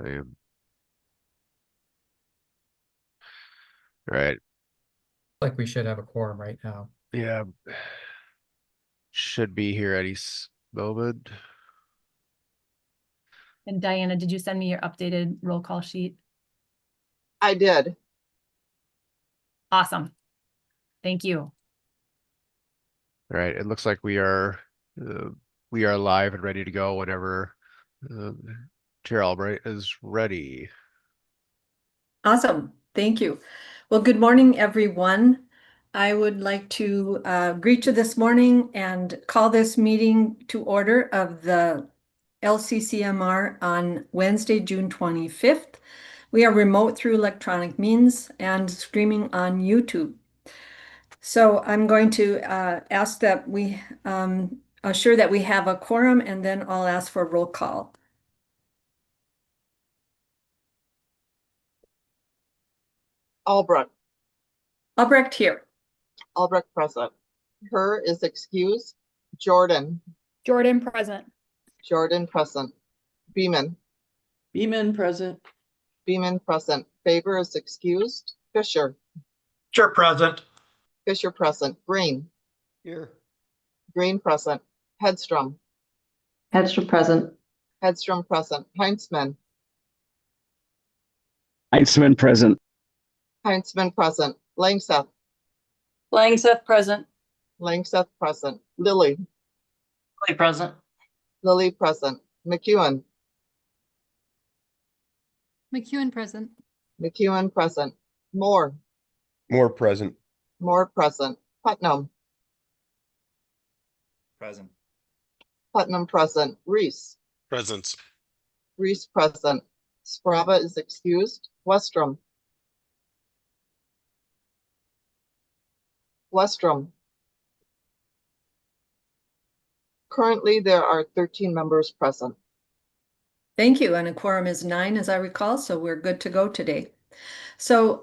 I am. All right. Like we should have a quorum right now. Yeah. Should be here any moment. And Diana, did you send me your updated roll call sheet? I did. Awesome. Thank you. All right. It looks like we are live and ready to go whenever Chair Albrecht is ready. Awesome. Thank you. Well, good morning, everyone. I would like to greet you this morning and call this meeting to order of the LCCMR on Wednesday, June 25th. We are remote through electronic means and streaming on YouTube. So I'm going to ask that we assure that we have a quorum, and then I'll ask for a roll call. Albrecht. Albrecht here. Albrecht present. Her is excused. Jordan. Jordan present. Jordan present. Beeman. Beeman present. Beeman present. Favor is excused. Fisher. Sure, present. Fisher present. Green. Here. Green present. Hedstrom. Hedstrom present. Hedstrom present. Heinzman. Heinzman present. Heinzman present. Langseth. Langseth present. Langseth present. Lily. Lily present. Lily present. McEwen. McEwen present. McEwen present. Moore. More present. Moore present. Putnam. Present. Putnam present. Reese. Present. Reese present. Sprava is excused. Westrom. Westrom. Currently, there are 13 members present. Thank you. And a quorum is 9, as I recall, so we're good to go today. So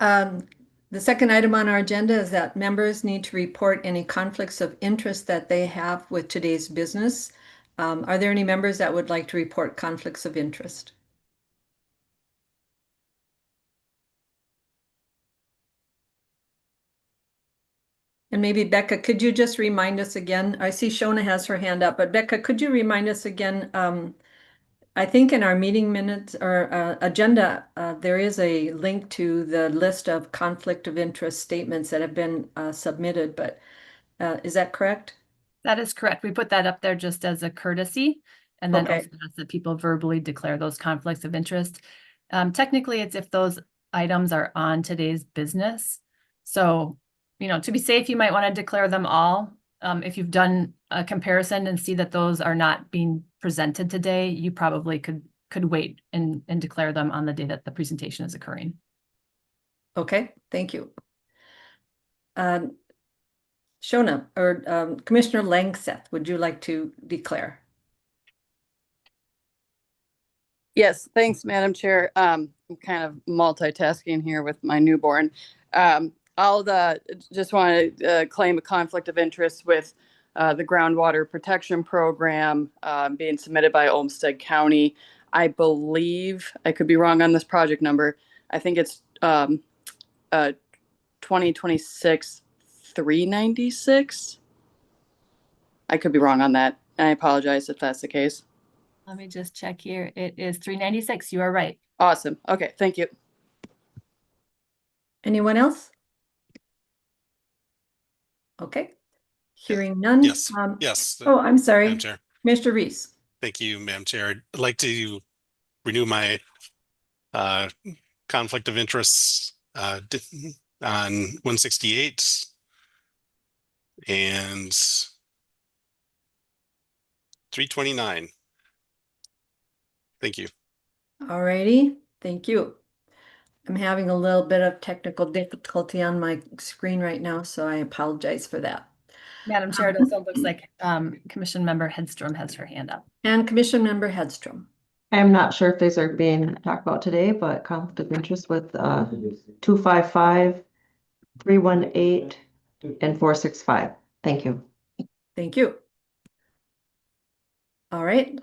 the second item on our agenda is that members need to report any conflicts of interest that they have with today's business. Are there any members that would like to report conflicts of interest? And maybe Becca, could you just remind us again? I see Shona has her hand up, but Becca, could you remind us again? I think in our meeting minutes or agenda, there is a link to the list of conflict of interest statements that have been submitted, but is that correct? That is correct. We put that up there just as a courtesy, and then Okay. also ask that people verbally declare those conflicts of interest. Technically, it's if those items are on today's business. So, to be safe, you might want to declare them all. If you've done a comparison and see that those are not being presented today, you probably could wait and declare them on the day that the presentation is occurring. Okay, thank you. Shona or Commissioner Langseth, would you like to declare? Yes, thanks, Madam Chair. I'm kind of multitasking here with my newborn. I'll just want to claim a conflict of interest with the groundwater protection program being submitted by Olmsted County. I believe, I could be wrong on this project number, I think it's 2026-396. I could be wrong on that, and I apologize if that's the case. Let me just check here. It is 396. You are right. Awesome. Okay, thank you. Anyone else? Okay, hearing none. Yes. Yes. Oh, I'm sorry, Madam Chair. Mr. Reese. Thank you, Madam Chair. I'd like to renew my conflict of interests on 168 and 329. Thank you. All righty, thank you. I'm having a little bit of technical difficulty on my screen right now, so I apologize for that. Madam Chair, it also looks like Commission Member Hedstrom has her hand up. And Commission Member Hedstrom. I'm not sure if these are being talked about today, but conflict of interest with 255, 318, and 465. Thank you. Thank you. All right.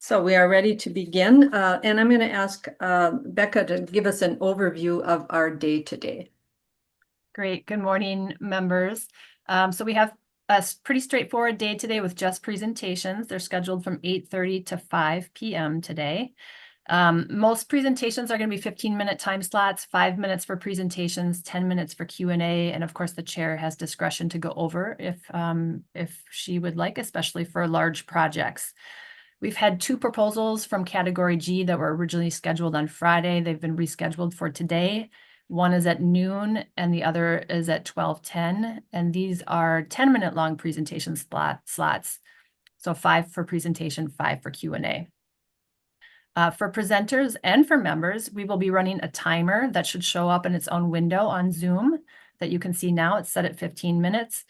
So we are ready to begin, and I'm going to ask Becca to give us an overview of our day today. Great. Good morning, members. So we have a pretty straightforward day today with just presentations. They're scheduled from 8:30 to 5 p.m. today. Most presentations are going to be 15-minute time slots, 5 minutes for presentations, 10 minutes for Q&A, and of course the chair has discretion to go over if she would like, especially for large projects. We've had 2 proposals from category G that were originally scheduled on Friday. They've been rescheduled for today. One is at noon and the other is at 12:10. And these are 10-minute long presentation slots. So 5 for presentation, 5 for Q&A. For presenters and for members, we will be running a timer that should show up in its own window on Zoom that you can see now. It's set at 15 minutes.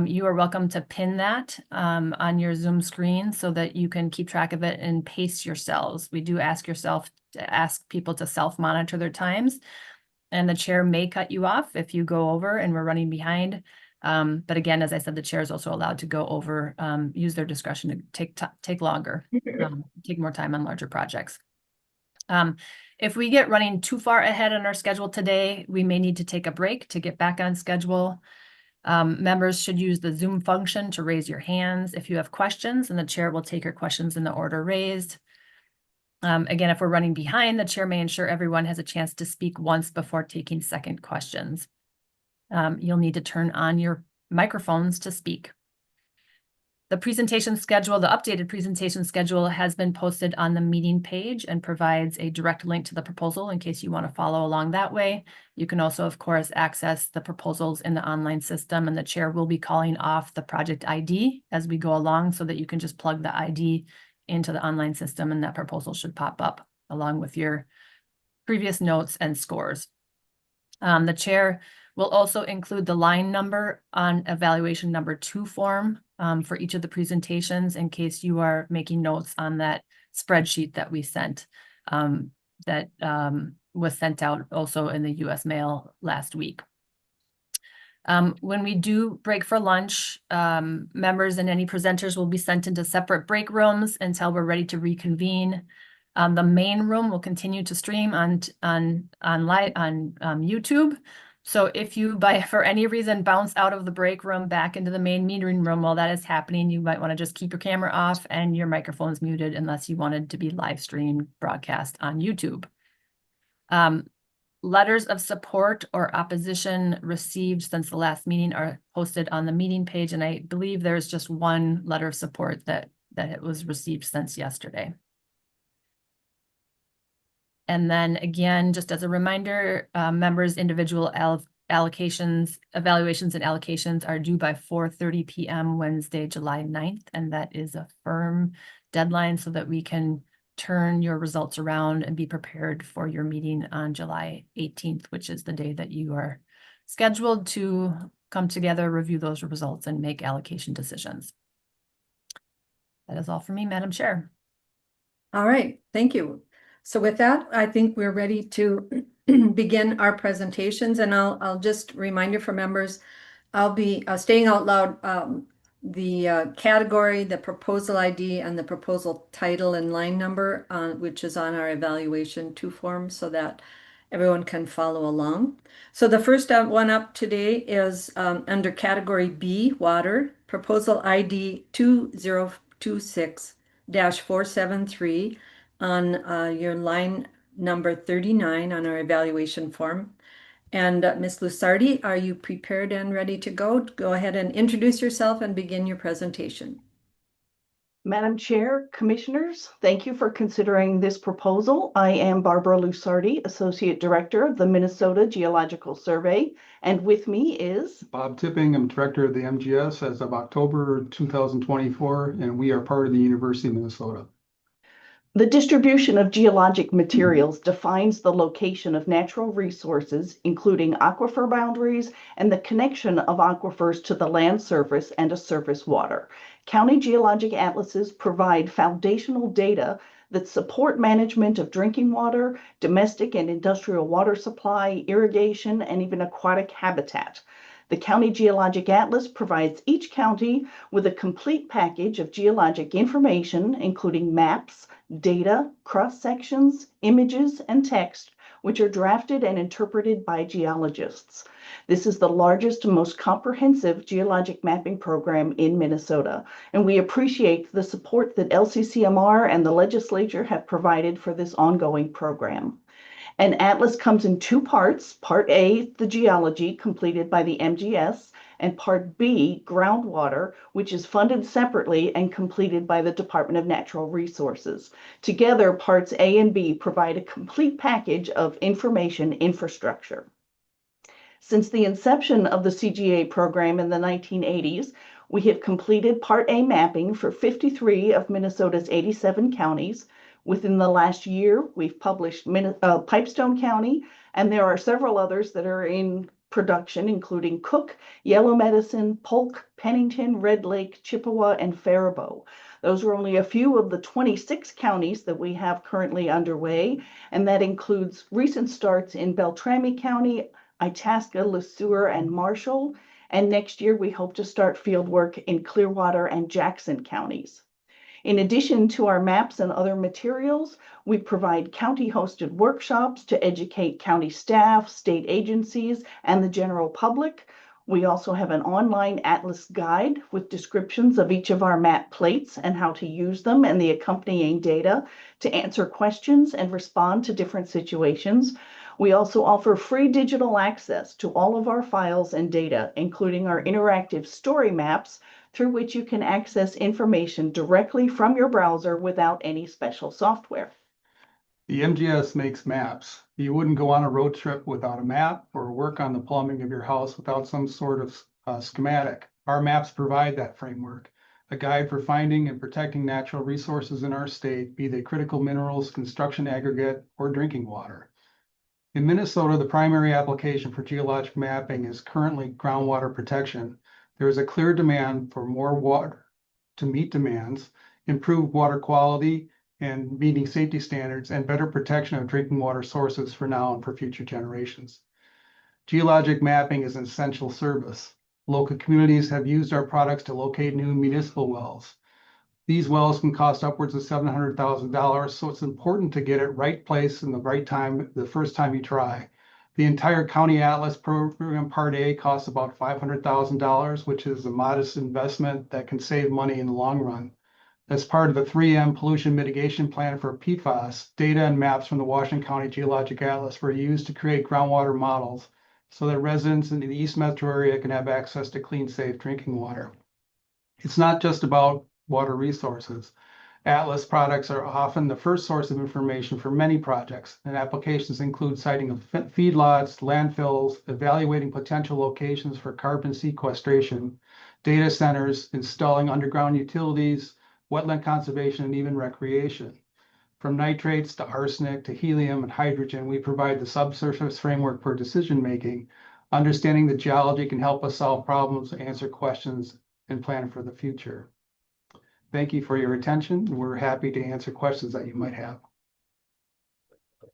You are welcome to pin that on your Zoom screen so that you can keep track of it and pace yourselves. We do ask people to self-monitor their times, and the chair may cut you off if you go over and we're running behind. But again, as I said, the chair is also allowed to go over, use their discretion to take longer, take more time on larger projects. If we get running too far ahead on our schedule today, we may need to take a break to get back on schedule. Members should use the Zoom function to raise your hands if you have questions, and the chair will take your questions in the order raised. Again, if we're running behind, the chair may ensure everyone has a chance to speak once before taking second questions. You'll need to turn on your microphones to speak. The presentation schedule, the updated presentation schedule has been posted on the meeting page and provides a direct link to the proposal in case you want to follow along that way. You can also, of course, access the proposals in the online system, and the chair will be calling off the project ID as we go along so that you can just plug the ID into the online system and that proposal should pop up along with your previous notes and scores. The chair will also include the line number on evaluation number 2 form for each of the presentations in case you are making notes on that spreadsheet that we sent that was sent out also in the US mail last week. When we do break for lunch, members and any presenters will be sent into separate break rooms until we're ready to reconvene. The main room will continue to stream on YouTube. So if you, for any reason, bounce out of the break room back into the main meeting room while that is happening, you might want to just keep your camera off and your microphones muted unless you wanted to be live streamed broadcast on YouTube. Letters of support or opposition received since the last meeting are posted on the meeting page, and I believe there's just one letter of support that it was received since yesterday. And then again, just as a reminder, members' individual evaluations and allocations are due by 4:30 p.m. Wednesday, July 9th. And that is a firm deadline so that we can turn your results around and be prepared for your meeting on July 18th, which is the day that you are scheduled to come together, review those results, and make allocation decisions. That is all for me, Madam Chair. All right, thank you. So with that, I think we're ready to begin our presentations, and I'll just remind you for members, I'll be staying out loud the category, the proposal ID, and the proposal title and line number, which is on our evaluation 2 form so that everyone can follow along. So the first one up today is under category B, water, proposal ID 2026-473 on your line number 39 on our evaluation form. And Ms. Lusardi, are you prepared and ready to go? Go ahead and introduce yourself and begin your presentation. Madam Chair, Commissioners, thank you for considering this proposal. I am Barbara Lusardi, Associate Director of the Minnesota Geological Survey, and with me is Bob Tipping. I'm Director of the MGS as of October 2024, and we are part of the University of Minnesota. The distribution of geologic materials defines the location of natural resources, including aquifer boundaries and the connection of aquifers to the land surface and to surface water. County geologic atlases provide foundational data that support management of drinking water, domestic and industrial water supply, irrigation, and even aquatic habitat. The County Geologic Atlas provides each county with a complete package of geologic information, including maps, data, cross-sections, images, and text, which are drafted and interpreted by geologists. This is the largest and most comprehensive geologic mapping program in Minnesota, and we appreciate the support that LCCMR and the legislature have provided for this ongoing program. An atlas comes in two parts. Part A, the geology, completed by the MGS, and Part B, groundwater, which is funded separately and completed by the Department of Natural Resources. Together, Parts A and B provide a complete package of information infrastructure. Since the inception of the CGA program in the 1980s, we have completed Part A mapping for 53 of Minnesota's 87 counties. Within the last year, we've published Pipestone County, and there are several others that are in production, including Cook, Yellow Medicine, Polk, Pennington, Red Lake, Chippewa, and Faribault. Those are only a few of the 26 counties that we have currently underway, and that includes recent starts in Beltrami County, Itasca, Le Sueur, and Marshall. And next year, we hope to start field work in Clearwater and Jackson counties. In addition to our maps and other materials, we provide county-hosted workshops to educate county staff, state agencies, and the general public. We also have an online atlas guide with descriptions of each of our map plates and how to use them and the accompanying data to answer questions and respond to different situations. We also offer free digital access to all of our files and data, including our interactive story maps, through which you can access information directly from your browser without any special software. The MGS makes maps. You wouldn't go on a road trip without a map or work on the plumbing of your house without some sort of schematic. Our maps provide that framework, a guide for finding and protecting natural resources in our state, be they critical minerals, construction aggregate, or drinking water. In Minnesota, the primary application for geologic mapping is currently groundwater protection. There is a clear demand for more water to meet demands, improve water quality, and meeting safety standards, and better protection of drinking water sources for now and for future generations. Geologic mapping is an essential service. Local communities have used our products to locate new municipal wells. These wells can cost upwards of $700,000, so it's important to get it right place in the right time, the first time you try. The entire County Atlas program, Part A, costs about $500,000, which is a modest investment that can save money in the long run. As part of the 3M pollution mitigation plan for PFAS, data and maps from the Washington County Geologic Atlas were used to create groundwater models so that residents in the East Metro area can have access to clean, safe drinking water. It's not just about water resources. Atlas products are often the first source of information for many projects, and applications include siting of feedlots, landfills, evaluating potential locations for carbon sequestration, data centers, installing underground utilities, wetland conservation, and even recreation. From nitrates to arsenic to helium and hydrogen, we provide the subsurface framework for decision-making. Understanding the geology can help us solve problems, answer questions, and plan for the future. Thank you for your attention. We're happy to answer questions that you might have.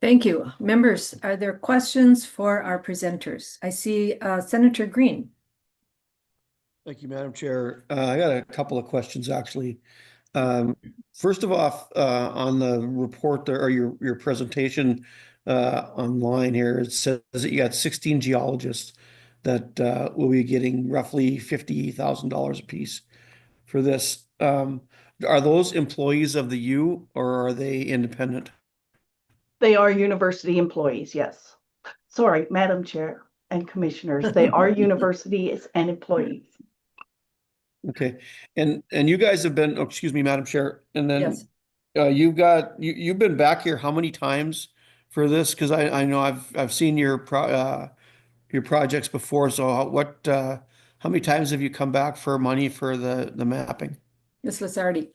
Thank you. Members, are there questions for our presenters? I see Senator Green. Thank you, Madam Chair. I got a couple of questions, actually. First of all, on the report there, or your presentation online here, it says that you got 16 geologists that will be getting roughly $50,000 a piece for this. Are those employees of the U, or are they independent? They are university employees, yes. Sorry, Madam Chair and Commissioners, they are universities and employees. Okay, and you guys have been, oh, excuse me, Madam Chair, and then Yes. you've been back here how many times for this? Because I know I've seen your projects before. So how many times have you come back for money for the mapping? Ms. Lasardi.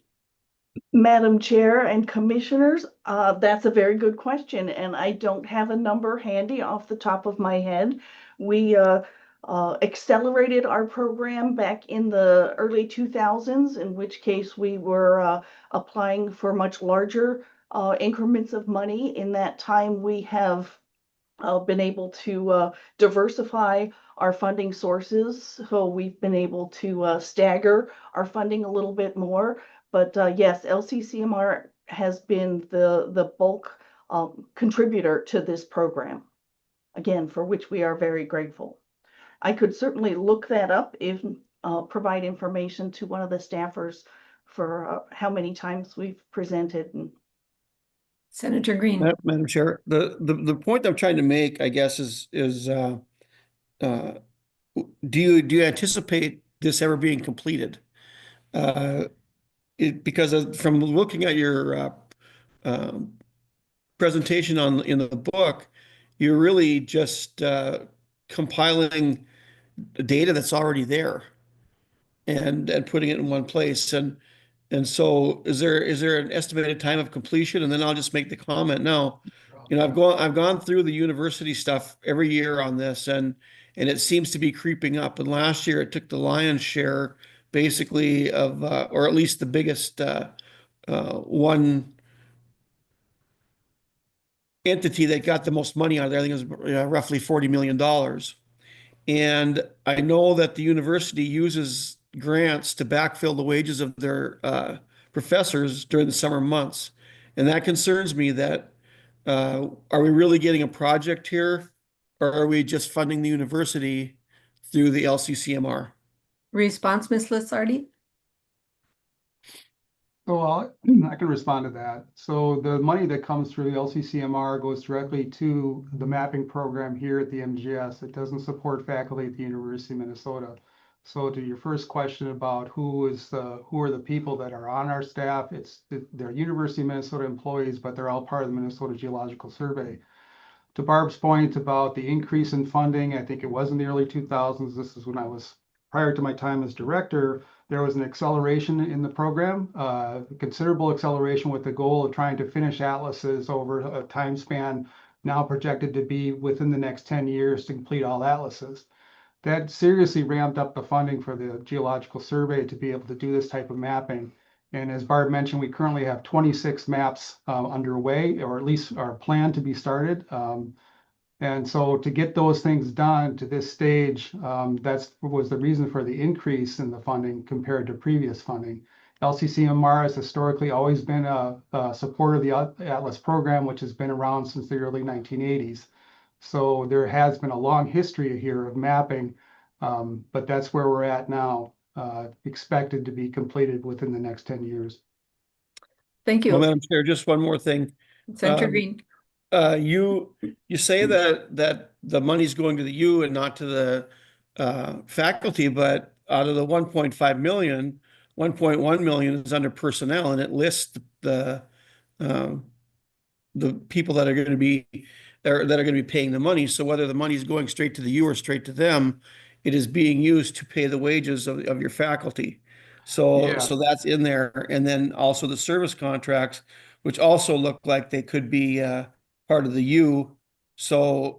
Madam Chair and Commissioners, that's a very good question, and I don't have a number handy off the top of my head. We accelerated our program back in the early 2000s, in which case we were applying for much larger increments of money. In that time, we have been able to diversify our funding sources. So we've been able to stagger our funding a little bit more. But yes, LCCMR has been the bulk contributor to this program, again, for which we are very grateful. I could certainly look that up if provide information to one of the staffers for how many times we've presented. And Senator Green. Madam Chair, the point I'm trying to make, I guess, is do you anticipate this ever being completed? Because from looking at your presentation in the book, you're really just compiling data that's already there and putting it in one place. And so is there an estimated time of completion? And then I'll just make the comment now. You know, I've gone through the university stuff every year on this, and it seems to be creeping up. And last year it took the lion's share, basically, of or at least the biggest one entity that got the most money out of there. I think it was roughly $40 million. And I know that the university uses grants to backfill the wages of their professors during the summer months. And that concerns me that are we really getting a project here, or are we just funding the university through the LCCMR? Response, Ms. Lissardi? So I can respond to that. So the money that comes through the LCCMR goes directly to the mapping program here at the MGS. It doesn't support faculty at the University of Minnesota. So to your first question about who are the people that are on our staff, they're University of Minnesota employees, but they're all part of the Minnesota Geological Survey. To Barb's point about the increase in funding, I think it was in the early 2000s. This is when I was prior to my time as director. There was an acceleration in the program, considerable acceleration with the goal of trying to finish atlases over a time span now projected to be within the next 10 years to complete all atlases. That seriously ramped up the funding for the Geological Survey to be able to do this type of mapping. And as Barb mentioned, we currently have 26 maps underway, or at least are planned to be started. And so to get those things done to this stage, that was the reason for the increase in the funding compared to previous funding. LCCMR has historically always been a supporter of the Atlas program, which has been around since the early 1980s. So there has been a long history here of mapping, but that's where we're at now, expected to be completed within the next 10 years. Thank you. Well, Madam Chair, just one more thing. Senator Green. You say that the money's going to the U and not to the faculty, but out of the 1.5 million, 1.1 million is under personnel, and it lists the people that are going to be paying the money. So whether the money is going straight to the U or straight to them, it is being used to pay the wages of your faculty. So Yeah. so that's in there, and then also the service contracts, which also look like they could be part of the U. So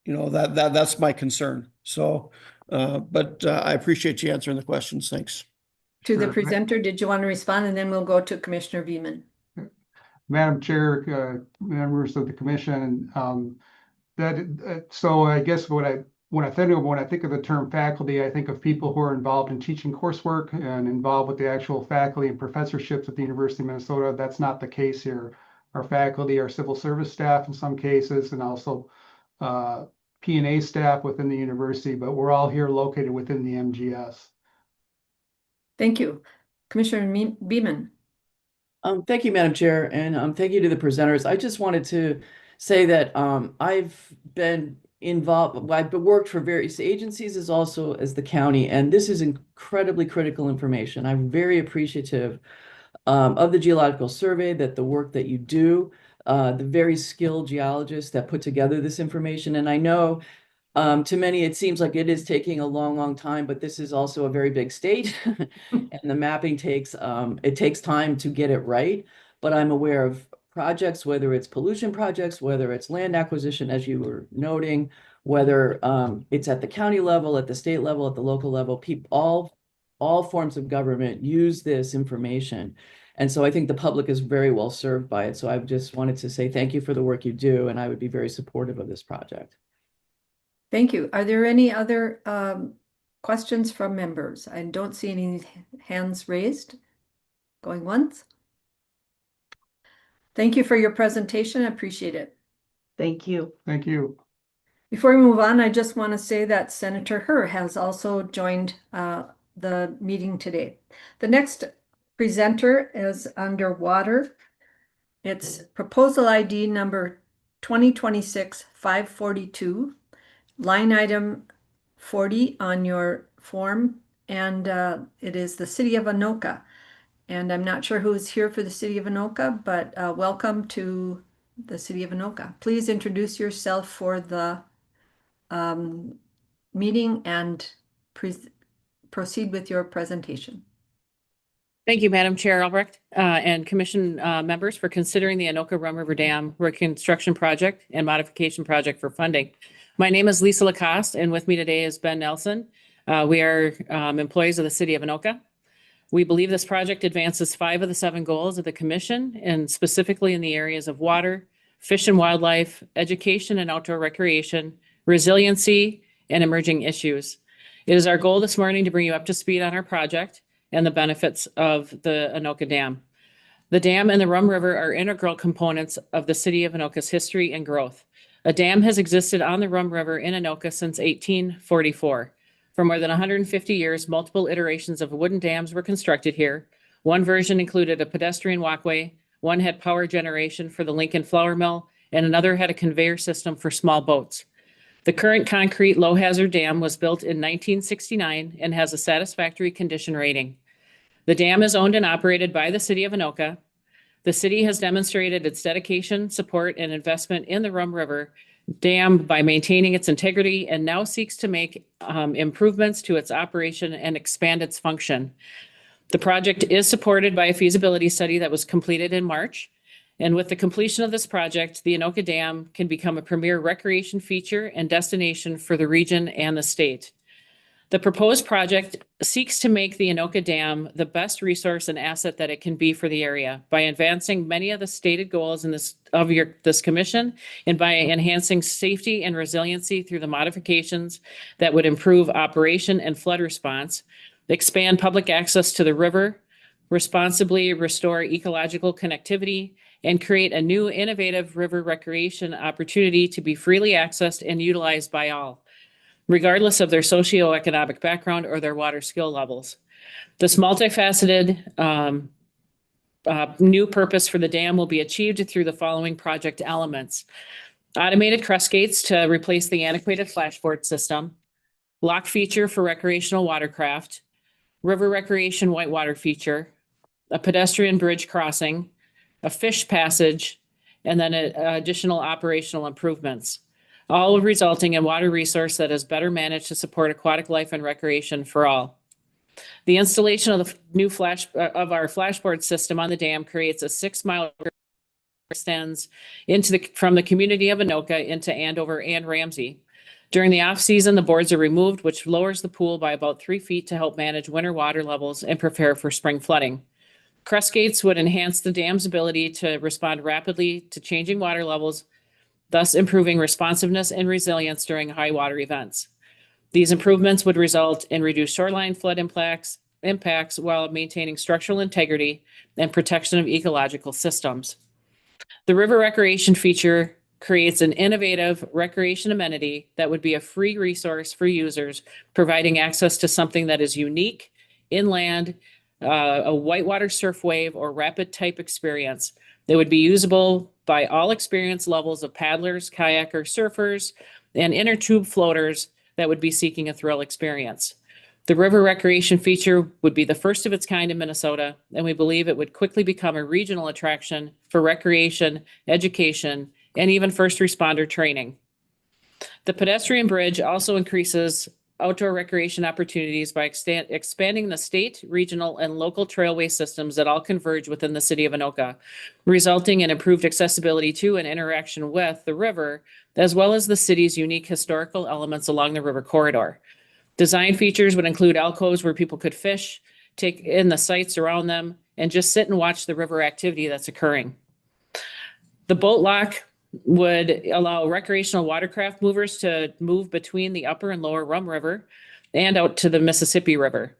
you know, that's my concern. So but I appreciate you answering the questions. Thanks. To the Sure. presenter, did you want to respond? And then we'll go to Commissioner Veman. Madam Chair, members of the commission, so I guess when I think of the term faculty, I think of people who are involved in teaching coursework and involved with the actual faculty and professorships at the University of Minnesota. That's not the case here. Our faculty are civil service staff in some cases, and also P&A staff within the university, but we're all here located within the MGS. Thank you. Commissioner Veman. Thank you, Madam Chair, and thank you to the presenters. I just wanted to say that I've been involved, I've worked for various agencies as also as the county, and this is incredibly critical information. I'm very appreciative of the Geological Survey, that the work that you do, the very skilled geologists that put together this information. And I know to many, it seems like it is taking a long time, but this is also a very big state and the mapping takes time to get it right. But I'm aware of projects, whether it's pollution projects, whether it's land acquisition, as you were noting, whether it's at the county level, at the state level, at the local level, all forms of government use this information. And so I think the public is very well served by it. So I just wanted to say thank you for the work you do, and I would be very supportive of this project. Thank you. Are there any other questions from members? I don't see any hands raised. Going once. Thank you for your presentation. I appreciate it. Thank you. Thank you. Before we move on, I just want to say that Senator Herr has also joined the meeting today. The next presenter is underwater. It's proposal ID number 2026-542, line item 40 on your form, and it is the City of Anoka. And I'm not sure who's here for the City of Anoka, but welcome to the City of Anoka. Please introduce yourself for the meeting and proceed with your presentation. Thank you, Madam Chair Albrecht, and Commission members for considering the Anoka Rum River Dam reconstruction project and modification project for funding. My name is Lisa Lacoste, and with me today is Ben Nelson. We are employees of the City of Anoka. We believe this project advances 5 of the 7 goals of the Commission, and specifically in the areas of water, fish and wildlife, education and outdoor recreation, resiliency, and emerging issues. It is our goal this morning to bring you up to speed on our project and the benefits of the Anoka Dam. The dam and the Rum River are integral components of the City of Anoka's history and growth. A dam has existed on the Rum River in Anoka since 1844. For more than 150 years, multiple iterations of wooden dams were constructed here. One version included a pedestrian walkway, one had power generation for the Lincoln Flour Mill, and another had a conveyor system for small boats. The current concrete low-hazard dam was built in 1969 and has a satisfactory condition rating. The dam is owned and operated by the City of Anoka. The city has demonstrated its dedication, support, and investment in the Rum River Dam by maintaining its integrity and now seeks to make improvements to its operation and expand its function. The project is supported by a feasibility study that was completed in March. And with the completion of this project, the Anoka Dam can become a premier recreation feature and destination for the region and the state. The proposed project seeks to make the Anoka Dam the best resource and asset that it can be for the area by advancing many of the stated goals in this commission and by enhancing safety and resiliency through the modifications that would improve operation and flood response, expand public access to the river, responsibly restore ecological connectivity, and create a new innovative river recreation opportunity to be freely accessed and utilized by all, regardless of their socioeconomic background or their water skill levels. This multifaceted new purpose for the dam will be achieved through the following project elements: automated crest gates to replace the antiquated flashboard system, lock feature for recreational watercraft, river recreation whitewater feature, a pedestrian bridge crossing, a fish passage, and then additional operational improvements, all resulting in water resource that is better managed to support aquatic life and recreation for all. The installation of the new our flashboard system on the dam creates a 6-mile extends from the community of Anoka into Andover and Ramsey. During the off-season, the boards are removed, which lowers the pool by about 3 feet to help manage winter water levels and prepare for spring flooding. Crest gates would enhance the dam's ability to respond rapidly to changing water levels, thus improving responsiveness and resilience during high water events. These improvements would result in reduced shoreline flood impacts while maintaining structural integrity and protection of ecological systems. The river recreation feature creates an innovative recreation amenity that would be a free resource for users, providing access to something that is unique, inland, a whitewater surf wave or rapid type experience that would be usable by all experience levels of paddlers, kayakers, surfers, and inner tube floaters that would be seeking a thrill experience. The river recreation feature would be the first of its kind in Minnesota, and we believe it would quickly become a regional attraction for recreation, education, and even first responder training. The pedestrian bridge also increases outdoor recreation opportunities by expanding the state, regional, and local trailway systems that all converge within the City of Anoka, resulting in improved accessibility to and interaction with the river, as well as the city's unique historical elements along the river corridor. Design features would include alcoves where people could fish, take in the sights around them, and just sit and watch the river activity that's occurring. The boat lock would allow recreational watercraft movers to move between the upper and lower Rum River and out to the Mississippi River.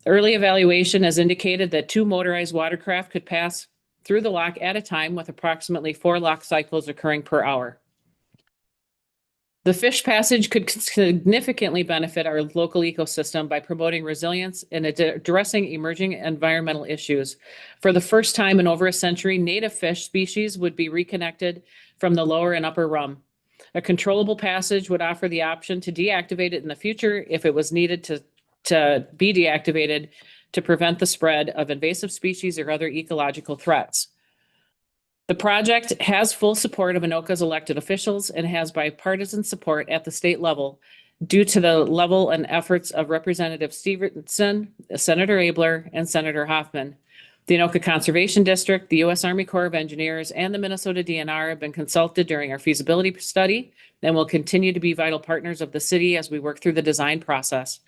Early evaluation has indicated that 2 motorized watercraft could pass through the lock at a time with approximately 4 lock cycles occurring per hour. The fish passage could significantly benefit our local ecosystem by promoting resilience and addressing emerging environmental issues. For the first time in over a century, native fish species would be reconnected from the lower and upper Rum. A controllable passage would offer the option to deactivate it in the future if it was needed to be deactivated to prevent the spread of invasive species or other ecological threats. The project has full support of Anoka's elected officials and has bipartisan support at the state level due to the level and efforts of Representative Stevenson, Senator Abler, and Senator Hoffman. The Anoka Conservation District, the U.S. Army Corps of Engineers, and the Minnesota DNR have been consulted during our feasibility study and will continue to be vital partners of the city as we work through the design process.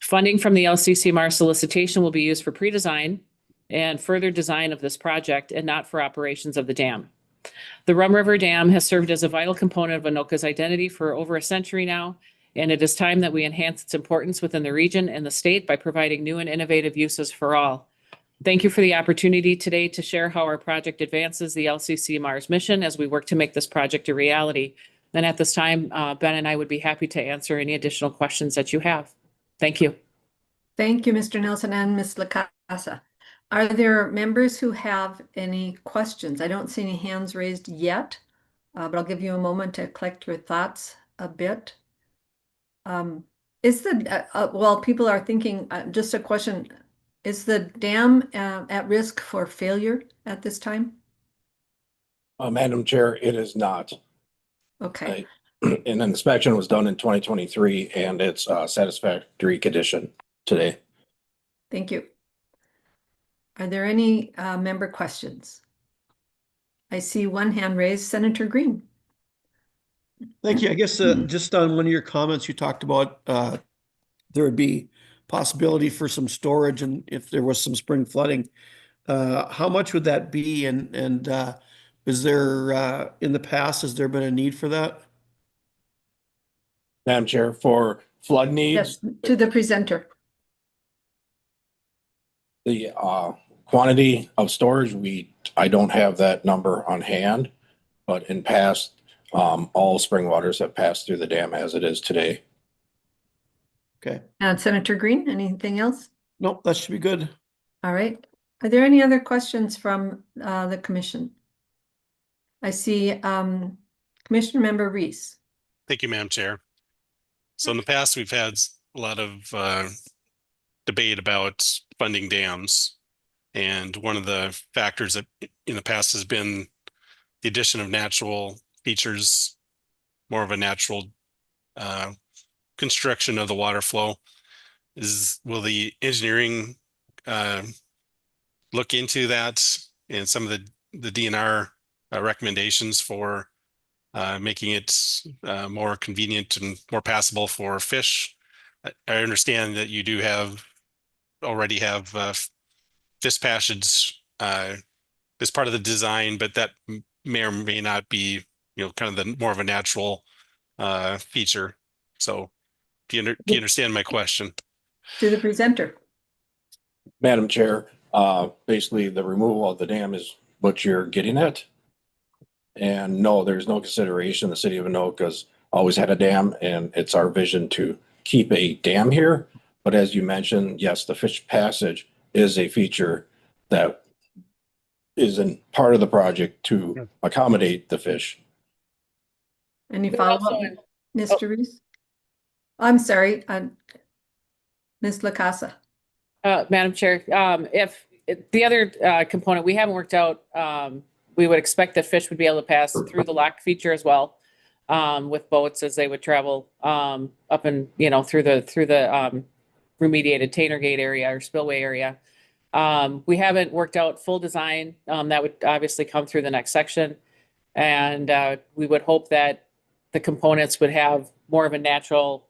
Funding from the LCCMR solicitation will be used for pre-design and further design of this project and not for operations of the dam. The Rum River Dam has served as a vital component of Anoka's identity for over a century now, and it is time that we enhance its importance within the region and the state by providing new and innovative uses for all. Thank you for the opportunity today to share how our project advances the LCCMR's mission as we work to make this project a reality. And at this time, Ben and I would be happy to answer any additional questions that you have. Thank you. Thank you, Mr. Nelson and Ms. LaCasa. Are there members who have any questions? I don't see any hands raised yet, but I'll give you a moment to collect your thoughts a bit. While people are thinking, just a question, is the dam at risk for failure at this time? Madam Chair, it is not. Okay. An inspection was done in 2023 and it's satisfactory condition today. Thank you. Are there any member questions? I see one hand raised, Senator Green. Thank you. I guess just on one of your comments, you talked about there would be possibility for some storage and if there was some spring flooding. How much would that be? And is there, in the past, has there been a need for that? Madam Chair, for flood needs? Yes, to the presenter. The quantity of storage, I don't have that number on hand, but in past, all spring waters have passed through the dam as it is today. Okay. And Senator Green, anything else? Nope, that should be good. All right. Are there any other questions from the commission? I see Commissioner Member Reese. Thank you, Madam Chair. So in the past, we've had a lot of debate about funding dams. And one of the factors that in the past has been the addition of natural features, more of a natural construction of the water flow. Will the engineering look into that and some of the DNR recommendations for making it more convenient and more passable for fish? I understand that you do already have fish passage as part of the design, but that may or may not be, kind of the more of a natural feature. So do you understand my question? To the presenter. Madam Chair, basically the removal of the dam is what you're getting at. And no, there's no consideration. The city of Anoka's always had a dam and it's our vision to keep a dam here. But as you mentioned, yes, the fish passage is a feature that is in part of the project to accommodate the fish. Any follow-up, Mr. Reese? I'm sorry, Ms. LaCasa. Madam Chair, if the other component we haven't worked out, we would expect that fish would be able to pass through the lock feature as well with boats as they would travel up and through the remediated Tainer Gate area or spillway area. We haven't worked out full design. That would obviously come through the next section. And we would hope that the components would have more of a natural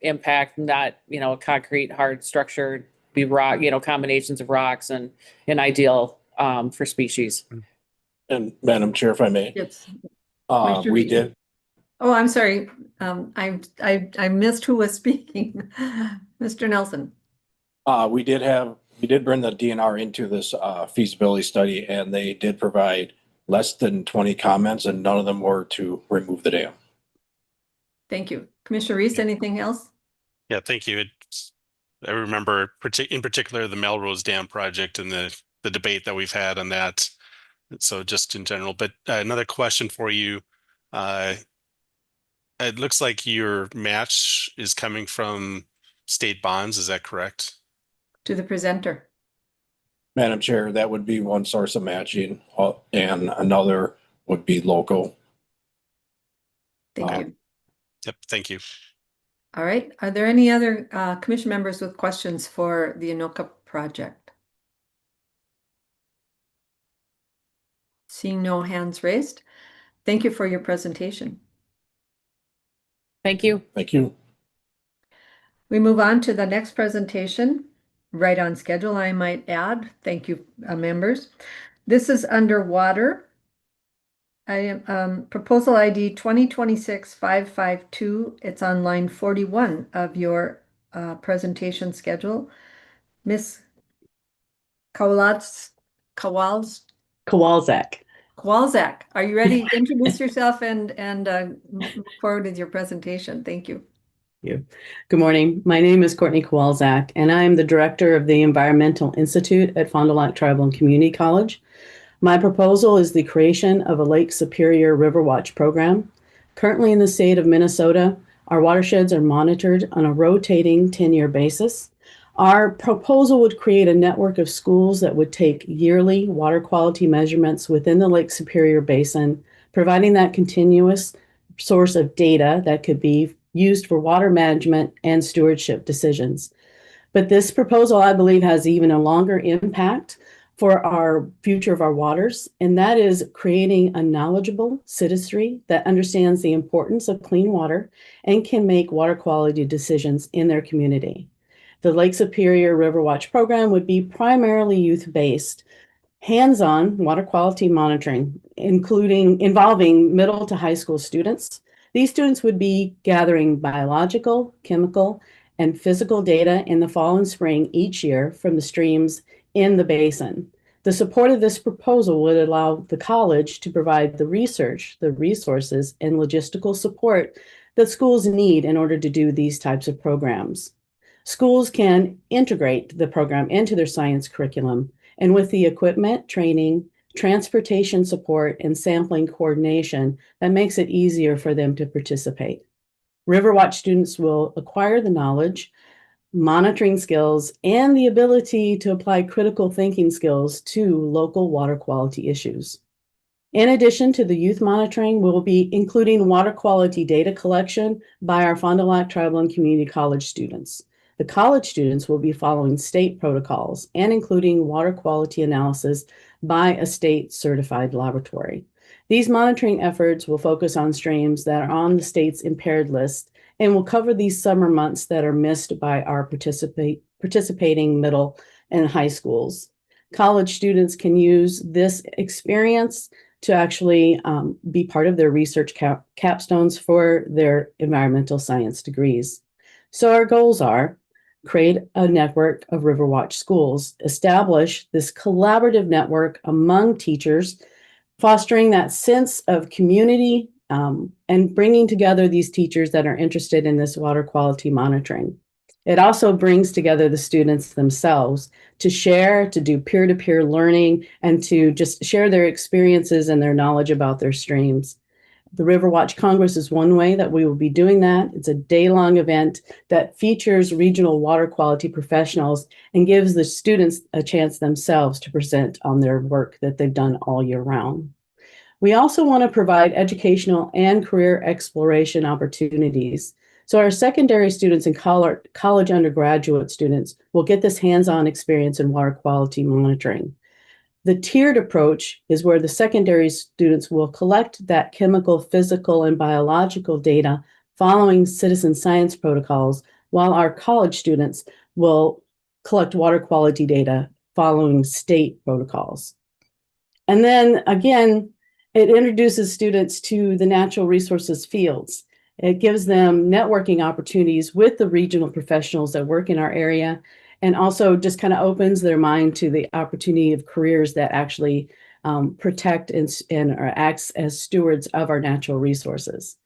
impact, not, a concrete hard structure be rock, combinations of rocks and ideal for species. And Madam Chair, if I may, Yes. we did, Oh, I'm sorry. I missed who was speaking. Mr. Nelson. we did bring the DNR into this feasibility study, and they did provide less than 20 comments, and none of them were to remove the dam. Thank you. Commissioner Reese, anything else? Yeah, thank you. I remember in particular the Melrose Dam project and the debate that we've had on that. So just in general, but another question for you. It looks like your match is coming from state bonds. Is that correct? To the presenter. Madam Chair, that would be one source of matching, and another would be local. Thank you. Yep, thank you. All right. Are there any other commission members with questions for the Anoka project? Seeing no hands raised. Thank you for your presentation. Thank you. Thank you. We move on to the next presentation, right on schedule, I might add. Thank you, members. This is underwater. I am proposal ID 2026-552. It's on line 41 of your presentation schedule. Miss Kowalczak, are you ready to introduce yourself and move forward with your presentation? Thank you. Good morning. My name is Courtney Kowalczak, and I am the director of the Environmental Institute at Fond du Lac Tribal and Community College. My proposal is the creation of a Lake Superior River Watch program. Currently in the state of Minnesota, our watersheds are monitored on a rotating 10-year basis. Our proposal would create a network of schools that would take yearly water quality measurements within the Lake Superior Basin, providing that continuous source of data that could be used for water management and stewardship decisions. But this proposal, I believe, has even a longer impact for our future of our waters, and that is creating a knowledgeable citizenry that understands the importance of clean water and can make water quality decisions in their community. The Lake Superior River Watch program would be primarily youth-based, hands-on water quality monitoring, involving middle to high school students. These students would be gathering biological, chemical, and physical data in the fall and spring each year from the streams in the basin. The support of this proposal would allow the college to provide the research, the resources, and logistical support that schools need in order to do these types of programs. Schools can integrate the program into their science curriculum, and with the equipment, training, transportation support, and sampling coordination, that makes it easier for them to participate. Riverwatch students will acquire the knowledge, monitoring skills, and the ability to apply critical thinking skills to local water quality issues. In addition to the youth monitoring, we'll be including water quality data collection by our Fond du Lac Tribal and Community College students. The college students will be following state protocols and including water quality analysis by a state certified laboratory. These monitoring efforts will focus on streams that are on the state's impaired list and will cover these summer months that are missed by our participating middle and high schools. College students can use this experience to actually be part of their research capstones for their environmental science degrees. So our goals are: create a network of Riverwatch schools, establish this collaborative network among teachers, fostering that sense of community and bringing together these teachers that are interested in this water quality monitoring. It also brings together the students themselves to share, to do peer-to-peer learning, and to just share their experiences and their knowledge about their streams. The Riverwatch Congress is one way that we will be doing that. It's a day-long event that features regional water quality professionals and gives the students a chance themselves to present on their work that they've done all year round. We also want to provide educational and career exploration opportunities. So our secondary students and college undergraduate students will get this hands-on experience in water quality monitoring. The tiered approach is where the secondary students will collect that chemical, physical, and biological data following citizen science protocols, while our college students will collect water quality data following state protocols. And then again, it introduces students to the natural resources fields. It gives them networking opportunities with the regional professionals that work in our area, and also just kind of opens their mind to the opportunity of careers that actually protect and or acts as stewards of our natural resources.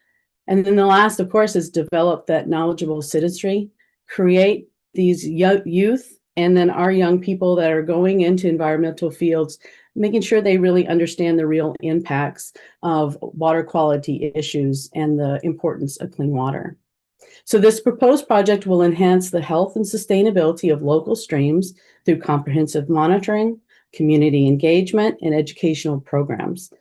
And then the last, of course, is develop that knowledgeable citizenry, create these youth, and then our young people that are going into environmental fields, making sure they really understand the real impacts of water quality issues and the importance of clean water. So this proposed project will enhance the health and sustainability of local streams through comprehensive monitoring, community engagement, and educational programs.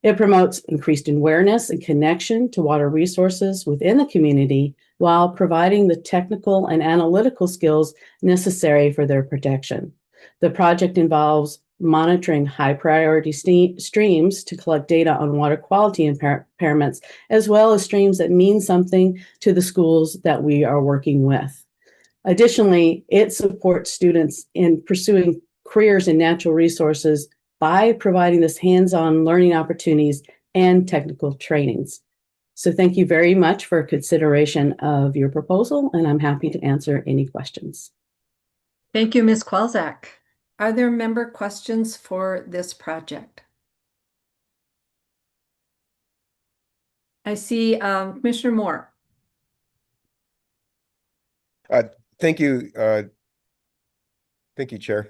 It promotes increased awareness and connection to water resources within the community while providing the technical and analytical skills necessary for their protection. The project involves monitoring high priority streams to collect data on water quality impairments, as well as streams that mean something to the schools that we are working with. Additionally, it supports students in pursuing careers in natural resources by providing this hands-on learning opportunities and technical trainings. So thank you very much for consideration of your proposal, and I'm happy to answer any questions. Thank you, Ms. Kwolzak. Are there member questions for this project? I see Commissioner Moore. Thank you. Thank you, Chair.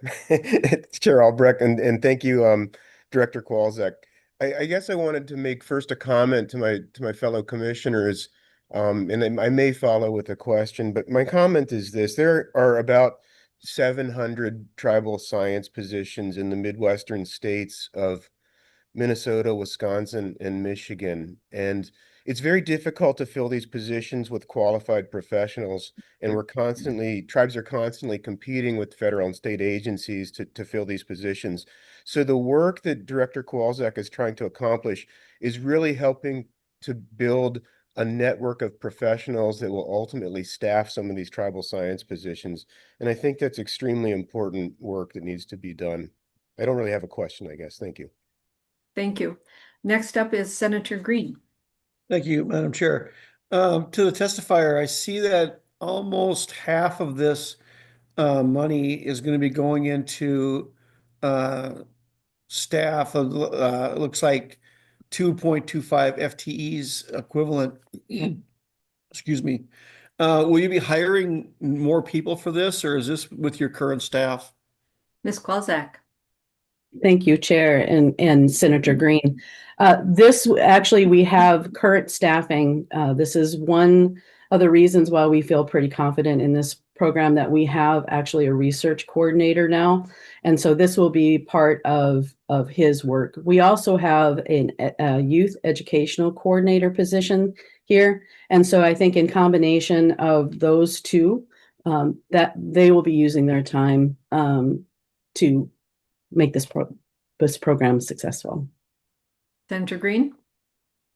Chair Albrecht, and thank you, Director Kwolzak. I guess I wanted to make first a comment to my fellow commissioners, and I may follow with a question, but my comment is this: there are about 700 tribal science positions in the Midwestern states of Minnesota, Wisconsin, and Michigan. And it's very difficult to fill these positions with qualified professionals. And tribes are constantly competing with federal and state agencies to fill these positions. So the work that Director Kwolzak is trying to accomplish is really helping to build a network of professionals that will ultimately staff some of these tribal science positions. And I think that's extremely important work that needs to be done. I don't really have a question, I guess. Thank you. Thank you. Next up is Senator Green. Thank you, Madam Chair. To the testifier, I see that almost half of this money is going to be going into staff. It looks like 2.25 FTEs equivalent. Excuse me. Will you be hiring more people for this, or is this with your current staff? Ms. Kwolzak. Thank you, Chair and Senator Green. This actually, we have current staffing. This is one of the reasons why we feel pretty confident in this program, that we have actually a research coordinator now. And so this will be part of his work. We also have a youth educational coordinator position here. And so I think in combination of those two, that they will be using their time to make this program successful. Senator Green.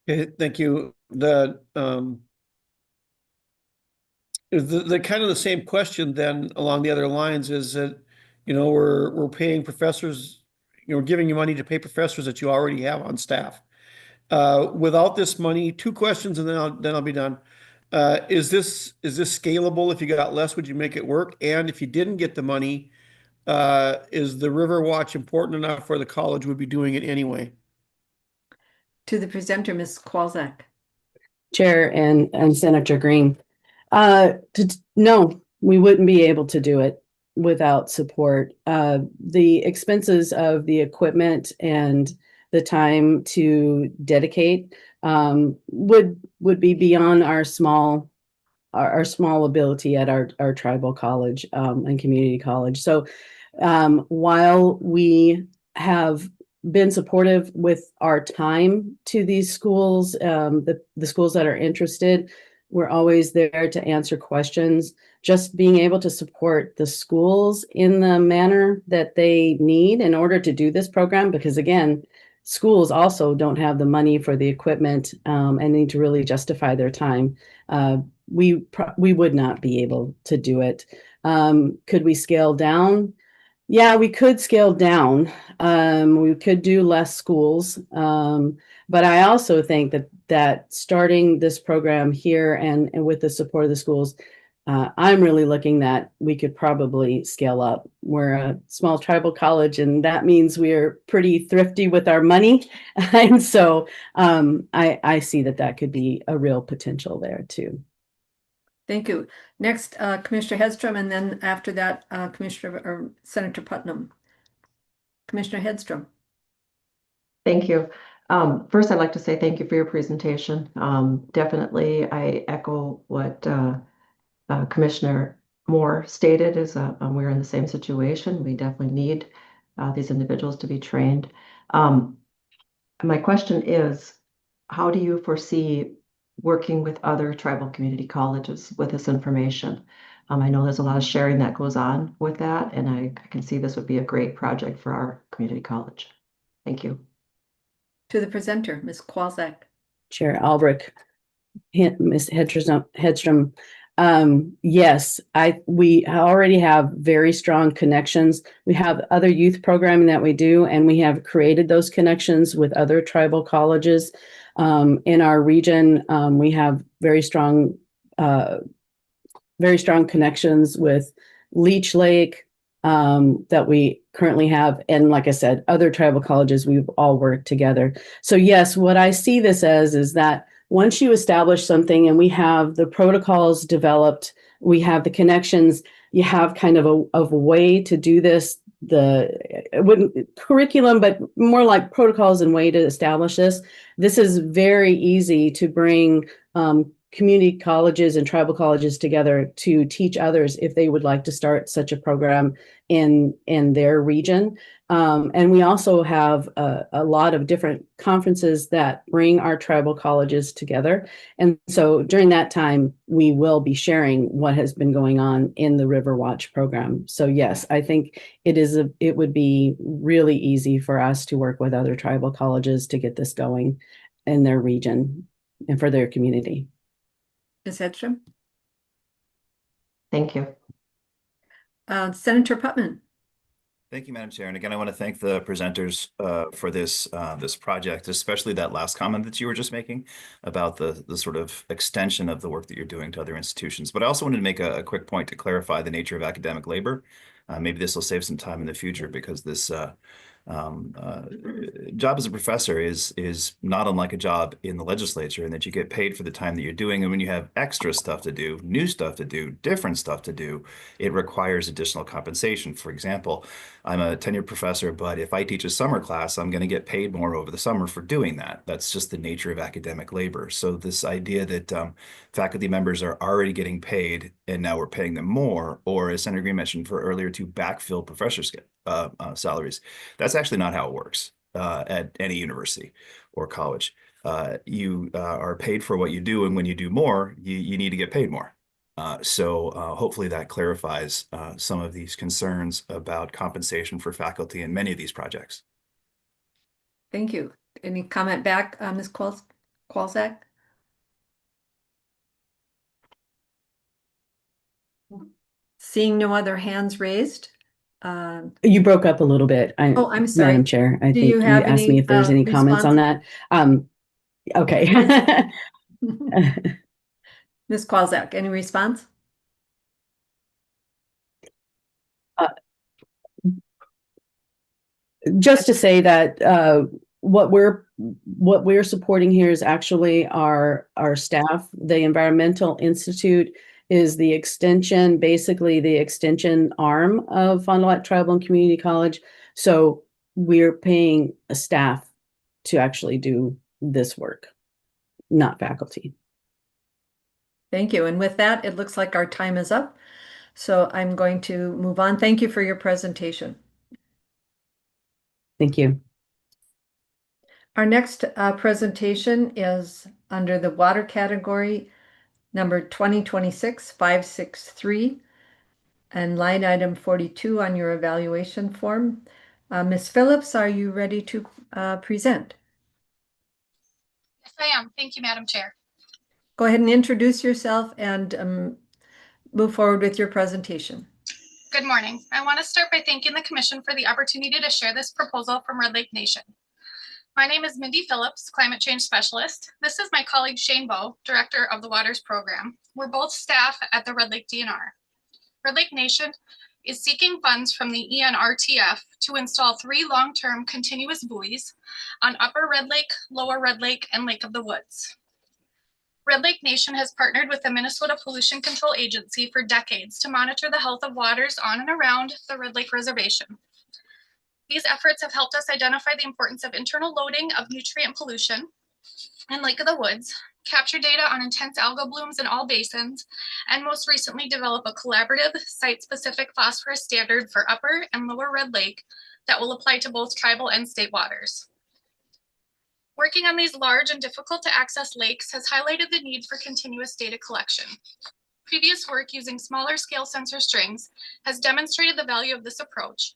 Okay, thank you. The kind of the same question then along the other lines is that, we're paying professors, we're giving you money to pay professors that you already have on staff. Without this money, two questions and then I'll be done. Is this scalable? If you got less, would you make it work? And if you didn't get the money, is the River Watch important enough for the college would be doing it anyway? To the presenter, Ms. Kwolzak. Chair and Senator Green. No, we wouldn't be able to do it without support. The expenses of the equipment and the time to dedicate would be beyond our small ability at our tribal college and community college. So while we have been supportive with our time to these schools, the schools that are interested, we're always there to answer questions. Just being able to support the schools in the manner that they need in order to do this program, because again, schools also don't have the money for the equipment and need to really justify their time. We would not be able to do it. Could we scale down? Yeah, we could scale down. We could do less schools. But I also think that starting this program here and with the support of the schools, I'm really looking that we could probably scale up. We're a small tribal college, and that means we're pretty thrifty with our money. And so I see that could be a real potential there too. Thank you. Next, Commissioner Hedstrom, and then after that, Commissioner or Senator Putnam. Commissioner Hedstrom. Thank you. First, I'd like to say thank you for your presentation. Definitely, I echo what Commissioner Moore stated is we're in the same situation. We definitely need these individuals to be trained. My question is, how do you foresee working with other tribal community colleges with this information? I know there's a lot of sharing that goes on with that, and I can see this would be a great project for our community college. Thank you. To the presenter, Ms. Kowalczak. Chair Albrecht, Ms. Hedstrom. Yes, we already have very strong connections. We have other youth programming that we do, and we have created those connections with other tribal colleges in our region. We have very strong connections with Leech Lake that we currently have, and like I said, other tribal colleges. We've all worked together. So yes, what I see this as is that once you establish something and we have the protocols developed, we have the connections, you have kind of a way to do this, it wouldn't curriculum, but more like protocols and way to establish this. This is very easy to bring community colleges and tribal colleges together to teach others if they would like to start such a program in their region. And we also have a lot of different conferences that bring our tribal colleges together. And so during that time, we will be sharing what has been going on in the River Watch program. So yes, I think it would be really easy for us to work with other tribal colleges to get this going in their region and for their community. Ms. Hedstrom. Thank you. Senator Putnam. Thank you, Madam Chair. And again, I want to thank the presenters for this project, especially that last comment that you were just making about the sort of extension of the work that you're doing to other institutions. But I also wanted to make a quick point to clarify the nature of academic labor. Maybe this will save some time in the future, because this job as a professor is not unlike a job in the legislature, in that you get paid for the time that you're doing. And when you have extra stuff to do, new stuff to do, different stuff to do, it requires additional compensation. For example, I'm a tenured professor, but if I teach a summer class, I'm going to get paid more over the summer for doing that. That's just the nature of academic labor. So this idea that faculty members are already getting paid and now we're paying them more, or as Senator Green mentioned earlier, to backfill professorship salaries, that's actually not how it works at any university or college. You are paid for what you do, and when you do more, you need to get paid more. So hopefully that clarifies some of these concerns about compensation for faculty in many of these projects. Thank you. Any comment back, Ms. Kowalczak? Seeing no other hands raised. You broke up a little bit. I'm sorry. Madam Chair, I Do think you you have asked me any, if there's any comments on that. Okay. Ms. Kowalczak, any response? Just to say that what we're supporting here is actually our staff. The Environmental Institute is the extension, basically the extension arm of Fond du Lac Tribal and Community College. So we're paying a staff to actually do this work, not faculty. Thank you. And with that, it looks like our time is up. So I'm going to move on. Thank you for your presentation. Thank you. Our next presentation is under the water category, number 2026-563, and line item 42 on your evaluation form. Ms. Phillips, are you ready to present? Yes, I am. Thank you, Madam Chair. Go ahead and introduce yourself and move forward with your presentation. Good morning. I want to start by thanking the Commission for the opportunity to share this proposal from Red Lake Nation. My name is Mindy Phillips, Climate Change Specialist. This is my colleague Shane Bowe, Director of the Waters Program. We're both staff at the Red Lake DNR. Red Lake Nation is seeking funds from the ENRTF to install 3 long-term continuous buoys on Upper Red Lake, Lower Red Lake, and Lake of the Woods. Red Lake Nation has partnered with the Minnesota Pollution Control Agency for decades to monitor the health of waters on and around the Red Lake Reservation. These efforts have helped us identify the importance of internal loading of nutrient pollution in Lake of the Woods, capture data on intense algal blooms in all basins, and most recently develop a collaborative site-specific phosphorus standard for Upper and Lower Red Lake that will apply to both tribal and state waters. Working on these large and difficult to access lakes has highlighted the need for continuous data collection. Previous work using smaller scale sensor strings has demonstrated the value of this approach,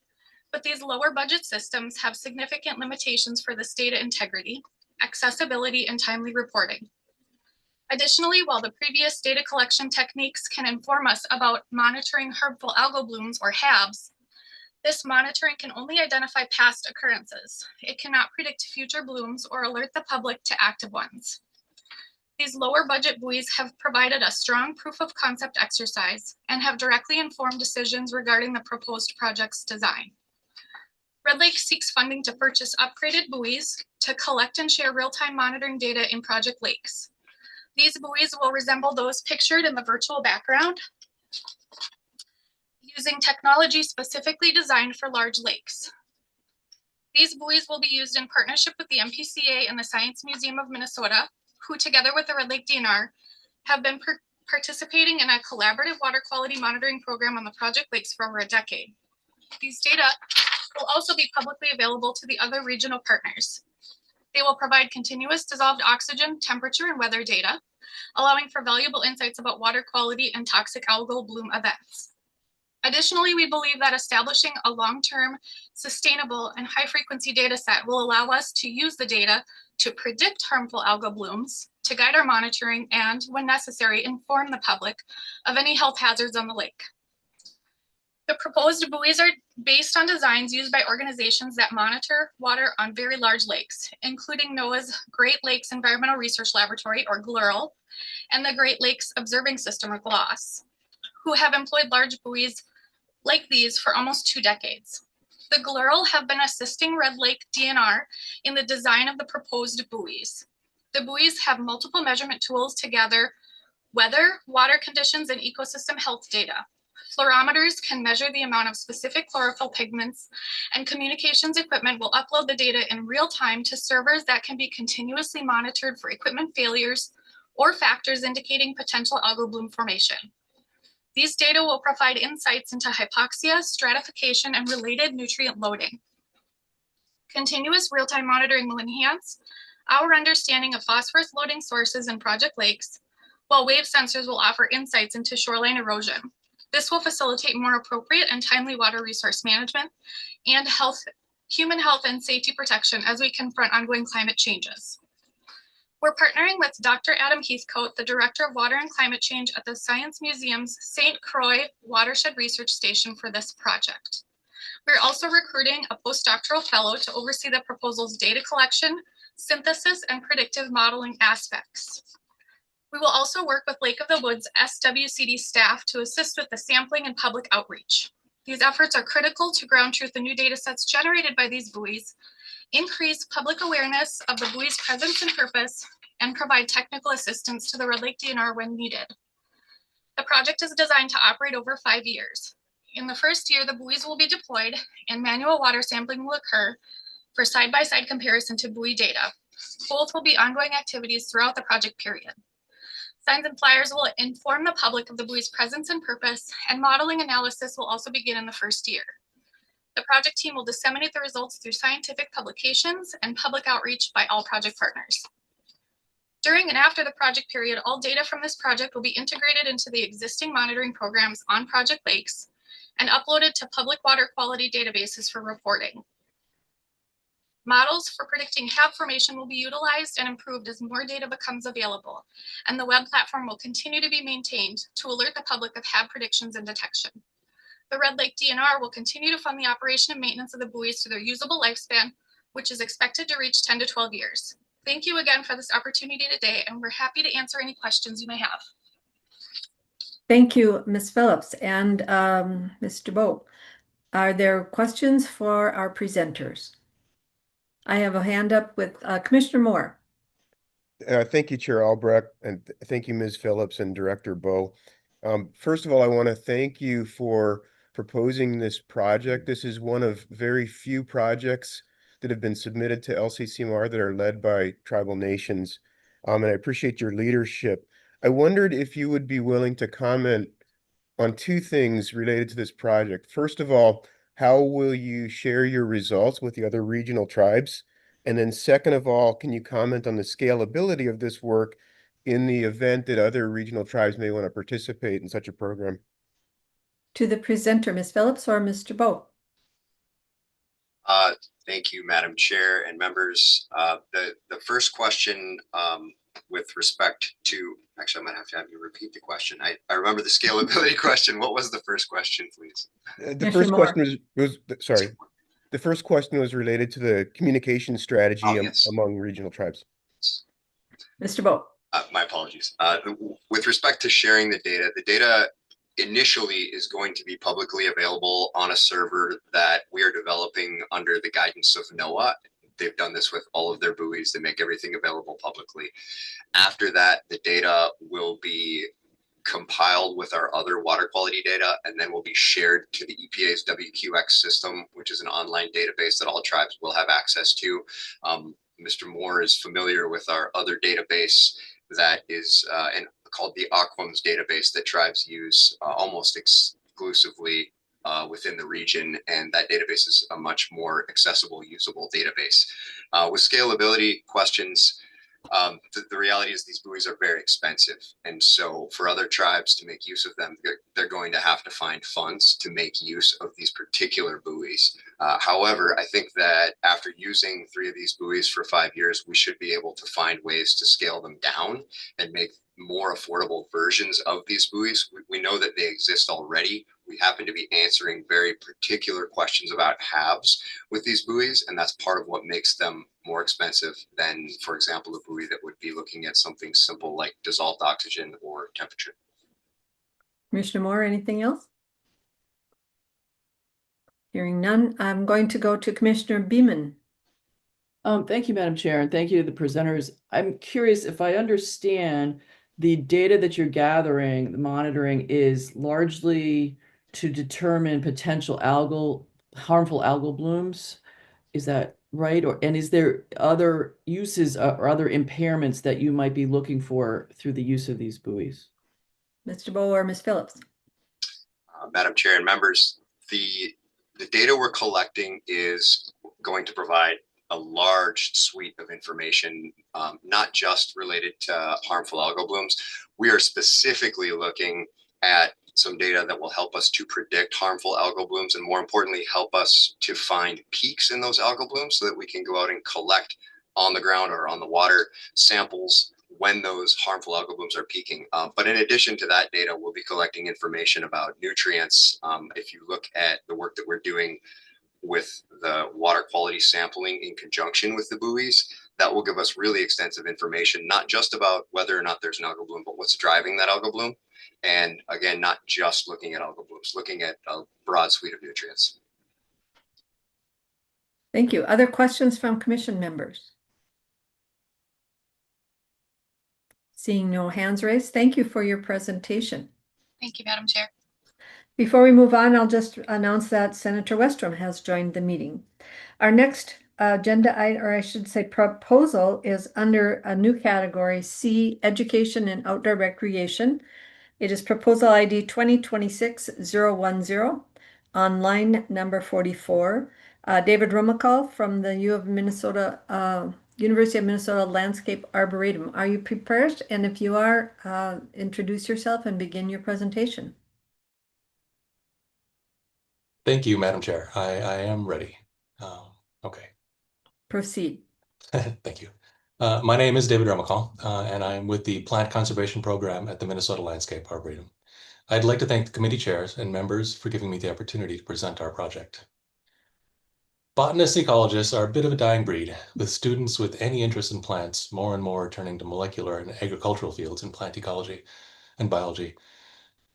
but these lower budget systems have significant limitations for this data integrity, accessibility, and timely reporting. Additionally, while the previous data collection techniques can inform us about monitoring harmful algal blooms or HABs, this monitoring can only identify past occurrences. It cannot predict future blooms or alert the public to active ones. These lower budget buoys have provided a strong proof of concept exercise and have directly informed decisions regarding the proposed project's design. Red Lake seeks funding to purchase upgraded buoys to collect and share real-time monitoring data in project lakes. These buoys will resemble those pictured in the virtual background, using technology specifically designed for large lakes. These buoys will be used in partnership with the MPCA and the Science Museum of Minnesota, who together with the Red Lake DNR have been participating in a collaborative water quality monitoring program on the project lakes for over a decade. These data will also be publicly available to the other regional partners. They will provide continuous dissolved oxygen, temperature, and weather data, allowing for valuable insights about water quality and toxic algal bloom events. Additionally, we believe that establishing a long-term, sustainable, and high-frequency data set will allow us to use the data to predict harmful algal blooms, to guide our monitoring, and, when necessary, inform the public of any health hazards on the lake. The proposed buoys are based on designs used by organizations that monitor water on very large lakes, including NOAA's Great Lakes Environmental Research Laboratory, or GLERL, and the Great Lakes Observing System, or GLOS, who have employed large buoys like these for almost 2 decades. The GLERL have been assisting Red Lake DNR in the design of the proposed buoys. The buoys have multiple measurement tools to gather weather, water conditions, and ecosystem health data. Fluorometers can measure the amount of specific chlorophyll pigments, and communications equipment will upload the data in real time to servers that can be continuously monitored for equipment failures or factors indicating potential algal bloom formation. These data will provide insights into hypoxia, stratification, and related nutrient loading. Continuous real-time monitoring will enhance our understanding of phosphorus loading sources in project lakes, while wave sensors will offer insights into shoreline erosion. This will facilitate more appropriate and timely water resource management and human health and safety protection as we confront ongoing climate changes. We're partnering with Dr. Adam Heathcote, the Director of Water and Climate Change at the Science Museum's St. Croix Watershed Research Station for this project. We're also recruiting a postdoctoral fellow to oversee the proposal's data collection, synthesis, and predictive modeling aspects. We will also work with Lake of the Woods SWCD staff to assist with the sampling and public outreach. These efforts are critical to ground truth the new data sets generated by these buoys, increase public awareness of the buoy's presence and purpose, and provide technical assistance to the Red Lake DNR when needed. The project is designed to operate over 5 years. In the first year, the buoys will be deployed and manual water sampling will occur for side-by-side comparison to buoy data. Both will be ongoing activities throughout the project period. Signs and flyers will inform the public of the buoy's presence and purpose, and modeling analysis will also begin in the first year. The project team will disseminate the results through scientific publications and public outreach by all project partners. During and after the project period, all data from this project will be integrated into the existing monitoring programs on project lakes and uploaded to public water quality databases for reporting. Models for predicting HAB formation will be utilized and improved as more data becomes available, and the web platform will continue to be maintained to alert the public of HAB predictions and detection. The Red Lake DNR will continue to fund the operation and maintenance of the buoys to their usable lifespan, which is expected to reach 10 to 12 years. Thank you again for this opportunity today, and we're happy to answer any questions you may have. Thank you, Ms. Phillips and Mr. Bowe. Are there questions for our presenters? I have a hand up with Commissioner Moore. Thank you, Chair Albrecht, and thank you, Ms. Phillips and Director Bowe. First of all, I want to thank you for proposing this project. This is one of very few projects that have been submitted to LCCMR that are led by tribal nations, and I appreciate your leadership. I wondered if you would be willing to comment on two things related to this project. First of all, how will you share your results with the other regional tribes? And then second of all, can you comment on the scalability of this work in the event that other regional tribes may want to participate in such a program? To the presenter, Ms. Phillips or Mr. Bowe? Thank you, Madam Chair and members. The first question with respect to, actually, I'm gonna have to have you repeat the question. I remember the scalability question. What was the first question, please? The first question was sorry. The first question was related to the communication strategy among regional tribes. Mr. Bowe. My apologies. With respect to sharing the data initially is going to be publicly available on a server that we are developing under the guidance of NOAA. They've done this with all of their buoys. They make everything available publicly. After that, the data will be compiled with our other water quality data, and then will be shared to the EPA's WQX system, which is an online database that all tribes will have access to. Mr. Moore is familiar with our other database that is called the Aquams database that tribes use almost exclusively within the region, and that database is a much more accessible, usable database. With scalability questions, the reality is these buoys are very expensive, and so for other tribes to make use of them, they're going to have to find funds to make use of these particular buoys. However, I think that after using 3 of these buoys for 5 years, we should be able to find ways to scale them down and make more affordable versions of these buoys. We know that they exist already. We happen to be answering very particular questions about halves with these buoys, and that's part of what makes them more expensive than, for example, a buoy that would be looking at something simple like dissolved oxygen or temperature. Commissioner Moore, anything else? Hearing none, I'm going to go to Commissioner Beeman. Thank you, Madam Chair, and thank you to the presenters. I'm curious if I understand the data that you're gathering, the monitoring is largely to determine potential harmful algal blooms. Is that right? And is there other uses or other impairments that you might be looking for through the use of these buoys? Mr. Bowe or Ms. Phillips? Madam Chair and members, the data we're collecting is going to provide a large suite of information, not just related to harmful algal blooms. We are specifically looking at some data that will help us to predict harmful algal blooms, and more importantly, help us to find peaks in those algal blooms so that we can go out and collect on the ground or on the water samples when those harmful algal blooms are peaking. But in addition to that data, we'll be collecting information about nutrients. If you look at the work that we're doing with the water quality sampling in conjunction with the buoys, that will give us really extensive information, not just about whether or not there's an algal bloom, but what's driving that algal bloom. And again, not just looking at algal blooms, looking at a broad suite of nutrients. Thank you. Other questions from commission members? Seeing no hands raised, thank you for your presentation. Thank you, Madam Chair. Before we move on, I'll just announce that Senator Westrom has joined the meeting. Our next agenda item, or I should say proposal, is under a new category C, Education and Outdoor Recreation. It is proposal ID 2026-010 on line number 44. David Rummekal from the University of Minnesota Landscape Arboretum. Are you prepared? And if you are, introduce yourself and begin your presentation. Thank you, Madam Chair. I am ready. Okay. Proceed. Thank you. My name is David Rummekal, and I'm with the Plant Conservation Program at the Minnesota Landscape Arboretum. I'd like to thank the committee chairs and members for giving me the opportunity to present our project. Botanists and ecologists are a bit of a dying breed, with students with any interest in plants more and more turning to molecular and agricultural fields in plant ecology and biology.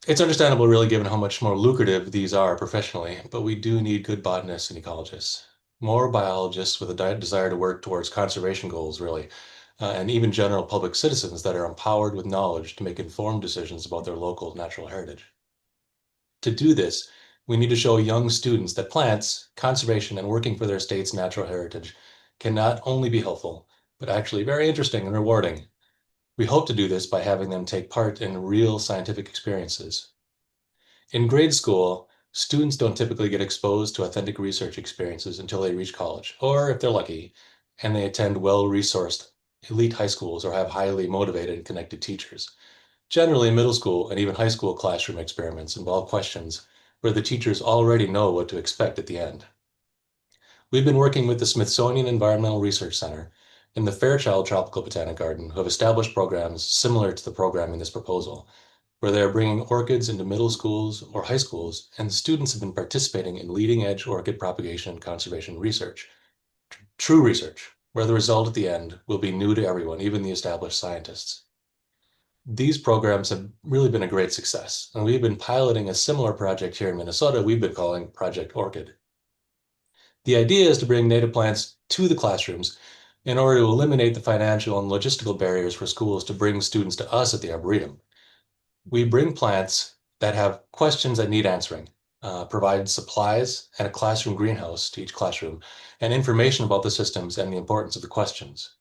It's understandable, really, given how much more lucrative these are professionally, but we do need good botanists and ecologists. More biologists with a desire to work towards conservation goals, really, and even general public citizens that are empowered with knowledge to make informed decisions about their local natural heritage. To do this, we need to show young students that plants, conservation, and working for their state's natural heritage can not only be helpful, but actually very interesting and rewarding. We hope to do this by having them take part in real scientific experiences. In grade school, students don't typically get exposed to authentic research experiences until they reach college, or if they're lucky, and they attend well-resourced elite high schools or have highly motivated and connected teachers. Generally, middle school and even high school classroom experiments involve questions where the teachers already know what to expect at the end. We've been working with the Smithsonian Environmental Research Center and the Fairchild Tropical Botanic Garden, who have established programs similar to the program in this proposal, where they are bringing orchids into middle schools or high schools, and students have been participating in leading-edge orchid propagation and conservation research. True research, where the result at the end will be new to everyone, even the established scientists. These programs have really been a great success, and we've been piloting a similar project here in Minnesota we've been calling Project Orchid. The idea is to bring native plants to the classrooms in order to eliminate the financial and logistical barriers for schools to bring students to us at the Arboretum. We bring plants that have questions that need answering, provide supplies and a classroom greenhouse to each classroom, and information about the systems and the importance of the questions.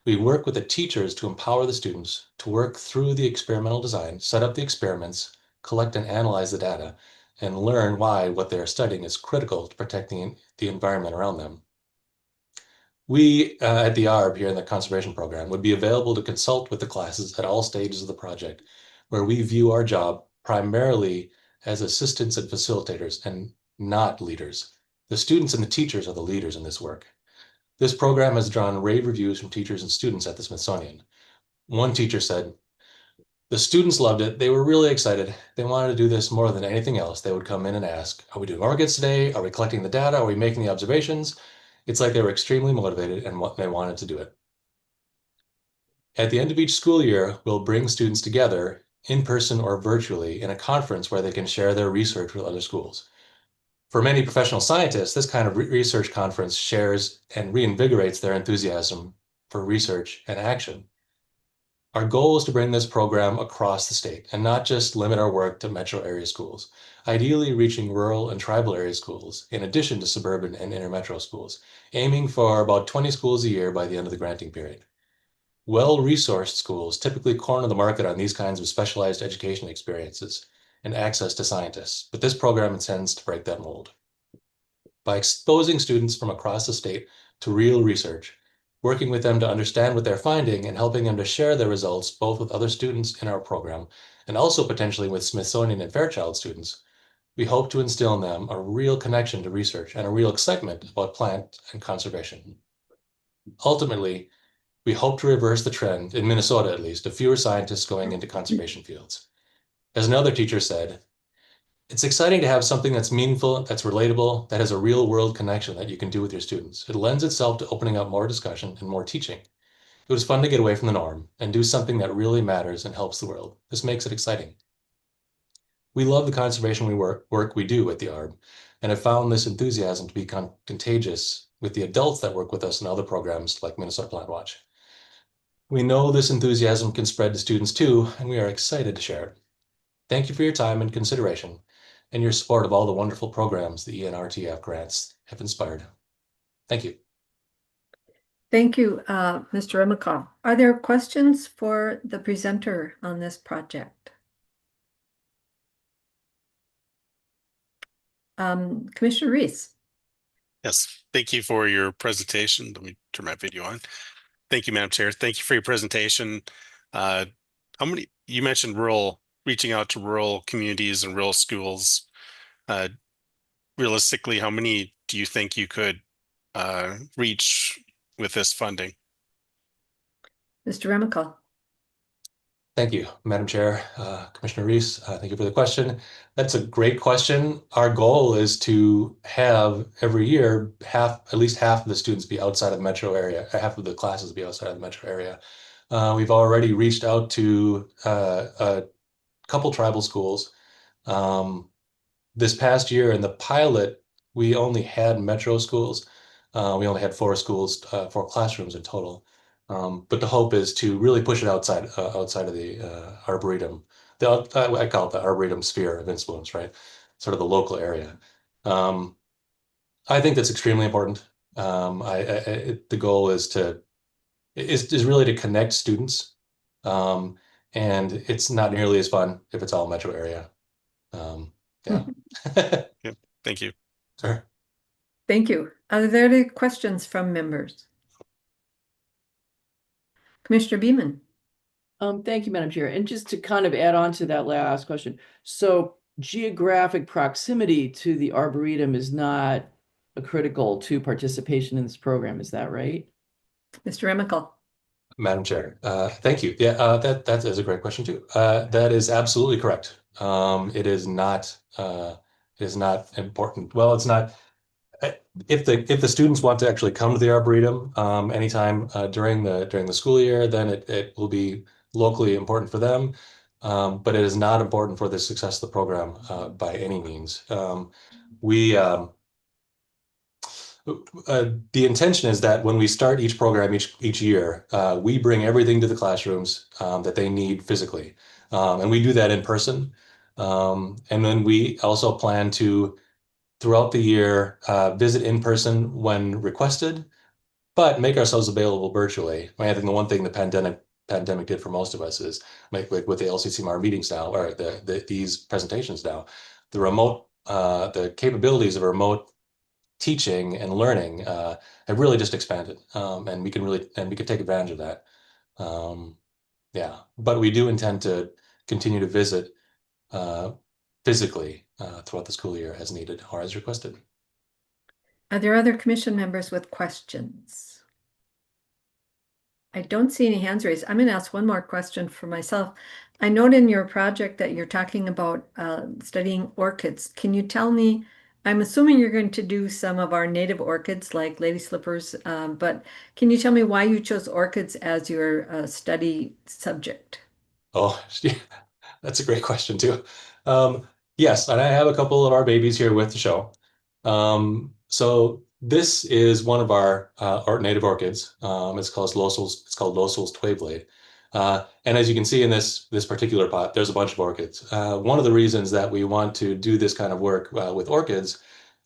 We work with the teachers to empower the students to work through the experimental design, set up the experiments, collect and analyze the data, and learn why what they are studying is critical to protecting the environment around them. We at the ARB here in the conservation program would be available to consult with the classes at all stages of the project, where we view our job primarily as assistants and facilitators and not leaders. The students and the teachers are the leaders in this work. This program has drawn rave reviews from teachers and students at the Smithsonian. One teacher said, "The students loved it. They were really excited. They wanted to do this more than anything else. They would come in and ask, are we doing orchids today? Are we collecting the data? Are we making the observations?" It's like they were extremely motivated and they wanted to do it. At the end of each school year, we'll bring students together in person or virtually in a conference where they can share their research with other schools. For many professional scientists, this kind of research conference shares and reinvigorates their enthusiasm for research and action. Our goal is to bring this program across the state and not just limit our work to metro area schools, ideally reaching rural and tribal area schools, in addition to suburban and intermetro schools, aiming for about 20 schools a year by the end of the granting period. Well-resourced schools typically corner the market on these kinds of specialized education experiences and access to scientists, but this program intends to break that mold. By exposing students from across the state to real research, working with them to understand what they're finding and helping them to share their results both with other students in our program and also potentially with Smithsonian and Fairchild students, we hope to instill in them a real connection to research and a real excitement about plant and conservation. Ultimately, we hope to reverse the trend, in Minnesota at least, of fewer scientists going into conservation fields. As another teacher said, it's exciting to have something that's meaningful, that's relatable, that has a real world connection that you can do with your students. It lends itself to opening up more discussion and more teaching. It was fun to get away from the norm and do something that really matters and helps the world. This makes it exciting. We love the conservation work we do at the ARB and have found this enthusiasm to be contagious with the adults that work with us in other programs like Minnesota Plant Watch. We know this enthusiasm can spread to students too, and we are excited to share it. Thank you for your time and consideration and your support of all the wonderful programs the ENRTF grants have inspired. Thank you. Thank you, Mr. Remicall. Are there questions for the presenter on this project? Commissioner Reese. Yes, thank you for your presentation. Let me turn my video on. Thank you, Madam Chair. Thank you for your presentation. You mentioned reaching out to rural communities and rural schools. Realistically, how many do you think you could reach with this funding? Mr. Remicall. Thank you, Madam Chair, Commissioner Reese. Thank you for the question. That's a great question. Our goal is to have every year at least half of the students be outside of the metro area, half of the classes be outside of the metro area. We've already reached out to a couple tribal schools. This past year in the pilot, we only had metro schools. We only had 4 schools, 4 classrooms in total. But the hope is to really push it outside of the Arboretum. I call it the Arboretum sphere of influence, right? Sort of the local area. I think that's extremely important. The goal is really to connect students, and it's not nearly as fun if it's all metro area. Yeah. Yep. Thank you. Sure. Thank you. Are there any questions from members? Commissioner Beaman. Thank you, Madam Chair. And just to kind of add on to that last question. So geographic proximity to the Arboretum is not critical to participation in this program. Is that right? Mr. Remical. Madam Chair, thank you. Yeah, that is a great question too. That is absolutely correct. It is not important. Well, it's not. If the students want to actually come to the Arboretum anytime during the school year, then it will be locally important for them. But it is not important for the success of the program by any means. The intention is that when we start each program each year, we bring everything to the classrooms that they need physically, and we do that in person. And then we also plan to, throughout the year, visit in person when requested, but make ourselves available virtually. I think the one thing the pandemic did for most of us is with the LCCMR meetings now, or these presentations now, the capabilities of remote teaching and learning have really just expanded, and we can take advantage of that. Yeah, but we do intend to continue to visit physically throughout the school year as needed or as requested. Are there other commission members with questions? I don't see any hands raised. I'm going to ask one more question for myself. I note in your project that you're talking about studying orchids. Can you tell me, I'm assuming you're going to do some of our native orchids like lady slippers, but can you tell me why you chose orchids as your study subject? Oh, that's a great question too. Yes, and I have a couple of our babies here with the show. So this is one of our native orchids. It's called Losel's Twablade. And as you can see in this particular pot, there's a bunch of orchids. One of the reasons that we want to do this kind of work with orchids,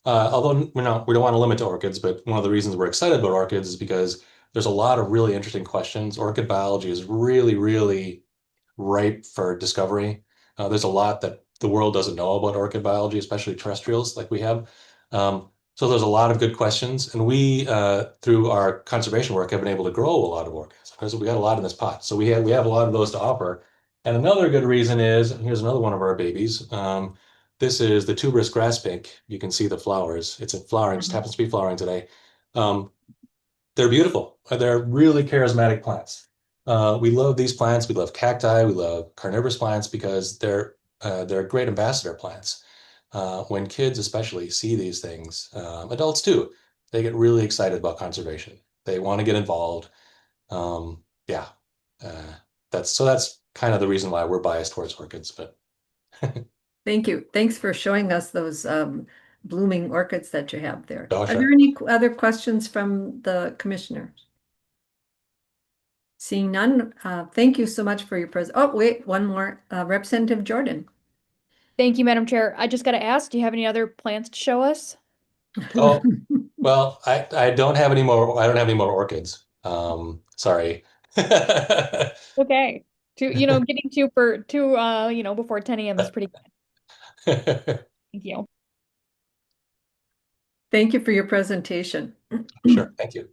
although we don't want to limit to orchids, but one of the reasons we're excited about orchids is because there's a lot of really interesting questions. Orchid biology is really, really ripe for discovery. There's a lot that the world doesn't know about orchid biology, especially terrestrials like we have. So there's a lot of good questions, and we, through our conservation work, have been able to grow a lot of orchids because we got a lot in this pot. So we have a lot of those to offer. And another good reason is, and here's another one of our babies. This is the tuberous grass pink. You can see the flowers. It's flowering, just happens to be flowering today. They're beautiful. They're really charismatic plants. We love these plants. We love cacti. We love carnivorous plants because they're great ambassador plants. When kids especially see these things, adults too, they get really excited about conservation. They want to get involved. Yeah, that's kind of the reason why we're biased towards orchids. But Thank you. Thanks for showing us those blooming orchids that you have there. Oh, Are sure. there any other questions from the commissioners? Seeing none, thank you so much for your present. Oh, wait, one more. Representative Jordan. Thank you, Madam Chair. I just got to ask, do you have any other plants to show us? Oh, well, I don't have any more. I don't have any more orchids. Sorry. Okay. Getting two before 10 a.m. is pretty good. Thank you. Thank you for your presentation. Sure, thank you.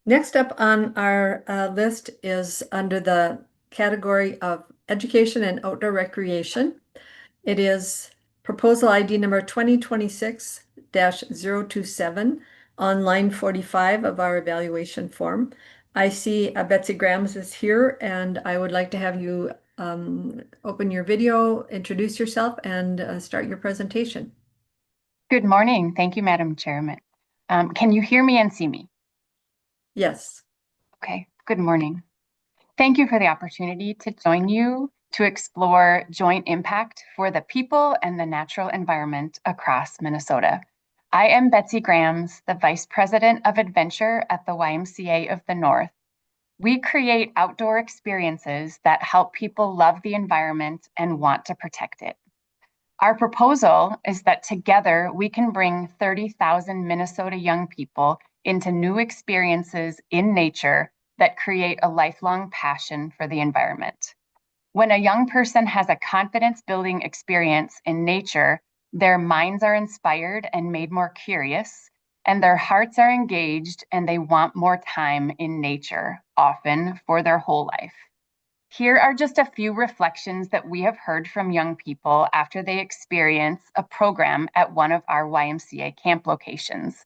Next up on our list is under the category of education and outdoor recreation. It is proposal ID number 2026-027 on line 45 of our evaluation form. I see Betsy Grams is here, and I would like to have you open your video, introduce yourself, and start your presentation. Good morning. Thank you, Madam Chairman. Can you hear me and see me? Yes. Okay, good morning. Thank you for the opportunity to join you to explore joint impact for the people and the natural environment across Minnesota. I am Betsy Grams, the Vice President of Adventure at the YMCA of the North. We create outdoor experiences that help people love the environment and want to protect it. Our proposal is that together we can bring 30,000 Minnesota young people into new experiences in nature that create a lifelong passion for the environment. When a young person has a confidence-building experience in nature, their minds are inspired and made more curious, and their hearts are engaged and they want more time in nature, often for their whole life. Here are just a few reflections that we have heard from young people after they experience a program at one of our YMCA camp locations.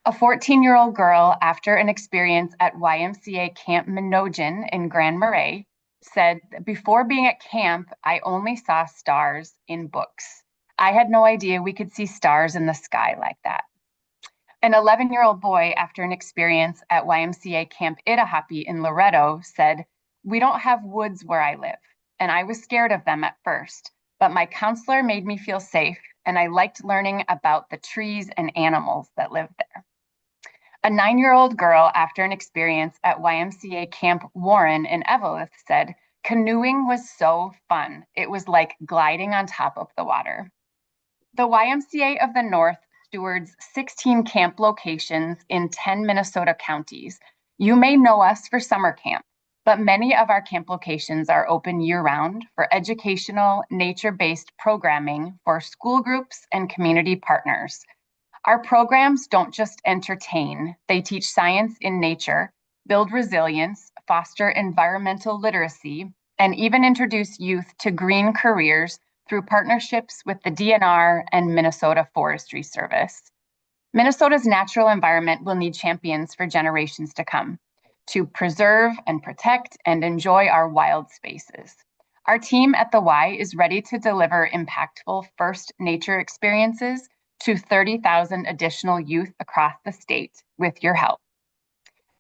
A 14-year-old girl, after an experience at YMCA Camp Minogin in Grand Marais, said, "Before being at camp, I only saw stars in books. I had no idea we could see stars in the sky like that." An 11-year-old boy, after an experience at YMCA Camp Ittahapi in Loretto, said, "We don't have woods where I live, and I was scared of them at first, but my counselor made me feel safe, and I liked learning about the trees and animals that live there." A 9-year-old girl, after an experience at YMCA Camp Warren in Eveleth, said, "Canoeing was so fun. It was like gliding on top of the water." The YMCA of the North stewards 16 camp locations in 10 Minnesota counties. You may know us for summer camp, but many of our camp locations are open year-round for educational, nature-based programming for school groups and community partners. Our programs don't just entertain, they teach science in nature, build resilience, foster environmental literacy, and even introduce youth to green careers through partnerships with the DNR and Minnesota Forestry Service. Minnesota's natural environment will need champions for generations to come to preserve and protect and enjoy our wild spaces. Our team at the Y is ready to deliver impactful first nature experiences to 30,000 additional youth across the state with your help.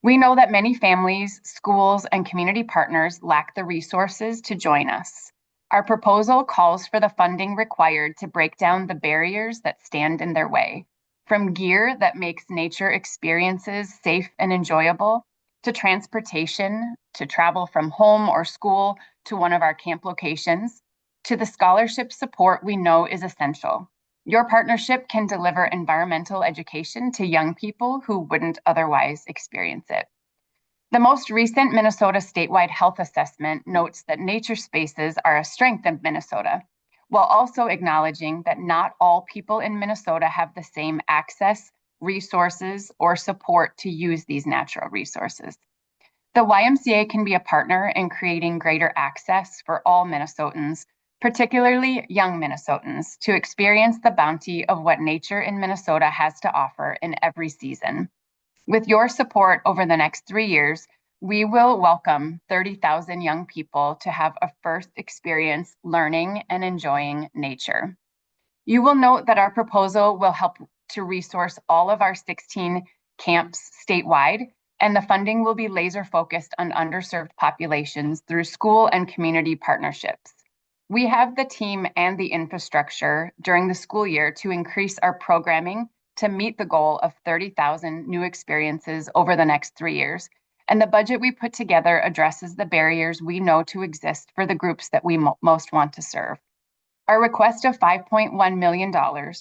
We know that many families, schools, and community partners lack the resources to join us. Our proposal calls for the funding required to break down the barriers that stand in their way, from gear that makes nature experiences safe and enjoyable, to transportation, to travel from home or school to one of our camp locations, to the scholarship support we know is essential. Your partnership can deliver environmental education to young people who wouldn't otherwise experience it. The most recent Minnesota statewide health assessment notes that nature spaces are a strength of Minnesota, while also acknowledging that not all people in Minnesota have the same access, resources, or support to use these natural resources. The YMCA can be a partner in creating greater access for all Minnesotans, particularly young Minnesotans, to experience the bounty of what nature in Minnesota has to offer in every season. With your support over the next 3 years, we will welcome 30,000 young people to have a first experience learning and enjoying nature. You will note that our proposal will help to resource all of our 16 camps statewide, and the funding will be laser focused on underserved populations through school and community partnerships. We have the team and the infrastructure during the school year to increase our programming to meet the goal of 30,000 new experiences over the next 3 years. And the budget we put together addresses the barriers we know to exist for the groups that we most want to serve. Our request of $5.1 million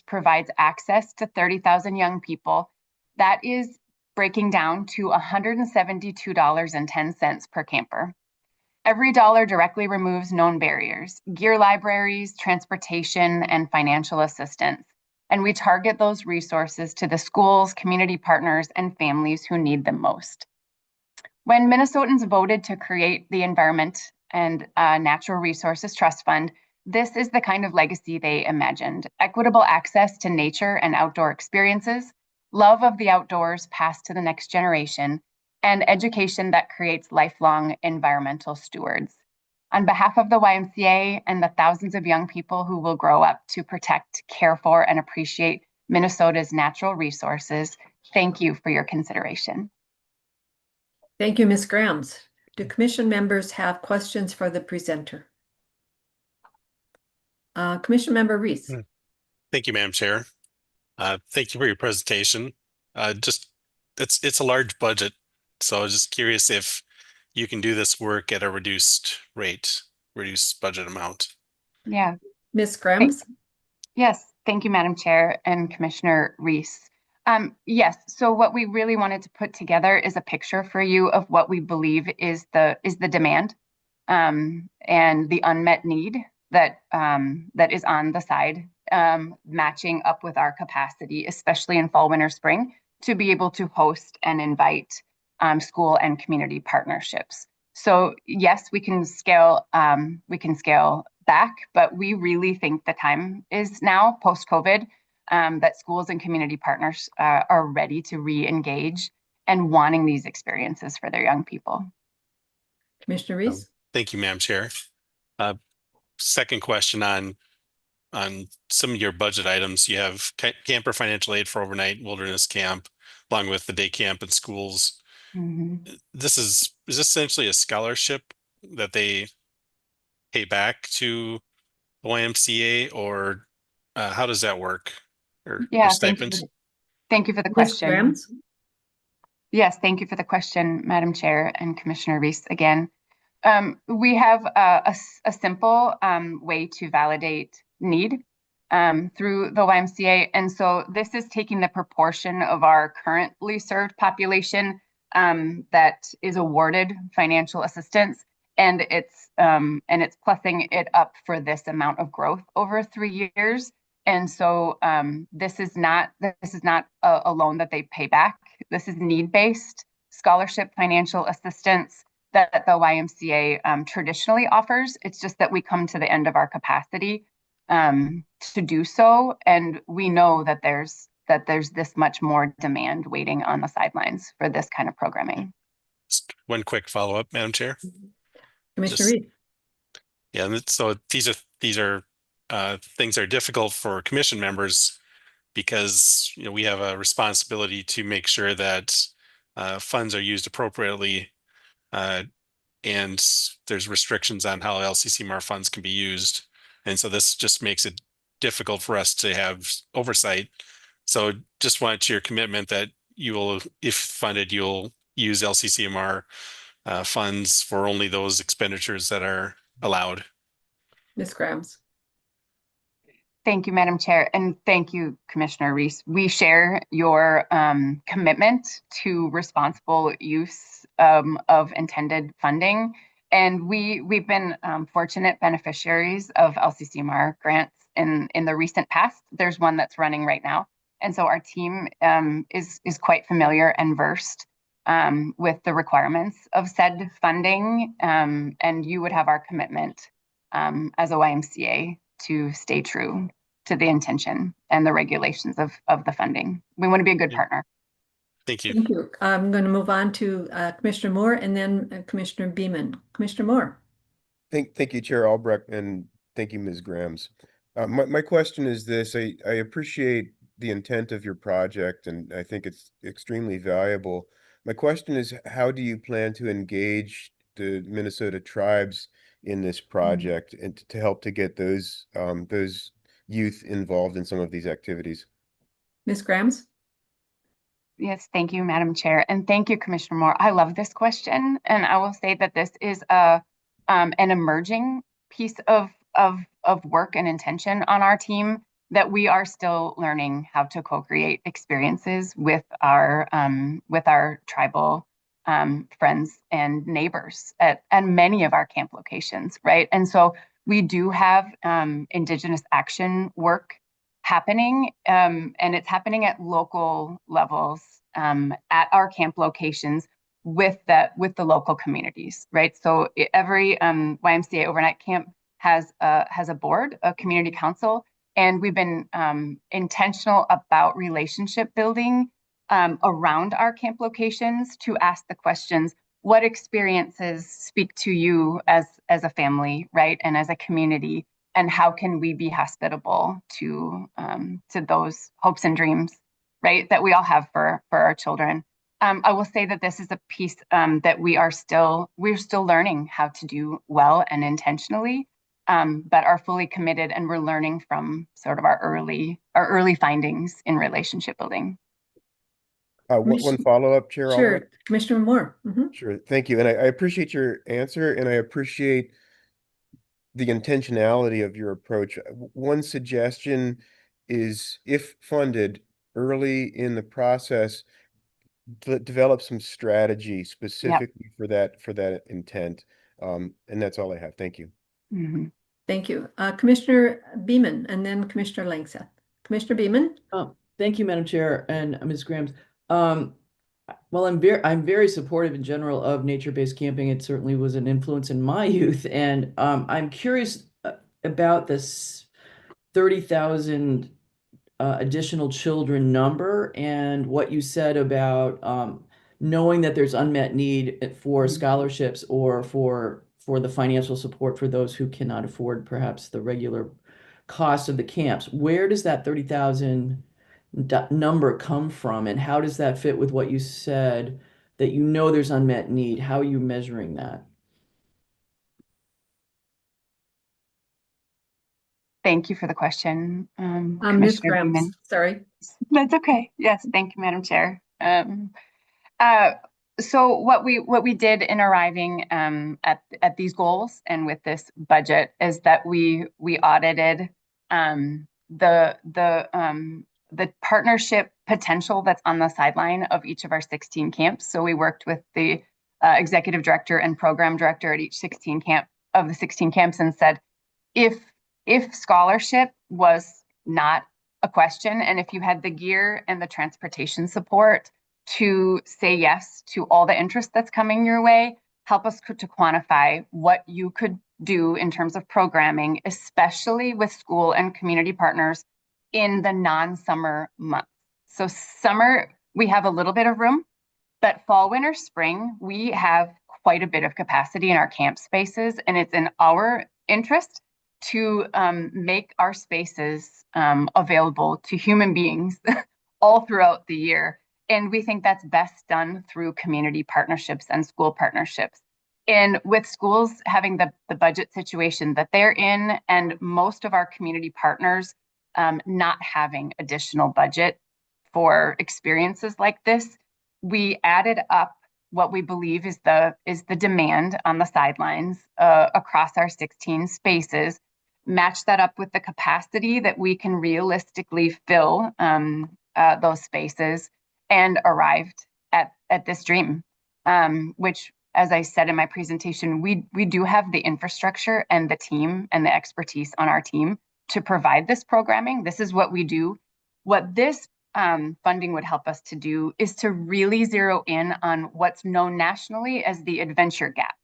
provides access to 30,000 young people. That is breaking down to $172.10 per camper. Every dollar directly removes known barriers, gear libraries, transportation, and financial assistance. And we target those resources to the schools, community partners, and families who need them most. When Minnesotans voted to create the Environment and Natural Resources Trust Fund, this is the kind of legacy they imagined: equitable access to nature and outdoor experiences, love of the outdoors passed to the next generation, and education that creates lifelong environmental stewards. On behalf of the YMCA and the thousands of young people who will grow up to protect, care for, and appreciate Minnesota's natural resources, thank you for your consideration. Thank you, Ms. Grams. Do commission members have questions for the presenter? Commission Member Reese. Thank you, Madam Chair. Thank you for your presentation. It's a large budget, so I was just curious if you can do this work at a reduced rate, reduced budget amount. Yeah. Ms. Grams? Yes, thank you, Madam Chair and Commissioner Reese. Yes, so what we really wanted to put together is a picture for you of what we believe is the demand and the unmet need that is on the side, matching up with our capacity, especially in fall, winter, spring, to be able to host and invite school and community partnerships. So yes, we can scale back, but we really think the time is now post-COVID that schools and community partners are ready to re-engage and wanting these experiences for their young people. Commissioner Reese? Thank you, Madam Chair. Second question on some of your budget items. You have camper financial aid for overnight wilderness camp, along with the day camp and schools. Mm-hmm. Is this essentially a scholarship that they pay back to the YMCA, or how does that work? Or stipends? Thank you for the question. Yes, thank you for the question, Madam Chair and Commissioner Reese again. We have a simple way to validate need through the YMCA. And so this is taking the proportion of our currently served population that is awarded financial assistance, and it's plussing it up for this amount of growth over 3 years. And so this is not a loan that they pay back. This is need-based scholarship financial assistance that the YMCA traditionally offers. It's just that we come to the end of our capacity to do so, and we know that there's this much more demand waiting on the sidelines for this kind of programming. Just one quick follow-up, Madam Chair. Commissioner Reed. Yeah, and so these are things that are difficult for commission members because we have a responsibility to make sure that funds are used appropriately, and there's restrictions on how LCCMR funds can be used, and so this just makes it difficult for us to have oversight. So just wanted your commitment that you will, if funded, you'll use LCCMR funds for only those expenditures that are allowed. Ms. Grams. Thank you, Madam Chair, and thank you, Commissioner Reese. We share your commitment to responsible use of intended funding, and we've been fortunate beneficiaries of LCCMR grants in the recent past. There's one that's running right now, and so our team is quite familiar and versed with the requirements of said funding, and you would have our commitment as a YMCA to stay true to the intention and the regulations of the funding. We want to be a good partner. Thank you. Thank you. I'm going to move on to Commissioner Moore and then Commissioner Beeman. Commissioner Moore. Thank you, Chair Albrecht, and thank you, Ms. Grams. My question is this: I appreciate the intent of your project, and I think it's extremely valuable. My question is, how do you plan to engage the Minnesota tribes in this project and to help to get those youth involved in some of these activities? Ms. Grams? Yes, thank you, Madam Chair, and thank you, Commissioner Moore. I love this question, and I will say that this is an emerging piece of work and intention on our team that we are still learning how to co-create experiences with our tribal friends and neighbors at many of our camp locations, right? And so we do have Indigenous action work happening, and it's happening at local levels at our camp locations with the local communities, right? So every YMCA overnight camp has a board, a community council, and we've been intentional about relationship building around our camp locations to ask the questions, what experiences speak to you as a family, right? And as a community, and how can we be hospitable to those hopes and dreams, right? That we all have for our children. I will say that this is a piece that we're still learning how to do well and intentionally, but are fully committed, and we're learning from sort of our early findings in relationship building. One follow-up, Chair Sure, Albrecht? Commissioner Moore. Mhm. Sure, thank you. And I appreciate your answer, and I appreciate the intentionality of your approach. One suggestion is, if funded early in the process, develop some strategy specifically for that intent. And that's all I have. Thank you. Mm-hmm. Thank you. Commissioner Beaman, and then Commissioner Langseth. Commissioner Beaman? Oh, thank you, Madam Chair and Ms. Grams. Well, I'm very supportive in general of nature-based camping. It certainly was an influence in my youth, and I'm curious about this 30,000 additional children number and what you said about knowing that there's unmet need for scholarships or for the financial support for those who cannot afford perhaps the regular cost of the camps. Where does that 30,000 number come from, and how does that fit with what you said that you know there's unmet need? How are you measuring that? Thank you for the question, Ms. Commissioner Grams, Beaman. sorry. That's okay. Yes, thank you, Madam Chair. So what we did in arriving at these goals and with this budget is that we audited the partnership potential that's on the sideline of each of our 16 camps. So we worked with the executive director and program director at each 16 camps and said, if scholarship was not a question, and if you had the gear and the transportation support to say yes to all the interest that's coming your way, help us to quantify what you could do in terms of programming, especially with school and community partners in the non-summer months. So summer, we have a little bit of room, but fall, winter, spring, we have quite a bit of capacity in our camp spaces, and it's in our interest to make our spaces available to human beings all throughout the year. And we think that's best done through community partnerships and school partnerships. And with schools having the budget situation that they're in, and most of our community partners not having additional budget for experiences like this, we added up what we believe is the demand on the sidelines across our 16 spaces, match that up with the capacity that we can realistically fill those spaces, and arrived at this dream, which, as I said in my presentation, we do have the infrastructure and the team and the expertise on our team to provide this programming. This is what we do. What this funding would help us to do is to really zero in on what's known nationally as the adventure gap.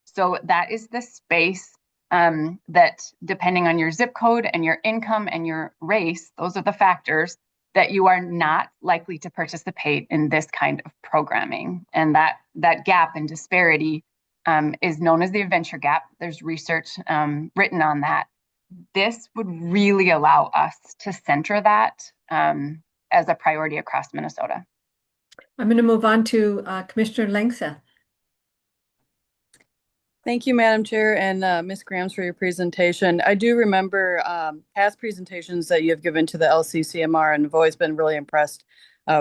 So that is the space that, depending on your zip code and your income and your race, those are the factors that you are not likely to participate in this kind of programming. And that gap and disparity is known as the adventure gap. There's research written on that. This would really allow us to center that as a priority across Minnesota. I'm going to move on to Commissioner Langseth. Thank you, Madam Chair, and Ms. Grams for your presentation. I do remember past presentations that you have given to the LCCMR, and I've always been really impressed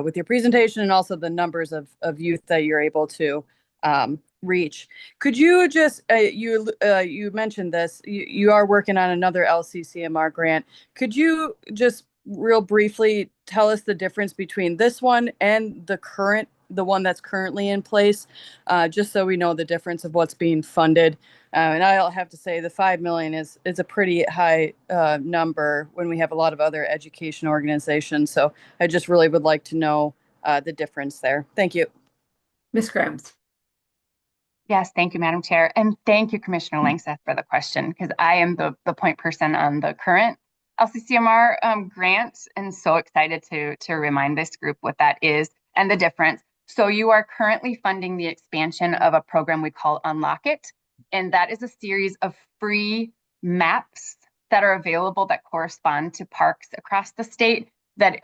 with your presentation and also the numbers of youth that you're able to reach. Could you just, you mentioned this, you are working on another LCCMR grant. Could you just real briefly tell us the difference between this one and the one that's currently in place, just so we know the difference of what's being funded? And I'll have to say the 5 million is a pretty high number when we have a lot of other education organizations. So I just really would like to know the difference there. Thank you. Ms. Grams. Yes, thank you, Madam Chair. And thank you, Commissioner Langseth, for the question, because I am the point person on the current LCCMR grant, and so excited to remind this group what that is. and the difference. So you are currently funding the expansion of a program we call Unlock It. And that is a series of free maps that are available that correspond to parks across the state that,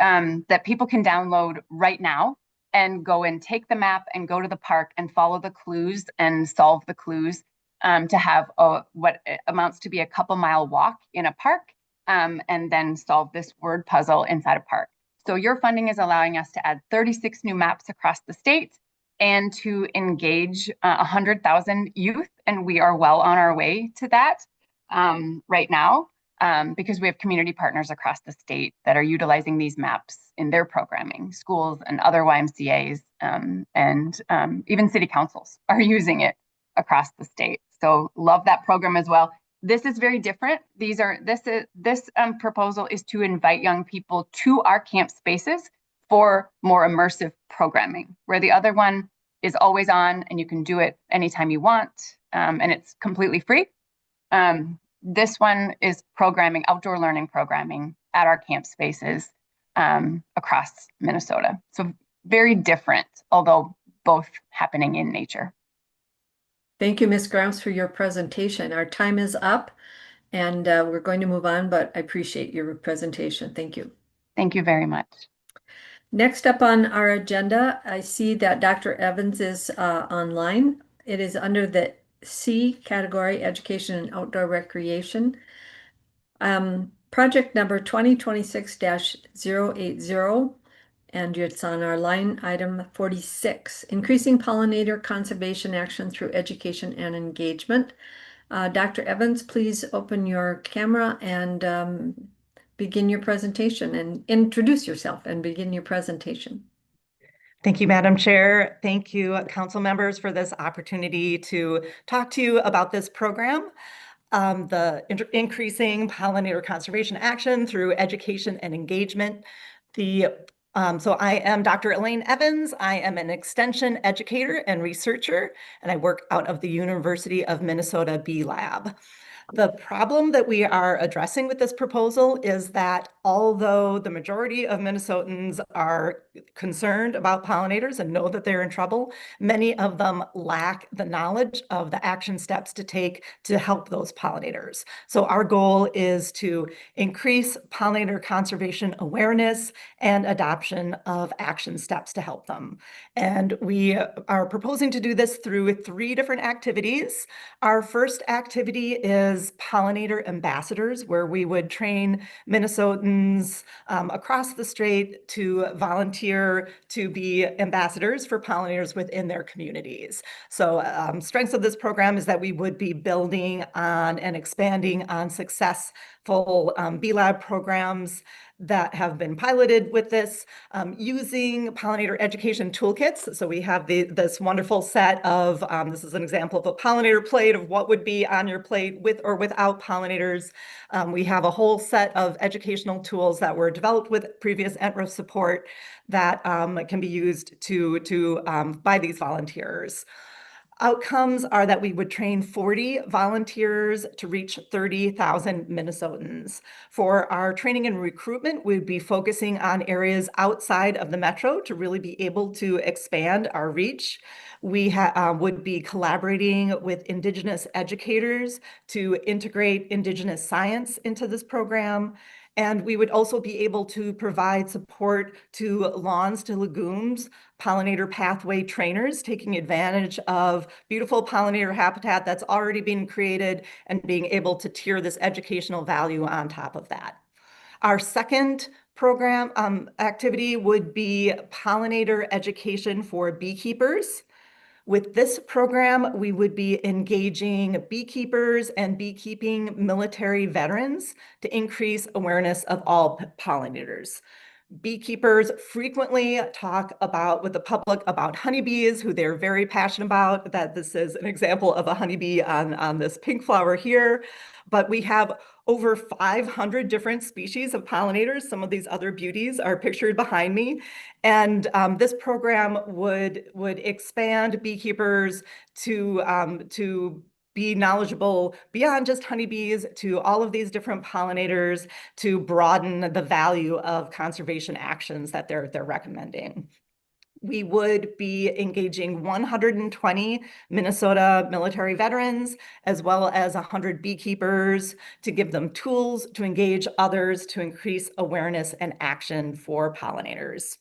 that people can download right now and go and take the map and go to the park and follow the clues and solve the clues to have what amounts to be a couple-mile walk in a park and then solve this word puzzle inside a park. So your funding is allowing us to add 36 new maps across the state and to engage 100,000 youth. And we are well on our way to that right now because we have community partners across the state that are utilizing these maps in their programming. Schools and other YMCAs and even city councils are using it across the state. So love that program as well. This is very different. This proposal is to invite young people to our camp spaces for more immersive programming, where the other one is always on and you can do it anytime you want, and it's completely free. This one is programming, outdoor learning programming at our camp spaces across Minnesota. So very different, although both happening in nature. Thank you, Ms. Grimes, for your presentation. Our time is up and we're going to move on, but I appreciate your presentation. Thank you. Thank you very much. Next up on our agenda, I see that Dr. Evans is online. It is under the C category, Education and Outdoor Recreation. Project number 2026-080. And it's on our line item 46, increasing pollinator conservation action through education and engagement. Dr. Evans, please open your camera and begin your presentation and introduce yourself and begin your presentation. Thank you, Madam Chair. Thank you, council members, for this opportunity to talk to you about this program. The increasing pollinator conservation action through education and engagement. So I am Dr. Elaine Evans. I am an extension educator and researcher, and I work out of the University of Minnesota Bee Lab. The problem that we are addressing with this proposal is that although the majority of Minnesotans are concerned about pollinators and know that they're in trouble, many of them lack the knowledge of the action steps to take to help those pollinators. So our goal is to increase pollinator conservation awareness and adoption of action steps to help them. And we are proposing to do this through 3 different activities. Our first activity is pollinator ambassadors, where we would train Minnesotans across the state to volunteer to be ambassadors for pollinators within their communities. So strengths of this program is that we would be building on and expanding on successful Bee Lab programs that have been piloted with this, using pollinator education toolkits. So we have this wonderful set of, this is an example of a pollinator plate of what would be on your plate with or without pollinators. We have a whole set of educational tools that were developed with previous NRF support that can be used by these volunteers. Outcomes are that we would train 40 volunteers to reach 30,000 Minnesotans. For our training and recruitment, we'd be focusing on areas outside of the metro to really be able to expand our reach. We would be collaborating with Indigenous educators to integrate Indigenous science into this program. And we would also be able to provide support to lawns to legumes, pollinator pathway trainers, taking advantage of beautiful pollinator habitat that's already been created and being able to tier this educational value on top of that. Our second program activity would be pollinator education for beekeepers. With this program, we would be engaging beekeepers and beekeeping military veterans to increase awareness of all pollinators. Beekeepers frequently talk with the public about honeybees, who they're very passionate about, that this is an example of a honeybee on this pink flower here. But we have over 500 different species of pollinators. Some of these other beauties are pictured behind me. And this program would expand beekeepers to be knowledgeable beyond just honeybees to all of these different pollinators to broaden the value of conservation actions that they're recommending. We would be engaging 120 Minnesota military veterans, as well as 100 beekeepers to give them tools to engage others to increase awareness and action for pollinators.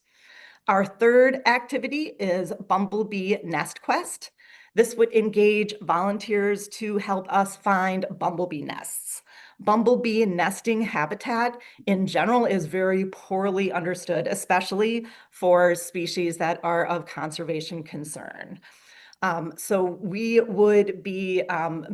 Our third activity is Bumblebee Nest Quest. This would engage volunteers to help us find bumblebee nests. Bumblebee nesting habitat in general is very poorly understood, especially for species that are of conservation concern. So we would be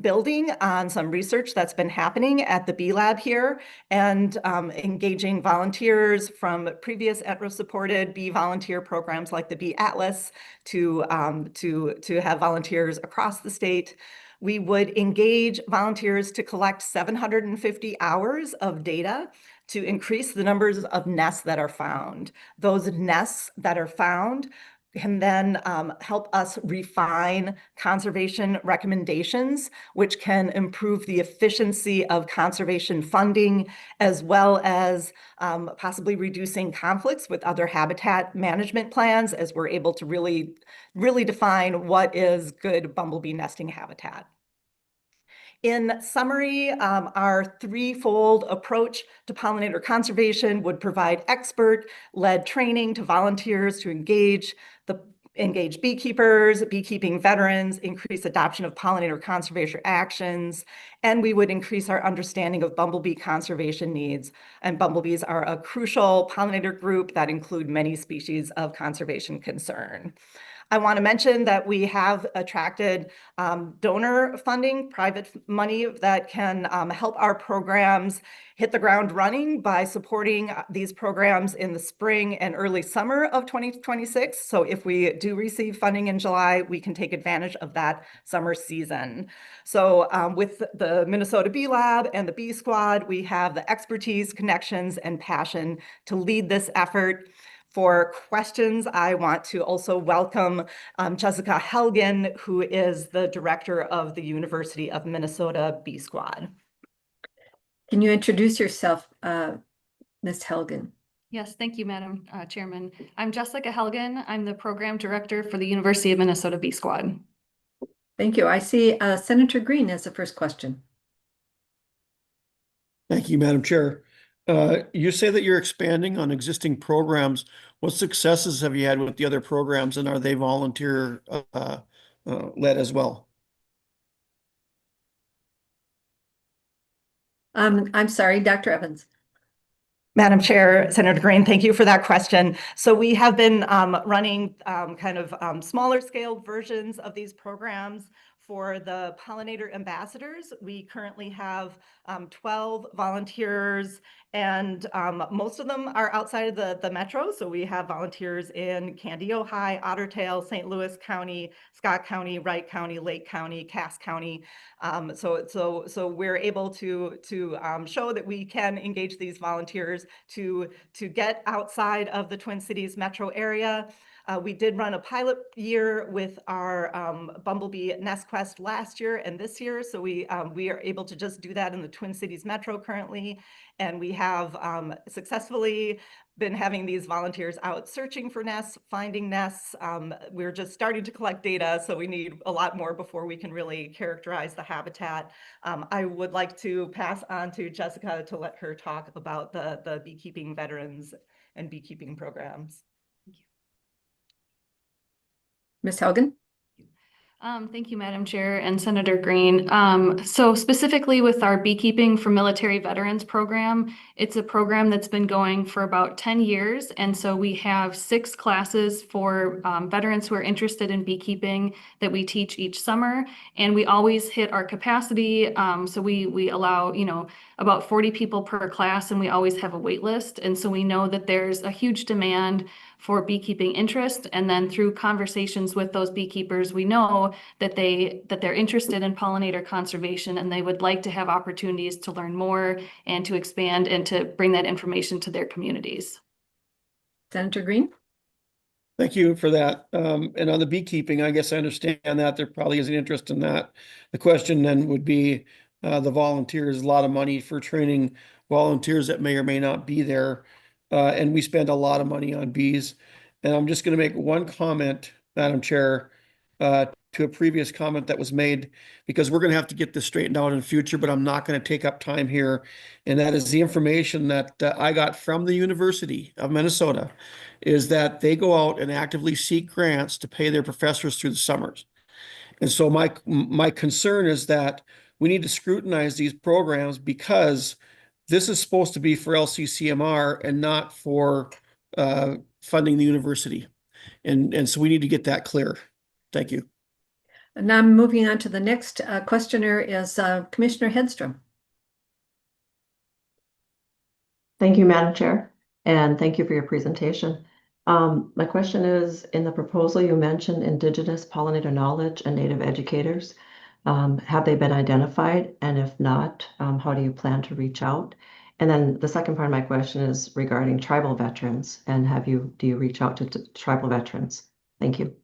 building on some research that's been happening at the Bee Lab here and engaging volunteers from previous ETRA-supported bee volunteer programs like the Bee Atlas to have volunteers across the state. We would engage volunteers to collect 750 hours of data to increase the numbers of nests that are found. Those nests that are found can then help us refine conservation recommendations, which can improve the efficiency of conservation funding, as well as possibly reducing conflicts with other habitat management plans, as we're able to really define what is good bumblebee nesting habitat. In summary, our threefold approach to pollinator conservation would provide expert-led training to volunteers to engage beekeepers, beekeeping veterans, increase adoption of pollinator conservation actions, and we would increase our understanding of bumblebee conservation needs. And bumblebees are a crucial pollinator group that include many species of conservation concern. I want to mention that we have attracted donor funding, private money that can help our programs hit the ground running by supporting these programs in the spring and early summer of 2026. So if we do receive funding in July, we can take advantage of that summer season. So with the Minnesota Bee Lab and the Bee Squad, we have the expertise, connections, and passion to lead this effort. For questions, I want to also welcome Jessica Helgen, who is the director of the University of Minnesota Bee Squad. Can you introduce yourself, Ms. Helgen? Yes, thank you, Madam Chairman. I'm Jessica Helgen. I'm the program director for the University of Minnesota Bee Squad. Thank you. I see Senator Green as the first question. Thank you, Madam Chair. You say that you're expanding on existing programs. What successes have you had with the other programs, and are they volunteer led as well? I'm sorry, Dr. Evans. Madam Chair, Senator Green, thank you for that question. So we have been running smaller scale versions of these programs. For the pollinator ambassadors, we currently have 12 volunteers, and most of them are outside of the metro. So we have volunteers in Candy, Ojai, Otter Tail, St. Louis County, Scott County, Wright County, Lake County, Cass County. So we're able to show that we can engage these volunteers to get outside of the Twin Cities metro area. We did run a pilot year with our Bumblebee Nest Quest last year and this year. So we are able to just do that in the Twin Cities metro currently. And we have successfully been having these volunteers out searching for nests, finding nests. We're just starting to collect data, so we need a lot more before we can really characterize the habitat. I would like to pass on to Jessica to let her talk about the beekeeping veterans and beekeeping programs. Ms. Helgen? Thank you, Madam Chair and Senator Green. So specifically with our Beekeeping for Military Veterans program, it's a program that's been going for about 10 years. And so we have 6 classes for veterans who are interested in beekeeping that we teach each summer. And we always hit our capacity. So we allow, about 40 people per class, and we always have a wait list. And so we know that there's a huge demand for beekeeping interest. And then through conversations with those beekeepers, we know that they're interested in pollinator conservation, and they would like to have opportunities to learn more and to expand and to bring that information to their communities. Senator Green? Thank you for that. And on the beekeeping, I guess I understand that there probably is an interest in that. The question then would be the volunteers, a lot of money for training volunteers that may or may not be there. And we spend a lot of money on bees. And I'm just going to make one comment, Madam Chair, to a previous comment that was made, because we're going to have to get this straightened out in the future, but I'm not going to take up time here. And that is the information that I got from the University of Minnesota, is that they go out and actively seek grants to pay their professors through the summers. And so my concern is that we need to scrutinize these programs, because this is supposed to be for LCCMR and not for funding the university. And so we need to get that clear. Thank you. And now I'm moving on to the next questioner is Commissioner Hedstrom. Thank you, Madam Chair, and thank you for your presentation. My question is, in the proposal, you mentioned Indigenous pollinator knowledge and Native educators. Have they been identified? And if not, how do you plan to reach out? And then the second part of my question is regarding tribal veterans, and do you reach out to tribal veterans? Thank you.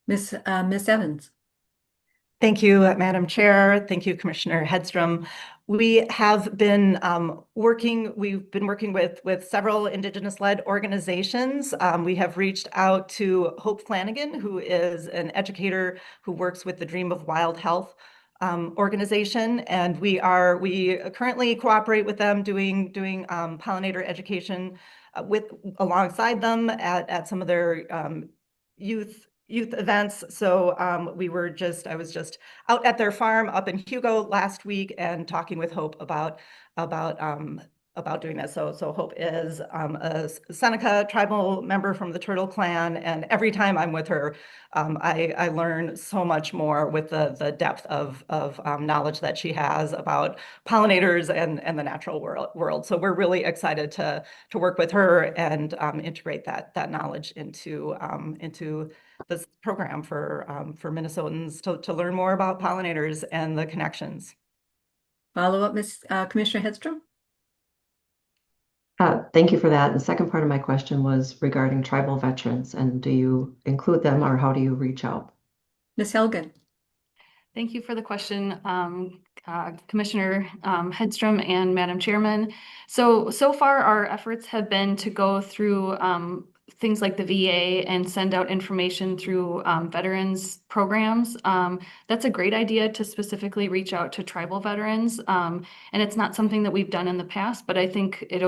Miss Evans. Thank you, Madam Chair. Thank you, Commissioner Hedstrom. We have been working with several Indigenous-led organizations. We have reached out to Hope Flanagan, who is an educator who works with the Dream of Wild Health organization, and we currently cooperate with them doing pollinator education alongside them at some of their youth events. So I was just out at their farm up in Hugo last week and talking with Hope about doing this. So Hope is a Seneca tribal member from the Turtle Clan, and every time I'm with her, I learn so much more with the depth of knowledge that she has about pollinators and the natural world. So we're really excited to work with her and integrate that knowledge into this program for Minnesotans to learn more about pollinators and the connections. Follow up, Commissioner Hedstrom. Thank you for that. The second part of my question was regarding tribal veterans, and do you include them, or how do you reach out? Ms. Helgen. Thank you for the question, Commissioner Hedstrom and Madam Chairman. So far our efforts have been to go through things like the VA and send out information through veterans programs. That's a great idea to specifically reach out to tribal veterans. And it's not something that we've done in the past, but I think that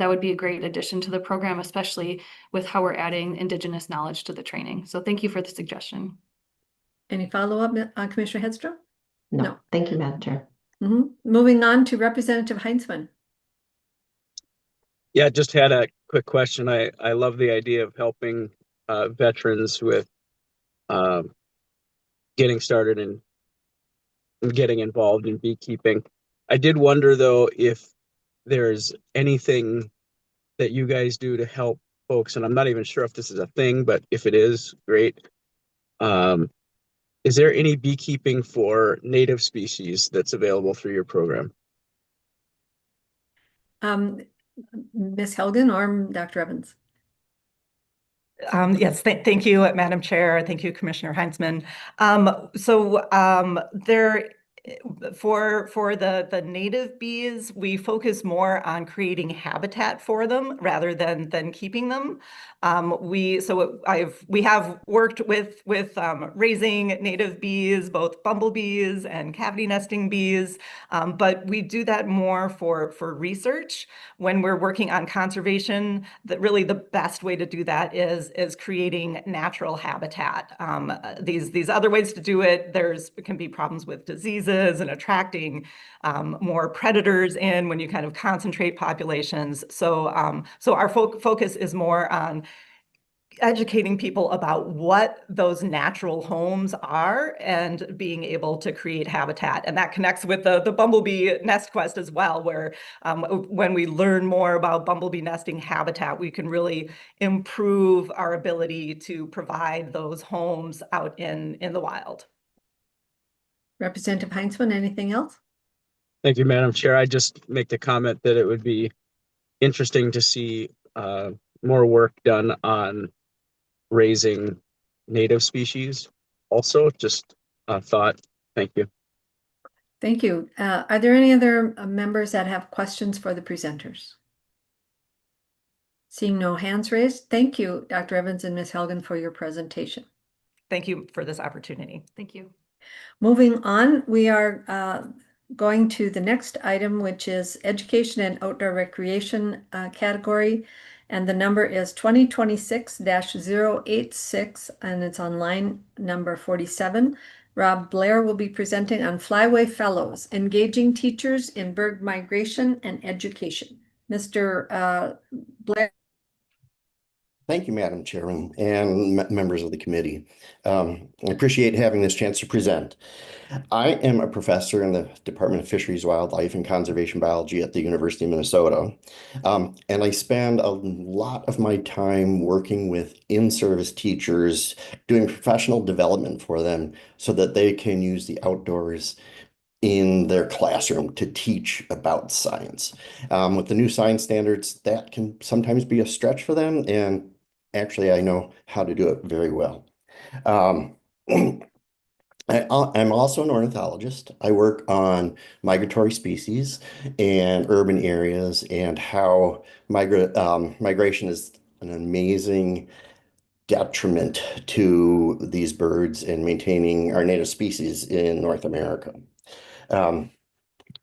would be a great addition to the program, especially with how we're adding Indigenous knowledge to the training. So thank you for the suggestion. Any follow-up, Commissioner Hedstrom? No. Thank you, Madam Chair. Moving on to Representative Heinzman. Yeah, just had a quick question. I love the idea of helping veterans with getting started and getting involved in beekeeping. I did wonder, though, if there's anything that you guys do to help folks, and I'm not even sure if this is a thing, but if it is, great. Is there any beekeeping for native species that's available through your program? Ms. Helgen or Dr. Evans? Yes, thank you, Madam Chair. Thank you, Commissioner Heinzman. For the native bees, we focus more on creating habitat for them rather than keeping them. We have worked with raising native bees, both bumblebees and cavity nesting bees, but we do that more for research. When we're working on conservation, really the best way to do that is creating natural habitat. These other ways to do it, can be problems with diseases and attracting more predators in when you kind of concentrate populations. So our focus is more on educating people about what those natural homes are and being able to create habitat. And that connects with the bumblebee nest quest as well, where when we learn more about bumblebee nesting habitat, we can really improve our ability to provide those homes out in the wild. Representative Heinzman, anything else? Thank you, Madam Chair. I just make the comment that it would be interesting to see more work done on raising native species. Also, just a thought. Thank you. Thank you. Are there any other members that have questions for the presenters? Seeing no hands raised, thank you, Dr. Evans and Ms. Helgen, for your presentation. Thank you for this opportunity. Thank you. Moving on, we are going to the next item, which is education and outdoor recreation category. And the number is 2026-086, and it's on line number 47. Rob Blair will be presenting on Flyway Fellows, engaging teachers in bird migration and education. Mr. Blair. Thank you, Madam Chairman and members of the committee. I appreciate having this chance to present. I am a professor in the Department of Fisheries, Wildlife, and Conservation Biology at the University of Minnesota. And I spend a lot of my time working with in-service teachers, doing professional development for them so that they can use the outdoors in their classroom to teach about science. With the new science standards, that can sometimes be a stretch for them, and actually I know how to do it very well. I'm also an ornithologist. I work on migratory species and urban areas and how migration is an amazing detriment to these birds and maintaining our native species in North America.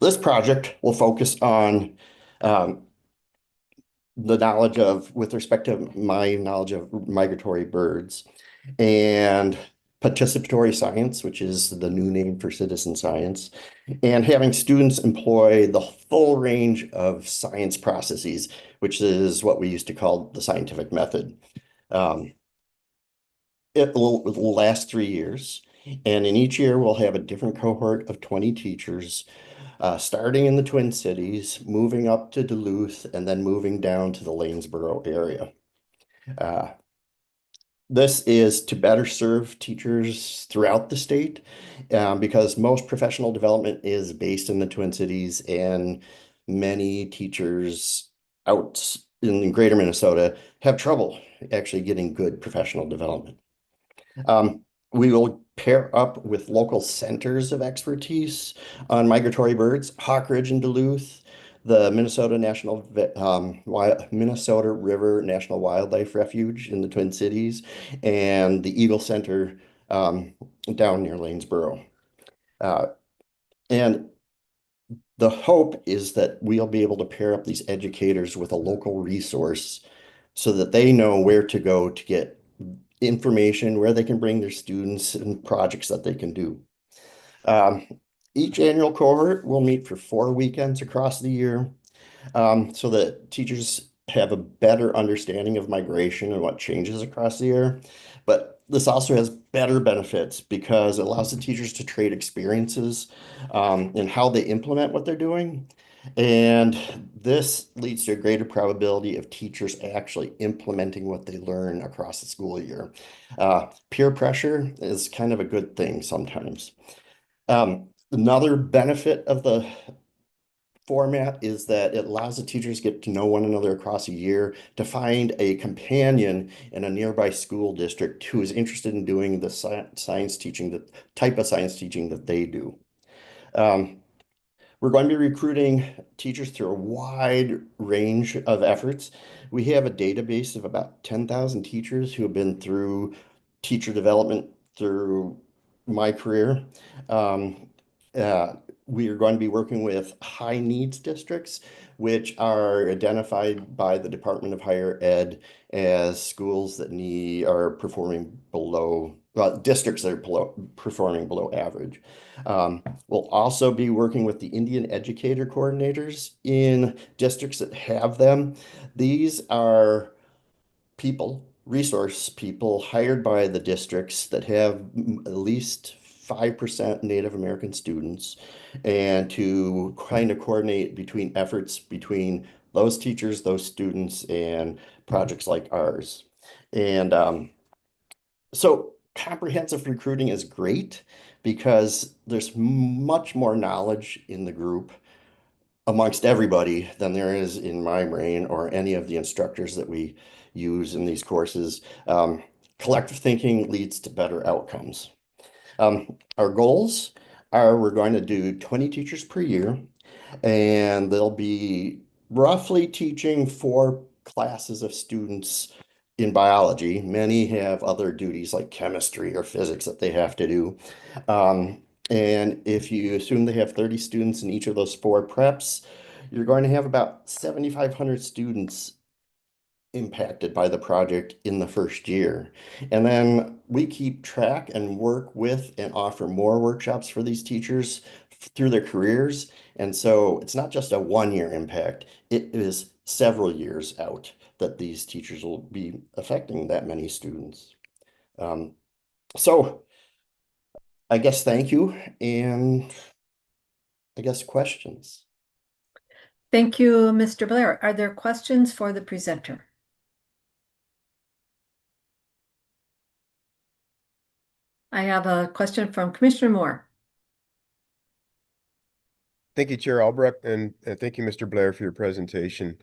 This project will focus on the knowledge of, with respect to my knowledge of migratory birds and participatory science, which is the new name for citizen science, and having students employ the full range of science processes, which is what we used to call the scientific method. It will last 3 years, and in each year we'll have a different cohort of 20 teachers, starting in the Twin Cities, moving up to Duluth, and then moving down to the Lanesboro area. This is to better serve teachers throughout the state because most professional development is based in the Twin Cities, and many teachers out in greater Minnesota have trouble actually getting good professional development. We will pair up with local centers of expertise on migratory birds, Hawk Ridge in Duluth, the Minnesota River National Wildlife Refuge in the Twin Cities, and the Eagle Center down near Lanesboro. And the hope is that we'll be able to pair up these educators with a local resource so that they know where to go to get information, where they can bring their students, and projects that they can do. Each annual cohort will meet for 4 weekends across the year, so that teachers have a better understanding of migration and what changes across the year. But this also has better benefits because it allows the teachers to trade experiences in how they implement what they're doing. And this leads to a greater probability of teachers actually implementing what they learn across the school year. Peer pressure is kind of a good thing sometimes. Another benefit of the format is that it allows the teachers to get to know one another across a year, to find a companion in a nearby school district who is interested in doing the science teaching, the type of science teaching that they do. We're going to be recruiting teachers through a wide range of efforts. We have a database of about 10,000 teachers who have been through teacher development through my career. We are going to be working with high needs districts, which are identified by the Department of Higher Ed as schools that are performing below, districts that are performing below average. We'll also be working with the Indian educator coordinators in districts that have them. These are resource people hired by the districts that have at least 5% Native American students, and to kind of coordinate between efforts between those teachers, those students, and projects like ours. And so comprehensive recruiting is great because there's much more knowledge in the group amongst everybody than there is in my brain or any of the instructors that we use in these courses. Collective thinking leads to better outcomes. Our goals are we're going to do 20 teachers per year, and they'll be roughly teaching 4 classes of students in biology. Many have other duties like chemistry or physics that they have to do. And if you assume they have 30 students in each of those 4 preps, you're going to have about 7,500 students impacted by the project in the first year. And then we keep track and work with and offer more workshops for these teachers through their careers. And so it's not just a 1-year impact, it is several years out that these teachers will be affecting that many students. So I guess thank you, and I guess questions. Thank you, Mr. Blair. Are there questions for the presenter? I have a question from Commissioner Moore. Thank you, Chair Albrecht, and thank you, Mr. Blair, for your presentation.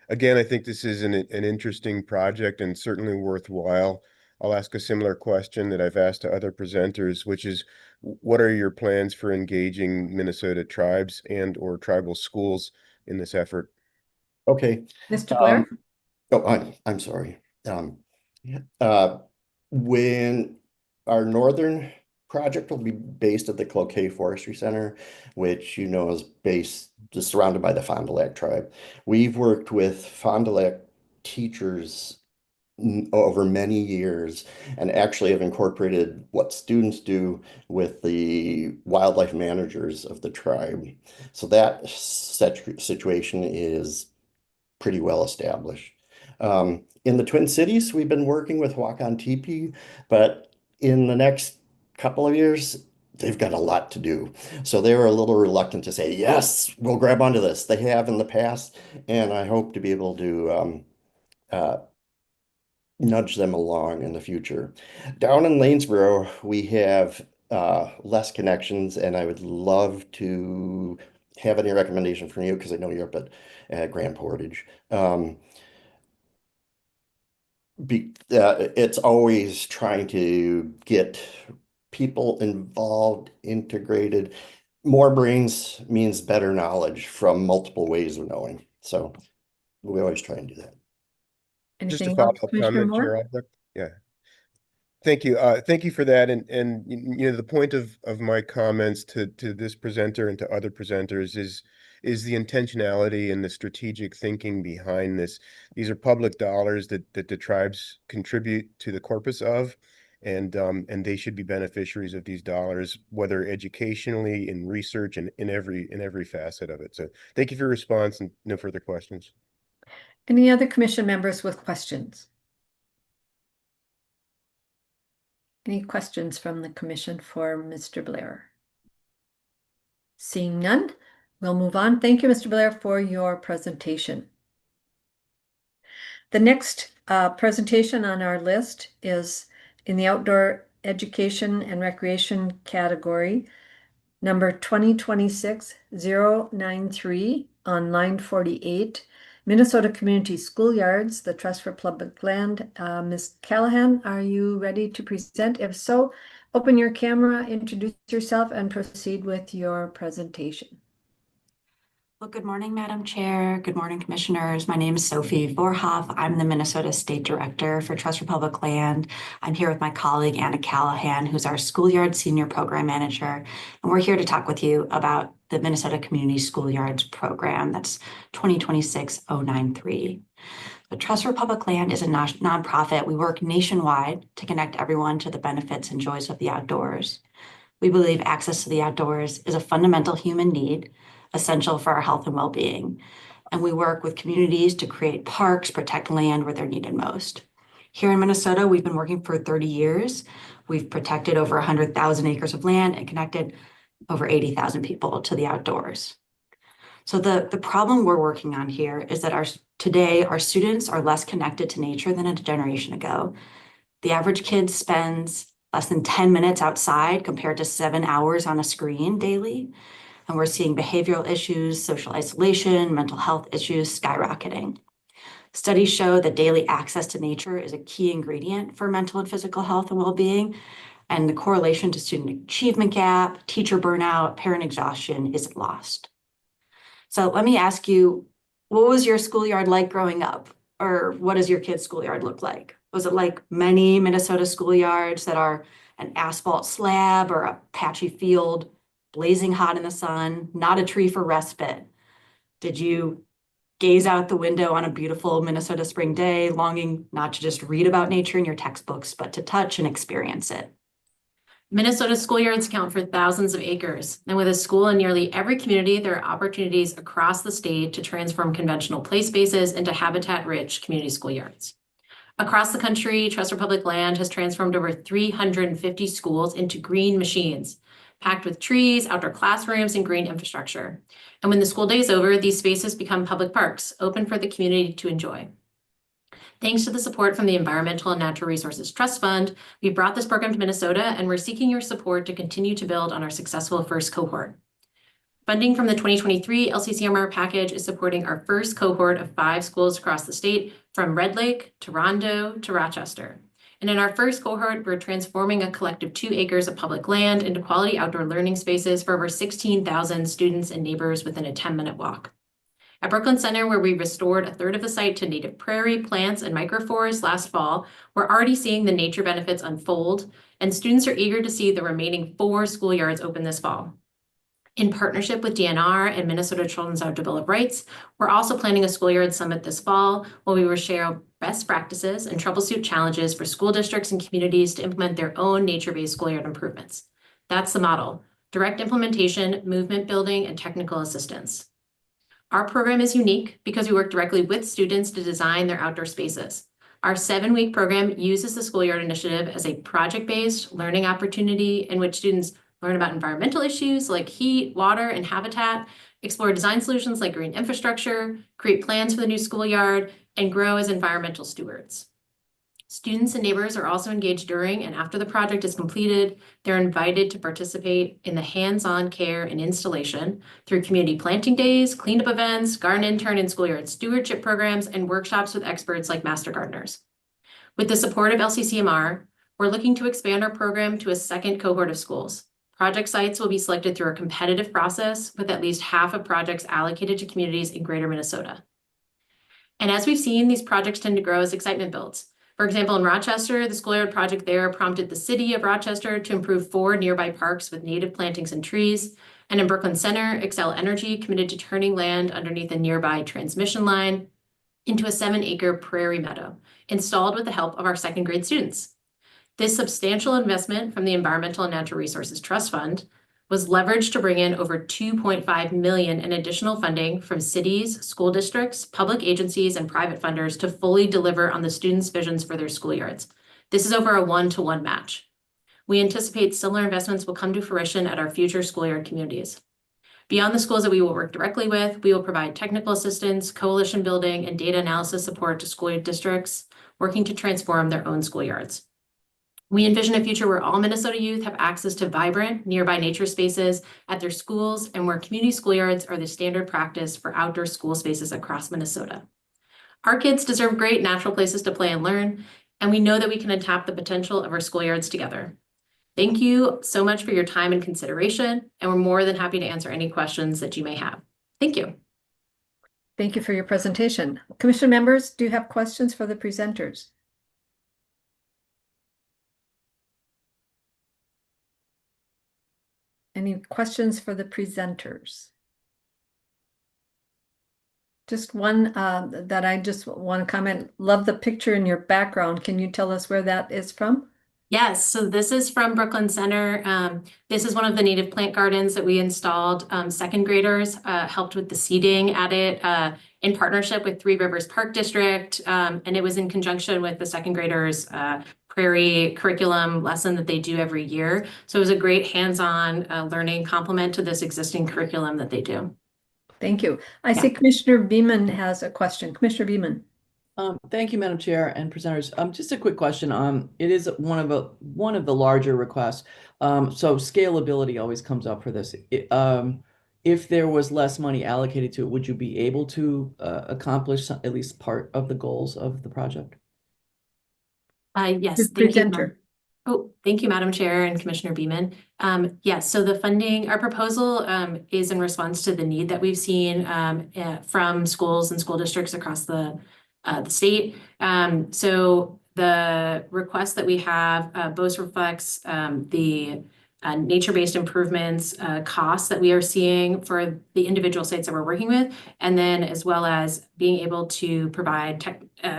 Again, I think this is an interesting project and certainly worthwhile. I'll ask a similar question that I've asked to other presenters, which is, what are your plans for engaging Minnesota tribes and or tribal schools in this effort? Okay. Mr. Blair? I'm sorry. When our northern project will be based at the Cloquet Forestry Center, which is just surrounded by the Fond du Lac tribe. We've worked with Fond du Lac teachers over many years and actually have incorporated what students do with the wildlife managers of the tribe. So that situation is pretty well established. In the Twin Cities, we've been working with Wakan Tipi, but in the next couple of years, they've got a lot to do. So they were a little reluctant to say, yes, we'll grab onto this. They have in the past, and I hope to be able to nudge them along in the future. Down in Lanesboro, we have less connections, and I would love to have any recommendation from you because I know you're up at Grand Portage. It's always trying to get people involved, integrated. More brains means better knowledge from multiple ways of knowing. So we always try and do that. Just a Anything follow-up else, Commissioner comment, Moore? Chair Albrecht. Yeah. Thank you. Thank you for that. And the point of my comments to this presenter and to other presenters is the intentionality and the strategic thinking behind this. These are public dollars that the tribes contribute to the corpus of, and they should be beneficiaries of these dollars, whether educationally, in research, and in every facet of it. So thank you for your response, and no further questions. Any other commission members with questions? Any questions from the commission for Mr. Blair? Seeing none, we'll move on. Thank you, Mr. Blair, for your presentation. The next presentation on our list is in the outdoor education and recreation category, number 2026-093 on line 48. Minnesota Community Schoolyards, the Trust for Public Land. Ms. Callahan, are you ready to present? If so, open your camera, introduce yourself, and proceed with your presentation. Well, good morning, Madam Chair. Good morning, Commissioners. My name is Sophie Vorhoff. I'm the Minnesota State Director for Trust for Public Land. I'm here with my colleague, Anna Callahan, who's our Schoolyard Senior Program Manager. And we're here to talk with you about the Minnesota Community Schoolyards Program. That's 2026-093. The Trust for Public Land is a nonprofit. We work nationwide to connect everyone to the benefits and joys of the outdoors. We believe access to the outdoors is a fundamental human need, essential for our health and well-being. And we work with communities to create parks, protect land where they're needed most. Here in Minnesota, we've been working for 30 years. We've protected over 100,000 acres of land and connected over 80,000 people to the outdoors. So the problem we're working on here is that today our students are less connected to nature than a generation ago. The average kid spends less than 10 minutes outside compared to 7 hours on a screen daily. And we're seeing behavioral issues, social isolation, mental health issues skyrocketing. Studies show that daily access to nature is a key ingredient for mental and physical health and well-being, and the correlation to student achievement gap, teacher burnout, parent exhaustion isn't lost. So let me ask you, what was your schoolyard like growing up? or what does your kid's schoolyard look like? Was it like many Minnesota schoolyards that are an asphalt slab or a patchy field, blazing hot in the sun, not a tree for respite? Did you gaze out the window on a beautiful Minnesota spring day, longing not to just read about nature in your textbooks, but to touch and experience it? Minnesota schoolyards count for thousands of acres, and with a school in nearly every community, there are opportunities across the state to transform conventional play spaces into habitat-rich community schoolyards. Across the country, Trust Public Land has transformed over 350 schools into green machines, packed with trees, outdoor classrooms, and green infrastructure. And when the school day is over, these spaces become public parks, open for the community to enjoy. Thanks to the support from the Environmental and Natural Resources Trust Fund, we brought this program to Minnesota, and we're seeking your support to continue to build on our successful first cohort. Funding from the 2023 LCCMR package is supporting our first cohort of 5 schools across the state, from Red Lake to Rondo to Rochester. And in our first cohort, we're transforming a collective 2 acres of public land into quality outdoor learning spaces for over 16,000 students and neighbors within a 10-minute walk. At Brooklyn Center, where we restored a third of the site to native prairie, plants, and microforests last fall, we're already seeing the nature benefits unfold, and students are eager to see the remaining 4 schoolyards open this fall. In partnership with DNR and Minnesota Children's Outdoor Bill of Rights, we're also planning a schoolyard summit this fall, where we will share best practices and troubleshoot challenges for school districts and communities to implement their own nature-based schoolyard improvements. That's the model: direct implementation, movement building, and technical assistance. Our program is unique because we work directly with students to design their outdoor spaces. Our 7-week program uses the Schoolyard Initiative as a project-based learning opportunity in which students learn about environmental issues like heat, water, and habitat, explore design solutions like green infrastructure, create plans for the new schoolyard, and grow as environmental stewards. Students and neighbors are also engaged during and after the project is completed. They're invited to participate in the hands-on care and installation through community planting days, cleanup events, garden intern and schoolyard stewardship programs, and workshops with experts like master gardeners. With the support of LCCMR, we're looking to expand our program to a second cohort of schools. Project sites will be selected through a competitive process with at least half of projects allocated to communities in greater Minnesota. And as we've seen, these projects tend to grow as excitement builds. For example, in Rochester, the schoolyard project there prompted the city of Rochester to improve 4 nearby parks with native plantings and trees. And in Brooklyn Center, Excel Energy committed to turning land underneath a nearby transmission line into a 7-acre prairie meadow, installed with the help of our 2nd grade students. This substantial investment from the Environmental and Natural Resources Trust Fund was leveraged to bring in over $2.5 million in additional funding from cities, school districts, public agencies, and private funders to fully deliver on the students' visions for their schoolyards. This is over a 1-to-1 match. We anticipate similar investments will come to fruition at our future schoolyard communities. Beyond the schools that we will work directly with, we will provide technical assistance, coalition building, and data analysis support to schoolyard districts working to transform their own schoolyards. We envision a future where all Minnesota youth have access to vibrant, nearby nature spaces at their schools, and where community schoolyards are the standard practice for outdoor school spaces across Minnesota. Our kids deserve great natural places to play and learn, and we know that we can tap the potential of our schoolyards together. Thank you so much for your time and consideration, and we're more than happy to answer any questions that you may have. Thank you. Thank you for your presentation. Commission members, do you have questions for the presenters? Any questions for the presenters? Just one that I just want to comment. Love the picture in your background. Can you tell us where that is from? Yes, so this is from Brooklyn Center. This is one of the native plant gardens that we installed. 2nd graders helped with the seeding at it in partnership with Three Rivers Park District. And it was in conjunction with the 2nd graders prairie curriculum lesson that they do every year. So it was a great hands-on learning complement to this existing curriculum that they do. Thank you. I see Commissioner Beeman has a question. Commissioner Beeman. Thank you, Madam Chair and presenters. Just a quick question. It is one of the larger requests. So scalability always comes up for this. If there was less money allocated to it, would you be able to accomplish at least part of the goals of the project? Yes, thank you. Thank you, Madam Chair and Commissioner Beeman. Yes, so the funding, our proposal is in response to the need that we've seen from schools and school districts across the the state. So the request that we have both reflects the nature-based improvements costs that we are seeing for the individual sites that we're working with, and then as well as being able to provide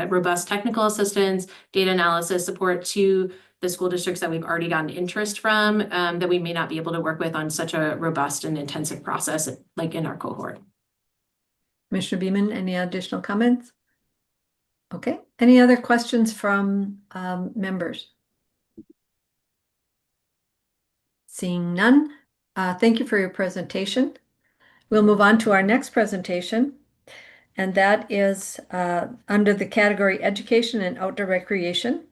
robust technical assistance, data analysis support to the school districts that we've already gotten interest from that we may not be able to work with on such a robust and intensive process like in our cohort. Commissioner Beeman, any additional comments? Okay, any other questions from members? Seeing none, thank you for your presentation. We'll move on to our next presentation, and that is under the category Education and Outdoor Recreation.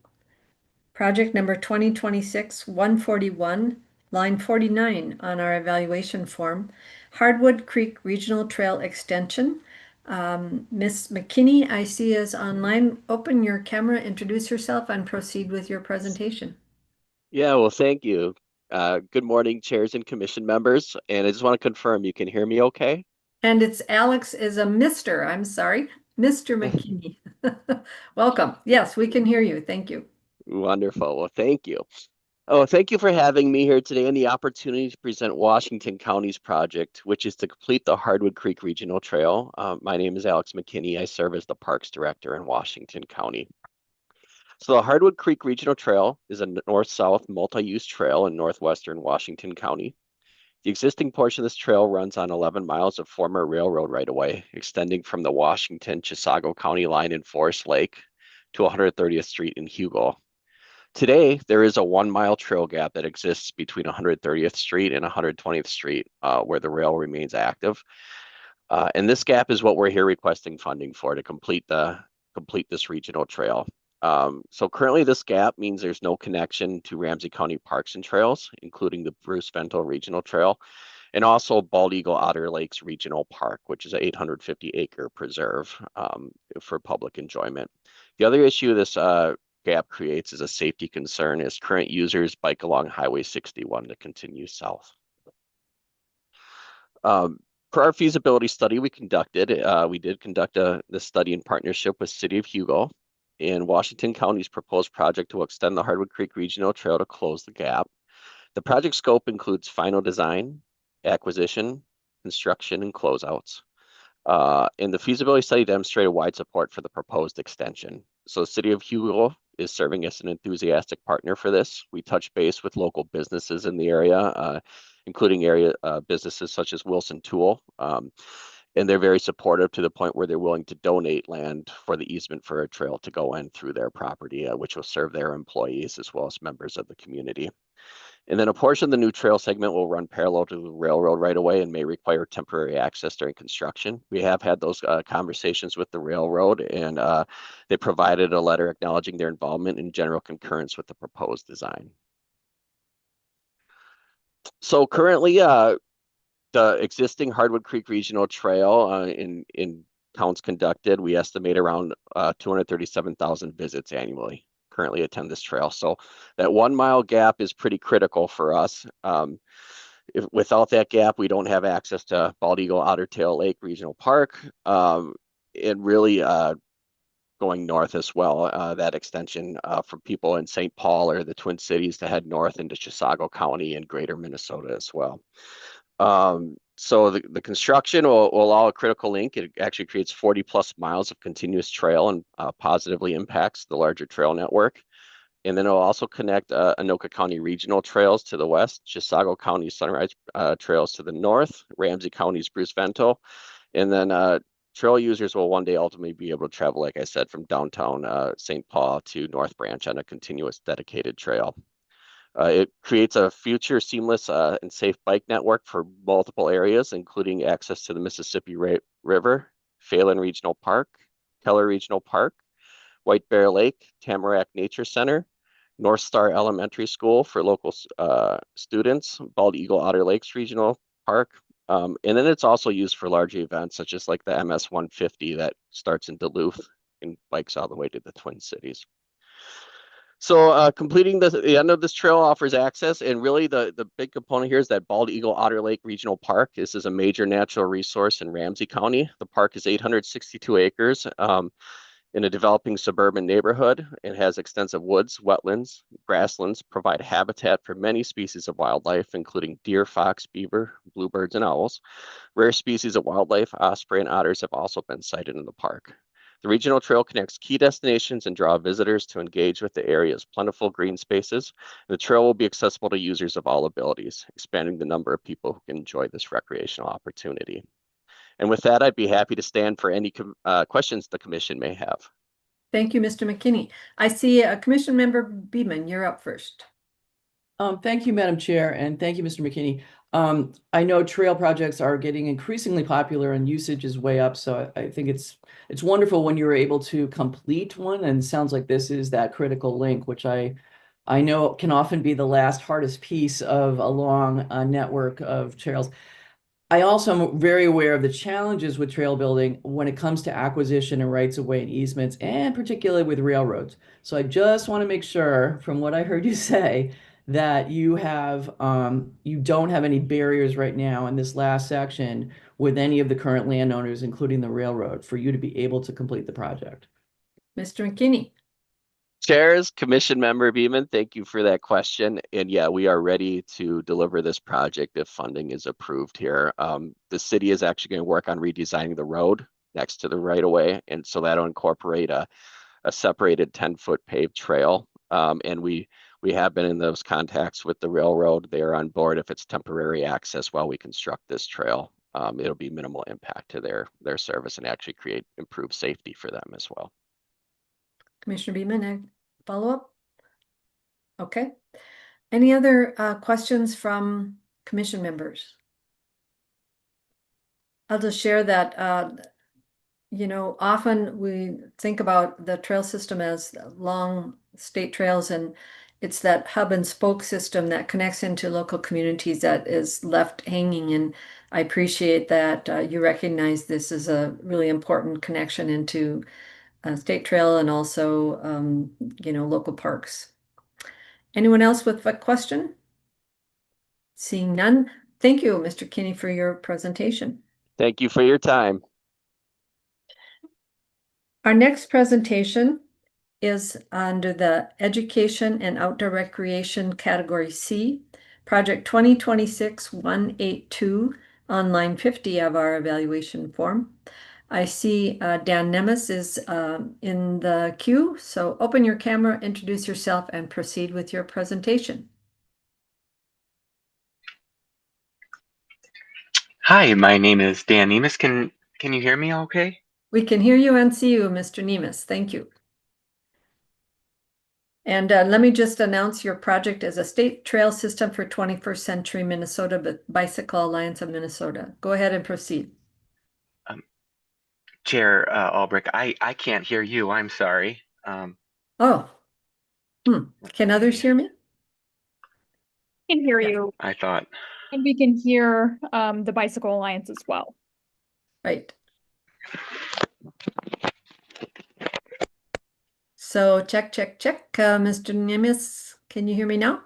Project number 2026-141, line 49 on our evaluation form, Hardwood Creek Regional Trail Extension. Ms. McKinney, I see is online. Open your camera, introduce yourself, and proceed with your presentation. Yeah, well, thank you. Good morning, chairs and commission members. And I just want to confirm you can hear me okay? And it's Alex is a Mr. I'm sorry, Mr. McKinney. Welcome. Yes, we can hear you. Thank you. Wonderful. Well, thank you. Oh, thank you for having me here today and the opportunity to present Washington County's project, which is to complete the Hardwood Creek Regional Trail. My name is Alex McKinney. I serve as the Parks Director in Washington County. So the Hardwood Creek Regional Trail is a north-south multi-use trail in northwestern Washington County. The existing portion of this trail runs on 11 miles of former railroad right-of-way, extending from the Washington-Chisago County line in Forest Lake to 130th Street in Hugo. Today, there is a 1-mile trail gap that exists between 130th Street and 120th Street, where the rail remains active. And this gap is what we're here requesting funding for to complete this regional trail. So currently this gap means there's no connection to Ramsey County Parks and Trails, including the Bruce Vento Regional Trail, and also Bald Eagle Otter Lakes Regional Park, which is an 850-acre preserve for public enjoyment. The other issue this gap creates is a safety concern as current users bike along Highway 61 to continue south. For our feasibility study we did conduct this study in partnership with City of Hugo and Washington County's proposed project to extend the Hardwood Creek Regional Trail to close the gap. The project scope includes final design, acquisition, construction, and closeouts. And the feasibility study demonstrated wide support for the proposed extension. So the City of Hugo is serving as an enthusiastic partner for this. We touch base with local businesses in the area, including area businesses such as Wilson Tool. And they're very supportive to the point where they're willing to donate land for the easement for a trail to go in through their property, which will serve their employees as well as members of the community. And then a portion of the new trail segment will run parallel to the railroad right away and may require temporary access during construction. We have had those conversations with the railroad, and they provided a letter acknowledging their involvement in general concurrence with the proposed design. So currently, the existing Hardwood Creek Regional Trail in counts conducted, we estimate around 237,000 visits annually currently attend this trail. So that 1-mile gap is pretty critical for us. Without that gap, we don't have access to Bald Eagle Ottertail Lake Regional Park, and really going north as well, that extension for people in St. Paul or the Twin Cities to head north into Chisago County and greater Minnesota as well. So the construction will allow a critical link. It actually creates 40+ miles of continuous trail and positively impacts the larger trail network. And then it'll also connect Anoka County Regional Trails to the west, Chisago County Sunrise Trails to the north, Ramsey County's Bruce Vento, and then trail users will one day ultimately be able to travel, like I said, from downtown St. Paul to North Branch on a continuous dedicated trail. It creates a future seamless and safe bike network for multiple areas, including access to the Mississippi River, Phelan Regional Park, Keller Regional Park, White Bear Lake, Tamarack Nature Center, North Star Elementary School for local students, Bald Eagle Otter Lakes Regional Park. And then it's also used for large events such as like the MS 150 that starts in Duluth and bikes all the way to the Twin Cities. So completing the end of this trail offers access, and really the big component here is that Bald Eagle Otter Lake Regional Park. This is a major natural resource in Ramsey County. The park is 862 acres. in a developing suburban neighborhood. It has extensive woods, wetlands, grasslands, provide habitat for many species of wildlife, including deer, fox, beaver, bluebirds, and owls. Rare species of wildlife, osprey, and otters have also been sighted in the park. The regional trail connects key destinations and draw visitors to engage with the area's plentiful green spaces. The trail will be accessible to users of all abilities, expanding the number of people who can enjoy this recreational opportunity. And with that, I'd be happy to stand for any questions the commission may have. Thank you, Mr. McKinney. I see Commission Member Beeman, you're up first. Thank you, Madam Chair, and thank you, Mr. McKinney. I know trail projects are getting increasingly popular and usage is way up, so I think it's wonderful when you're able to complete one, and it sounds like this is that critical link, which I know can often be the last hardest piece of a long network of trails. I also am very aware of the challenges with trail building when it comes to acquisition and rights of way and easements, and particularly with railroads. So I just want to make sure, from what I heard you say, that you don't have any barriers right now in this last section with any of the current landowners, including the railroad, for you to be able to complete the project. Mr. McKinney. Chairs, Commission Member Beeman, thank you for that question. And yeah, we are ready to deliver this project if funding is approved here. The city is actually going to work on redesigning the road next to the right-of-way, and so that'll incorporate a separated 10-foot paved trail. And we have been in those contacts with the railroad. They are on board if it's temporary access while we construct this trail. It'll be minimal impact to their service and actually create improved safety for them as well. Commissioner Beeman, follow-up? Okay. Any other questions from commission members? I'll just share that, often we think about the trail system as long state trails, and it's that hub and spoke system that connects into local communities that is left hanging. And I appreciate that you recognize this as a really important connection into state trail and also, local parks. Anyone else with a question? Seeing none. Thank you, Mr. Kinney, for your presentation. Thank you for your time. Our next presentation is under the Education and Outdoor Recreation Category C, Project 2026-182 on line 50 of our evaluation form. I see Dan Nemes is in the queue, so open your camera, introduce yourself, and proceed with your presentation. Hi, my name is Dan Nemes. Can you hear me okay? We can hear you and see you, Mr. Nemes. Thank you. And let me just announce your project as a state trail system for 21st Century Minnesota Bicycle Alliance of Minnesota. Go ahead and proceed. Chair Albrecht, I can't hear you. I'm sorry. Can others hear me? Can hear you. I thought. And we can hear the Bicycle Alliance as well. Right. So check. Mr. Nemes, can you hear me now?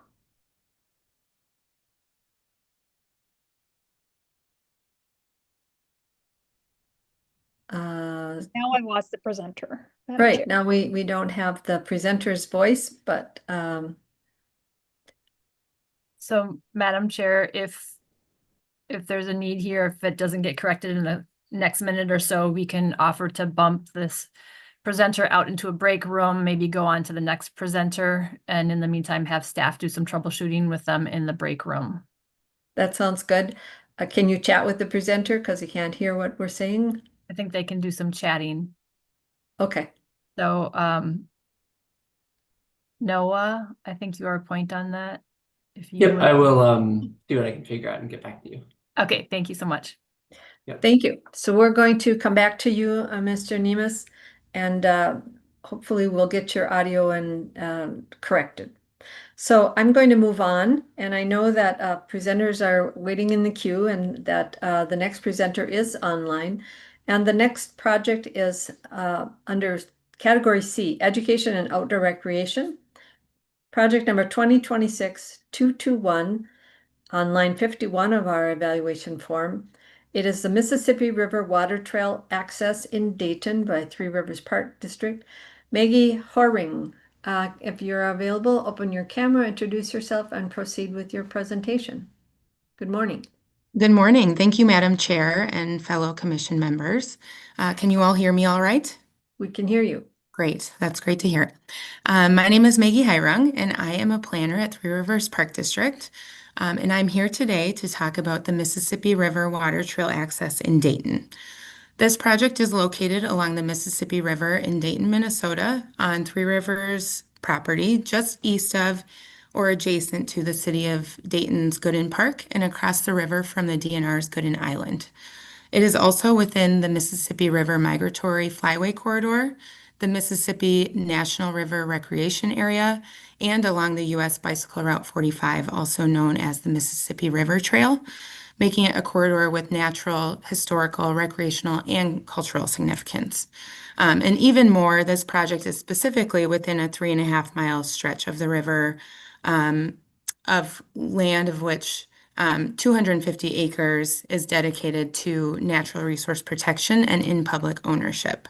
Now I lost the presenter. Right, now we don't have the presenter's voice, but So, Madam Chair, if there's a need here, if it doesn't get corrected in the next minute or so, we can offer to bump this presenter out into a break room, maybe go on to the next presenter, and in the meantime, have staff do some troubleshooting with them in the break room. that sounds good. Can you chat with the presenter because he can't hear what we're saying? I think they can do some chatting. Okay. So, Noah, I think you are a point on that. If you Yep, I will do what I can figure out and get back to you. Okay, thank you so much. Yep. Thank you. So we're going to come back to you, Mr. Nemes, and hopefully we'll get your audio and corrected. So I'm going to move on, and I know that presenters are waiting in the queue and that the next presenter is online. And the next project is under Category C, Education and Outdoor Recreation. Project number 2026-221 on line 51 of our evaluation form. It is the Mississippi River Water Trail access in Dayton by Three Rivers Park District. Maggie Horing, if you're available, open your camera, introduce yourself, and proceed with your presentation. Good morning. Good morning. Thank you, Madam Chair and fellow commission members. Can you all hear me all right? We can hear you. Great. That's great to hear. My name is Maggie Hirung, and I am a planner at Three Rivers Park District. And I'm here today to talk about the Mississippi River Water Trail access in Dayton. This project is located along the Mississippi River in Dayton, Minnesota, on Three Rivers property, just east of or adjacent to the city of Dayton's Gooden Park and across the river from the DNR's Gooden Island. It is also within the Mississippi River Migratory Flyway Corridor, the Mississippi National River Recreation Area, and along the U.S. Bicycle Route 45, also known as the Mississippi River Trail, making it a corridor with natural, historical, recreational, and cultural significance. And even more, this project is specifically within a 3.5-mile stretch of the river of land of which 250 acres is dedicated to natural resource protection and in public ownership.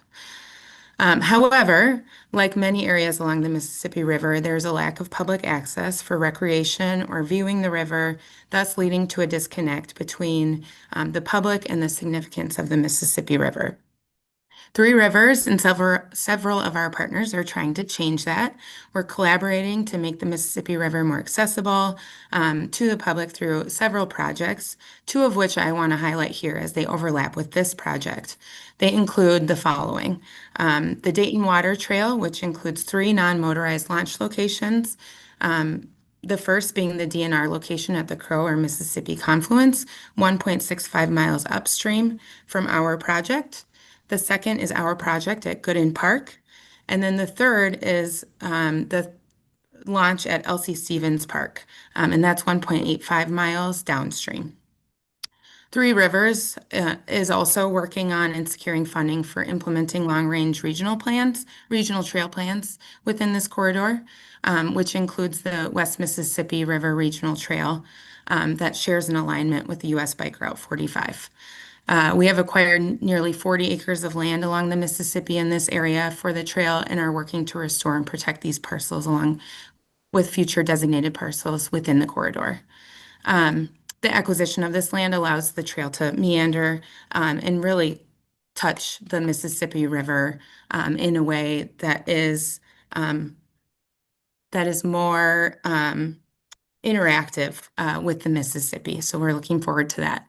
However, like many areas along the Mississippi River, there's a lack of public access for recreation or viewing the river, thus leading to a disconnect between the public and the significance of the Mississippi River. Three Rivers and several of our partners are trying to change that. We're collaborating to make the Mississippi River more accessible to the public through several projects, two of which I want to highlight here as they overlap with this project. They include the following: the Dayton Water Trail, which includes 3 non-motorized launch locations. The first being the DNR location at the Crow or Mississippi confluence, 1.65 miles upstream from our project. The second is our project at Gooden Park. And then the third is the launch at LC Stevens Park, and that's 1.85 miles downstream. Three Rivers is also working on and securing funding for implementing long-range regional trail plans within this corridor, which includes the West Mississippi River Regional Trail that shares an alignment with the U.S. Bike Route 45. We have acquired nearly 40 acres of land along the Mississippi in this area for the trail and are working to restore and protect these parcels along with future designated parcels within the corridor. The acquisition of this land allows the trail to meander and really touch the Mississippi River in a way that is more interactive with the Mississippi. So we're looking forward to that.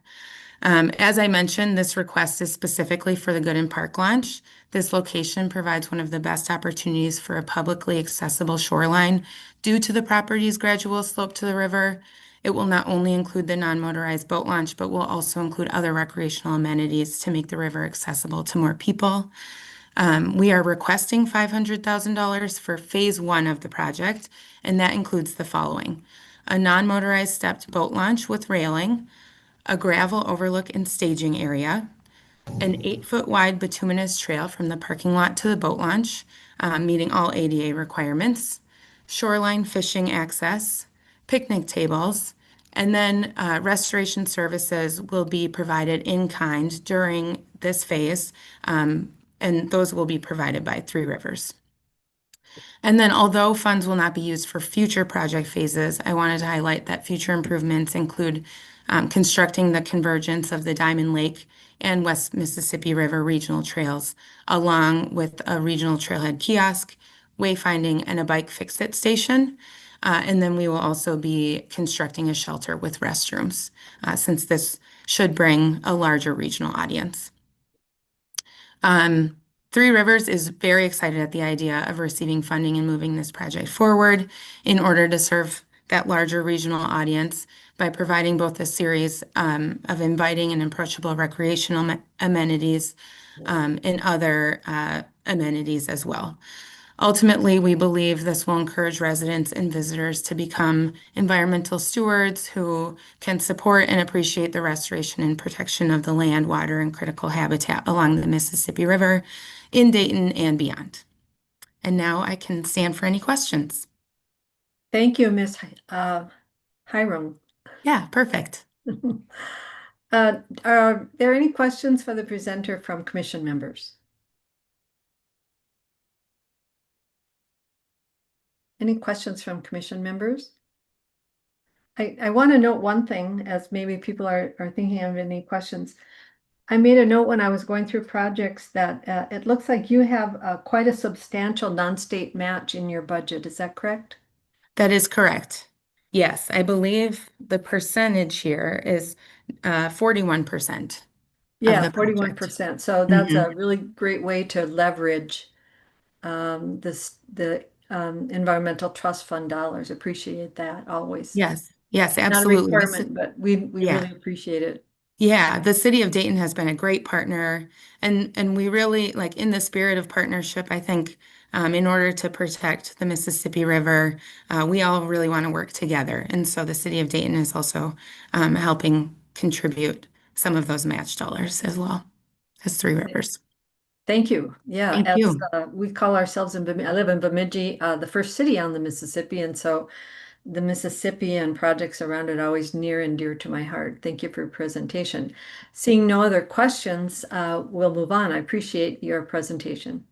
As I mentioned, this request is specifically for the Gooden Park launch. This location provides one of the best opportunities for a publicly accessible shoreline due to the property's gradual slope to the river. It will not only include the non-motorized boat launch, but will also include other recreational amenities to make the river accessible to more people. We are requesting $500,000 for phase 1 of the project, and that includes the following: a non-motorized stepped boat launch with railing, a gravel overlook and staging area, an 8-foot wide bituminous trail from the parking lot to the boat launch, meeting all ADA requirements, shoreline fishing access, picnic tables, and then restoration services will be provided in kind during this phase, and those will be provided by Three Rivers. And then, although funds will not be used for future project phases, I wanted to highlight that future improvements include constructing the convergence of the Diamond Lake and West Mississippi River regional trails, along with a regional trailhead kiosk, wayfinding, and a bike fix-it station. And then we will also be constructing a shelter with restrooms, since this should bring a larger regional audience. Three Rivers is very excited at the idea of receiving funding and moving this project forward in order to serve that larger regional audience by providing both a series of inviting and approachable recreational amenities and other amenities as well. Ultimately, we believe this will encourage residents and visitors to become environmental stewards who can support and appreciate the restoration and protection of the land, water, and critical habitat along the Mississippi River in Dayton and beyond. And now I can stand for any questions. Thank you, Ms. Hiram. Yeah, perfect. Are there any questions for the presenter from commission members? Any questions from commission members? I want to note one thing, as maybe people are thinking of any questions. I made a note when I was going through projects that it looks like you have quite a substantial non-state match in your budget. Is that correct? That is correct. Yes, I believe the percentage here is 41%. Yeah, 41%. So that's a really great way to leverage the environmental trust fund dollars. Appreciate that always. Yes, yes, Not a absolutely. requirement, but we Yeah. really appreciate it. Yeah, the city of Dayton has been a great partner, and we really, like, in the spirit of partnership, I think, in order to protect the Mississippi River, we all really want to work together. And so the city of Dayton is also helping contribute some of those match dollars as well as Three Rivers. Thank you. Yeah, Thank as you. we call ourselves I live in Bemidji, the first city on the Mississippi, and so the Mississippi and projects around it are always near and dear to my heart. Thank you for your presentation. Seeing no other questions, we'll move on. I appreciate your presentation.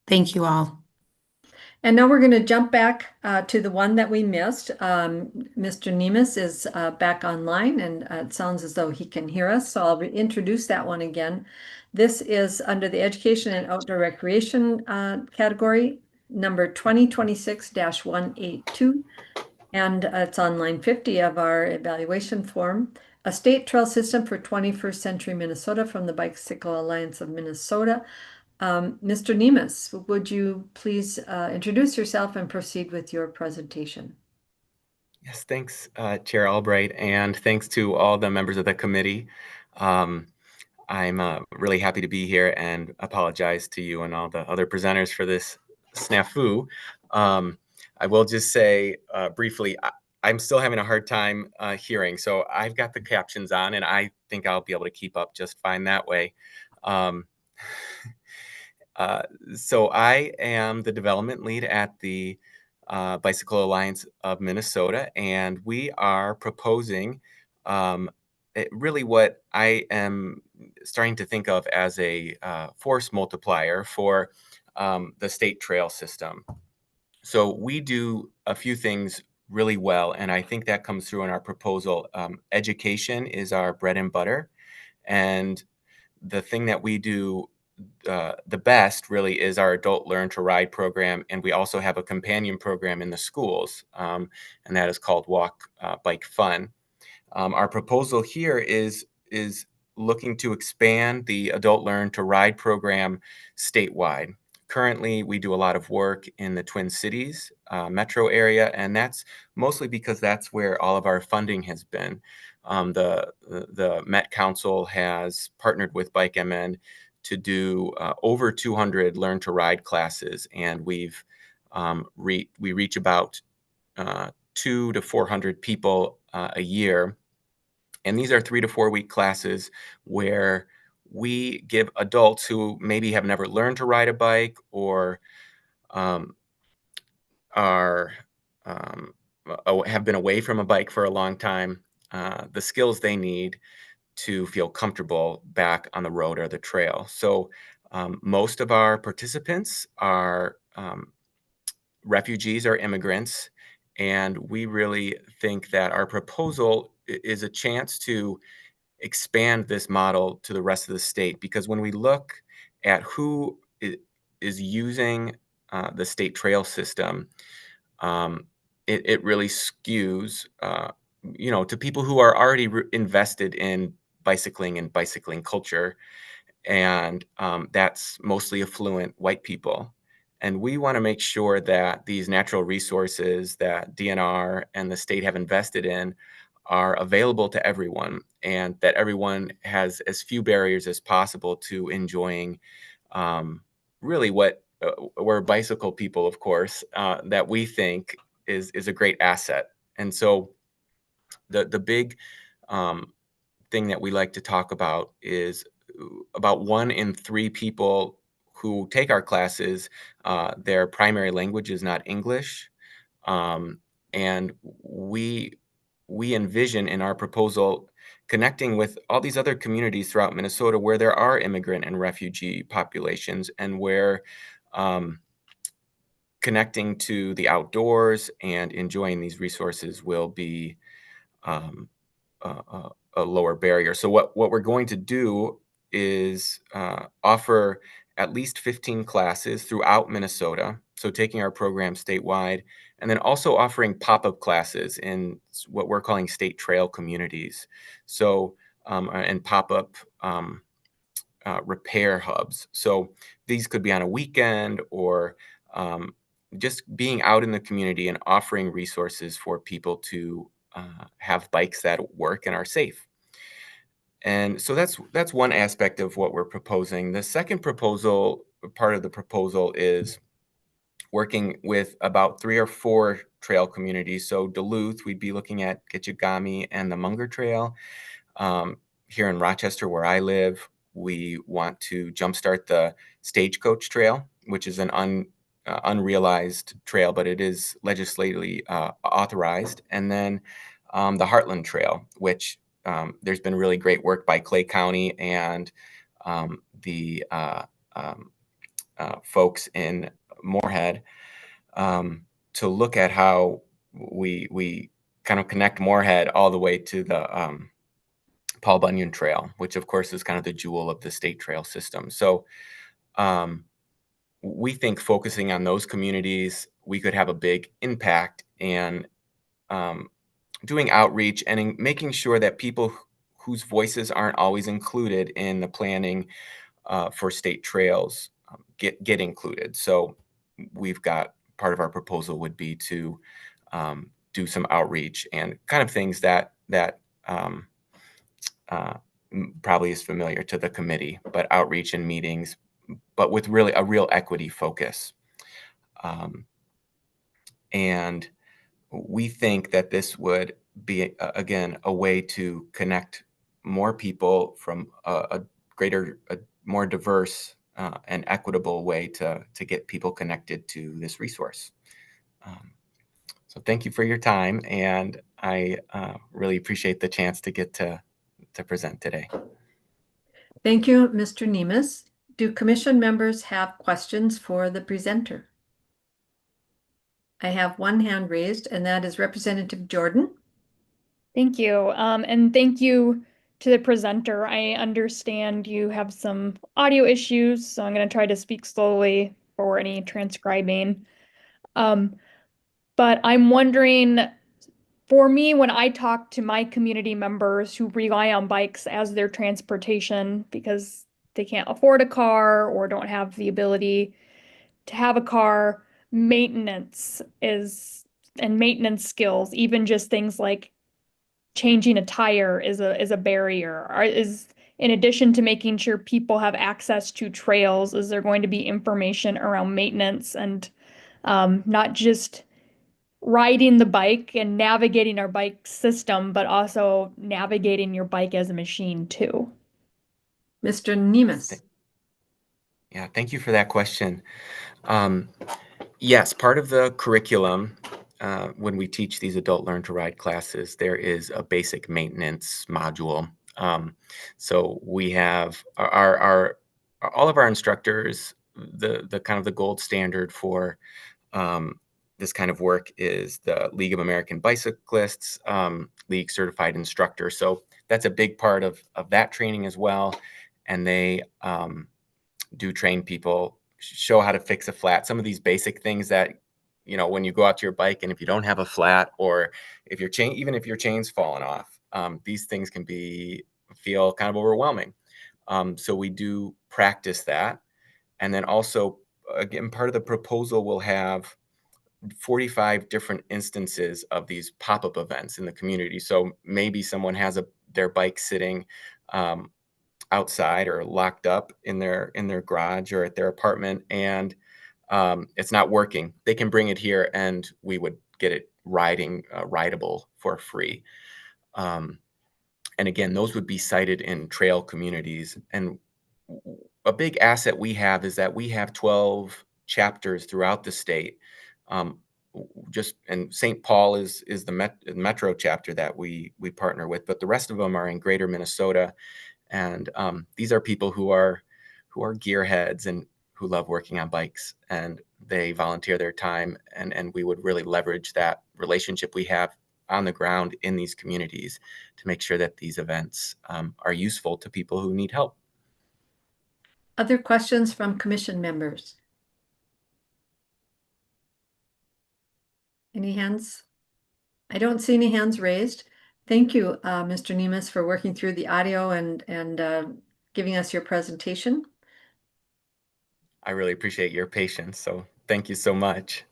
Thank you all. And now we're going to jump back to the one that we missed. Mr. Nemes is back online, and it sounds as though he can hear us. So I'll introduce that one again. This is under the Education and Outdoor Recreation category, number 2026-182. And it's on line 50 of our evaluation form. A state trail system for 21st century Minnesota from the Bicycle Alliance of Minnesota. Mr. Nemes, would you please introduce yourself and proceed with your presentation? Yes, thanks, Chair Albrecht, and thanks to all the members of the committee. I'm really happy to be here and apologize to you and all the other presenters for this snafu. I will just say briefly, I'm still having a hard time hearing, so I've got the captions on, and I think I'll be able to keep up just fine that way. So I am the development lead at the Bicycle Alliance of Minnesota, and we are proposing really what I am starting to think of as a force multiplier for the state trail system. So we do a few things really well, and I think that comes through in our proposal. Education is our bread and butter, and the thing that we do the best really is our adult learn to ride program, and we also have a companion program in the schools, and that is called Walk Bike Fun. Our proposal here is looking to expand the adult learn to ride program statewide. Currently, we do a lot of work in the Twin Cities metro area, and that's mostly because that's where all of our funding has been. The Met Council has partnered with Bike MN to do over 200 learn to ride classes, and we reach about 200 to 400 people a year. And these are 3 to 4 week classes where we give adults who maybe have never learned to ride a bike or have been away from a bike for a long time, the skills they need to feel comfortable back on the road or the trail. So most of our participants are refugees or immigrants, and we really think that our proposal is a chance to expand this model to the rest of the state, because when we look at who is using the state trail system, it really skews to people who are already invested in bicycling and bicycling culture, and that's mostly affluent white people. And we want to make sure that these natural resources that DNR and the state have invested in are available to everyone, and that everyone has as few barriers as possible to enjoying really what we're bicycle people, of course, that we think is a great asset. And so the big thing that we like to talk about is about 1 in 3 people who take our classes, their primary language is not English. And we envision in our proposal connecting with all these other communities throughout Minnesota where there are immigrant and refugee populations, and where connecting to the outdoors and enjoying these resources will be a lower barrier. So what we're going to do is offer at least 15 classes throughout Minnesota. So taking our program statewide, and then also offering pop-up classes in what we're calling state trail communities. So, and pop-up repair hubs. So these could be on a weekend, or just being out in the community and offering resources for people to have bikes that work and are safe. And so that's one aspect of what we're proposing. The second part of the proposal is working with about 3 or 4 trail communities. So Duluth, we'd be looking at Gitchigami and the Munger Trail. Here in Rochester, where I live, we want to jumpstart the Stagecoach Trail, which is an unrealized trail, but it is legislatively authorized. And then the Heartland Trail, which there's been really great work by Clay County and the folks in Moorhead to look at how we kind of connect Moorhead all the way to the Paul Bunyan Trail, which of course is kind of the jewel of the state trail system. So we think focusing on those communities, we could have a big impact, and doing outreach and making sure that people whose voices aren't always included in the planning for state trails get included. So we've got, part of our proposal would be to do some outreach and kind of things that probably is familiar to the committee, but outreach and meetings, but with really a real equity focus. And we think that this would be, again, a way to connect more people from a more diverse and equitable way to get people connected to this resource. So thank you for your time, and I really appreciate the chance to get to present today. Thank you, Mr. Nemes. Do commission members have questions for the presenter? I have one hand raised, and that is Representative Jordan. Thank you. And thank you to the presenter. I understand you have some audio issues, so I'm going to try to speak slowly for any transcribing. But I'm wondering, for me, when I talk to my community members who rely on bikes as their transportation because they can't afford a car or don't have the ability to have a car, maintenance and maintenance skills, even just things like changing a tire is a barrier. In addition to making sure people have access to trails, is there going to be information around maintenance and not just riding the bike and navigating our bike system, but also navigating your bike as a machine too? Mr. Nemes. Yeah, thank you for that question. Yes, part of the curriculum, when we teach these adult learn to ride classes, there is a basic maintenance module. So we have all of our instructors, the kind of the gold standard for this kind of work is the League of American Bicyclists, League Certified Instructor. So that's a big part of that training as well. And they do train people, show how to fix a flat, some of these basic things that, you know, when you go out to your bike and if you don't have a flat, or if your chain, even if your chain's fallen off, these things can feel kind of overwhelming. So we do practice that. And then also, again, part of the proposal will have 45 different instances of these pop-up events in the community. So maybe someone has their bike sitting outside or locked up in their garage or at their apartment, and it's not working. They can bring it here and we would get it rideable for free. And again, those would be sited in trail communities. And a big asset we have is that we have 12 chapters throughout the state, and St. Paul is the metro chapter that we partner with, but the rest of them are in greater Minnesota. And these are people who are gearheads and who love working on bikes, and they volunteer their time, and we would really leverage that relationship we have on the ground in these communities to make sure that these events are useful to people who need help. Other questions from commission members? Any hands? I don't see any hands raised. Thank you, Mr. Nemes, for working through the audio and giving us your presentation. I really appreciate your patience. So thank you so much.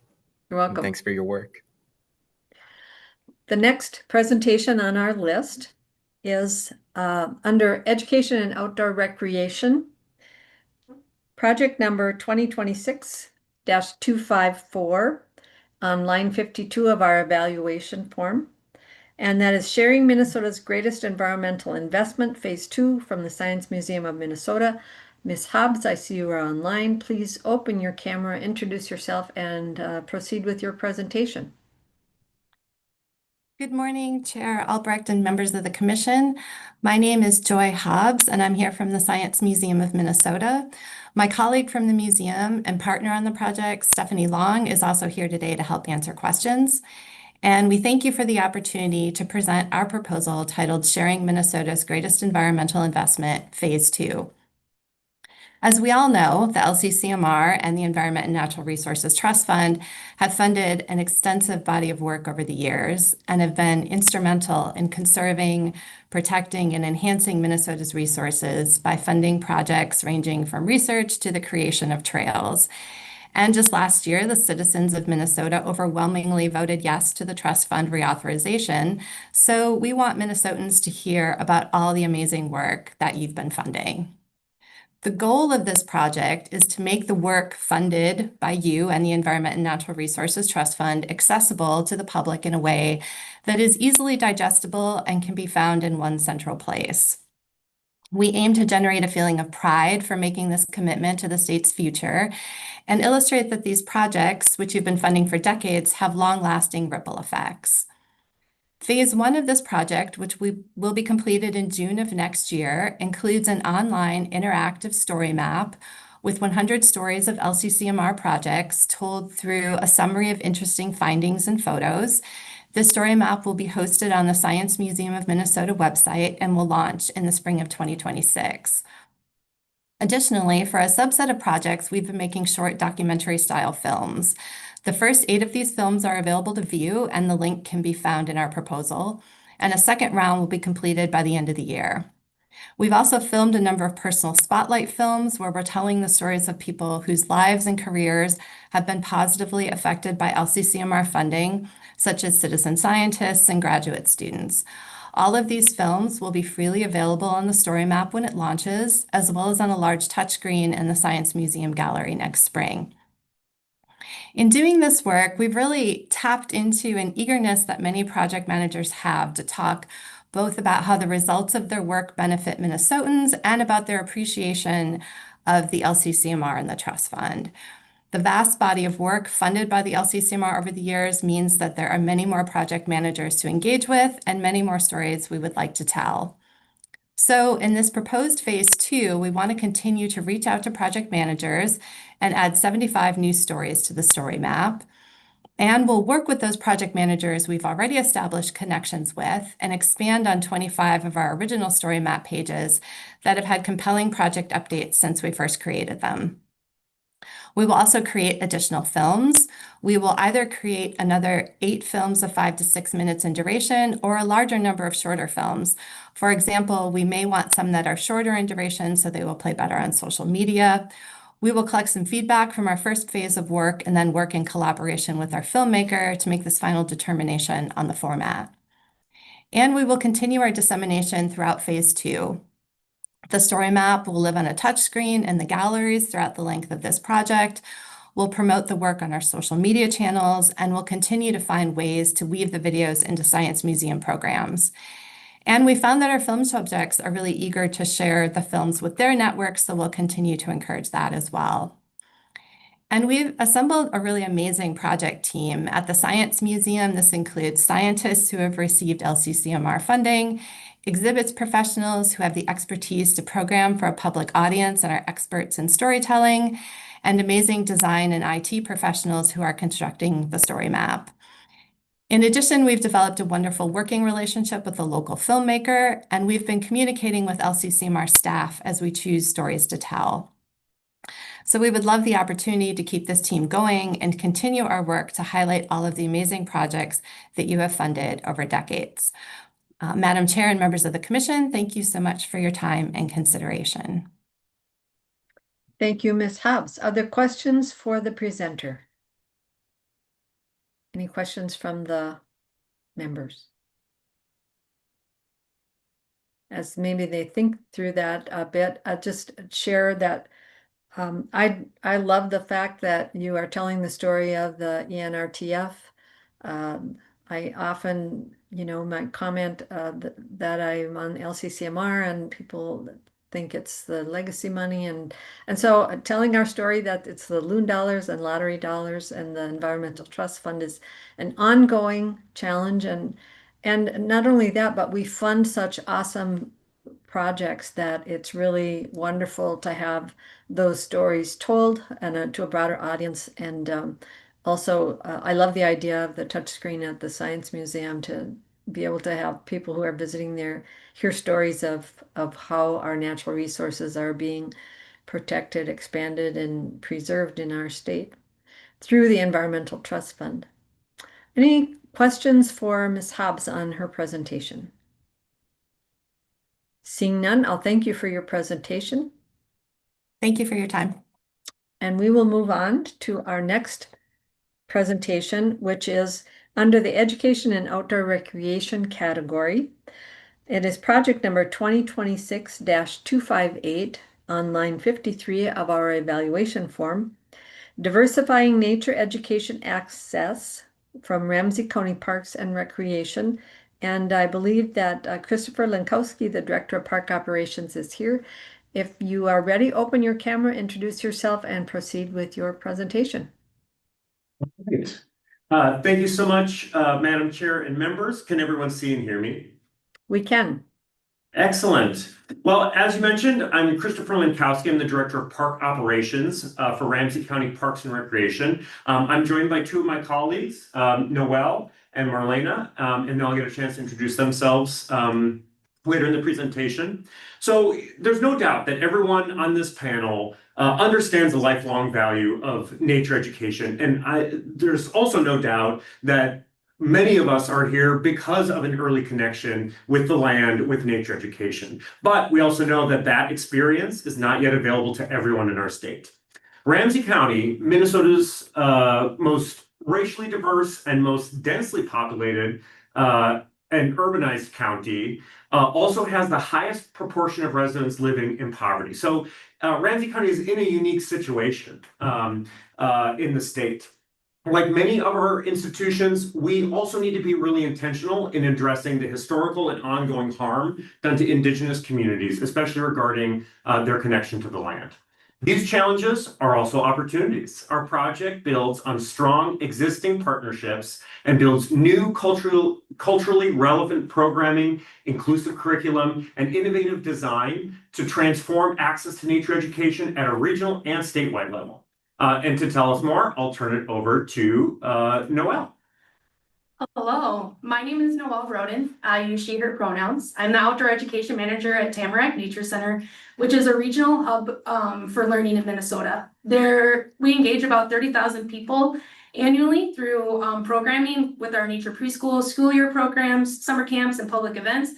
You're welcome. And thanks for your work. The next presentation on our list is under Education and Outdoor Recreation, project number 2026-254 on line 52 of our evaluation form. And that is Sharing Minnesota's Greatest Environmental Investment, Phase 2 from the Science Museum of Minnesota. Ms. Hobbs, I see you are online. Please open your camera, introduce yourself, and proceed with your presentation. Good morning, Chair Albrecht and members of the Commission. My name is Joy Hobbs, and I'm here from the Science Museum of Minnesota. My colleague from the museum and partner on the project, Stephanie Long, is also here today to help answer questions. And we thank you for the opportunity to present our proposal titled Sharing Minnesota's Greatest Environmental Investment, Phase 2. As we all know, the LCCMR and the Environment and Natural Resources Trust Fund have funded an extensive body of work over the years and have been instrumental in conserving, protecting, and enhancing Minnesota's resources by funding projects ranging from research to the creation of trails. And just last year, the citizens of Minnesota overwhelmingly voted yes to the trust fund reauthorization. So we want Minnesotans to hear about all the amazing work that you've been funding. The goal of this project is to make the work funded by you and the Environment and Natural Resources Trust Fund accessible to the public in a way that is easily digestible and can be found in one central place. We aim to generate a feeling of pride for making this commitment to the state's future and illustrate that these projects, which you've been funding for decades, have long-lasting ripple effects. Phase 1 of this project, which will be completed in June of next year, includes an online interactive story map with 100 stories of LCCMR projects told through a summary of interesting findings and photos. This story map will be hosted on the Science Museum of Minnesota website and will launch in the spring of 2026. Additionally, for a subset of projects, we've been making short documentary-style films. The first 8 of these films are available to view, and the link can be found in our proposal. And a second round will be completed by the end of the year. We've also filmed a number of personal spotlight films where we're telling the stories of people whose lives and careers have been positively affected by LCCMR funding, such as citizen scientists and graduate students. All of these films will be freely available on the story map when it launches, as well as on a large touchscreen in the Science Museum Gallery next spring. In doing this work, we've really tapped into an eagerness that many project managers have to talk both about how the results of their work benefit Minnesotans and about their appreciation of the LCCMR and the Trust Fund. The vast body of work funded by the LCCMR over the years means that there are many more project managers to engage with and many more stories we would like to tell. So in this proposed Phase 2, we want to continue to reach out to project managers and add 75 new stories to the story map. And we'll work with those project managers we've already established connections with and expand on 25 of our original story map pages that have had compelling project updates since we first created them. We will also create additional films. We will either create another 8 films of 5 to 6 minutes in duration or a larger number of shorter films. For example, we may want some that are shorter in duration so they will play better on social media. We will collect some feedback from our first phase of work and then work in collaboration with our filmmaker to make this final determination on the format. And we will continue our dissemination throughout Phase 2. The story map will live on a touchscreen in the galleries throughout the length of this project. We'll promote the work on our social media channels, and we'll continue to find ways to weave the videos into Science Museum programs. And we found that our film subjects are really eager to share the films with their networks, so we'll continue to encourage that as well. And we've assembled a really amazing project team at the Science Museum. This includes scientists who have received LCCMR funding, exhibits professionals who have the expertise to program for a public audience and are experts in storytelling, and amazing design and IT professionals who are constructing the story map. In addition, we've developed a wonderful working relationship with a local filmmaker, and we've been communicating with LCCMR staff as we choose stories to tell. So we would love the opportunity to keep this team going and continue our work to highlight all of the amazing projects that you have funded over decades. Madam Chair and members of the Commission, thank you so much for your time and consideration. Thank you, Ms. Hobbs. Other questions for the presenter? Any questions from the members? As maybe they think through that a bit, I'll just share that I love the fact that you are telling the story of the ENRTF. I often, might comment that I'm on LCCMR and people think it's the legacy money. And so telling our story that it's the loan dollars and lottery dollars and the Environmental Trust Fund is an ongoing challenge. And not only that, but we fund such awesome projects that it's really wonderful to have those stories told and to a broader audience. And also, I love the idea of the touchscreen at the Science Museum to be able to have people who are visiting there hear stories of how our natural resources are being protected, expanded, and preserved in our state through the Environmental Trust Fund. Any questions for Ms. Hobbs on her presentation? Seeing none, I'll thank you for your presentation. Thank you for your time. And we will move on to our next presentation, which is under the Education and Outdoor Recreation category. It is project number 2026-258 on line 53 of our evaluation form, Diversifying Nature Education Access from Ramsey County Parks and Recreation. And I believe that Christopher Lenkowski, the Director of Park Operations, is here. If you are ready, open your camera, introduce yourself, and proceed with your presentation. Great. Thank you so much, Madam Chair and members. Can everyone see and hear me? We can. Excellent. Well, as you mentioned, I'm Christopher Lenkowski. I'm the Director of Park Operations for Ramsey County Parks and Recreation. I'm joined by two of my colleagues, Noelle and Marlena, and they'll get a chance to introduce themselves later in the presentation. So there's no doubt that everyone on this panel understands the lifelong value of nature education. And there's also no doubt that many of us are here because of an early connection with the land, with nature education. But we also know that that experience is not yet available to everyone in our state. Ramsey County, Minnesota's most racially diverse and most densely populated and urbanized county, also has the highest proportion of residents living in poverty. So Ramsey County is in a unique situation in the state. Like many of our institutions, we also need to be really intentional in addressing the historical and ongoing harm done to Indigenous communities, especially regarding their connection to the land. These challenges are also opportunities. Our project builds on strong existing partnerships and builds new culturally relevant programming, inclusive curriculum, and innovative design to transform access to nature education at a regional and statewide level. And to tell us more, I'll turn it over to Noelle. Hello, my name is Noelle Roden. I use she, her pronouns. I'm the Outdoor Education Manager at Tamarack Nature Center, which is a regional hub for learning in Minnesota. We engage about 30,000 people annually through programming with our nature preschool, school year programs, summer camps, and public events.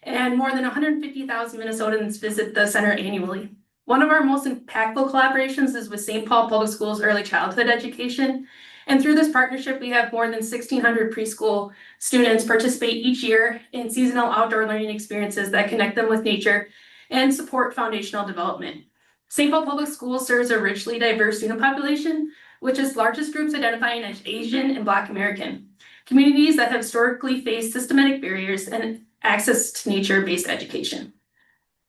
And more than 150,000 Minnesotans visit the center annually. One of our most impactful collaborations is with St. Paul Public Schools Early Childhood Education. And through this partnership, we have more than 1,600 preschool students participate each year in seasonal outdoor learning experiences that connect them with nature and support foundational development. St. Paul Public Schools serves a richly diverse student population, which is largest groups identifying as Asian and Black American, communities that have historically faced systematic barriers and access to nature-based education.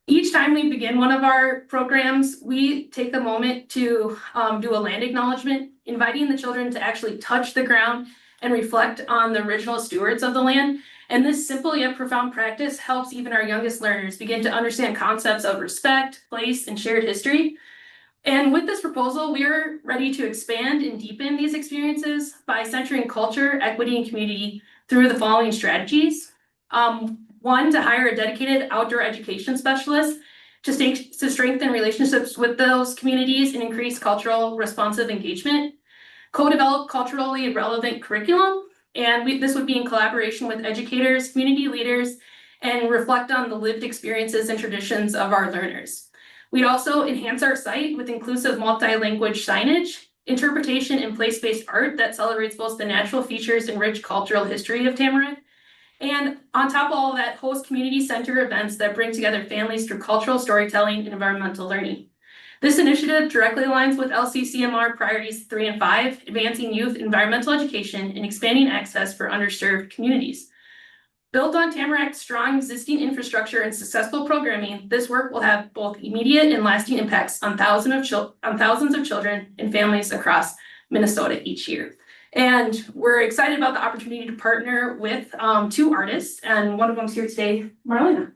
Each time we begin one of our programs, we take a moment to do a land acknowledgement, inviting the children to actually touch the ground and reflect on the original stewards of the land. And this simple yet profound practice helps even our youngest learners begin to understand concepts of respect, place, and shared history. And with this proposal, we are ready to expand and deepen these experiences by centering culture, equity, and community through the following strategies. One, to hire a dedicated outdoor education specialist to strengthen relationships with those communities and increase cultural responsive engagement. Co-develop culturally relevant curriculum, and this would be in collaboration with educators, community leaders, and reflect on the lived experiences and traditions of our learners. We'd also enhance our site with inclusive multi-language signage, interpretation, and place-based art that celebrates both the natural features and rich cultural history of Tamarack. And on top of all that, host community center events that bring together families through cultural storytelling and environmental learning. This initiative directly aligns with LCCMR priorities 3 and 5, advancing youth environmental education and expanding access for underserved communities. Built on Tamarack's strong existing infrastructure and successful programming, this work will have both immediate and lasting impacts on thousands of children and families across Minnesota each year. And we're excited about the opportunity to partner with 2 artists, and one of them's here today, Marlena.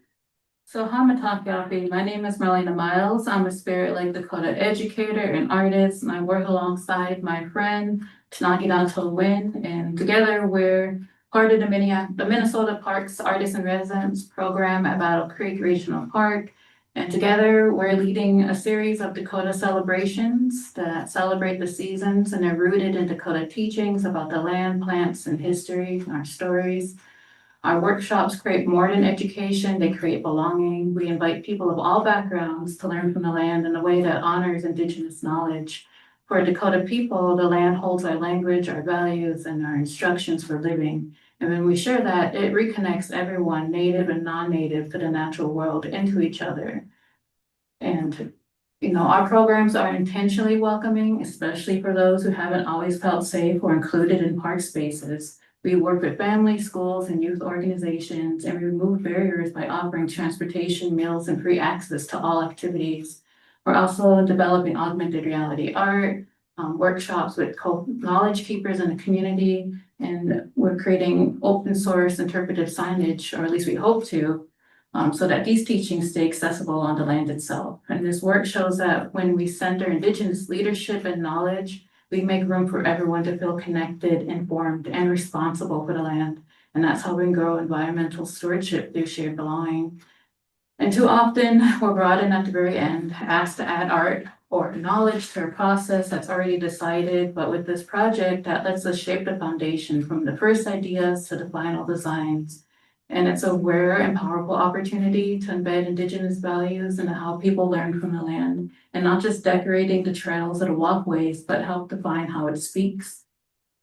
So Hamatakapi, my name is Marlena Miles. I'm a Spirit Lake Dakota educator and artist, and I work alongside my friend Tanaki Win, and together we're part of the Minnesota Parks Artists in Residence program at Battle Creek Regional Park. And together we're leading a series of Dakota celebrations that celebrate the seasons, and they're rooted in Dakota teachings about the land, plants, and history, our stories. Our workshops create more than education, they create belonging. We invite people of all backgrounds to learn from the land in a way that honors Indigenous knowledge. For Dakota people, the land holds our language, our values, and our instructions for living. And when we share that, it reconnects everyone, native and non-native, to the natural world and to each other. And, our programs are intentionally welcoming, especially for those who haven't always felt safe or included in park spaces. We work with families, schools, and youth organizations, and we remove barriers by offering transportation, meals, and free access to all activities. We're also developing augmented reality art, workshops with knowledge keepers in the community, and we're creating open source interpretive signage, or at least we hope to, so that these teachings stay accessible on the land itself. And this work shows that when we center Indigenous leadership and knowledge, we make room for everyone to feel connected, informed, and responsible for the land. And that's how we can grow environmental stewardship through shared belonging. And too often, we're brought in at the very end, asked to add art or knowledge to a process that's already decided. But with this project, that lets us shape the foundation from the first ideas to the final designs. And it's a rare and powerful opportunity to embed Indigenous values into how people learn from the land, and not just decorating the trails or the walkways, but help define how it speaks.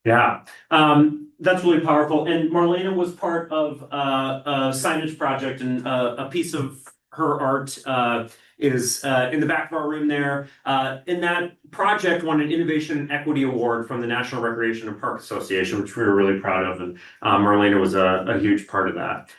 Yeah, that's really powerful. And Marlena was part of a signage project, and a piece of her art is in the back of our room there. In that project won an Innovation and Equity Award from the National Recreation and Park Association, which we were really proud of, and Marlena was a huge part of that.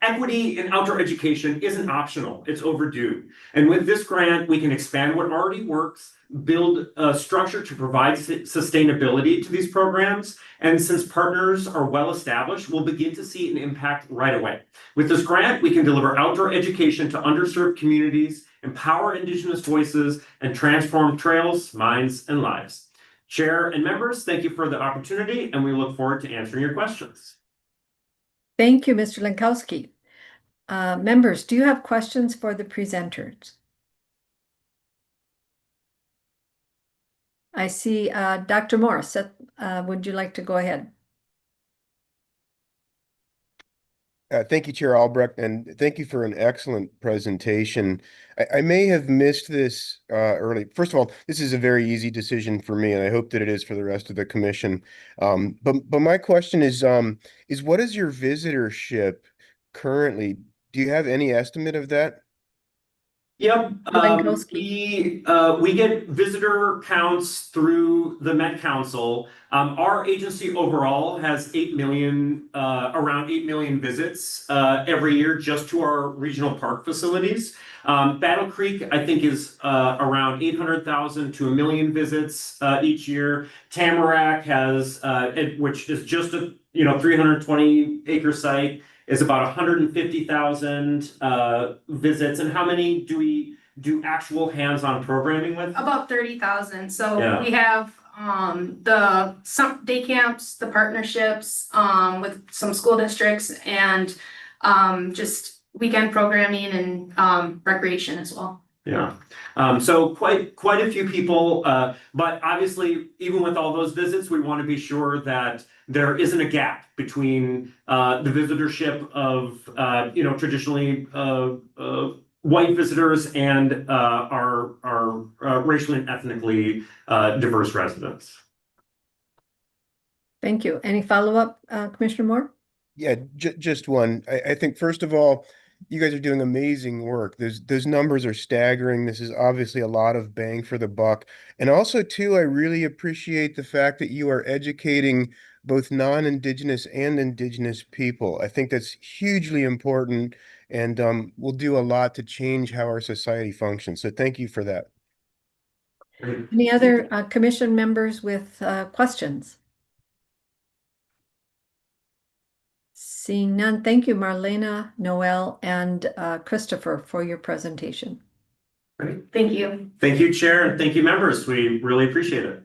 Equity in outdoor education isn't optional, it's overdue. And with this grant, we can expand what already works, build a structure to provide sustainability to these programs. And since partners are well established, we'll begin to see an impact right away. With this grant, we can deliver outdoor education to underserved communities, empower Indigenous voices, and transform trails, minds, and lives. Chair and members, thank you for the opportunity, and we look forward to answering your questions. Thank you, Mr. Lankowski. Members, do you have questions for the presenters? I see Dr. Morris. Would you like to go ahead? Thank you, Chair Albrecht, and thank you for an excellent presentation. I may have missed this early. First of all, this is a very easy decision for me, and I hope that it is for the rest of the commission. But my question is what is your visitorship currently? Do you have any estimate of that? Yep, Blankowski. we get visitor counts through the Met Council. Our agency overall has 8 million, around 8 million visits every year just to our regional park facilities. Battle Creek, I think, is around 800,000 to 1 million visits each year. Tamarack has, which is just a 320 acre site, is about 150,000 visits. And how many do we do actual hands-on programming with? About 30,000. So Yeah. we have some day camps, the partnerships with some school districts, and just weekend programming and recreation as well. Yeah. So quite a few people, but obviously, even with all those visits, we want to be sure that there isn't a gap between the visitorship of traditionally white visitors and our racially and ethnically diverse residents. Thank you. Any follow-up, Commissioner Moore? Yeah, just one. I think first of all, you guys are doing amazing work. Those numbers are staggering. This is obviously a lot of bang for the buck. And also too, I really appreciate the fact that you are educating both non-Indigenous and Indigenous people. I think that's hugely important and will do a lot to change how our society functions. So thank you for that. Any other commission members with questions? Seeing none, thank you, Marlena, Noel, and Christopher for your presentation. Great. Thank you. Thank you, Chair, and thank you, members. We really appreciate it.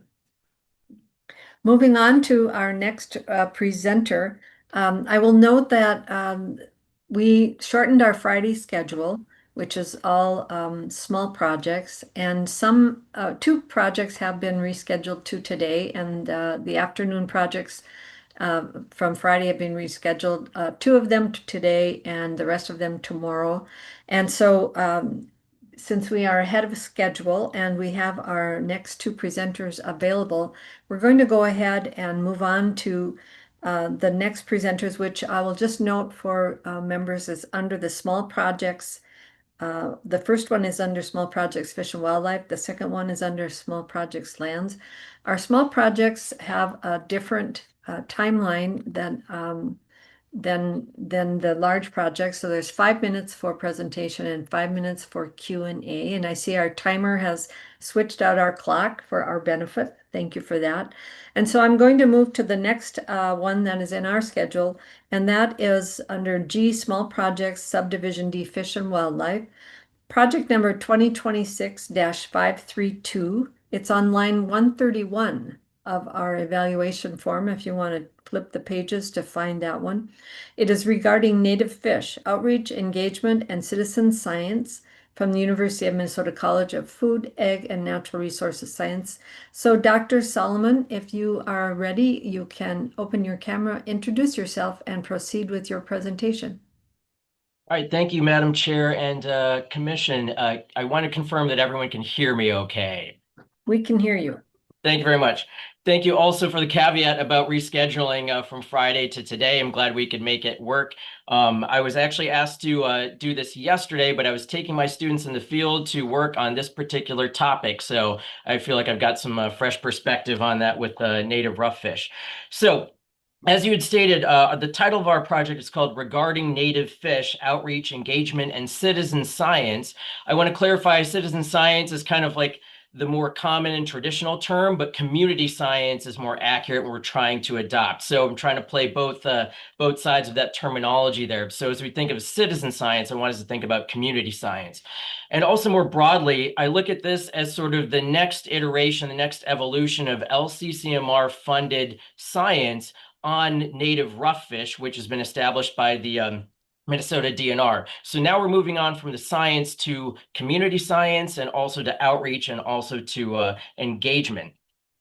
Moving on to our next presenter, I will note that we shortened our Friday schedule, which is all small projects, and two projects have been rescheduled to today, and the afternoon projects from Friday have been rescheduled, two of them today and the rest of them tomorrow. And so since we are ahead of schedule and we have our next two presenters available, we're going to go ahead and move on to the next presenters, which I will just note for members is under the small projects. The first one is under small projects, fish and wildlife. The second one is under small projects, lands. Our small projects have a different timeline than the large projects. So there's 5 minutes for presentation and 5 minutes for Q&A. And I see our timer has switched out our clock for our benefit. Thank you for that. And so I'm going to move to the next one that is in our schedule, and that is under G, small projects, subdivision D, fish and wildlife. Project number 2026-532. It's on line 131 of our evaluation form if you want to flip the pages to find that one. It is regarding native fish, outreach, engagement, and citizen science from the University of Minnesota College of Food, Ag, and Natural Resources Science. So Dr. Solomon, if you are ready, you can open your camera, introduce yourself, and proceed with your presentation. All right, thank you, Madam Chair and Commission. I want to confirm that everyone can hear me okay. We can hear you. Thank you very much. Thank you also for the caveat about rescheduling from Friday to today. I'm glad we could make it work. I was actually asked to do this yesterday, but I was taking my students in the field to work on this particular topic. So I feel like I've got some fresh perspective on that with native rough fish. So as you had stated, the title of our project is called Regarding Native Fish, Outreach, Engagement, and Citizen Science. I want to clarify citizen science is kind of like the more common and traditional term, but community science is more accurate when we're trying to adopt. So I'm trying to play both sides of that terminology there. So as we think of citizen science, I want us to think about community science. And also more broadly, I look at this as sort of the next iteration, the next evolution of LCCMR funded science on native rough fish, which has been established by the Minnesota DNR. So now we're moving on from the science to community science and also to outreach and also to engagement.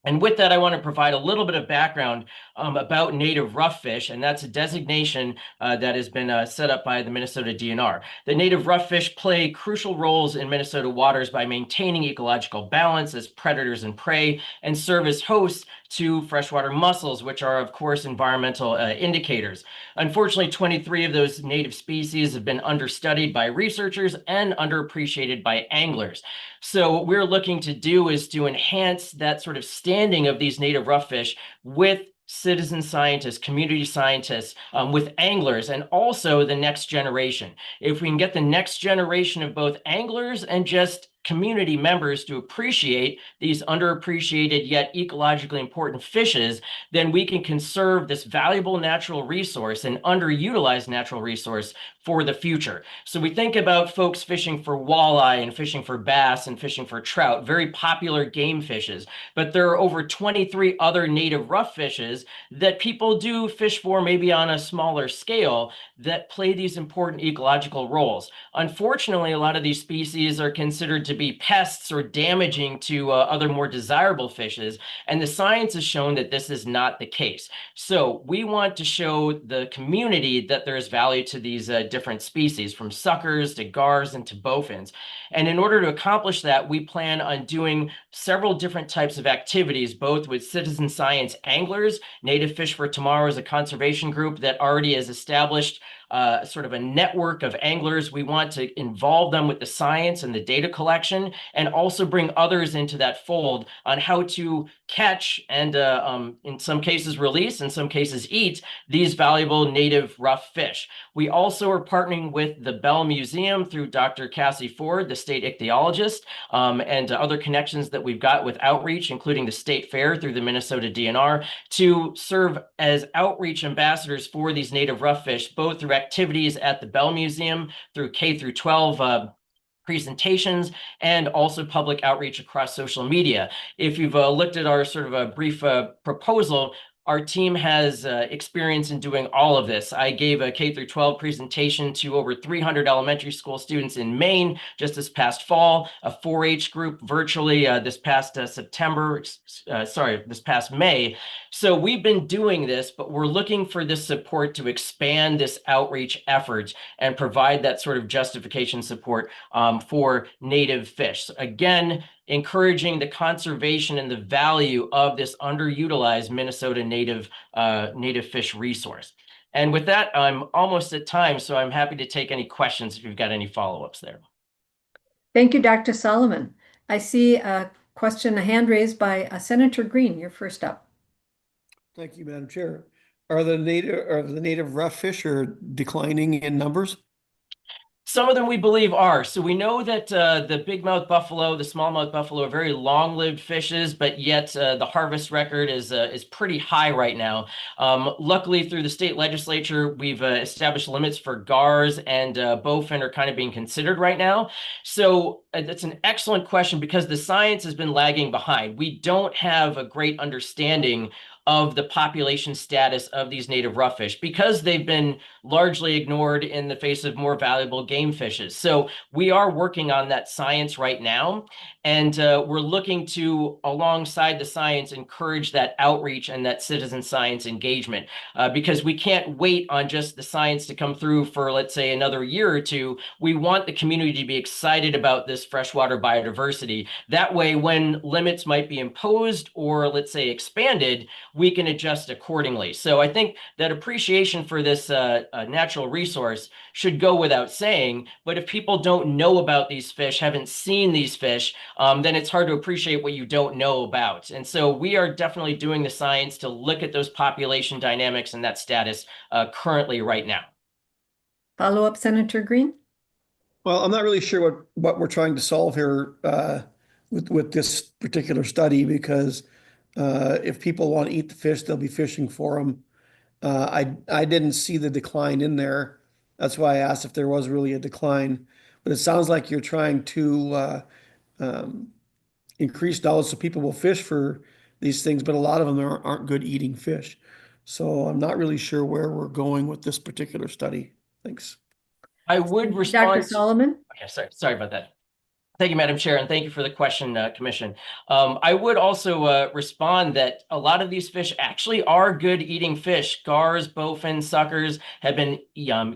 And with that, I want to provide a little bit of background about native rough fish, and that's a designation that has been set up by the Minnesota DNR. The native rough fish play crucial roles in Minnesota waters by maintaining ecological balance as predators and prey, and serve as hosts to freshwater mussels, which are, of course, environmental indicators. Unfortunately, 23 of those native species have been understudied by researchers and underappreciated by anglers. So what we're looking to do is to enhance that sort of standing of these native rough fish with citizen scientists, community scientists, with anglers, and also the next generation. If we can get the next generation of both anglers and just community members to appreciate these underappreciated yet ecologically important fishes, then we can conserve this valuable natural resource and underutilized natural resource for the future. So we think about folks fishing for walleye and fishing for bass and fishing for trout, very popular game fishes, but there are over 23 other native rough fishes that people do fish for maybe on a smaller scale that play these important ecological roles. Unfortunately, a lot of these species are considered to be pests or damaging to other more desirable fishes, and the science has shown that this is not the case. So we want to show the community that there is value to these different species, from suckers to gars and to bowfins. And in order to accomplish that, we plan on doing several different types of activities, both with citizen science anglers. Native Fish for Tomorrow is a conservation group that already has established sort of a network of anglers. We want to involve them with the science and the data collection, and also bring others into that fold on how to catch and in some cases release, in some cases eat these valuable native rough fish. We also are partnering with the Bell Museum through Dr. Cassie Ford, the state ichthyologist, and other connections that we've got with outreach, including the state fair through the Minnesota DNR, to serve as outreach ambassadors for these native rough fish, both through activities at the Bell Museum, through K through 12 presentations, and also public outreach across social media. If you've looked at our sort of a brief proposal, our team has experience in doing all of this. I gave a K through 12 presentation to over 300 elementary school students in Maine just this past fall, a 4-H group virtually this past this past May. So we've been doing this, but we're looking for this support to expand this outreach effort and provide that sort of justification support for native fish. So again, encouraging the conservation and the value of this underutilized Minnesota native fish resource. And with that, I'm almost at time, so I'm happy to take any questions if you've got any follow-ups there. Thank you, Dr. Solomon. I see a question, a hand raised by Senator Green. You're first up. Thank you, Madam Chair. Are the native rough fish are declining in numbers? Some of them we believe are. So we know that the bigmouth buffalo, the smallmouth buffalo are very long-lived fishes, but yet the harvest record is pretty high right now. Luckily, through the state legislature, we've established limits for gars, and bowfin are kind of being considered right now. So that's an excellent question, because the science has been lagging behind. We don't have a great understanding of the population status of these native rough fish, because they've been largely ignored in the face of more valuable game fishes. So we are working on that science right now, and we're looking to, alongside the science, encourage that outreach and that citizen science engagement, because we can't wait on just the science to come through for, let's say, another year or two. We want the community to be excited about this freshwater biodiversity. That way, when limits might be imposed or, let's say, expanded, we can adjust accordingly. So I think that appreciation for this natural resource should go without saying, but if people don't know about these fish, haven't seen these fish, then it's hard to appreciate what you don't know about. And so we are definitely doing the science to look at those population dynamics and that status currently right now. Follow up, Senator Green? Well, I'm not really sure what we're trying to solve here with this particular study, because if people want to eat the fish, they'll be fishing for them. I didn't see the decline in there. That's why I asked if there was really a decline. But it sounds like you're trying to increase dollars so people will fish for these things, but a lot of them aren't good eating fish. So I'm not really sure where we're going with this particular study. Thanks. I would respond. Dr. Solomon? Okay, sorry about that. Thank you, Madam Chair, and thank you for the question, Commission. I would also respond that a lot of these fish actually are good eating fish. Gars, bowfin, suckers have been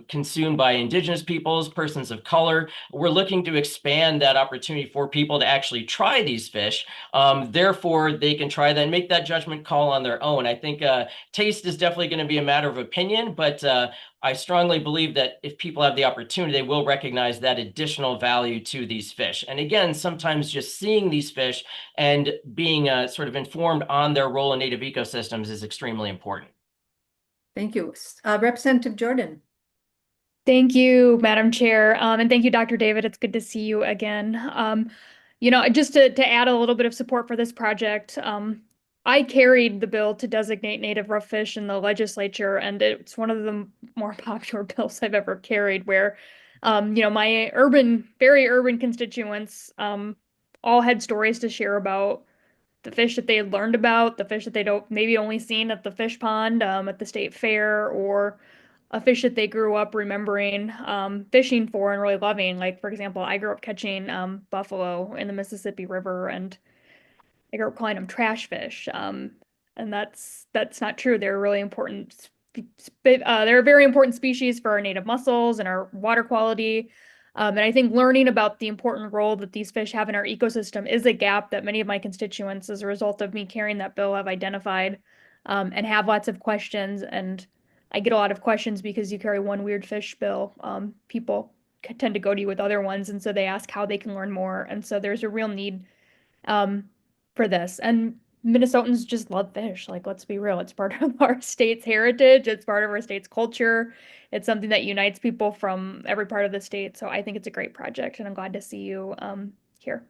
consumed by indigenous peoples, persons of color. We're looking to expand that opportunity for people to actually try these fish. Therefore, they can try that and make that judgment call on their own. I think taste is definitely going to be a matter of opinion, but I strongly believe that if people have the opportunity, they will recognize that additional value to these fish. And again, sometimes just seeing these fish and being sort of informed on their role in native ecosystems is extremely important. Thank you. Representative Jordan. Thank you, Madam Chair, and thank you, Dr. David. It's good to see you again. You know, just to add a little bit of support for this project, I carried the bill to designate native rough fish in the legislature, and it's one of the more popular bills I've ever carried, where, you know, my very urban constituents all had stories to share about the fish that they had learned about, the fish that they don't maybe only seen at the fish pond, at the state fair, or a fish that they grew up remembering fishing for and really loving. Like, for example, I grew up catching buffalo in the Mississippi River, and I grew up calling them trash fish. And that's not true. They're really important. They're a very important species for our native mussels and our water quality. And I think learning about the important role that these fish have in our ecosystem is a gap that many of my constituents, as a result of me carrying that bill, have identified and have lots of questions. And I get a lot of questions because you carry one weird fish bill. People tend to go to you with other ones, and so they ask how they can learn more. And so there's a real need for this. And Minnesotans just love fish. Like, let's be real. It's part of our state's heritage. It's part of our state's culture. It's something that unites people from every part of the state. So I think it's a great project, and I'm glad to see you here.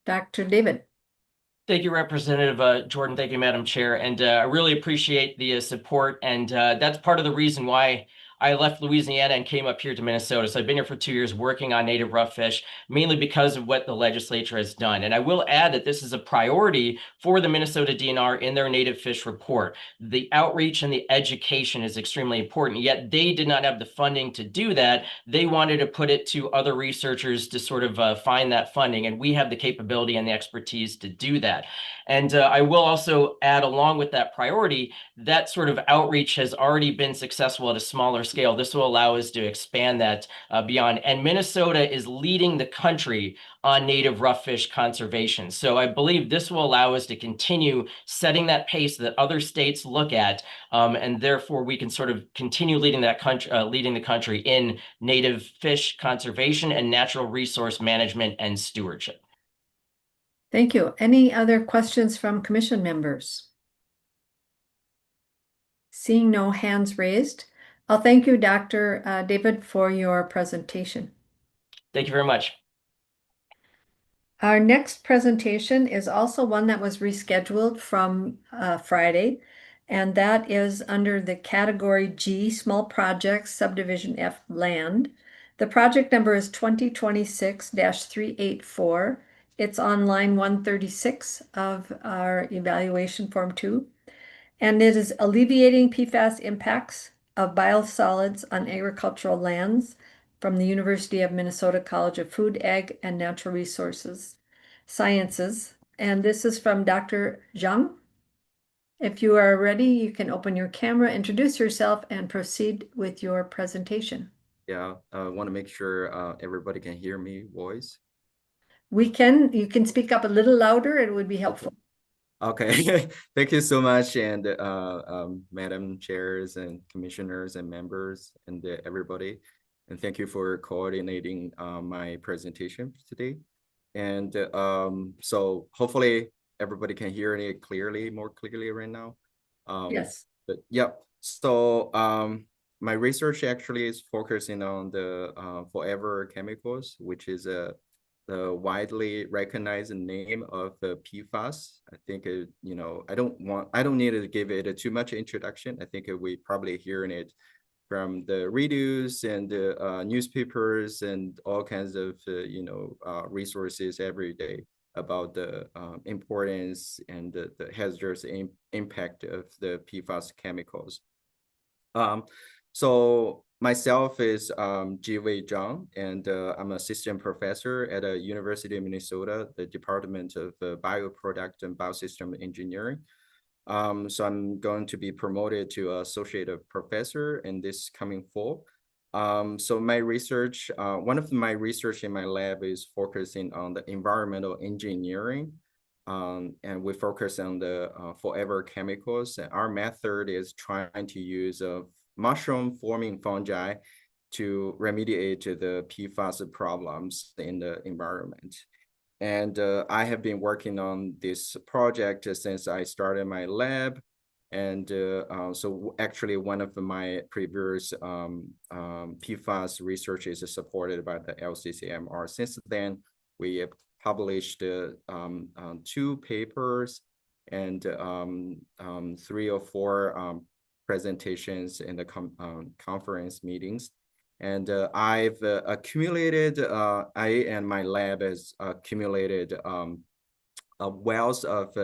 Dr. David. Thank you, Representative Jordan. Thank you, Madam Chair. And I really appreciate the support. And that's part of the reason why I left Louisiana and came up here to Minnesota. So I've been here for 2 years working on native rough fish, mainly because of what the legislature has done. And I will add that this is a priority for the Minnesota DNR in their native fish report. The outreach and the education is extremely important, yet they did not have the funding to do that. They wanted to put it to other researchers to sort of find that funding. And we have the capability and the expertise to do that. And I will also add, along with that priority, that sort of outreach has already been successful at a smaller scale. This will allow us to expand that beyond. And Minnesota is leading the country on native rough fish conservation. So I believe this will allow us to continue setting that pace that other states look at, and therefore we can sort of continue leading the country in native fish conservation and natural resource management and stewardship. Thank you. Any other questions from commission members? Seeing no hands raised, I'll thank you, Dr. David, for your presentation. Thank you very much. Our next presentation is also one that was rescheduled from Friday, and that is under the category G, Small Projects, Subdivision F, Land. The project number is 2026-384. It's on line 136 of our evaluation form 2. And it is alleviating PFAS impacts of biosolids on agricultural lands from the University of Minnesota College of Food, Ag, and Natural Resources Sciences. And this is from Dr. Zhang. If you are ready, you can open your camera, introduce yourself, and proceed with your presentation. Yeah, I want to make sure everybody can hear me voice. You can speak up a little louder, it would be helpful. Okay, thank you so much, and Madam Chairs and Commissioners and members and everybody. And thank you for coordinating my presentation today. And so hopefully everybody can hear it more clearly right now. Yes. But yeah, so my research actually is focusing on the forever chemicals, which is the widely recognized name of the PFAS. I think you know, I don't need to give it too much introduction. I think we probably hearing it from the radios and the newspapers and all kinds of you know, resources every day about the importance and the hazardous impact of the PFAS chemicals. So myself is Ji-Wei Zhang, and I'm assistant professor at the University of Minnesota, the Department of Bioproduct and Biosystem Engineering. So I'm going to be promoted to associate professor in this coming fall. So my research, one of my research in my lab is focusing on the environmental engineering. And we focus on the forever chemicals. And our method is trying to use mushroom-forming fungi to remediate the PFAS problems in the environment. And I have been working on this project since I started my lab. And so actually one of my previous PFAS research is supported by the LCCMR. Since then, we have published 2 papers and 3 or 4 presentations in the conference meetings. And I've accumulated, I and my lab has accumulated a wealth of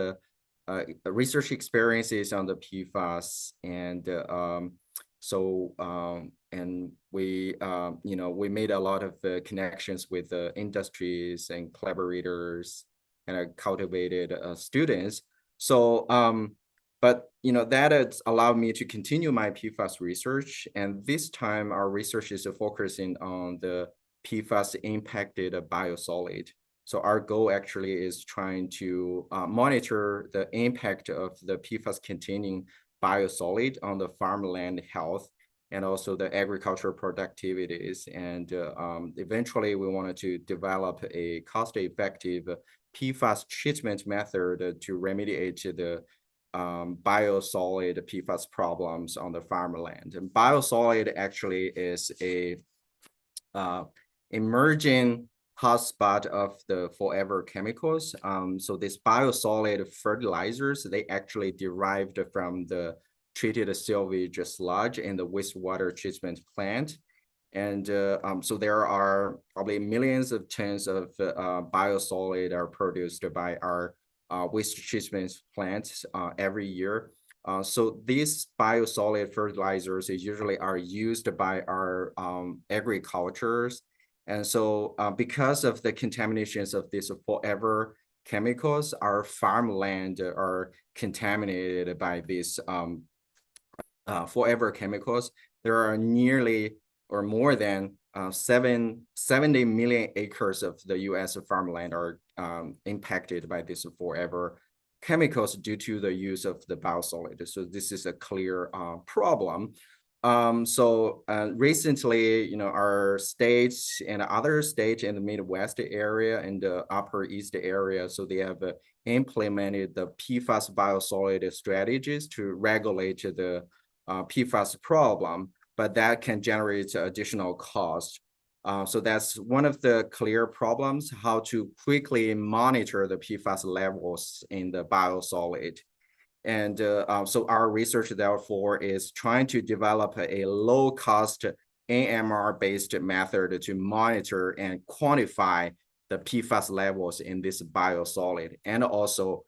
research experiences on the PFAS. And and we, we made a lot of connections with industries and collaborators and cultivated students. So, but that has allowed me to continue my PFAS research. And this time our research is focusing on the PFAS impacted biosolid. So our goal actually is trying to monitor the impact of the PFAS containing biosolid on the farmland health and also the agricultural productivities. And eventually we wanted to develop a cost-effective PFAS treatment method to remediate the biosolid PFAS problems on the farmland. And biosolid actually is a emerging hotspot of the forever chemicals. So these biosolid fertilizers, they actually derived from the treated sewage sludge in the wastewater treatment plant. And so there are probably millions of tons of biosolid are produced by our waste treatment plants every year. So these biosolid fertilizers usually are used by our agricultures. And so because of the contaminations of these forever chemicals, our farmland are contaminated by these forever chemicals. There are nearly or more than 70 million acres of the US farmland are impacted by these forever chemicals due to the use of the biosolid. So this is a clear problem. So recently, our states and other states in the Midwest area and the Upper East area, so they have implemented the PFAS biosolid strategies to regulate the PFAS problem, but that can generate additional cost. So that's one of the clear problems, how to quickly monitor the PFAS levels in the biosolid. And so our research, therefore, is trying to develop a low-cost AMR-based method to monitor and quantify the PFAS levels in this biosolid and also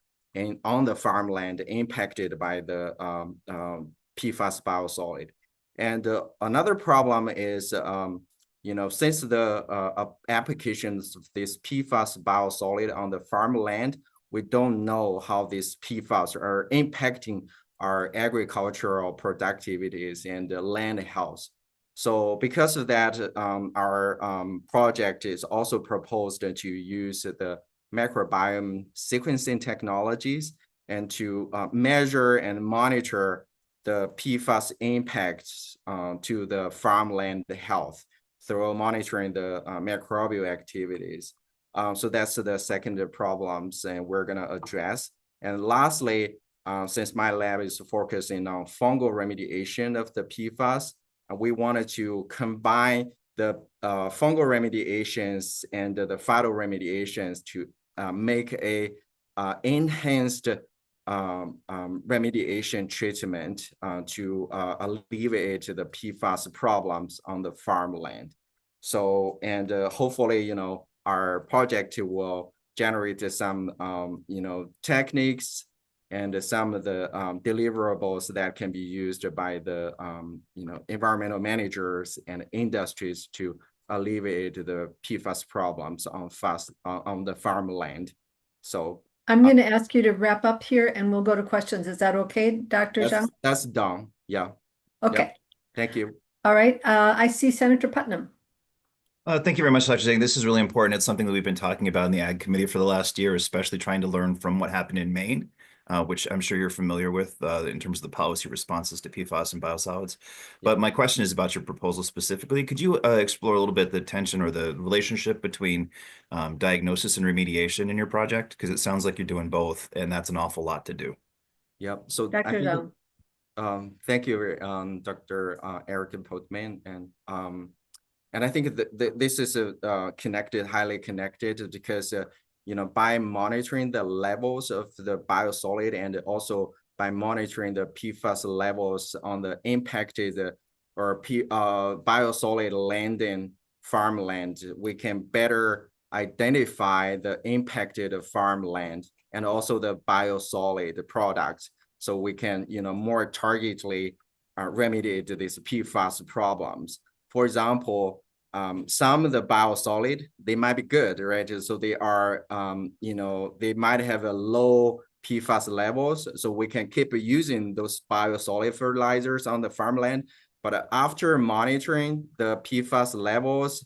on the farmland impacted by the PFAS biosolid. And another problem is, since the applications of this PFAS biosolid on the farmland, we don't know how these PFAS are impacting our agricultural productivities and land health. So because of that, our project is also proposed to use the microbiome sequencing technologies and to measure and monitor the PFAS impacts to the farmland health through monitoring the microbial activities. So that's the second problems and we're gonna address. And lastly, since my lab is focusing on fungal remediation of the PFAS, we wanted to combine the fungal remediations and the phytoremediations to make a enhanced remediation treatment to alleviate the PFAS problems on the farmland. So, and hopefully, our project will generate some, techniques and some of the deliverables that can be used by the environmental managers and industries to alleviate the PFAS problems on the farmland. So I'm going to ask you to wrap up here and we'll go to questions. Is that okay, Dr. Zhang? That's done. Yeah. Okay. Yep. Thank you. All right. I see Senator Putnam. Thank you very much, Dr. Zhang. This is really important. It's something that we've been talking about in the Ag Committee for the last year, especially trying to learn from what happened in Maine, which I'm sure you're familiar with in terms of the policy responses to PFAS and biosolids. But my question is about your proposal specifically. Could you explore a little bit the tension or the relationship between diagnosis and remediation in your project? Because it sounds like you're doing both, and that's an awful lot to do. Yep. So Dr. Zhang. Thank you, Dr. Eric Potman, and I think that this is highly connected, because by monitoring the levels of the biosolid and also by monitoring the PFAS levels on the impacted or biosolid landing farmland, we can better identify the impacted farmland and also the biosolid products, so we can more targetedly remediate these PFAS problems. For example, some of the biosolid, they might be good, right? So they are, they might have a low PFAS levels, so we can keep using those biosolid fertilizers on the farmland. But after monitoring the PFAS levels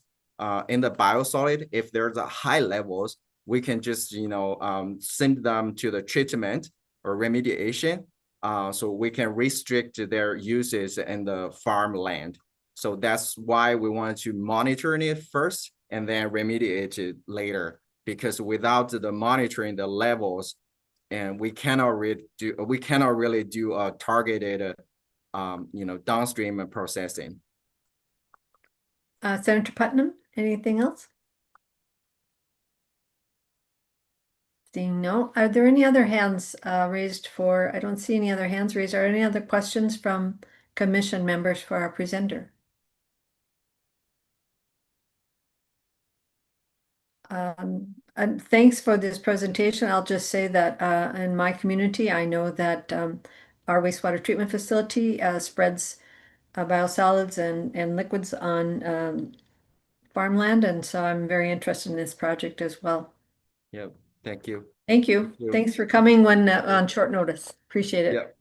in the biosolid, if there's a high levels, we can just, send them to the treatment or remediation, so we can restrict their uses in the farmland. So that's why we want to monitor it first and then remediate it later, because without the monitoring the levels, and we cannot really do a targeted, downstream processing. Senator Putnam, anything else? Seeing no, are there any other hands raised I don't see any other hands raised. Are any other questions from commission members for our presenter? And thanks for this presentation. I'll just say that in my community, I know that our wastewater treatment facility spreads biosolids and liquids on farmland, and so I'm very interested in this project as well. Yep. Thank you. Thank you. Thanks for coming on short notice. Appreciate it. Yep.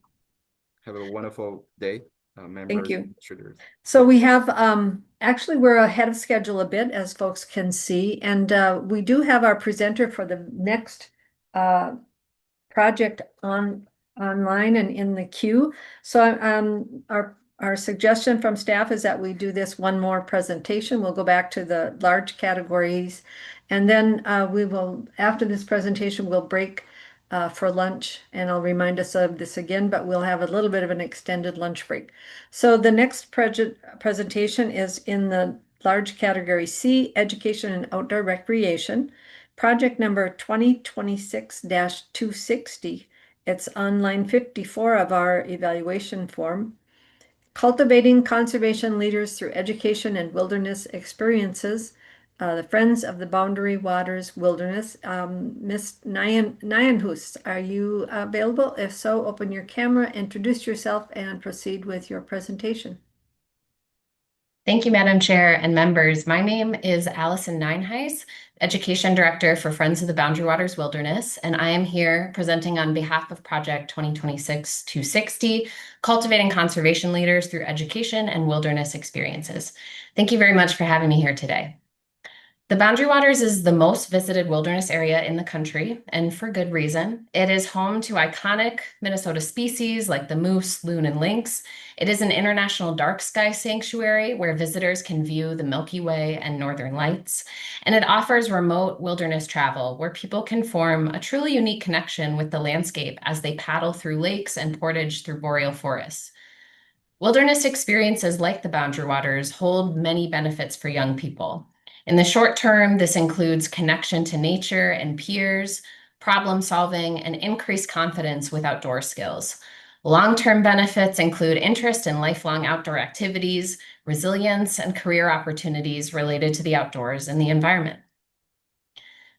Have a wonderful day. Thank you. So we have, actually we're ahead of schedule a bit, as folks can see, and we do have our presenter for the next project online and in the queue. So our suggestion from staff is that we do this one more presentation. We'll go back to the large categories, and then we will, after this presentation, we'll break for lunch, and I'll remind us of this again, but we'll have a little bit of an extended lunch break. So the next presentation is in the large category C, Education and Outdoor Recreation, project number 2026-260. It's on line 54 of our evaluation form. Cultivating conservation leaders through education and wilderness experiences. The Friends of the Boundary Waters Wilderness. Ms. Nyanhus, are you available? If so, open your camera, introduce yourself, and proceed with your presentation. Thank you, Madam Chair and members. My name is Allison Nienhuis, Education Director for Friends of the Boundary Waters Wilderness, and I am here presenting on behalf of Project 2026-260, Cultivating Conservation Leaders Through Education and Wilderness Experiences. Thank you very much for having me here today. The Boundary Waters is the most visited wilderness area in the country, and for good reason. It is home to iconic Minnesota species like the moose, loon, and lynx. It is an international dark sky sanctuary where visitors can view the Milky Way and Northern Lights, and it offers remote wilderness travel where people can form a truly unique connection with the landscape as they paddle through lakes and portage through boreal forests. Wilderness experiences like the Boundary Waters hold many benefits for young people. In the short term, this includes connection to nature and peers, problem solving, and increased confidence with outdoor skills. Long-term benefits include interest in lifelong outdoor activities, resilience, and career opportunities related to the outdoors and the environment.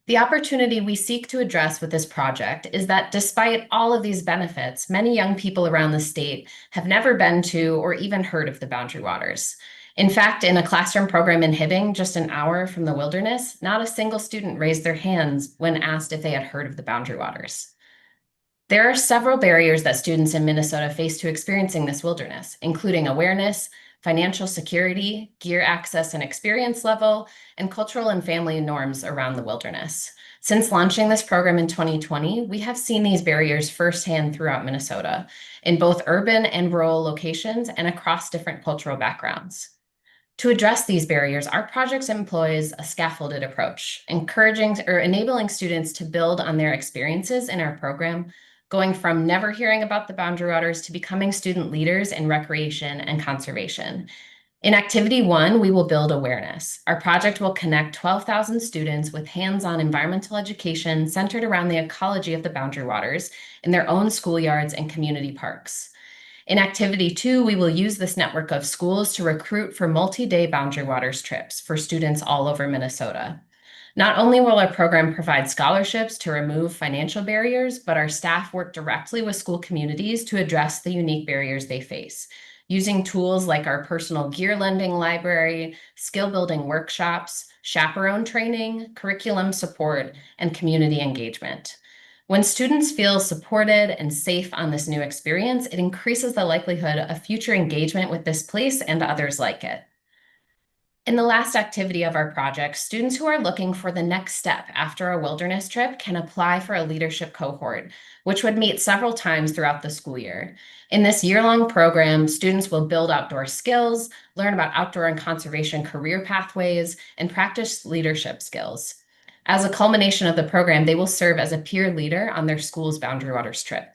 The opportunity we seek to address with this project is that despite all of these benefits, many young people around the state have never been to or even heard of the Boundary Waters. In fact, in a classroom program in Hibbing, just an hour from the wilderness, not a single student raised their hands when asked if they had heard of the Boundary Waters. There are several barriers that students in Minnesota face to experiencing this wilderness, including awareness, financial security, gear access and experience level, and cultural and family norms around the wilderness. Since launching this program in 2020, we have seen these barriers firsthand throughout Minnesota, in both urban and rural locations and across different cultural backgrounds. To address these barriers, our project employs a scaffolded approach, enabling students to build on their experiences in our program, going from never hearing about the Boundary Waters to becoming student leaders in recreation and conservation. In Activity 1, we will build awareness. Our project will connect 12,000 students with hands-on environmental education centered around the ecology of the Boundary Waters in their own schoolyards and community parks. In Activity 2, we will use this network of schools to recruit for multi-day Boundary Waters trips for students all over Minnesota. Not only will our program provide scholarships to remove financial barriers, but our staff work directly with school communities to address the unique barriers they face, using tools like our personal gear lending library, skill building workshops, chaperone training, curriculum support, and community engagement. When students feel supported and safe on this new experience, it increases the likelihood of future engagement with this place and others like it. In the last activity of our project, students who are looking for the next step after a wilderness trip can apply for a leadership cohort, which would meet several times throughout the school year. In this year-long program, students will build outdoor skills, learn about outdoor and conservation career pathways, and practice leadership skills. As a culmination of the program, they will serve as a peer leader on their school's Boundary Waters trip.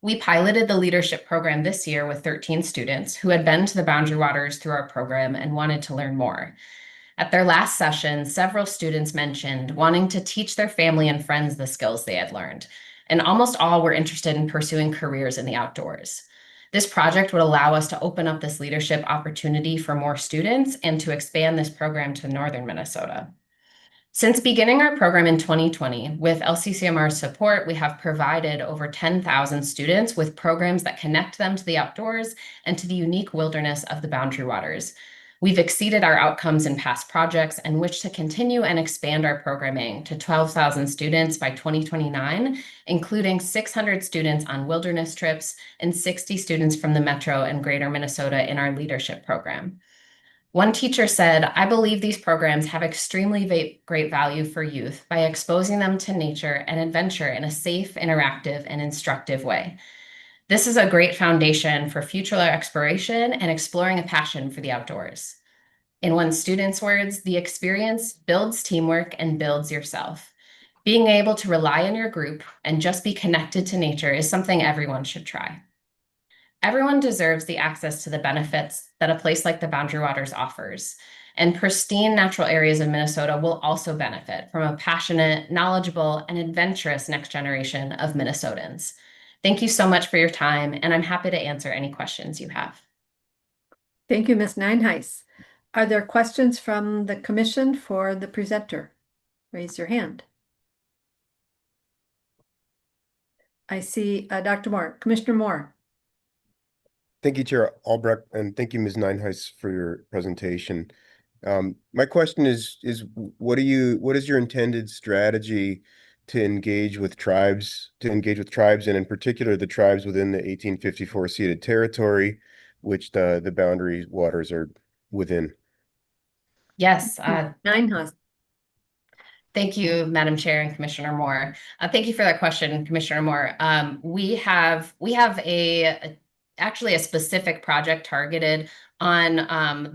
We piloted the leadership program this year with 13 students who had been to the Boundary Waters through our program and wanted to learn more. At their last session, several students mentioned wanting to teach their family and friends the skills they had learned, and almost all were interested in pursuing careers in the outdoors. This project would allow us to open up this leadership opportunity for more students and to expand this program to northern Minnesota. Since beginning our program in 2020, with LCCMR's support, we have provided over 10,000 students with programs that connect them to the outdoors and to the unique wilderness of the Boundary Waters. We've exceeded our outcomes in past projects and wish to continue and expand our programming to 12,000 students by 2029, including 600 students on wilderness trips and 60 students from the Metro and Greater Minnesota in our leadership program. One teacher said, "I believe these programs have extremely great value for youth by exposing them to nature and adventure in a safe, interactive, and instructive way. This is a great foundation for future exploration and exploring a passion for the outdoors." In one student's words, "The experience builds teamwork and builds yourself. Being able to rely on your group and just be connected to nature is something everyone should try." Everyone deserves the access to the benefits that a place like the Boundary Waters offers, and pristine natural areas of Minnesota will also benefit from a passionate, knowledgeable, and adventurous next generation of Minnesotans. Thank you so much for your time, and I'm happy to answer any questions you have. Thank you, Ms. Nienhuis. Are there questions from the commission for the presenter? Raise your hand. I see Dr. Moore, Commissioner Moore. Thank you, Chair Albrecht, and thank you, Ms. Nienhuis, for your presentation. My question is what is your intended strategy to engage with tribes, and in particular the tribes within the 1854 ceded territory, which the Boundary Waters are within? Yes. Nienhuis. Thank you, Madam Chair and Commissioner Moore. Thank you for that question, Commissioner Moore. We have actually a specific project targeted on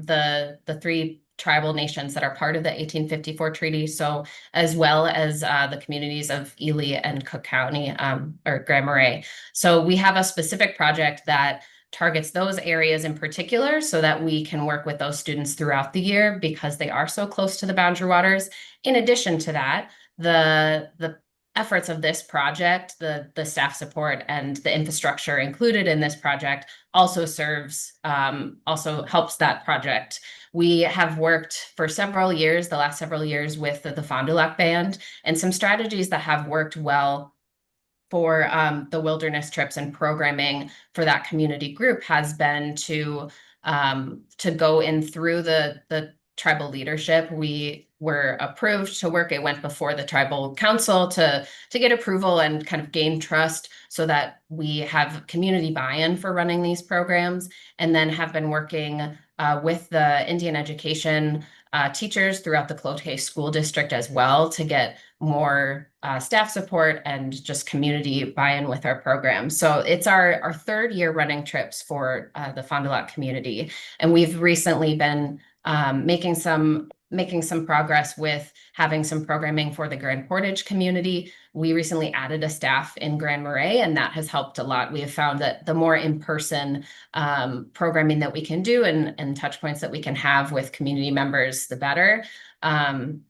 the three tribal nations that are part of the 1854 treaty, so as well as the communities of Ely and Cook County or Grand Marais. So we have a specific project that targets those areas in particular so that we can work with those students throughout the year because they are so close to the Boundary Waters. In addition to that, the efforts of this project, the staff support and the infrastructure included in this project also serves, also helps that project. We have worked for several years, the last several years, with the Fond du Lac Band, and some strategies that have worked well for the wilderness trips and programming for that community group has been to go in through the tribal leadership. We were approved to work. It went before the tribal council to get approval and kind of gain trust so that we have community buy-in for running these programs, and then have been working with the Indian education teachers throughout the Clote School District as well to get more staff support and just community buy-in with our program. So it's our third year running trips for the Fond du Lac community. And we've recently been making some progress with having some programming for the Grand Portage community. We recently added a staff in Grand Marais, and that has helped a lot. We have found that the more in-person programming that we can do and touch points that we can have with community members, the better. And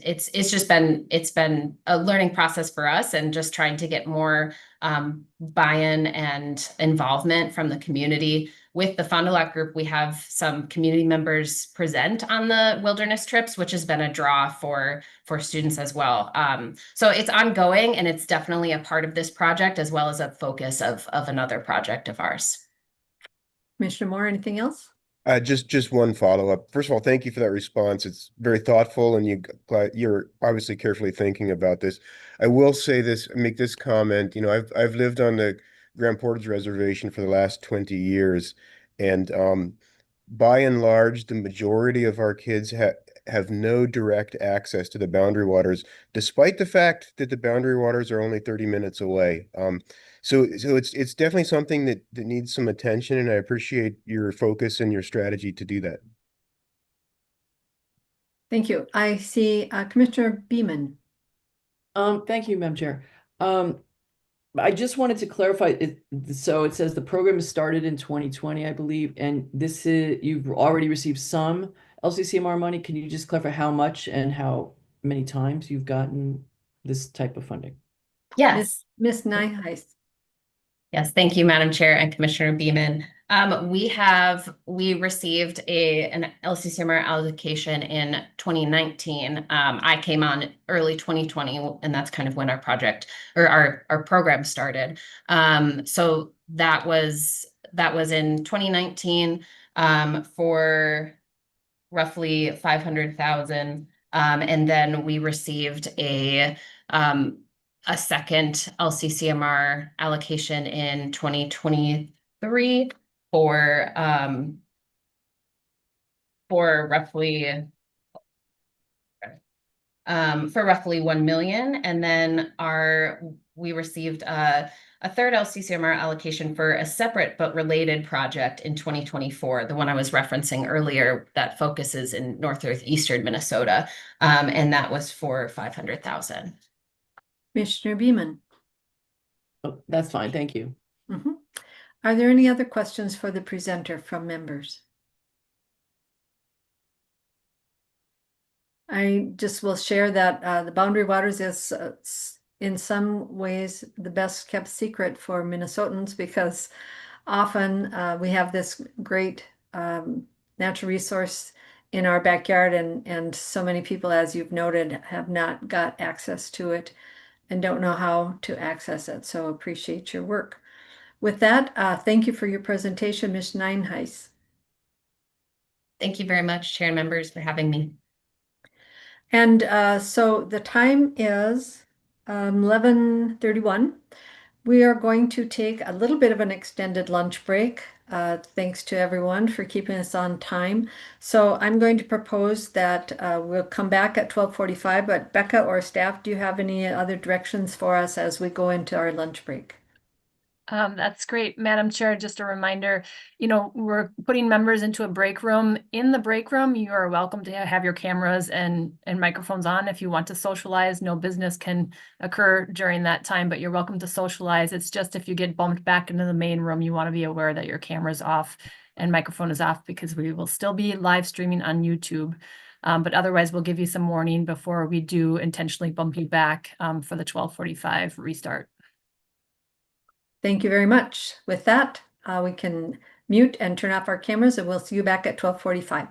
it's been a learning process for us, and just trying to get more buy-in and involvement from the community. With the Fond du Lac group, we have some community members present on the wilderness trips, which has been a draw for students as well. So it's ongoing, and it's definitely a part of this project as well as a focus of another project of ours. Commissioner Moore, anything else? Just one follow-up. First of all, thank you for that response. It's very thoughtful, and you're obviously carefully thinking about this. I will say this, make this comment. You know, I've lived on the Grand Portage Reservation for the last 20 years, and by and large, the majority of our kids have no direct access to the boundary waters, despite the fact that the boundary waters are only 30 minutes away. So it's definitely something that needs some attention, and I appreciate your focus and your strategy to do that. Thank you. I see Commissioner Beeman. Thank you, Madam Chair. I just wanted to clarify it. So it says the program is started in 2020, I believe, and this is, you've already received some LCCMR money. Can you just clarify how much and how many times you've gotten this type of funding? Yes. Ms. Nyheis. Yes, thank you, Madam Chair and Commissioner Beeman. We received an LCCMR allocation in 2019. I came on early 2020, and that's kind of when our project or our program started. So that was in 2019 for roughly 500,000, and then we received a second LCCMR allocation in 2023 for roughly 1 million, and then we received a third LCCMR allocation for a separate but related project in 2024, the one I was referencing earlier that focuses in northeastern Minnesota, and that was for 500,000. Commissioner Beeman. Oh, that's fine. Thank you. Mm-hmm. Are there any other questions for the presenter from members? I just will share that the Boundary Waters is in some ways the best kept secret for Minnesotans, because often we have this great natural resource in our backyard, and so many people, as you've noted, have not got access to it and don't know how to access it. So appreciate your work. With that, thank you for your presentation, Ms. Nyheis. Thank you very much, Chair and members, for having me. And so the time is 11:31. We are going to take a little bit of an extended lunch break. Thanks to everyone for keeping us on time. So I'm going to propose that we'll come back at 12:45, but Becca or staff, do you have any other directions for us as we go into our lunch break? That's great, Madam Chair. Just a reminder, we're putting members into a break room. In the break room, you are welcome to have your cameras and microphones on if you want to socialize. No business can occur during that time, but you're welcome to socialize. It's just if you get bumped back into the main room, you want to be aware that your camera's off and microphone is off, because we will still be live streaming on YouTube. But otherwise, we'll give you some warning before we do intentionally bump you back for the 12:45 restart. Thank you very much. With that, we can mute and turn off our cameras, and we'll see you back at 12:45.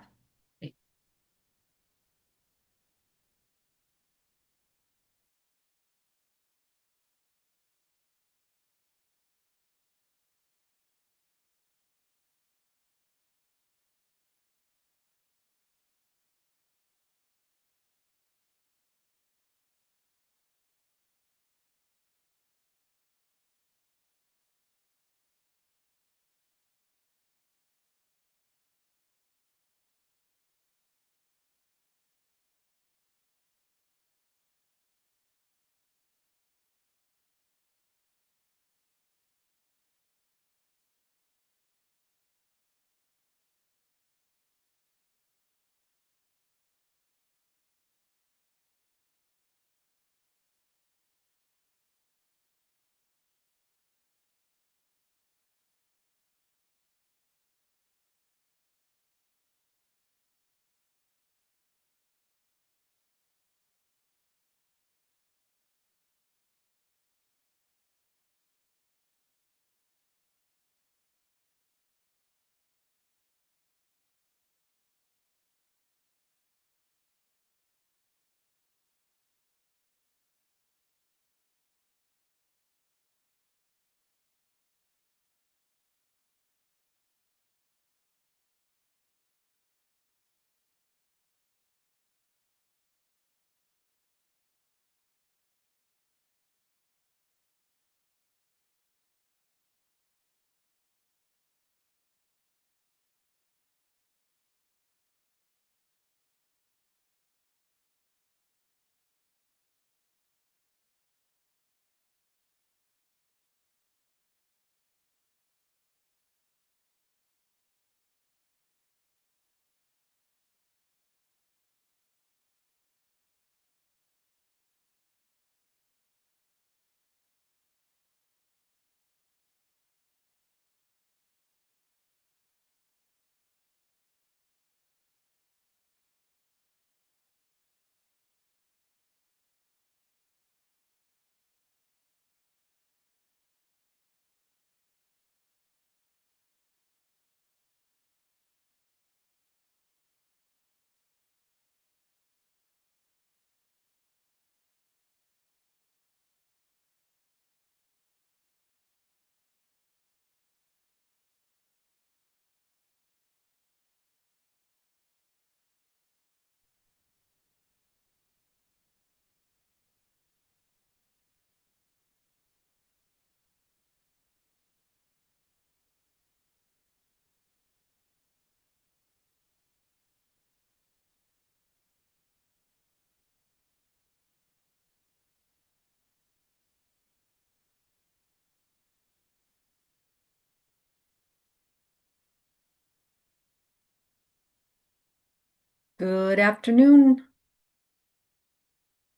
Good afternoon.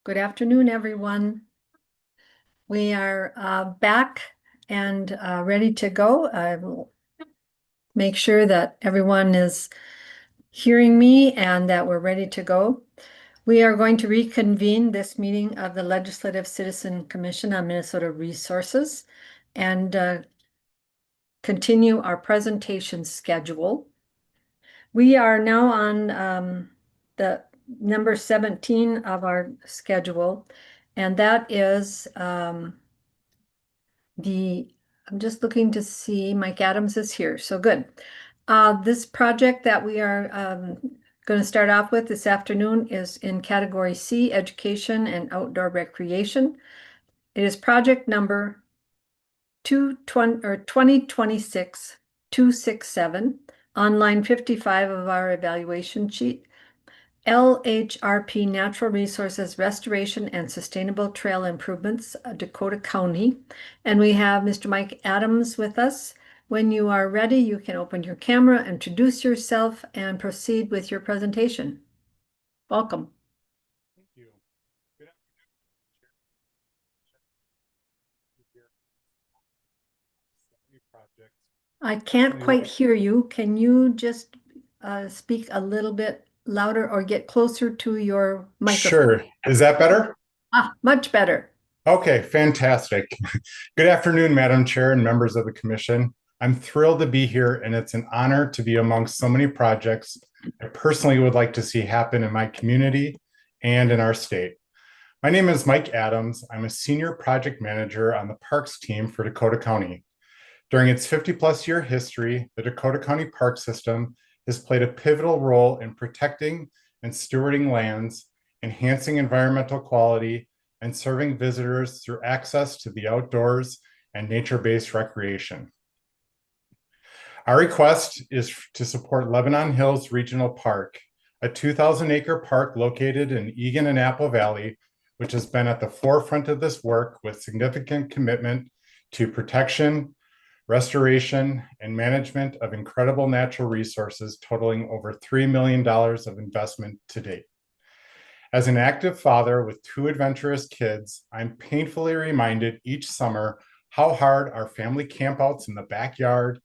Good afternoon, everyone. We are back and ready to go. I will make sure that everyone is hearing me and that we're ready to go. We are going to reconvene this meeting of the Legislative Citizen Commission on Minnesota Resources and continue our presentation schedule. We are now on the number 17 of our schedule, and that is I'm just looking to see, Mike Adams is here, so good. This project that we are going to start off with this afternoon is in category C, education and outdoor recreation. It is project number 2026-267 on line 55 of our evaluation sheet. LHRP Natural Resources Restoration and Sustainable Trail Improvements, Dakota County. And we have Mr. Mike Adams with us. When you are ready, you can open your camera, introduce yourself, and proceed with your presentation. Welcome. Thank you. Good afternoon. I can't quite hear you. Can you just speak a little bit louder or get closer to your microphone. Sure. Is that better? Ah, much better. Okay, fantastic. Good afternoon, Madam Chair and members of the commission. I'm thrilled to be here, and it's an honor to be amongst so many projects I personally would like to see happen in my community and in our state. My name is Mike Adams. I'm a senior project manager on the Parks team for Dakota County. During its 50-plus year history, the Dakota County Park System has played a pivotal role in protecting and stewarding lands, enhancing environmental quality, and serving visitors through access to the outdoors and nature-based recreation. Our request is to support Lebanon Hills Regional Park, a 2,000-acre park located in Egan and Apple Valley, which has been at the forefront of this work with significant commitment to protection, restoration, and management of incredible natural resources totaling over $3 million of investment to date. As an active father with 2 adventurous kids, I'm painfully reminded each summer how hard our family campouts in the backyard,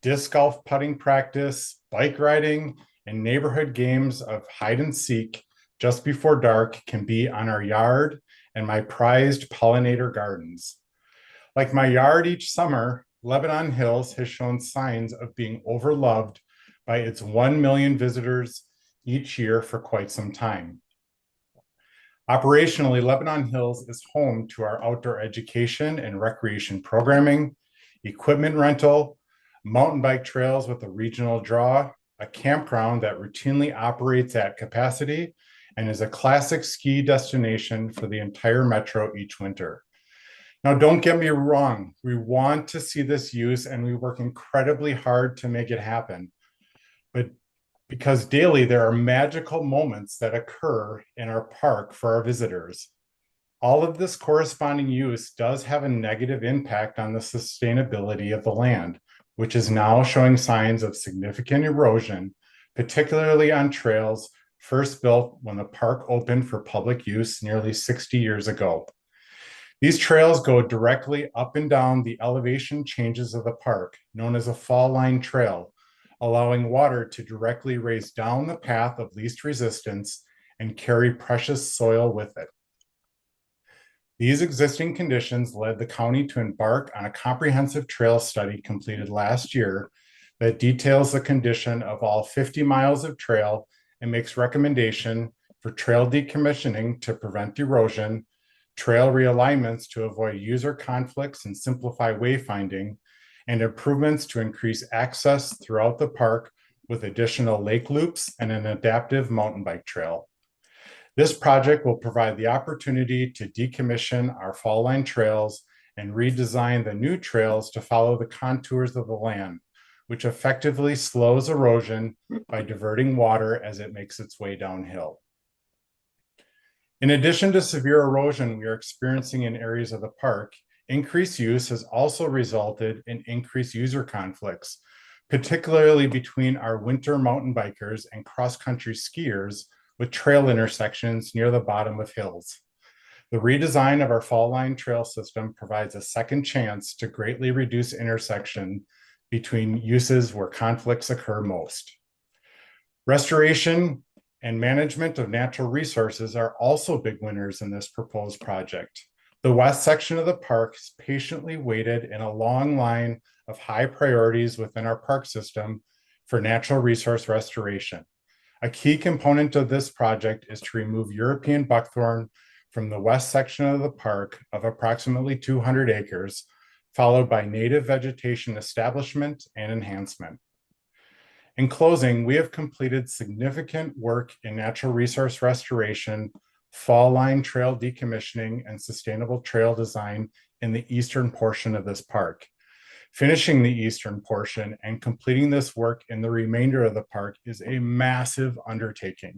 disc golf putting practice, bike riding, and neighborhood games of hide and seek just before dark can be on our yard and my prized pollinator gardens. Like my yard each summer, Lebanon Hills has shown signs of being overloved by its 1 million visitors each year for quite some time. Operationally, Lebanon Hills is home to our outdoor education and recreation programming, equipment rental, mountain bike trails with a regional draw, a campground that routinely operates at capacity, and is a classic ski destination for the entire metro each winter. Now, don't get me wrong, we want to see this use and we work incredibly hard to make it happen. But because daily there are magical moments that occur in our park for our visitors. All of this corresponding use does have a negative impact on the sustainability of the land, which is now showing signs of significant erosion, particularly on trails first built when the park opened for public use nearly 60 years ago. These trails go directly up and down the elevation changes of the park, known as a fall line trail, allowing water to directly race down the path of least resistance and carry precious soil with it. These existing conditions led the county to embark on a comprehensive trail study completed last year that details the condition of all 50 miles of trail and makes recommendation for trail decommissioning to prevent erosion, trail realignments to avoid user conflicts and simplify wayfinding, and improvements to increase access throughout the park with additional lake loops and an adaptive mountain bike trail. This project will provide the opportunity to decommission our fall line trails and redesign the new trails to follow the contours of the land, which effectively slows erosion by diverting water as it makes its way downhill. In addition to severe erosion we are experiencing in areas of the park, increased use has also resulted in increased user conflicts, particularly between our winter mountain bikers and cross-country skiers with trail intersections near the bottom of hills. The redesign of our fall line trail system provides a second chance to greatly reduce intersection between uses where conflicts occur most. Restoration and management of natural resources are also big winners in this proposed project. The west section of the park is patiently waited in a long line of high priorities within our park system for natural resource restoration. A key component of this project is to remove European buckthorn from the west section of the park of approximately 200 acres, followed by native vegetation establishment and enhancement. In closing, we have completed significant work in natural resource restoration, fall line trail decommissioning, and sustainable trail design in the eastern portion of this park. Finishing the eastern portion and completing this work in the remainder of the park is a massive undertaking.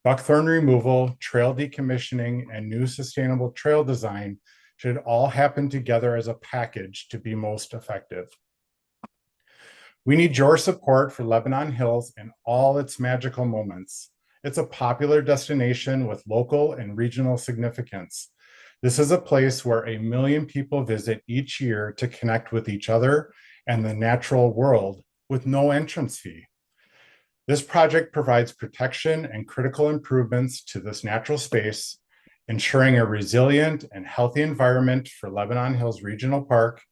Buckthorn removal, trail decommissioning, and new sustainable trail design should all happen together as a package to be most effective. We need your support for Lebanon Hills and all its magical moments. It's a popular destination with local and regional significance. This is a place where 1 million people visit each year to connect with each other and the natural world with no entrance fee. This project provides protection and critical improvements to this natural space, ensuring a resilient and healthy environment for Lebanon Hills Regional Park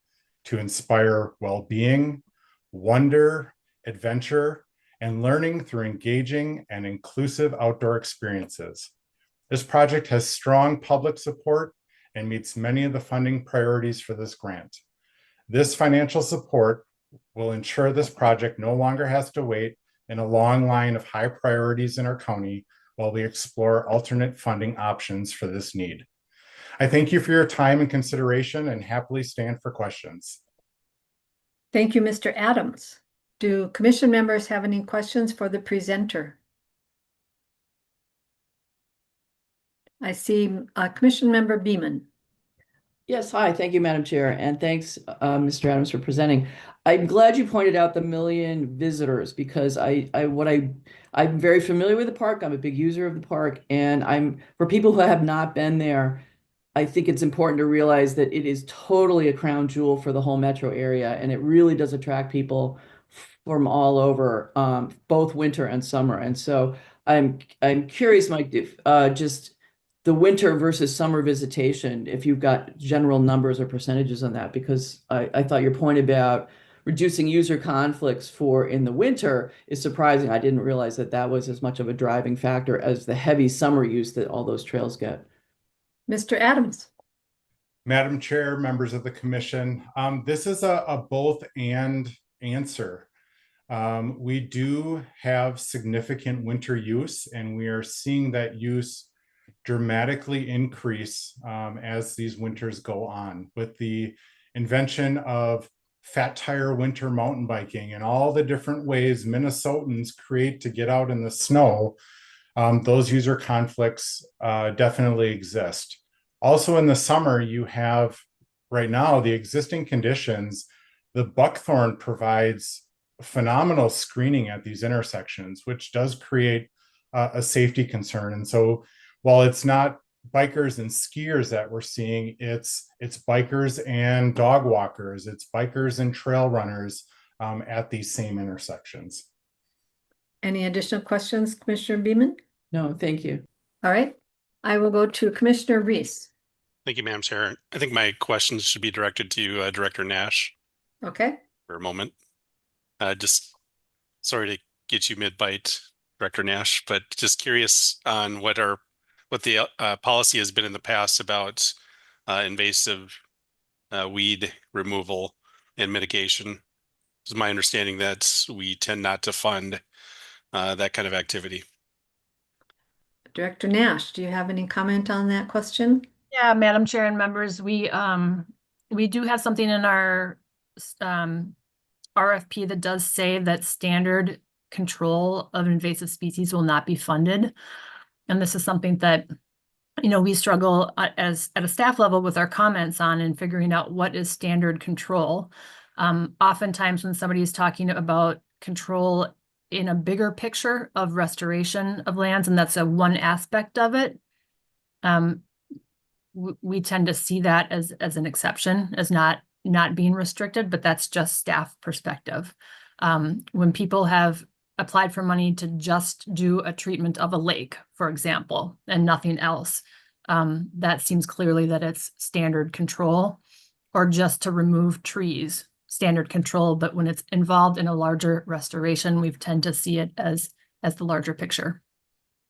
to inspire well-being, wonder, adventure, and learning through engaging and inclusive outdoor experiences. This project has strong public support and meets many of the funding priorities for this grant. This financial support will ensure this project no longer has to wait in a long line of high priorities in our county while we explore alternate funding options for this need. I thank you for your time and consideration and happily stand for questions. Thank you, Mr. Adams. Do commission members have any questions for the presenter? I see Commission Member Beeman. Yes, hi. Thank you, Madam Chair, and thanks, Mr. Adams, for presenting. I'm glad you pointed out the million visitors because I'm very familiar with the park. I'm a big user of the park, and for people who have not been there, I think it's important to realize that it is totally a crown jewel for the whole metro area, and it really does attract people from all over, both winter and summer. And so I'm curious, Mike, if just the winter versus summer visitation, if you've got general numbers or percentages on that, because I thought your point about reducing user conflicts in the winter is surprising. I didn't realize that was as much of a driving factor as the heavy summer use that all those trails get. Mr. Adams. Madam Chair, members of the commission, this is a both and answer. We do have significant winter use, and we are seeing that use dramatically increase as these winters go on with the invention of fat tire winter mountain biking and all the different ways Minnesotans create to get out in the snow. Those user conflicts definitely exist. Also in the summer, you have right now the existing conditions. The buckthorn provides phenomenal screening at these intersections, which does create a safety concern. And so while it's not bikers and skiers that we're seeing, it's bikers and dog walkers, it's bikers and trail runners at these same intersections. Any additional questions, Commissioner Beeman? No, thank you. All right. I will go to Commissioner Reese. Thank you, Madam Chair. I think my questions should be directed to Director Nash. Okay. For a moment. Just sorry to get you mid-bite, Director Nash, but just curious on what the policy has been in the past about invasive weed removal and mitigation. It's my understanding that we tend not to fund that kind of activity. Director Nash, do you have any comment on that question? Yeah, Madam Chair and members, we do have something in our RFP that does say that standard control of invasive species will not be funded. And this is something that, we struggle at a staff level with our comments on and figuring out what is standard control. Oftentimes when somebody is talking about control in a bigger picture of restoration of lands, and that's one aspect of it, we tend to see that as an exception, as not being restricted, but that's just staff perspective. When people have applied for money to just do a treatment of a lake, for example, and nothing else, that seems clearly that it's standard control, or just to remove trees, standard control. But when it's involved in a larger restoration, we tend to see it as the larger picture.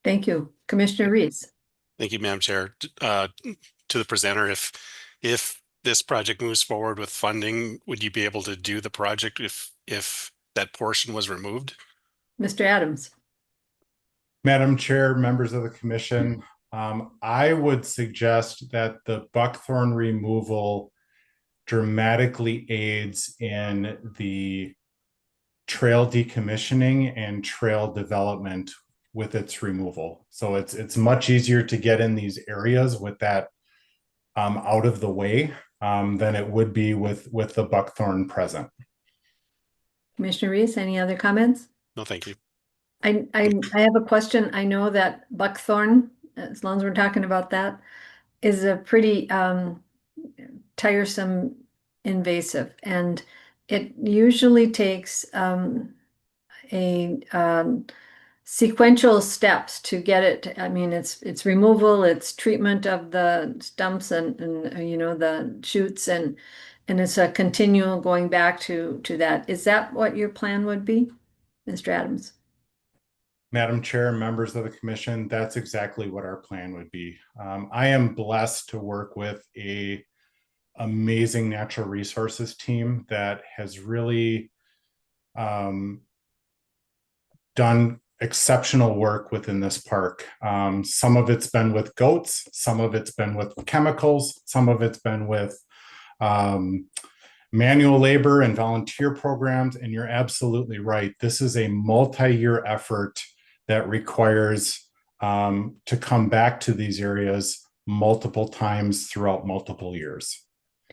Thank you. Commissioner Reese. Thank you, Madam Chair. To the presenter, if this project moves forward with funding, would you be able to do the project if that portion was removed? Mr. Adams. Madam Chair, members of the commission, I would suggest that the buckthorn removal dramatically aids in the trail decommissioning and trail development with its removal. So it's much easier to get in these areas with that out of the way than it would be with the buckthorn present. Commissioner Reese, any other comments? No, thank you. I have a question. I know that buckthorn, as long as we're talking about that, is a pretty tiresome invasive, and it usually takes sequential steps to get it. I mean, it's removal, it's treatment of the stumps and you know, the shoots, and it's a continual going back to that. Is that what your plan would be, Mr. Adams? Madam Chair, members of the commission, that's exactly what our plan would be. I am blessed to work with a amazing natural resources team that has really done exceptional work within this park. Some of it's been with goats, some of it's been with chemicals, some of it's been with manual labor and volunteer programs. And you're absolutely right. This is a multi-year effort that requires to come back to these areas multiple times throughout multiple years.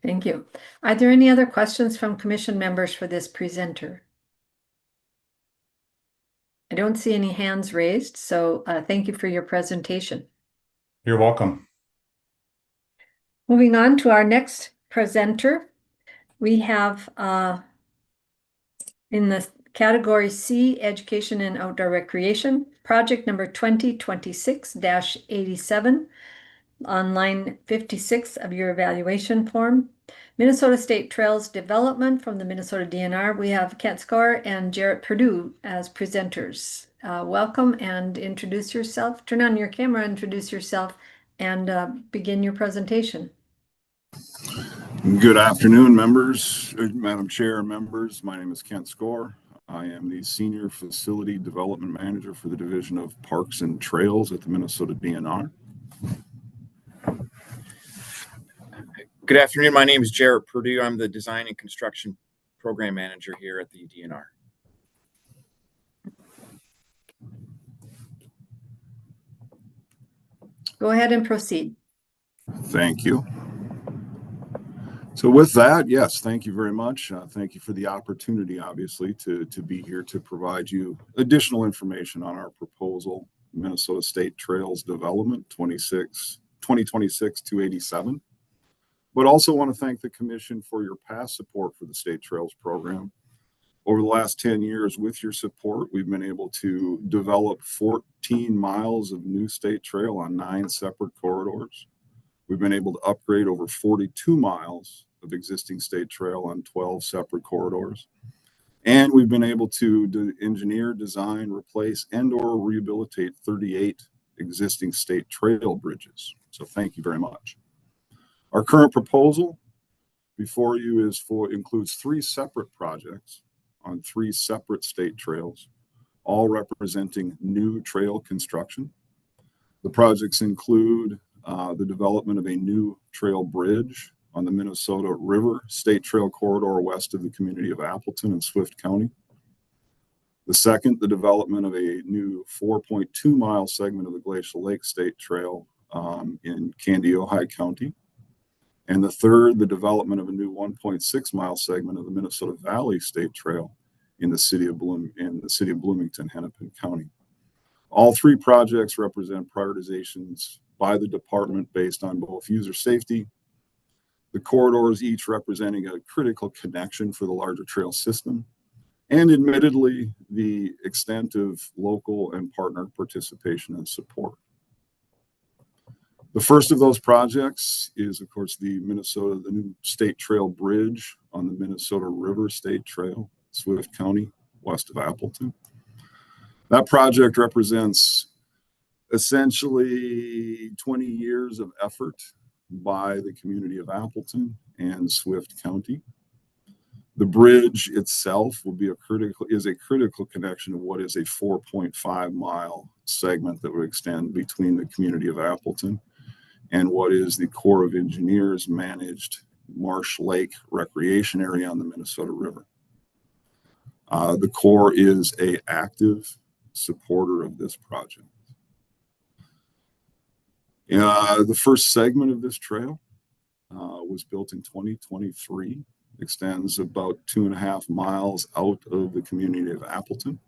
Thank you. Are there any other questions from commission members for this presenter? I don't see any hands raised, so thank you for your presentation. You're welcome. Moving on to our next presenter, we have in the category C, Education and Outdoor Recreation, project number 2026-87 on line 56 of your evaluation form. Minnesota State Trails Development from the Minnesota DNR. We have Kent Score and Jarrett Perdue as presenters. Welcome and introduce yourself. Turn on your camera, introduce yourself, and begin your presentation. Good afternoon, members, Madam Chair, members. My name is Kent Score. I am the Senior Facility Development Manager for the Division of Parks and Trails at the Minnesota DNR. Good afternoon. My name is Jarrett Perdue. I'm the Design and Construction Program Manager here at the DNR. Go ahead and proceed. Thank you. So with that, yes, thank you very much. Thank you for the opportunity, obviously, to be here to provide you additional information on our proposal, Minnesota State Trails Development 2026-287. But also want to thank the Commission for your past support for the State Trails program. Over the last 10 years, with your support, we've been able to develop 14 miles of new state trail on 9 separate corridors. We've been able to upgrade over 42 miles of existing state trail on 12 separate corridors. And we've been able to engineer, design, replace, and/or rehabilitate 38 existing state trail bridges. So thank you very much. Our current proposal before you includes 3 separate projects on 3 separate state trails, all representing new trail construction. The projects include the development of a new trail bridge on the Minnesota River State Trail Corridor west of the community of Appleton in Swift County. The second, the development of a new 4.2-mile segment of the Glacial Lake State Trail in Candy-Ojai County. And the third, the development of a new 1.6-mile segment of the Minnesota Valley State Trail in the city of Bloomington, Hennepin County. All 3 projects represent prioritizations by the department based on both user safety, the corridors each representing a critical connection for the larger trail system, and admittedly, the extent of local and partner participation and support. The first of those projects is, of course, the new State Trail Bridge on the Minnesota River State Trail, Swift County, west of Appleton. That project represents essentially 20 years of effort by the community of Appleton and Swift County. The bridge itself will be a critical connection of what is a 4.5-mile segment that would extend between the community of Appleton and what is the Corps of Engineers managed Marsh Lake recreation area on the Minnesota River. The Corps is an active supporter of this project. The first segment of this trail was built in 2023, extends about 2.5 miles out of the community of Appleton.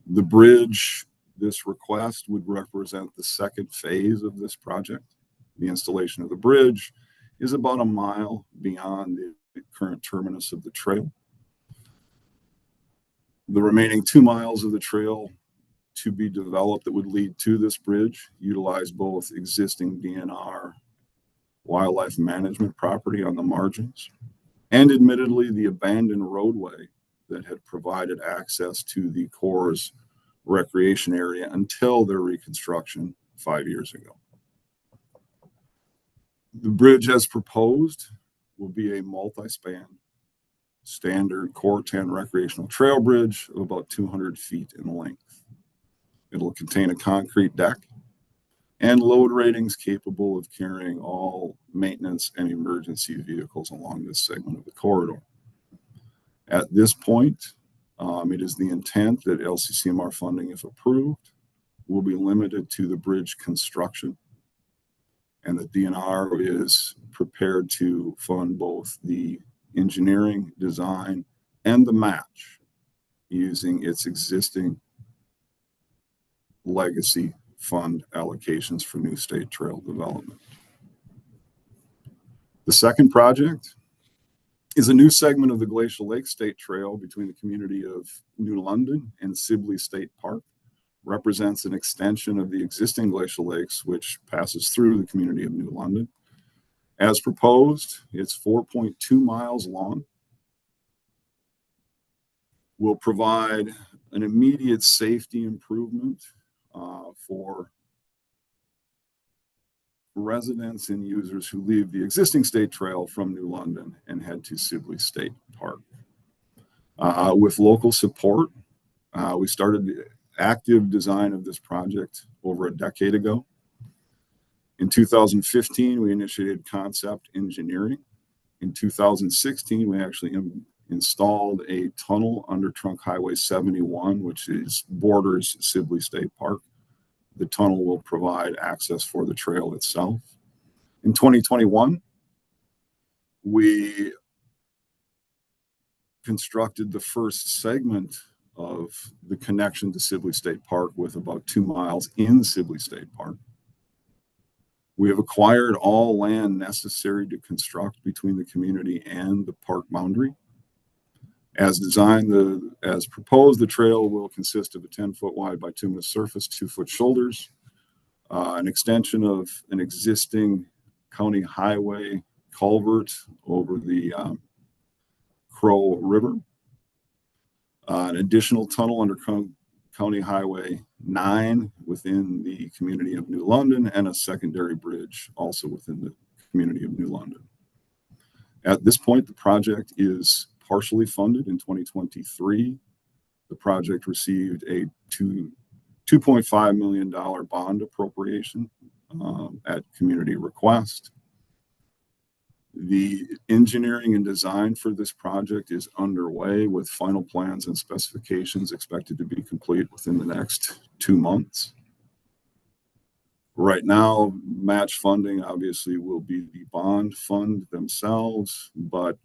The bridge, this request would represent the second phase of this project. The installation of the bridge is about 1 mile beyond the current terminus of the trail. The remaining 2 miles of the trail to be developed that would lead to this bridge utilize both existing DNR wildlife management property on the margins and admittedly the abandoned roadway that had provided access to the Corps' recreation area until their reconstruction 5 years ago. The bridge as proposed will be a multi-span standard Core 10 recreational trail bridge of about 200 feet in length. It'll contain a concrete deck and load ratings capable of carrying all maintenance and emergency vehicles along this segment of the corridor. At this point, it is the intent that LCCMR funding, if approved, will be limited to the bridge construction, and the DNR is prepared to fund both the engineering, design, and the match using its existing legacy fund allocations for new state trail development. The second project is a new segment of the Glacial Lake State Trail between the community of New London and Sibley State Park. Represents an extension of the existing glacial lakes, which passes through the community of New London. As proposed, it's 4.2 miles long. Will provide an immediate safety improvement for residents and users who leave the existing state trail from New London and head to Sibley State Park. With local support, we started the active design of this project over a decade ago. In 2015, we initiated concept engineering. In 2016, we actually installed a tunnel under Trunk Highway 71, which borders Sibley State Park. The tunnel will provide access for the trail itself. In 2021, we constructed the first segment of the connection to Sibley State Park with about 2 miles in Sibley State Park. We have acquired all land necessary to construct between the community and the park boundary. As designed, as proposed, the trail will consist of a 10-foot wide bituminous surface, 2-foot shoulders, an extension of an existing county highway culvert over the Crow River, an additional tunnel under County Highway 9 within the community of New London, and a secondary bridge also within the community of New London. At this point, the project is partially funded in 2023. The project received a $2.5 million bond appropriation at community request. The engineering and design for this project is underway with final plans and specifications expected to be complete within the next 2 months. Right now, match funding obviously will be the bond fund themselves, but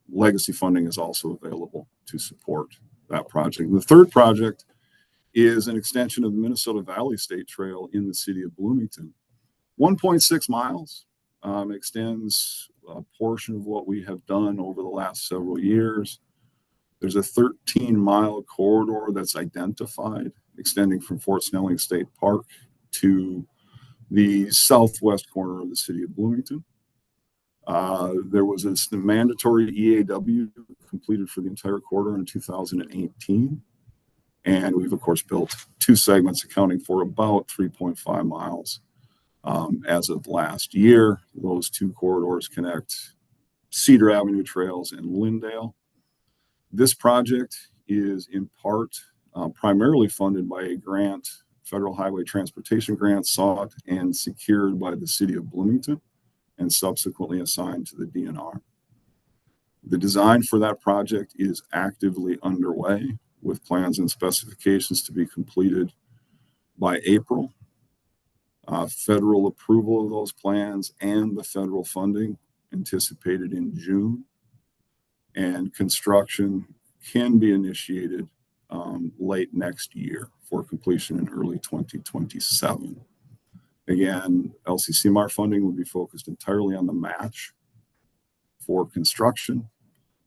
legacy funding is also available to support that project. The third project is an extension of the Minnesota Valley State Trail in the city of Bloomington. 1.6 miles. Extends a portion of what we have done over the last several years. There's a 13-mile corridor that's identified, extending from Fort Snelling State Park to the southwest corner of the city of Bloomington. There was a mandatory EAW completed for the entire corridor in 2018. And we've, of course, built 2 segments accounting for about 3.5 miles. As of last year, those 2 corridors connect Cedar Avenue Trails and Lindale. This project is in part primarily funded by a grant, federal highway transportation grant sought and secured by the city of Bloomington and subsequently assigned to the DNR. The design for that project is actively underway with plans and specifications to be completed by April. Federal approval of those plans and the federal funding anticipated in June, and construction can be initiated late next year for completion in early 2027. Again, LCCMR funding will be focused entirely on the match for construction.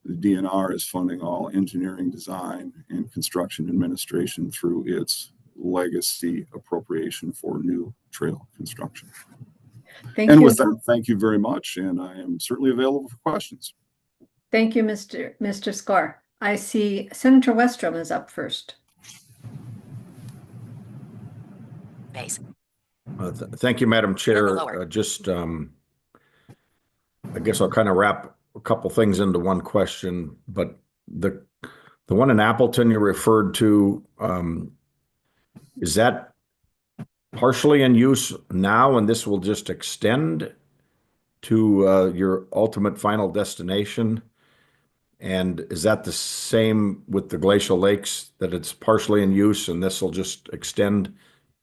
The DNR is funding all engineering design and construction administration through its legacy appropriation for new trail construction. Thank And you. with that, thank you very much, and I am certainly available for questions. Thank you, Mr. Score. I see Senator Westrom is up first. Thank you, Madam Chair. I guess I'll kind of wrap a couple things into one question, but the one in Appleton you referred to, is that partially in use now, and this will just extend to your ultimate final destination? And is that the same with the glacial lakes, that it's partially in use and this will just extend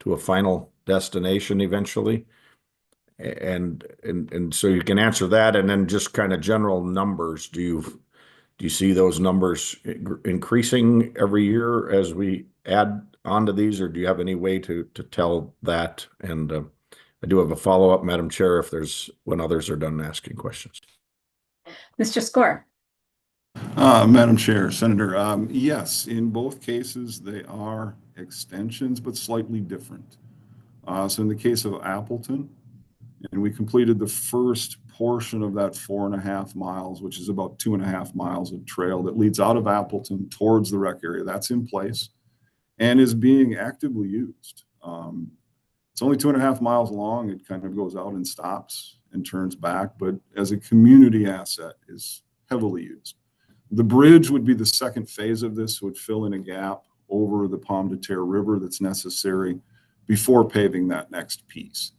to a final destination eventually? And so you can answer that, and then just kind of general numbers. Do you see those numbers increasing every year as we add onto these, or do you have any way to tell that? And I do have a follow-up, Madam Chair, when others are done asking questions. Mr. Score. Madam Chair, Senator, yes, in both cases, they are extensions, but slightly different. So in the case of Appleton, and we completed the first portion of that 4.5 miles, which is about 2.5 miles of trail that leads out of Appleton towards the rec area. That's in place and is being actively used. It's only 2.5 miles long. It kind of goes out and stops and turns back, but as a community asset is heavily used. The bridge would be the second phase of this, would fill in a gap over the Pomme de Terre River that's necessary before paving that next piece.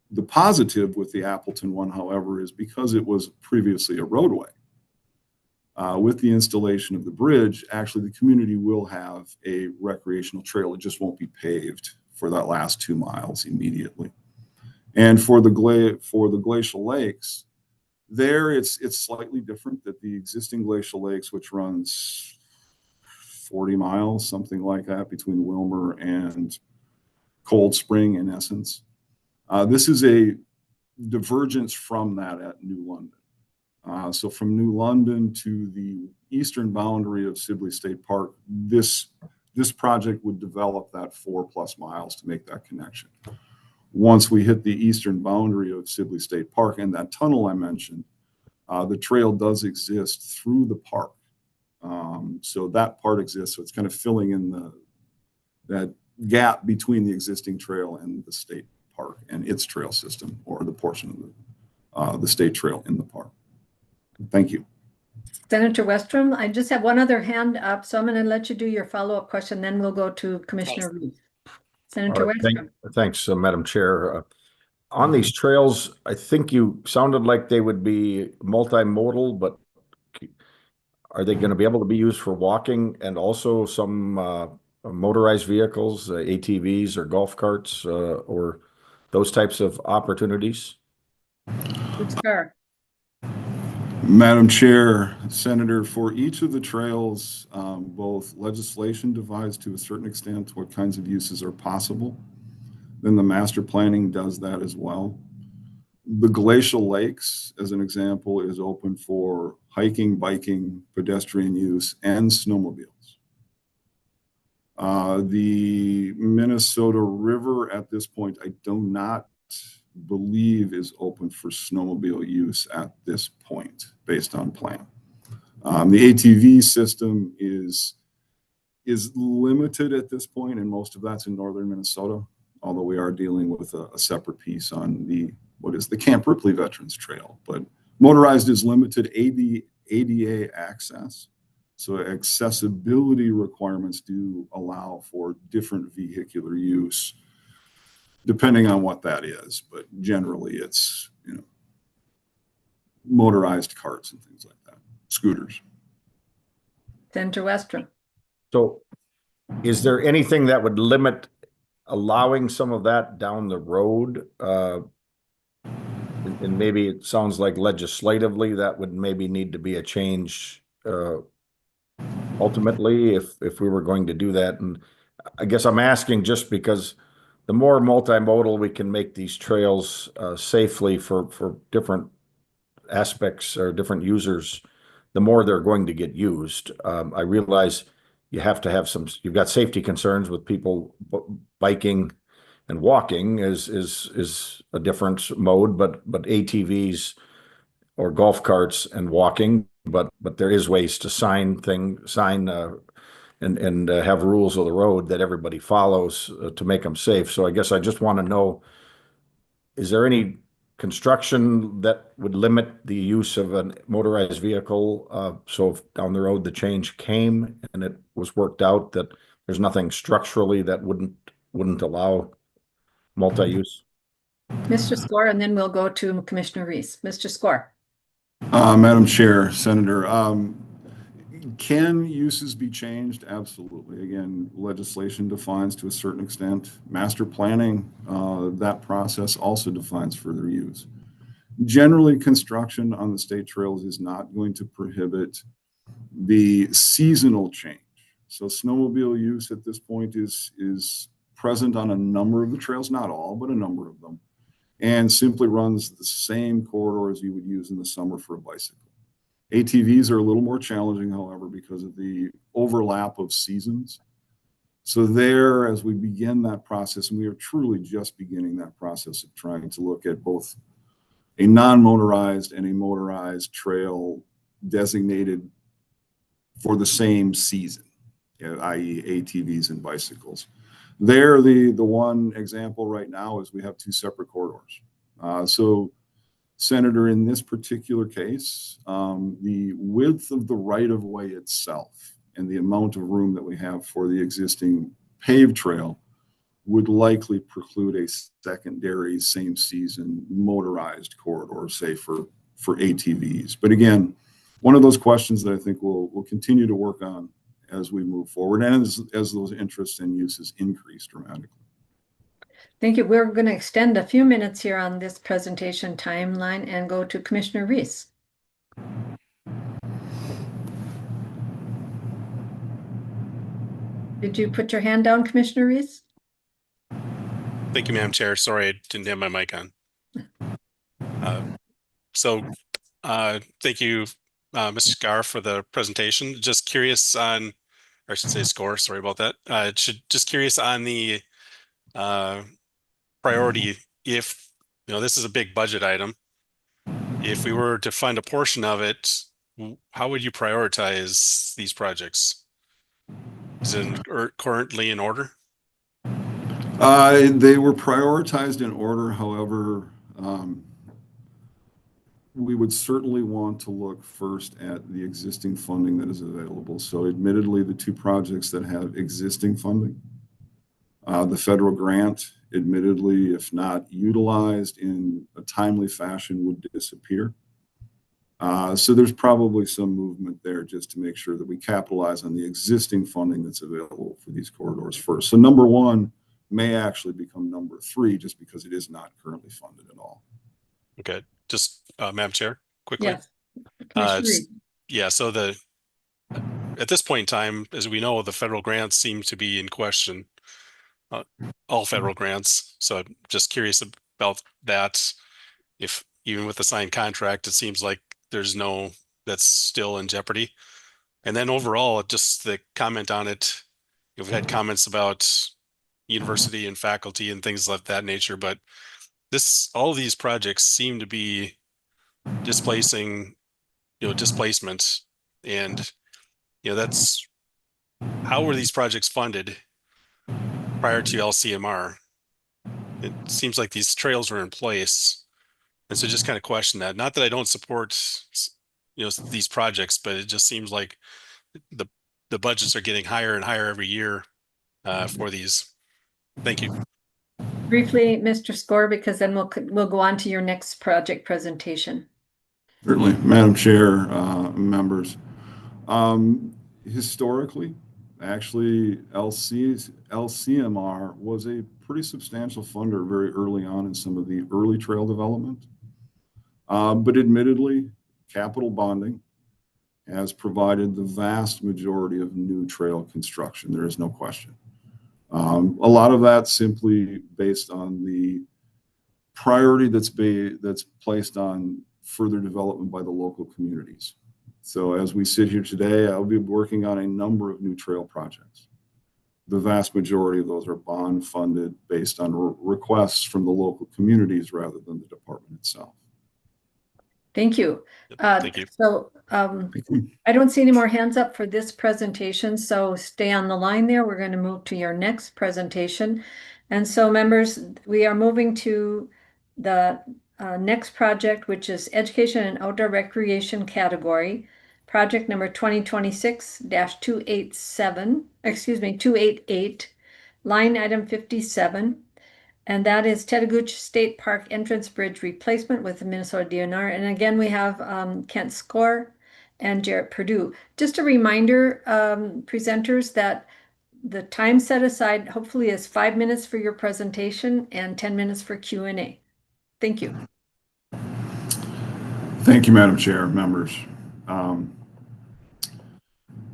The positive with the Appleton one, however, is because it was previously a roadway. With the installation of the bridge, actually the community will have a recreational trail. It just won't be paved for that last 2 miles immediately. And for the glacial lakes, there it's slightly different. That the existing glacial lakes, which runs 40 miles, something like that, between Wilmer and Cold Spring, in essence. This is a divergence from that at New London. So from New London to the eastern boundary of Sibley State Park, this project would develop that 4+ miles to make that connection. Once we hit the eastern boundary of Sibley State Park and that tunnel I mentioned, the trail does exist through the park. So that part exists. So it's kind of filling in that gap between the existing trail and the state park and its trail system, or the portion of the state trail in the park. Thank you. Senator Westrom, I just have one other hand up, so I'm going to let you do your follow-up question, then we'll go to Commissioner Reed. Senator Westrom. Thanks, Madam Chair. On these trails, I think you sounded like they would be multimodal, but are they going to be able to be used for walking and also some motorized vehicles, ATVs or golf carts, or those types of opportunities? Madam Chair, Senator, for each of the trails, both legislation divides to a certain extent what kinds of uses are possible. Then the master planning does that as well. The glacial lakes, as an example, is open for hiking, biking, pedestrian use, and snowmobiles. The Minnesota River at this point, I do not believe is open for snowmobile use at this point, based on plan. The ATV system is limited at this point, and most of that's in northern Minnesota, although we are dealing with a separate piece on what is the Camp Ripley Veterans Trail. But motorized is limited. ADA access. So accessibility requirements do allow for different vehicular use, depending on what that is. But generally it's, motorized carts and things like that, scooters. Senator Westrom. So is there anything that would limit allowing some of that down the road? And maybe it sounds like legislatively that would maybe need to be a change ultimately if we were going to do that. And I guess I'm asking just because the more multimodal we can make these trails safely for different aspects or different users, the more they're going to get used. I realize you have to have you've got safety concerns with people biking and walking is a different mode, but ATVs or golf carts and walking, but there is ways to sign and have rules of the road that everybody follows to make them safe. So I guess I just want to know, is there any construction that would limit the use of a motorized vehicle? So if down the road the change came and it was worked out that there's nothing structurally that wouldn't allow multi-use? Mr. Score, and then we'll go to Commissioner Reese. Mr. Score. Madam Chair, Senator, can uses be changed? Absolutely. Again, legislation defines to a certain extent. Master planning, that process also defines further use. Generally, construction on the state trails is not going to prohibit the seasonal change. So snowmobile use at this point is present on a number of the trails, not all, but a number of them, and simply runs the same corridors you would use in the summer for a bicycle. ATVs are a little more challenging, however, because of the overlap of seasons. So there, as we begin that process, and we are truly just beginning that process of trying to look at both a non-motorized and a motorized trail designated for the same season, i.e. ATVs and bicycles. There, the one example right now is we have two separate corridors. So, Senator, in this particular case, the width of the right-of-way itself and the amount of room that we have for the existing paved trail would likely preclude a secondary same-season motorized corridor, say for ATVs. But again, one of those questions that I think we'll continue to work on as we move forward and as those interests and uses increase dramatically. Thank you. We're going to extend a few minutes here on this presentation timeline and go to Commissioner Reese. Did you put your hand down, Commissioner Reese? Thank you, Madam Chair. Sorry, I didn't have my mic on. Thank you, Mr. Scar, for the presentation. Just curious on, or I should say Score, sorry about that. Just curious on the priority, if, this is a big budget item, if we were to fund a portion of it, how would you prioritize these projects? Is it currently in order? They were prioritized in order. However, we would certainly want to look first at the existing funding that is available. So admittedly, the two projects that have existing funding, the federal grant, admittedly, if not utilized in a timely fashion, would disappear. So there's probably some movement there just to make sure that we capitalize on the existing funding that's available for these corridors first. So number one may actually become number three just because it is not currently funded at all. Okay, just Madam Chair, quickly. Yes. So at this point in time, as we know, the federal grants seem to be in question, all federal grants. So I'm just curious about that. If even with the signed contract, it seems like that's still in jeopardy. And then overall, just the comment on it, we've had comments about university and faculty and things of that nature, but all of these projects seem to be displacement. And, that's, how were these projects funded prior to LCMR? It seems like these trails were in place. And so just kind of question that. Not that I don't support, these projects, but it just seems like the budgets are getting higher and higher every year for these. Thank you. Briefly, Mr. Score, because then we'll go on to your next project presentation. Certainly, Madam Chair, members. Historically, actually, LCMR was a pretty substantial funder very early on in some of the early trail development. But admittedly, capital bonding has provided the vast majority of new trail construction. There is no question. A lot of that simply based on the priority that's placed on further development by the local communities. So as we sit here today, I'll be working on a number of new trail projects. The vast majority of those are bond funded based on requests from the local communities rather than the department itself. Thank you. Thank you. So I don't see any more hands up for this presentation, so stay on the line there. We're going to move to your next presentation. And so members, we are moving to the next project, which is Education and Outdoor Recreation category. Project number 288, line item 57. And that is Tetagooch State Park Entrance Bridge Replacement with the Minnesota DNR. And again, we have Kent Score and Jarrett Purdue. Just a reminder, presenters, that the time set aside hopefully is 5 minutes for your presentation and 10 minutes for Q&A. Thank you. Thank you, Madam Chair, members.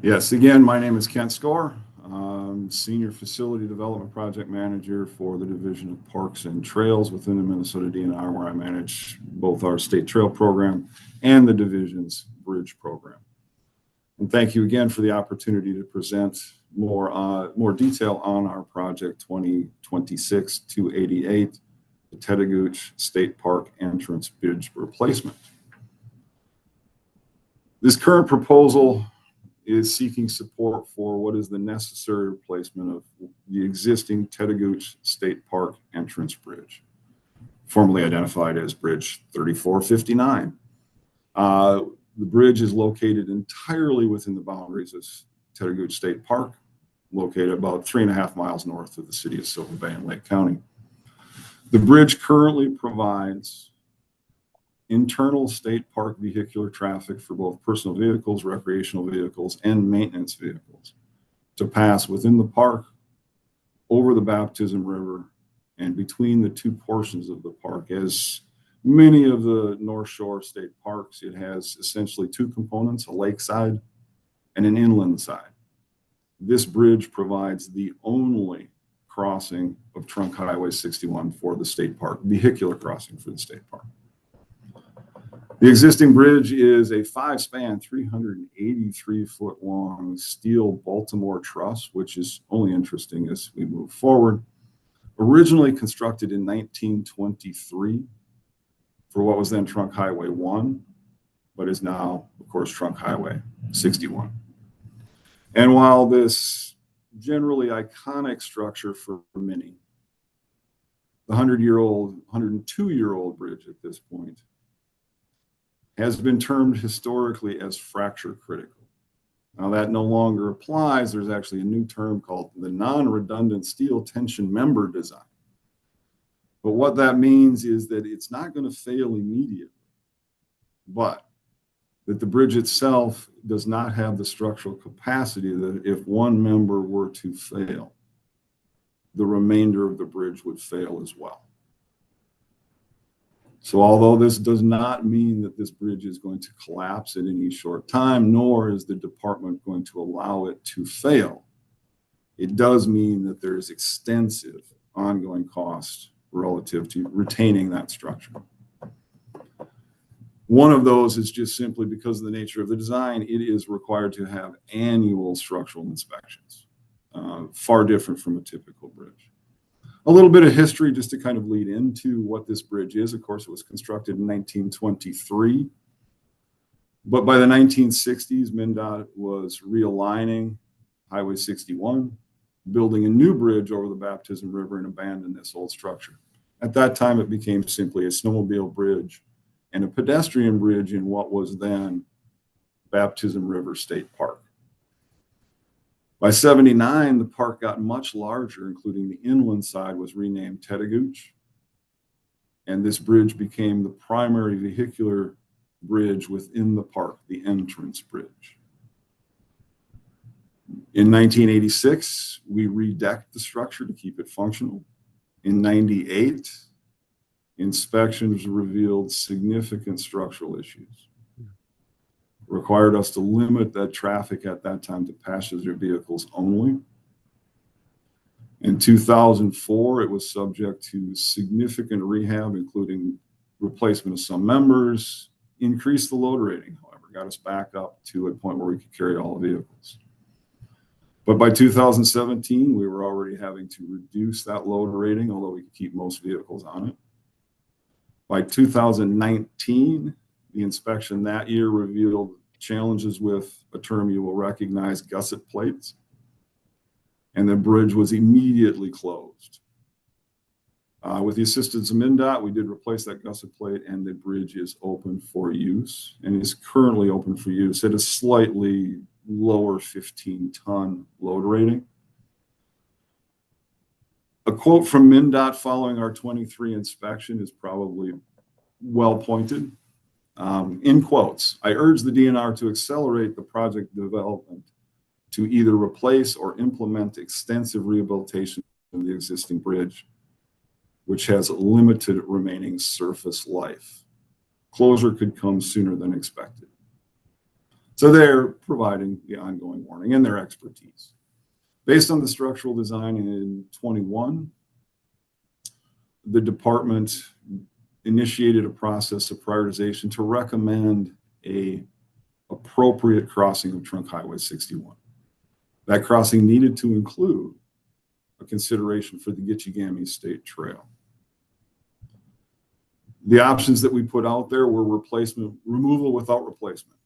Yes, again, my name is Kent Score. I'm Senior Facility Development Project Manager for the Division of Parks and Trails within the Minnesota DNR, where I manage both our state trail program and the division's bridge program. And thank you again for the opportunity to present more detail on our project 2026-288, the Tetagooch State Park Entrance Bridge Replacement. This current proposal is seeking support for what is the necessary replacement of the existing Tetagooch State Park Entrance Bridge, formerly identified as Bridge 3459. The bridge is located entirely within the boundaries of Tetagooch State Park, located about 3.5 miles north of the city of Silver Bay in Lake County. The bridge currently provides internal state park vehicular traffic for both personal vehicles, recreational vehicles, and maintenance vehicles to pass within the park, over the Baptism River, and between the two portions of the park. As many of the North Shore state parks, it has essentially two components, a lakeside and an inland side. This bridge provides the only crossing of Trunk Highway 61 for the state park, vehicular crossing for the state park. The existing bridge is a 5-span, 383-foot long steel Baltimore truss, which is only interesting as we move forward. Originally constructed in 1923 for what was then Trunk Highway 1, but is now, of course, Trunk Highway 61. And while this generally iconic structure for many, the 102-year-old bridge at this point, has been termed historically as fracture critical. Now that no longer applies. There's actually a new term called the non-redundant steel tension member design. But what that means is that it's not going to fail immediately, but that the bridge itself does not have the structural capacity that if one member were to fail, the remainder of the bridge would fail as well. So although this does not mean that this bridge is going to collapse at any short time, nor is the department going to allow it to fail, it does mean that there is extensive ongoing cost relative to retaining that structure. One of those is just simply because of the nature of the design, it is required to have annual structural inspections, far different from a typical bridge. A little bit of history just to kind of lead into what this bridge is. Of course, it was constructed in 1923, but by the 1960s, MnDOT was realigning Highway 61, building a new bridge over the Baptism River, and abandoned this old structure. At that time, it became simply a snowmobile bridge and a pedestrian bridge in what was then Baptism River State Park. By 79, the park got much larger, including the inland side was renamed Tetagooch, and this bridge became the primary vehicular bridge within the park, the entrance bridge. In 1986, we redecked the structure to keep it functional. In 98, inspections revealed significant structural issues. Required us to limit that traffic at that time to passenger vehicles only. In 2004, it was subject to significant rehab, including replacement of some members, increased the load rating, however, got us back up to a point where we could carry all the vehicles. But by 2017, we were already having to reduce that load rating, although we could keep most vehicles on it. By 2019, the inspection that year revealed challenges with a term you will recognize, gusset plates, and the bridge was immediately closed. With the assistance of MnDOT, we did replace that gusset plate, and the bridge is open for use and is currently open for use at a slightly lower 15-ton load rating. A quote from MnDOT following our 23 inspection is probably well pointed. In quotes, "I urge the DNR to accelerate the project development to either replace or implement extensive rehabilitation of the existing bridge, which has limited remaining surface life. Closure could come sooner than expected." So they're providing the ongoing warning and their expertise. Based on the structural design in 21, the department initiated a process of prioritization to recommend a appropriate crossing of Trunk Highway 61. That crossing needed to include a consideration for the Gitchigami State Trail. The options that we put out there were removal without replacement.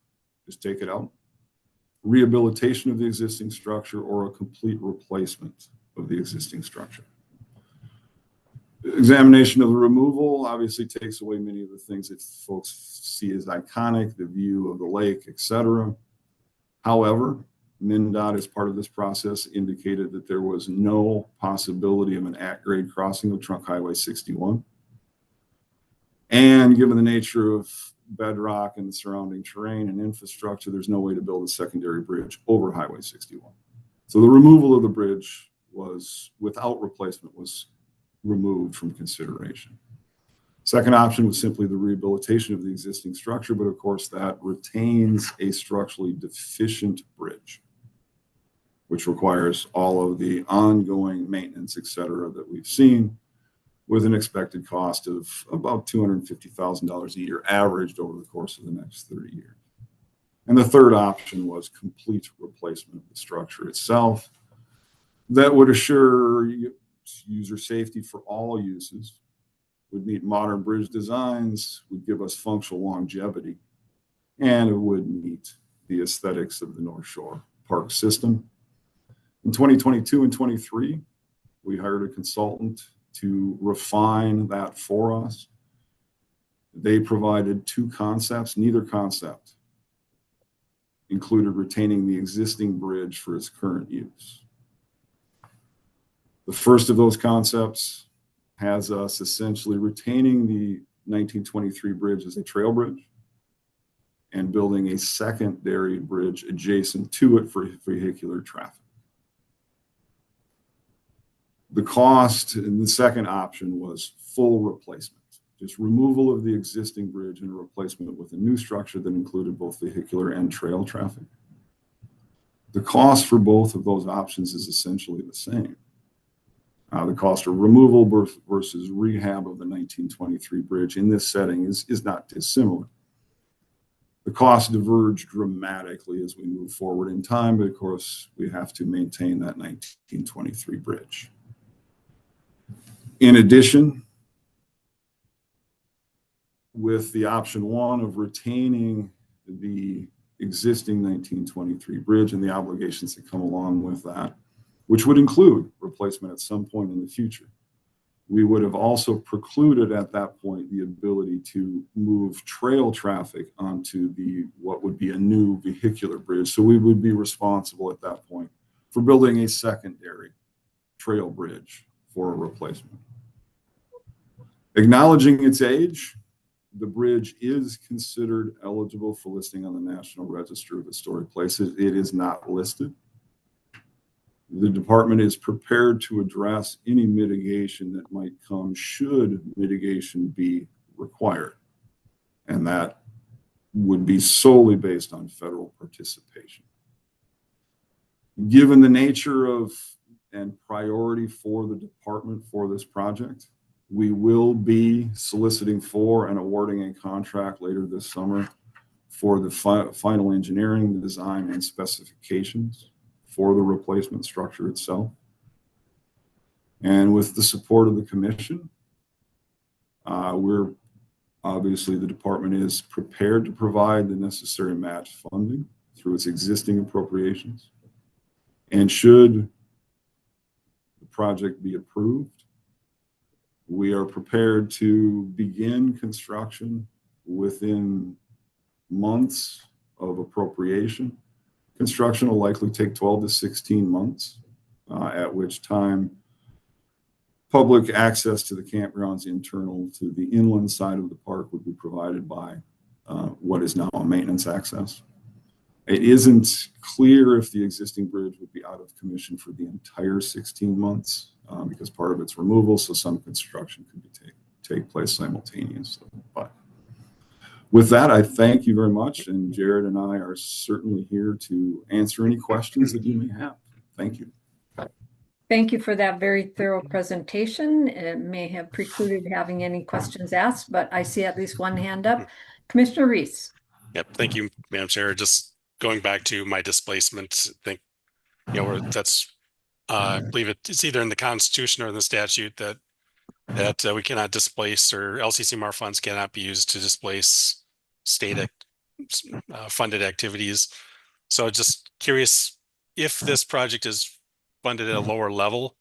Just take it out. Rehabilitation of the existing structure, or a complete replacement of the existing structure. Examination of the removal obviously takes away many of the things that folks see as iconic, the view of the lake, etc. However, MnDOT, as part of this process, indicated that there was no possibility of an at-grade crossing of Trunk Highway 61. And given the nature of bedrock and the surrounding terrain and infrastructure, there's no way to build a secondary bridge over Highway 61. So the removal of the bridge was, without replacement, was removed from consideration. Second option was simply the rehabilitation of the existing structure, but of course that retains a structurally deficient bridge, which requires all of the ongoing maintenance, etc., that we've seen, with an expected cost of about $250,000 a year averaged over the course of the next 30 years. And the third option was complete replacement of the structure itself that would assure user safety for all uses, would meet modern bridge designs, would give us functional longevity, and it would meet the aesthetics of the North Shore Park system. In 2022 and 23, we hired a consultant to refine that for us. They provided two concepts. Neither concept included retaining the existing bridge for its current use. The first of those concepts has us essentially retaining the 1923 bridge as a trail bridge and building a secondary bridge adjacent to it for vehicular traffic. The cost in the second option was full replacement, just removal of the existing bridge and a replacement with a new structure that included both vehicular and trail traffic. The cost for both of those options is essentially the same. The cost of removal versus rehab of the 1923 bridge in this setting is not dissimilar. The costs diverge dramatically as we move forward in time, but of course we have to maintain that 1923 bridge. In addition, with the option one of retaining the existing 1923 bridge and the obligations that come along with that, which would include replacement at some point in the future, we would have also precluded at that point the ability to move trail traffic onto what would be a new vehicular bridge. So we would be responsible at that point for building a secondary trail bridge for a replacement. Acknowledging its age, the bridge is considered eligible for listing on the National Register of Historic Places. It is not listed. The department is prepared to address any mitigation that might come should mitigation be required. And that would be solely based on federal participation. Given the nature of and priority for the department for this project, We will be soliciting for and awarding a contract later this summer for the final engineering, design, and specifications for the replacement structure itself. And with the support of the commission, obviously the department is prepared to provide the necessary match funding through its existing appropriations. And should the project be approved, we are prepared to begin construction within months of appropriation. Construction will likely take 12 to 16 months, at which time public access to the campgrounds internal to the inland side of the park would be provided by what is now a maintenance access. It isn't clear if the existing bridge would be out of commission for the entire 16 months because part of its removal, so some construction could be take place simultaneously. But with that, I thank you very much, and Jared and I are certainly here to answer any questions that you may have. Thank you. Thank you for that very thorough presentation. It may have precluded having any questions asked, but I see at least one hand up. Commissioner Reese. Yep. Thank you, Madam Chair. Just going back to my displacement, I think, that's, I believe it's either in the Constitution or in the statute that we cannot displace, or LCCMR funds cannot be used to displace state funded activities. So just curious, if this project is funded at a lower level,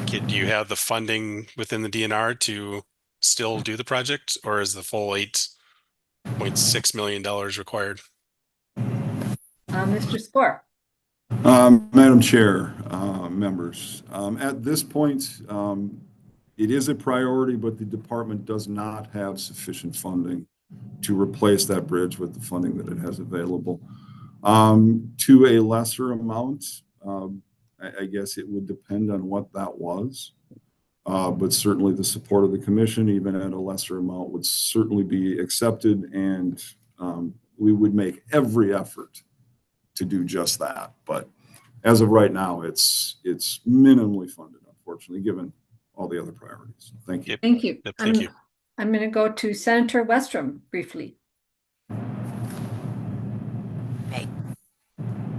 do you have the funding within the DNR to still do the project, or is the full $8.6 million required? Mr. Score. Madam Chair, members, at this point, it is a priority, but the department does not have sufficient funding to replace that bridge with the funding that it has available. To a lesser amount, I guess it would depend on what that was, but certainly the support of the commission, even at a lesser amount, would certainly be accepted, and we would make every effort to do just that. But as of right now, it's minimally funded, unfortunately, given all the other priorities. Thank you. Thank you. Yep, thank you. I'm going to go to Senator Westrom briefly.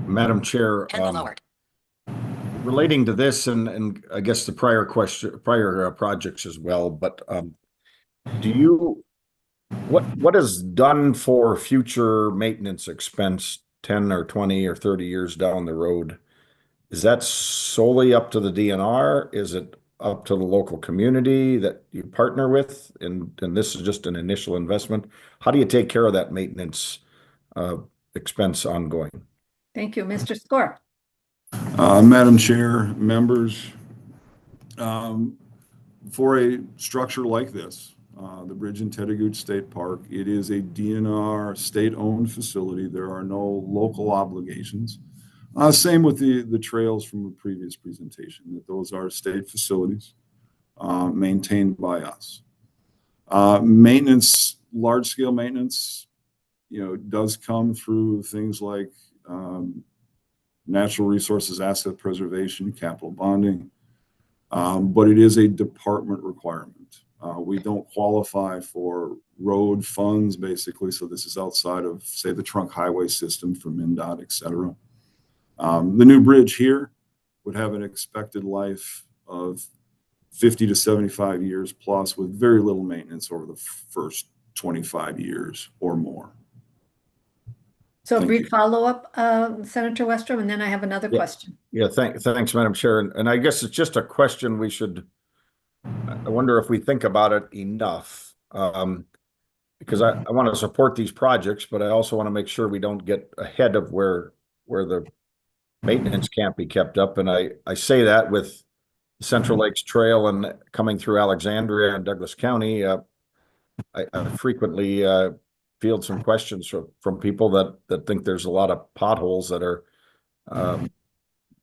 Madam Chair, relating to this and I guess the prior projects as well, but what is done for future maintenance expense 10 or 20 or 30 years down the road? Is that solely up to the DNR? Is it up to the local community that you partner with? And this is just an initial investment. How do you take care of that maintenance expense ongoing? Thank you. Mr. Score. Madam Chair, members, for a structure like this, the Bridge in Teddigooch State Park, it is a DNR state-owned facility. There are no local obligations. Same with the trails from a previous presentation, that those are state facilities maintained by us. Maintenance, large-scale maintenance, does come through things like natural resources, asset preservation, capital bonding, but it is a department requirement. We don't qualify for road funds, basically, so this is outside of, say, the trunk highway system for MnDOT, et cetera. The new bridge here would have an expected life of 50 to 75 years plus, with very little maintenance over the first 25 years or more. So a brief follow-up, Senator Westrom, and then I have another question. Yeah, thanks, Madam Chair. And I guess it's just a question I wonder if we think about it enough, because I want to support these projects, but I also want to make sure we don't get ahead of where the maintenance can't be kept up. And I say that with Central Lakes Trail and coming through Alexandria and Douglas County, I frequently field some questions from people that think there's a lot of potholes that are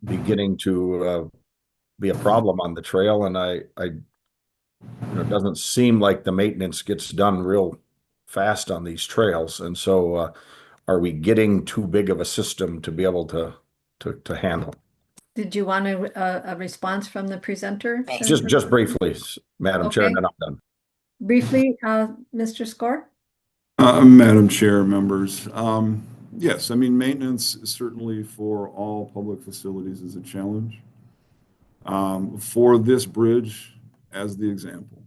beginning to be a problem on the trail, and it doesn't seem like the maintenance gets done real fast on these trails. And so, are we getting too big of a system to be able to handle? Did you want a response from the presenter? Just briefly, Madam Chair, and Okay. then I'm done. Briefly, Mr. Score? Madam Chair, members, yes, I mean, maintenance certainly for all public facilities is a challenge. For this bridge, as the example,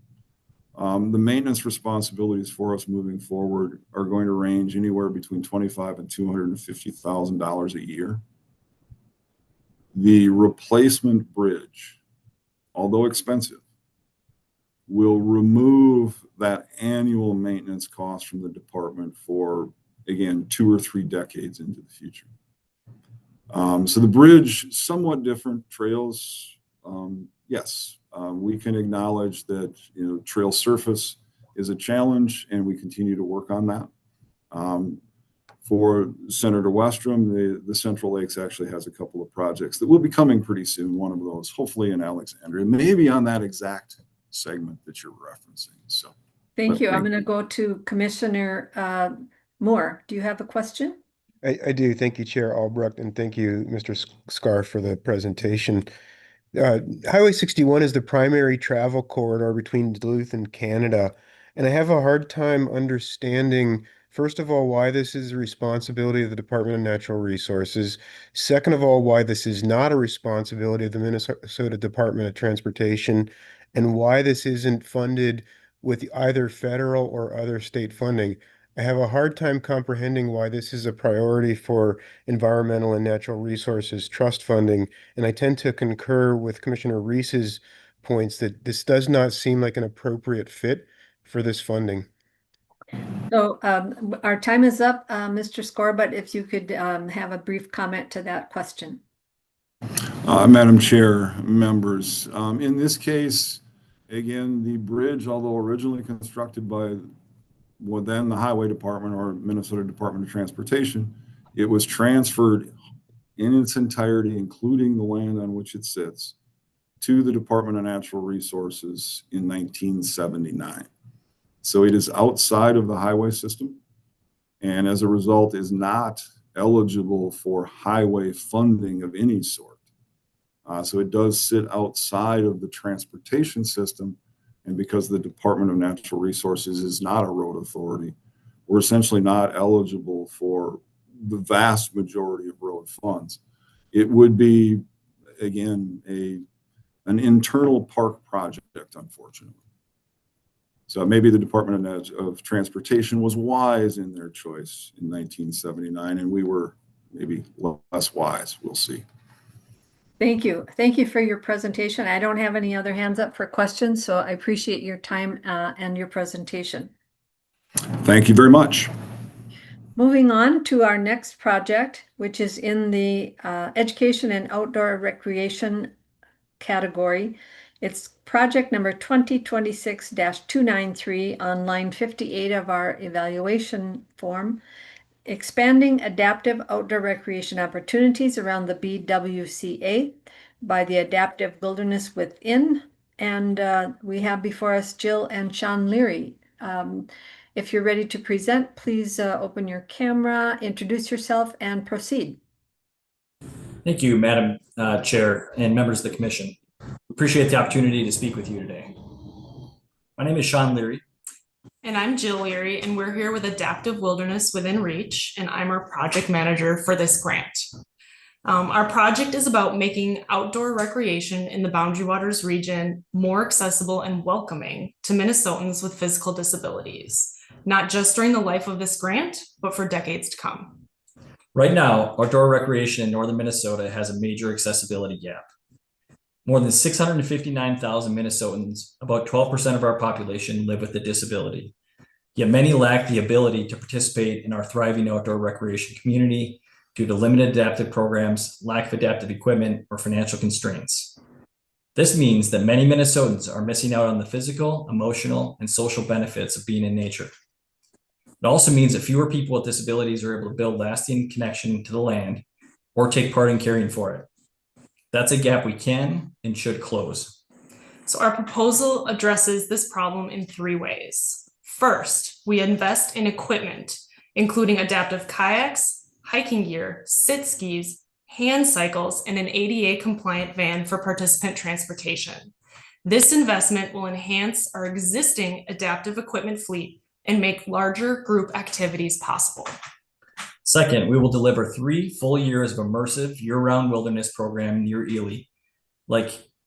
the maintenance responsibilities for us moving forward are going to range anywhere between $25,000 and $250,000 a year. The replacement bridge, although expensive, will remove that annual maintenance cost from the department for, again, 2 or 3 decades into the future. So the bridge, somewhat different. Trails, yes, we can acknowledge that, you know, trail surface is a challenge, and we continue to work on that. For Senator Westrom, the Central Lakes actually has a couple of projects that will be coming pretty soon. One of those, hopefully in Alexandria, maybe on that exact segment that you're referencing. So Thank you. I'm going to go to Commissioner Moore. Do you have a question? I do. Thank you, Chair Albrecht, and thank you, Mr. Scar, for the presentation. Highway 61 is the primary travel corridor between Duluth and Canada, and I have a hard time understanding, first of all, why this is a responsibility of the Department of Natural Resources. Second of all, why this is not a responsibility of the Minnesota Department of Transportation, and why this isn't funded with either federal or other state funding. I have a hard time comprehending why this is a priority for environmental and natural resources trust funding, and I tend to concur with Commissioner Reese's points that this does not seem like an appropriate fit for this funding. So our time is up, Mr. Score, but if you could have a brief comment to that question. Madam Chair, members, in this case, again, the bridge, although originally constructed by then the Highway Department or Minnesota Department of Transportation, it was transferred in its entirety, including the land on which it sits, to the Department of Natural Resources in 1979. So it is outside of the highway system, and as a result is not eligible for highway funding of any sort. So it does sit outside of the transportation system. And because the Department of Natural Resources is not a road authority, we're essentially not eligible for the vast majority of road funds. It would be, again, an internal park project, unfortunately. So maybe the Department of Transportation was wise in their choice in 1979, and we were maybe less wise. We'll see. Thank you. Thank you for your presentation. I don't have any other hands up for questions, so I appreciate your time and your presentation. Thank you very much. Moving on to our next project, which is in the education and outdoor recreation category. It's project number 2026-293 on line 58 of our evaluation form. Expanding adaptive outdoor recreation opportunities around the BWCA by the Adaptive Wilderness Within. And we have before us Jill and Sean Leary. If you're ready to present, please open your camera, introduce yourself, and proceed. Thank you, Madam Chair and members of the Commission. Appreciate the opportunity to speak with you today. My name is Sean Leary. And I'm Jill Leary, and we're here with Adaptive Wilderness Within Reach, and I'm our project manager for this grant. Our project is about making outdoor recreation in the Boundary Waters region more accessible and welcoming to Minnesotans with physical disabilities, not just during the life of this grant, but for decades to come. Right now, outdoor recreation in northern Minnesota has a major accessibility gap. More than 659,000 Minnesotans, about 12% of our population, live with a disability. Yet many lack the ability to participate in our thriving outdoor recreation community due to limited adaptive programs, lack of adaptive equipment, or financial constraints. This means that many Minnesotans are missing out on the physical, emotional, and social benefits of being in nature. It also means that fewer people with disabilities are able to build lasting connection to the land or take part in caring for it. That's a gap we can and should close. So our proposal addresses this problem in 3 ways. First, we invest in equipment, including adaptive kayaks, hiking gear, sit skis, hand cycles, and an ADA compliant van for participant transportation. This investment will enhance our existing adaptive equipment fleet and make larger group activities possible. Second, we will deliver 3 full years of immersive year-round wilderness program near Ely,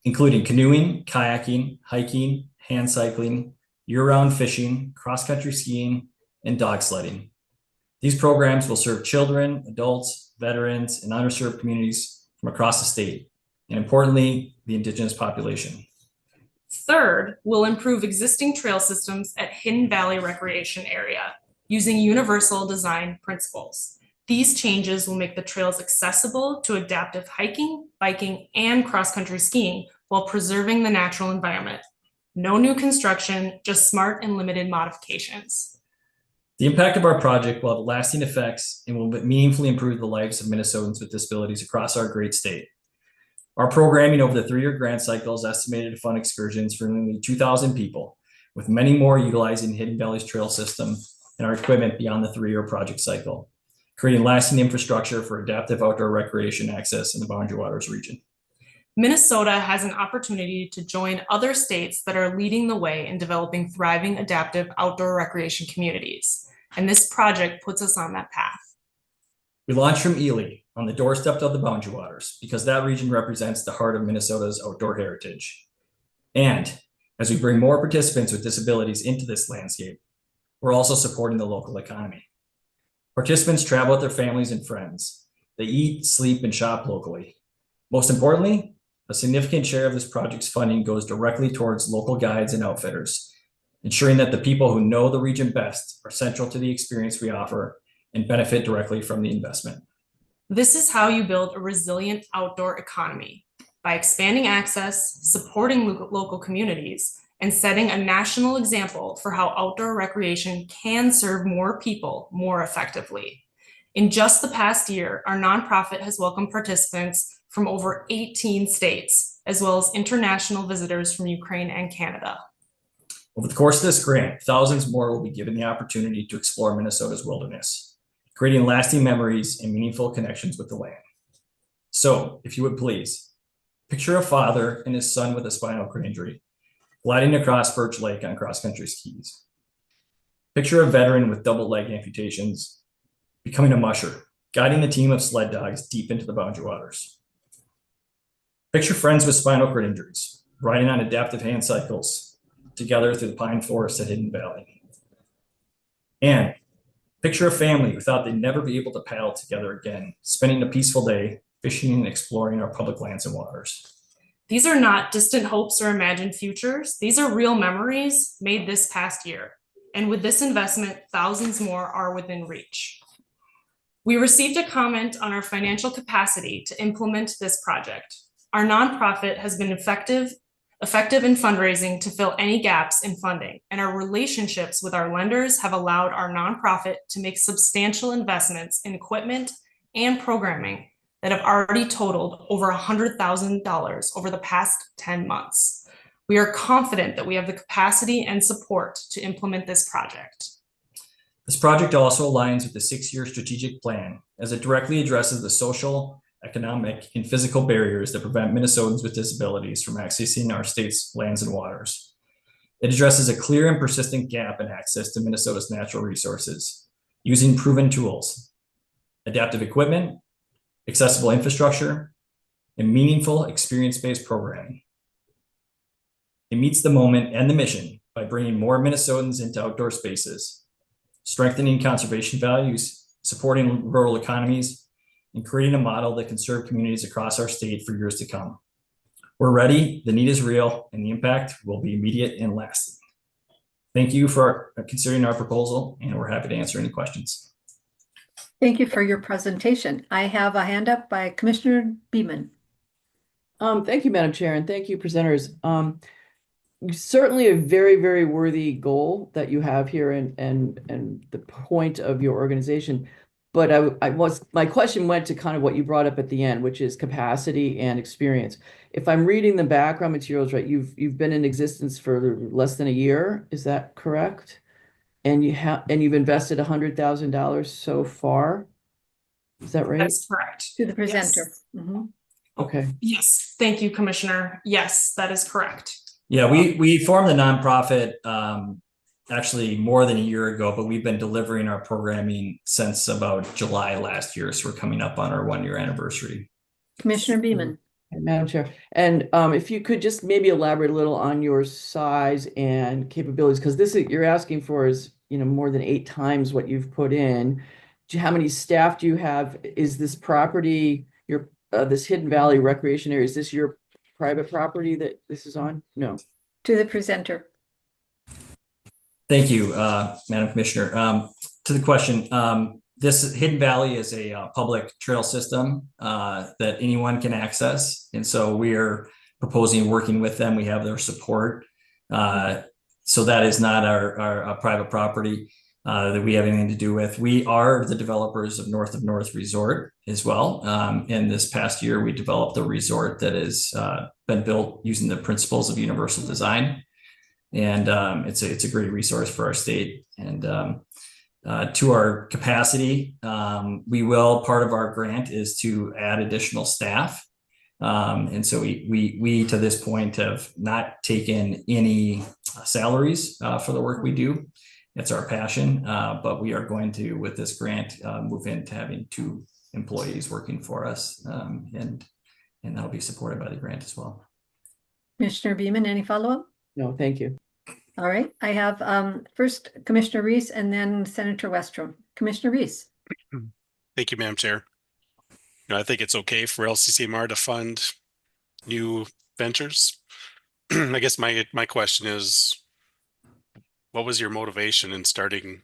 including canoeing, kayaking, hiking, hand cycling, year-round fishing, cross-country skiing, and dog sledding. These programs will serve children, adults, veterans, and underserved communities from across the state, and importantly, the Indigenous population. Third, we'll improve existing trail systems at Hidden Valley Recreation Area using universal design principles. These changes will make the trails accessible to adaptive hiking, biking, and cross-country skiing while preserving the natural environment. No new construction, just smart and limited modifications. The impact of our project will have lasting effects and will meaningfully improve the lives of Minnesotans with disabilities across our great state. Our programming over the 3-year grant cycle is estimated to fund excursions for nearly 2,000 people, with many more utilizing Hidden Valley's trail system and our equipment beyond the 3-year project cycle, creating lasting infrastructure for adaptive outdoor recreation access in the Boundary Waters region. Minnesota has an opportunity to join other states that are leading the way in developing thriving adaptive outdoor recreation communities, and this project puts us on that path. We launched from Ely, on the doorstep of the Boundary Waters, because that region represents the heart of Minnesota's outdoor heritage. And as we bring more participants with disabilities into this landscape, we're also supporting the local economy. Participants travel with their families and friends. They eat, sleep, and shop locally. Most importantly, a significant share of this project's funding goes directly towards local guides and outfitters, ensuring that the people who know the region best are central to the experience we offer and benefit directly from the investment. This is how you build a resilient outdoor economy, by expanding access, supporting local communities, and setting a national example for how outdoor recreation can serve more people more effectively. In just the past year, our nonprofit has welcomed participants from over 18 states, as well as international visitors from Ukraine and Canada. Over the course of this grant, thousands more will be given the opportunity to explore Minnesota's wilderness, creating lasting memories and meaningful connections with the land. So, if you would please, picture a father and his son with a spinal cord injury, gliding across Birch Lake on cross-country skis. Picture a veteran with double leg amputations, becoming a musher, guiding the team of sled dogs deep into the Boundary Waters. Picture friends with spinal cord injuries, riding on adaptive hand cycles together through the pine forest at Hidden Valley. And picture a family who thought they'd never be able to paddle together again, spending a peaceful day fishing and exploring our public lands and waters. These are not distant hopes or imagined futures. These are real memories made this past year. And with this investment, thousands more are within reach. We received a comment on our financial capacity to implement this project. Our nonprofit has been effective in fundraising to fill any gaps in funding, and our relationships with our lenders have allowed our nonprofit to make substantial investments in equipment and programming that have already totaled over $100,000 over the past 10 months. We are confident that we have the capacity and support to implement this project. This project also aligns with the 6-year strategic plan, as it directly addresses the social, economic, and physical barriers that prevent Minnesotans with disabilities from accessing our state's lands and waters. It addresses a clear and persistent gap in access to Minnesota's natural resources, using proven tools, adaptive equipment, accessible infrastructure, and meaningful experience-based programming. It meets the moment and the mission by bringing more Minnesotans into outdoor spaces, strengthening conservation values, supporting rural economies, and creating a model that can serve communities across our state for years to come. We're ready, the need is real, and the impact will be immediate and lasting. Thank you for considering our proposal, and we're happy to answer any questions. Thank you for your presentation. I have a hand up by Commissioner Beeman. Thank you, Madam Chair, and thank you, presenters. Certainly a very, very worthy goal that you have here and the point of your organization. But my question went to kind of what you brought up at the end, which is capacity and experience. If I'm reading the background materials right, you've been in existence for less than a year. Is that correct? And you've invested $100,000 so far. Is that right? That's correct. To the presenter. Yes. Mhm. Okay. Yes, thank you, Commissioner. Yes, that is correct. Yeah, we formed the nonprofit actually more than a year ago, but we've been delivering our programming since about July last year. So we're coming up on our 1-year anniversary. Commissioner Beeman. Madam Chair, and if you could just maybe elaborate a little on your size and capabilities, because this you're asking for is, you know, more than 8 times what you've put in. How many staff do you have? Is this property your this Hidden Valley Recreation Area? Is this your private property that this is on? No. To the presenter. Thank you, Madam Commissioner. To the question, this Hidden Valley is a public trail system that anyone can access. And so we're proposing working with them. We have their support. So that is not our private property that we have anything to do with. We are the developers of North Resort as well. And this past year, we developed a resort that has been built using the principles of universal design. And it's a great resource for our state. And to our capacity, part of our grant is to add additional staff. And so we to this point have not taken any salaries for the work we do. It's our passion, but we are going to, with this grant, move into having 2 employees working for us, and that'll be supported by the grant as well. Commissioner Beeman, any follow-up? No, thank you. All right, I have first Commissioner Reese and then Senator Westrom. Commissioner Reese. Thank you, Madam Chair. I think it's okay for LCCMR to fund new ventures. I guess my question is, what was your motivation in starting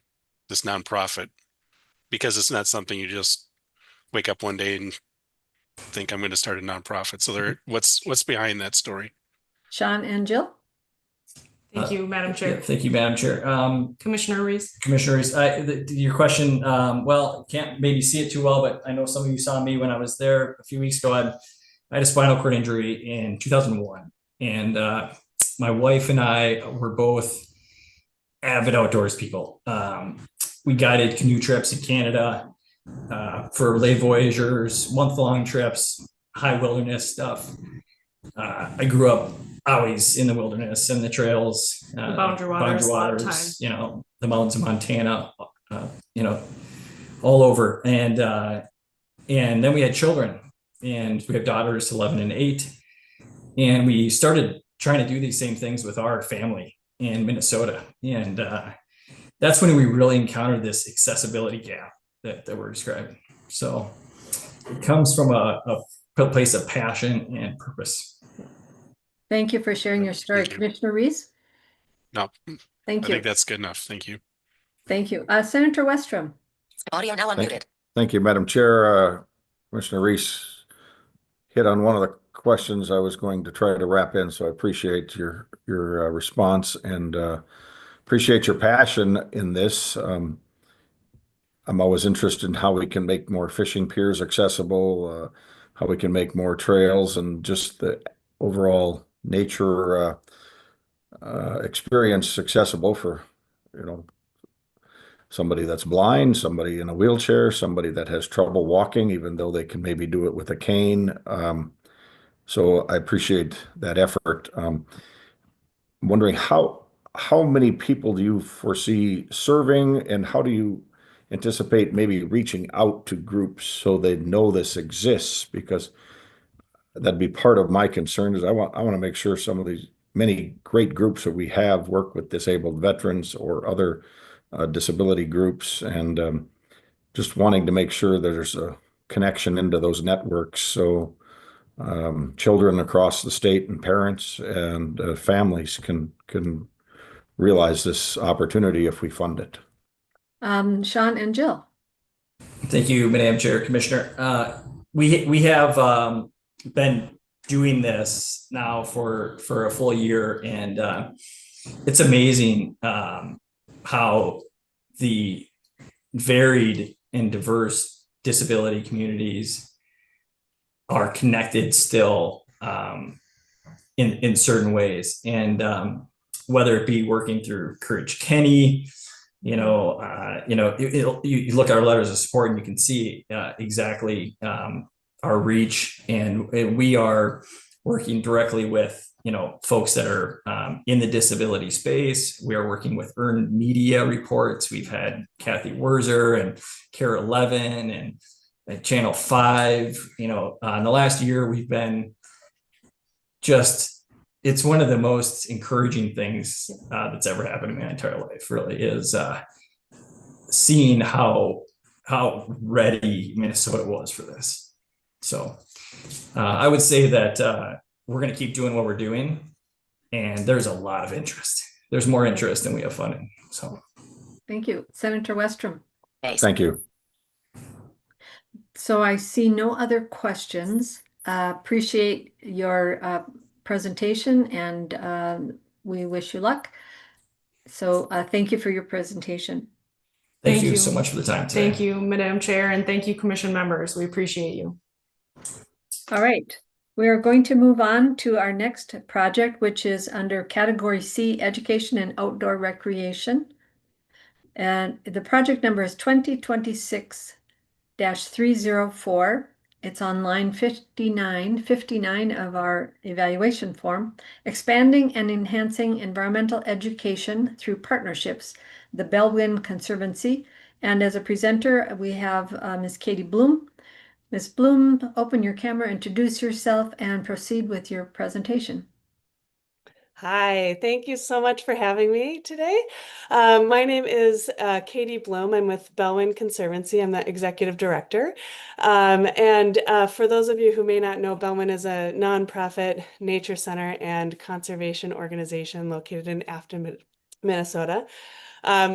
this nonprofit? Because it's not something you just wake up one day and think I'm going to start a nonprofit. So what's behind that story? Sean and Jill. Thank you, Madam Chair. Yeah, thank you, Madam Chair. Commissioner Reese. Commissioner Reese, your question, well, can't maybe see it too well, but I know some of you saw me when I was there a few weeks ago. I had a spinal cord injury in 2001. And my wife and I were both avid outdoors people. We guided canoe trips in Canada for lay voyagers, month-long trips, high wilderness stuff. I grew up always in the wilderness and the trails, The Boundary Waters, you know, the mountains of Montana, you know, all over. And then we had children, and we have daughters, 11 and 8. And we started trying to do these same things with our family in Minnesota. And that's when we really encountered this accessibility gap that we're describing. So it comes from a place of passion and purpose. Thank you for sharing your story. Commissioner Reese? No, Thank I you. think that's good enough. Thank you. Thank you. Senator Westrom. Audio now unmuted. Thank you, Madam Chair. Commissioner Reese hit on one of the questions I was going to try to wrap in, so I appreciate your response and appreciate your passion in this. I'm always interested in how we can make more fishing piers accessible, how we can make more trails, and just the overall nature experience accessible for, you know, somebody that's blind, somebody in a wheelchair, somebody that has trouble walking, even though they can maybe do it with a cane. So I appreciate that effort. I'm wondering how many people do you foresee serving, and how do you anticipate maybe reaching out to groups so they know this exists? Because that'd be part of my concern. Is I want to make sure some of these many great groups that we have work with disabled veterans or other disability groups, and just wanting to make sure that there's a connection into those networks, so children across the state and parents and families can realize this opportunity if we fund it. Sean and Jill. Thank you, Madam Chair, Commissioner. We have been doing this now for a full year, and it's amazing how the varied and diverse disability communities are connected still in certain ways. And whether it be working through Courage Kenny, You look at our letters of support and you can see exactly our reach, and we are working directly with folks that are in the disability space. We are working with earned media reports. We've had Kathy Werzer and Care 11 and Channel 5. In the last year, we've been it's one of the most encouraging things that's ever happened in my entire life, really, is seeing how ready Minnesota was for this. So I would say that we're going to keep doing what we're doing, and there's a lot of interest. There's more interest than we have funding. So Thank you. Senator Westrom. Thank you. So I see no other questions. Appreciate your presentation, and we wish you luck. So thank you for your presentation. Thank you so much for the time today. Thank you, Madam Chair, and thank you, Commission members. We appreciate you. All right. We are going to move on to our next project, which is under Category C, Education and Outdoor Recreation. And the project number is 2026-304. It's on line 59 of our evaluation form. Expanding and enhancing environmental education through partnerships, the Bellwin Conservancy. And as a presenter, we have Ms. Katie Bloom. Ms. Bloom, open your camera, introduce yourself, and proceed with your presentation. Hi, thank you so much for having me today. My name is Katie Bloom. I'm with Bellwin Conservancy. I'm the executive director. For those of you who may not know, Bellwin is a nonprofit nature center and conservation organization located in Afton, Minnesota.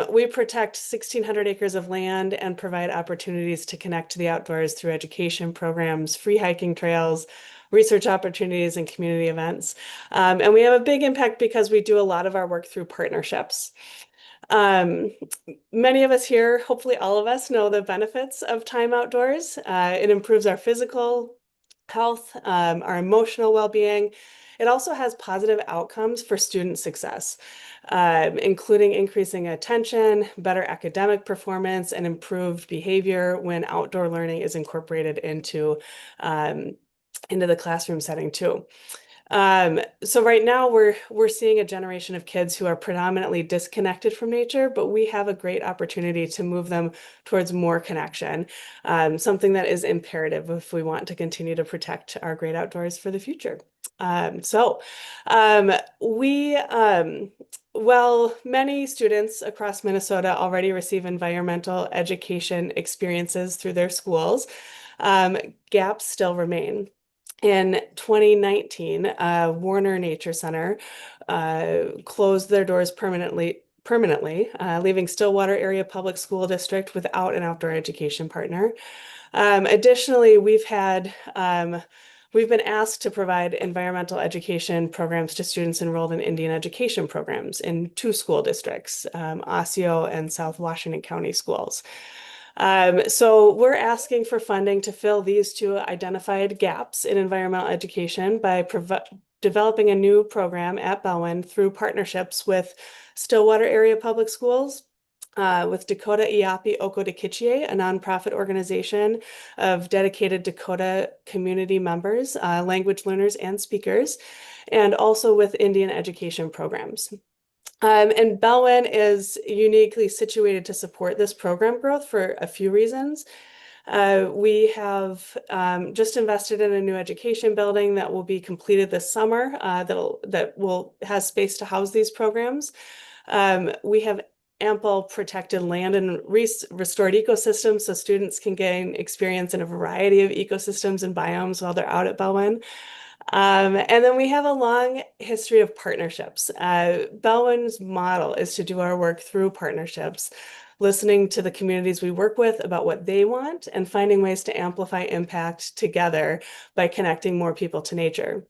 We protect 1,600 acres of land and provide opportunities to connect to the outdoors through education programs, free hiking trails, research opportunities, and community events. And we have a big impact because we do a lot of our work through partnerships. Many of us here, hopefully all of us, know the benefits of time outdoors. It improves our physical health, our emotional well-being. It also has positive outcomes for student success, including increasing attention, better academic performance, and improved behavior when outdoor learning is incorporated into the classroom setting too. So right now we're seeing a generation of kids who are predominantly disconnected from nature, but we have a great opportunity to move them towards more connection, something that is imperative if we want to continue to protect our great outdoors for the future. Well, many students across Minnesota already receive environmental education experiences through their schools. Gaps still remain. In 2019, Warner Nature Center closed their doors permanently, leaving Stillwater Area Public School District without an outdoor education partner. Additionally, we've been asked to provide environmental education programs to students enrolled in Indian education programs in 2 school districts, Osseo and South Washington County schools. So we're asking for funding to fill these 2 identified gaps in environmental education by developing a new program at Bellwin through partnerships with Stillwater Area Public Schools, with Dakota Iapi Okodikichie, a nonprofit organization of dedicated Dakota community members, language learners, and speakers, and also with Indian education programs. And Bellwin is uniquely situated to support this program growth for a few reasons. We have just invested in a new education building that will be completed this summer, that has space to house these programs. We have ample protected land and restored ecosystems so students can gain experience in a variety of ecosystems and biomes while they're out at Bellwin. And then we have a long history of partnerships. Bellwin's model is to do our work through partnerships, listening to the communities we work with about what they want and finding ways to amplify impact together by connecting more people to nature.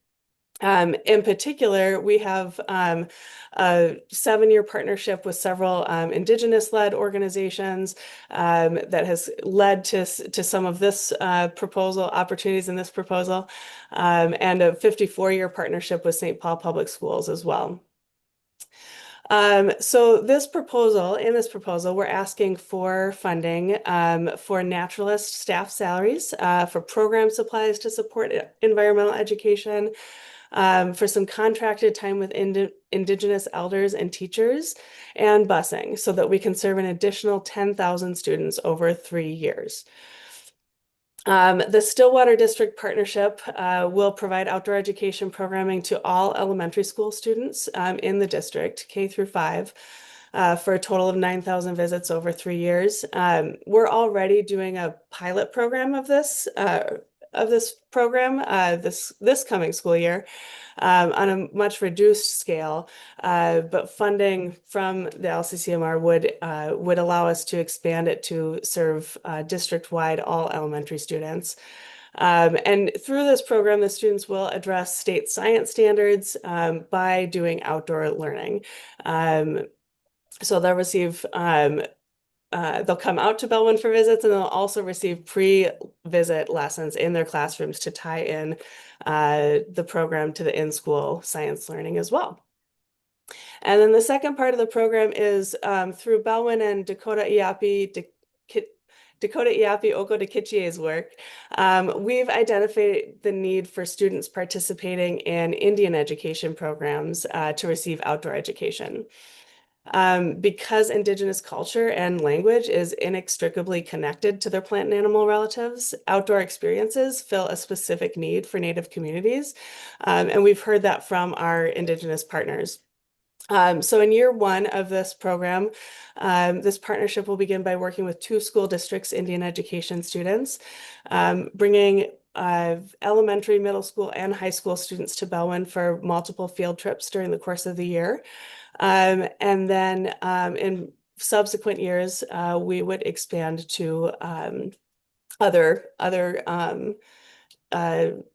In particular, we have a 7-year partnership with several Indigenous-led organizations that has led to some of this opportunities in this proposal, and a 54-year partnership with St. Paul Public Schools as well. So this proposal, we're asking for funding for naturalist staff salaries, for program supplies to support environmental education, for some contracted time with Indigenous elders and teachers, and busing so that we can serve an additional 10,000 students over 3 years. The Stillwater District Partnership will provide outdoor education programming to all elementary school students in the district, K through 5, for a total of 9,000 visits over 3 years. We're already doing a pilot program of this program this coming school year on a much reduced scale, but funding from the LCCMR would allow us to expand it to serve district-wide all elementary students. And through this program, the students will address state science standards by doing outdoor learning. So they'll receive they'll come out to Bellwin for visits, and they'll also receive pre-visit lessons in their classrooms to tie in the program to the in-school science learning as well. And then the second part of the program is through Bellwin and Dakota Iapi Oko-Dikichie's work, we've identified the need for students participating in Indian education programs to receive outdoor education. Because Indigenous culture and language is inextricably connected to their plant and animal relatives, outdoor experiences fill a specific need for Native communities. And we've heard that from our Indigenous partners. So in year 1 of this program, this partnership will begin by working with 2 school districts' Indian education students, bringing elementary, middle school, and high school students to Bellwin for multiple field trips during the course of the year. And then in subsequent years, we would expand to other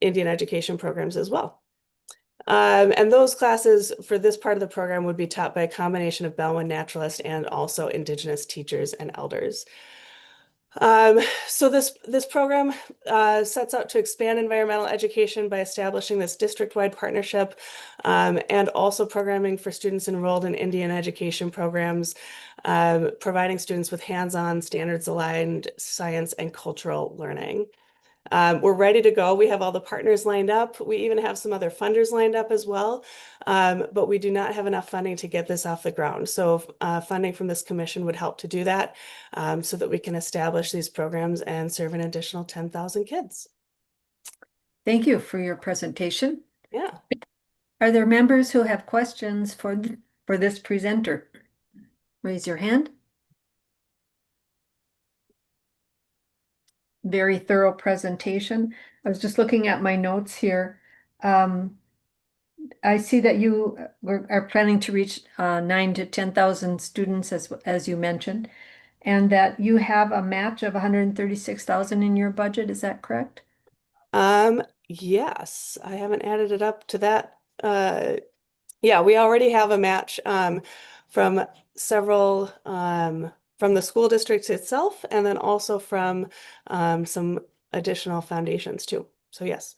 Indian education programs as well. And those classes for this part of the program would be taught by a combination of Bellwin naturalists and also Indigenous teachers and elders. So this program sets out to expand environmental education by establishing this district-wide partnership and also programming for students enrolled in Indian education programs, providing students with hands-on, standards-aligned science and cultural learning. We're ready to go. We have all the partners lined up. We even have some other funders lined up as well, but we do not have enough funding to get this off the ground. So funding from this commission would help to do that so that we can establish these programs and serve an additional 10,000 kids. Thank you for your presentation. Yeah. Are there members who have questions for this presenter? Raise your hand. Very thorough presentation. I was just looking at my notes here. I see that you are planning to reach 9,000 to 10,000 students as you mentioned, and that you have a match of 136,000 in your budget. Is that correct? Yes, I haven't added it up to that. Yeah, we already have a match from several from the school district itself, and then also from some additional foundations too. So yes.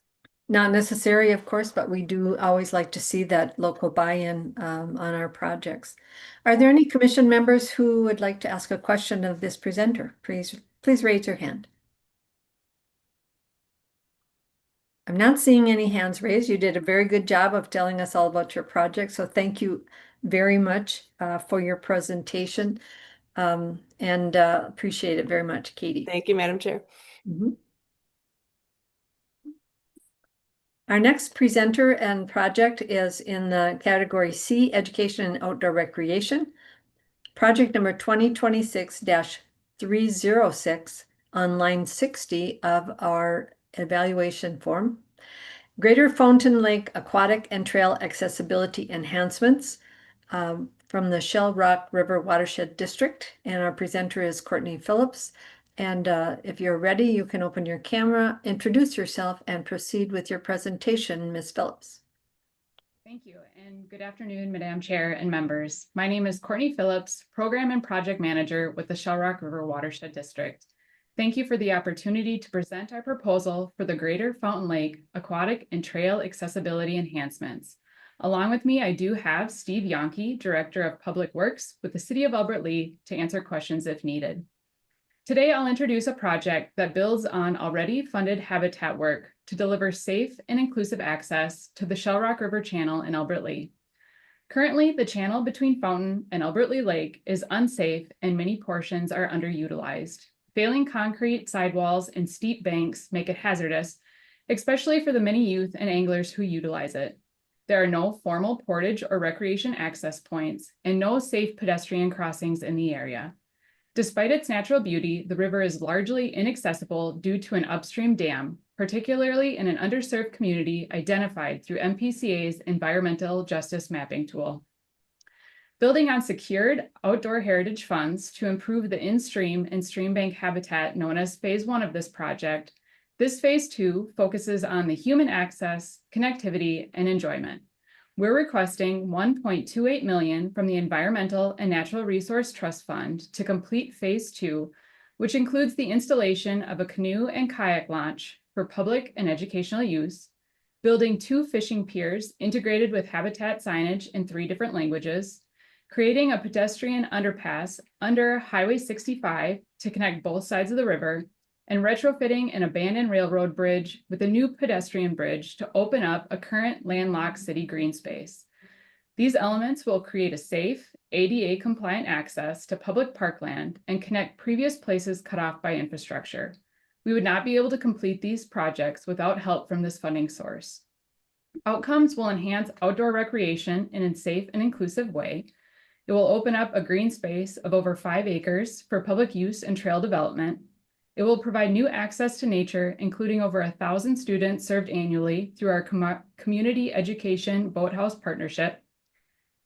Not necessary, of course, but we do always like to see that local buy-in on our projects. Are there any commission members who would like to ask a question of this presenter? Please raise your hand. I'm not seeing any hands raised. You did a very good job of telling us all about your project, so thank you very much for your presentation. And appreciate it very much, Katie. Thank you, Madam Chair. Mm-hmm. Our next presenter and project is in the category C, Education and Outdoor Recreation. Project number 2026-306 on line 60 of our evaluation form. Greater Fountain Lake Aquatic and Trail Accessibility Enhancements from the Shell Rock River Watershed District. And our presenter is Courtney Phillips. And if you're ready, you can open your camera, introduce yourself, and proceed with your presentation, Ms. Phillips. Thank you, and good afternoon, Madam Chair and members. My name is Courtney Phillips, Program and Project Manager with the Shell Rock River Watershed District. Thank you for the opportunity to present our proposal for the Greater Fountain Lake Aquatic and Trail Accessibility Enhancements. Along with me, I do have Steve Yonke, Director of Public Works with the City of Albert Lea, to answer questions if needed. Today, I'll introduce a project that builds on already funded habitat work to deliver safe and inclusive access to the Shell Rock River Channel in Albert Lea. Currently, the channel between Fountain and Albert Lea Lake is unsafe and many portions are underutilized. Failing concrete sidewalls and steep banks make it hazardous, especially for the many youth and anglers who utilize it. There are no formal portage or recreation access points and no safe pedestrian crossings in the area. Despite its natural beauty, the river is largely inaccessible due to an upstream dam, particularly in an underserved community identified through MPCA's Environmental Justice Mapping Tool. Building on secured outdoor heritage funds to improve the in-stream and stream bank habitat known as Phase 1 of this project, this Phase 2 focuses on the human access, connectivity, and enjoyment. We're requesting $1.28 million from the Environmental and Natural Resource Trust Fund to complete Phase 2, which includes the installation of a canoe and kayak launch for public and educational use, building 2 fishing piers integrated with habitat signage in 3 different languages, creating a pedestrian underpass under Highway 65 to connect both sides of the river, and retrofitting an abandoned railroad bridge with a new pedestrian bridge to open up a current landlocked city green space. These elements will create a safe, ADA-compliant access to public parkland and connect previous places cut off by infrastructure. We would not be able to complete these projects without help from this funding source. Outcomes will enhance outdoor recreation in a safe and inclusive way. It will open up a green space of over 5 acres for public use and trail development. It will provide new access to nature, including over 1,000 students served annually through our community education boathouse partnership.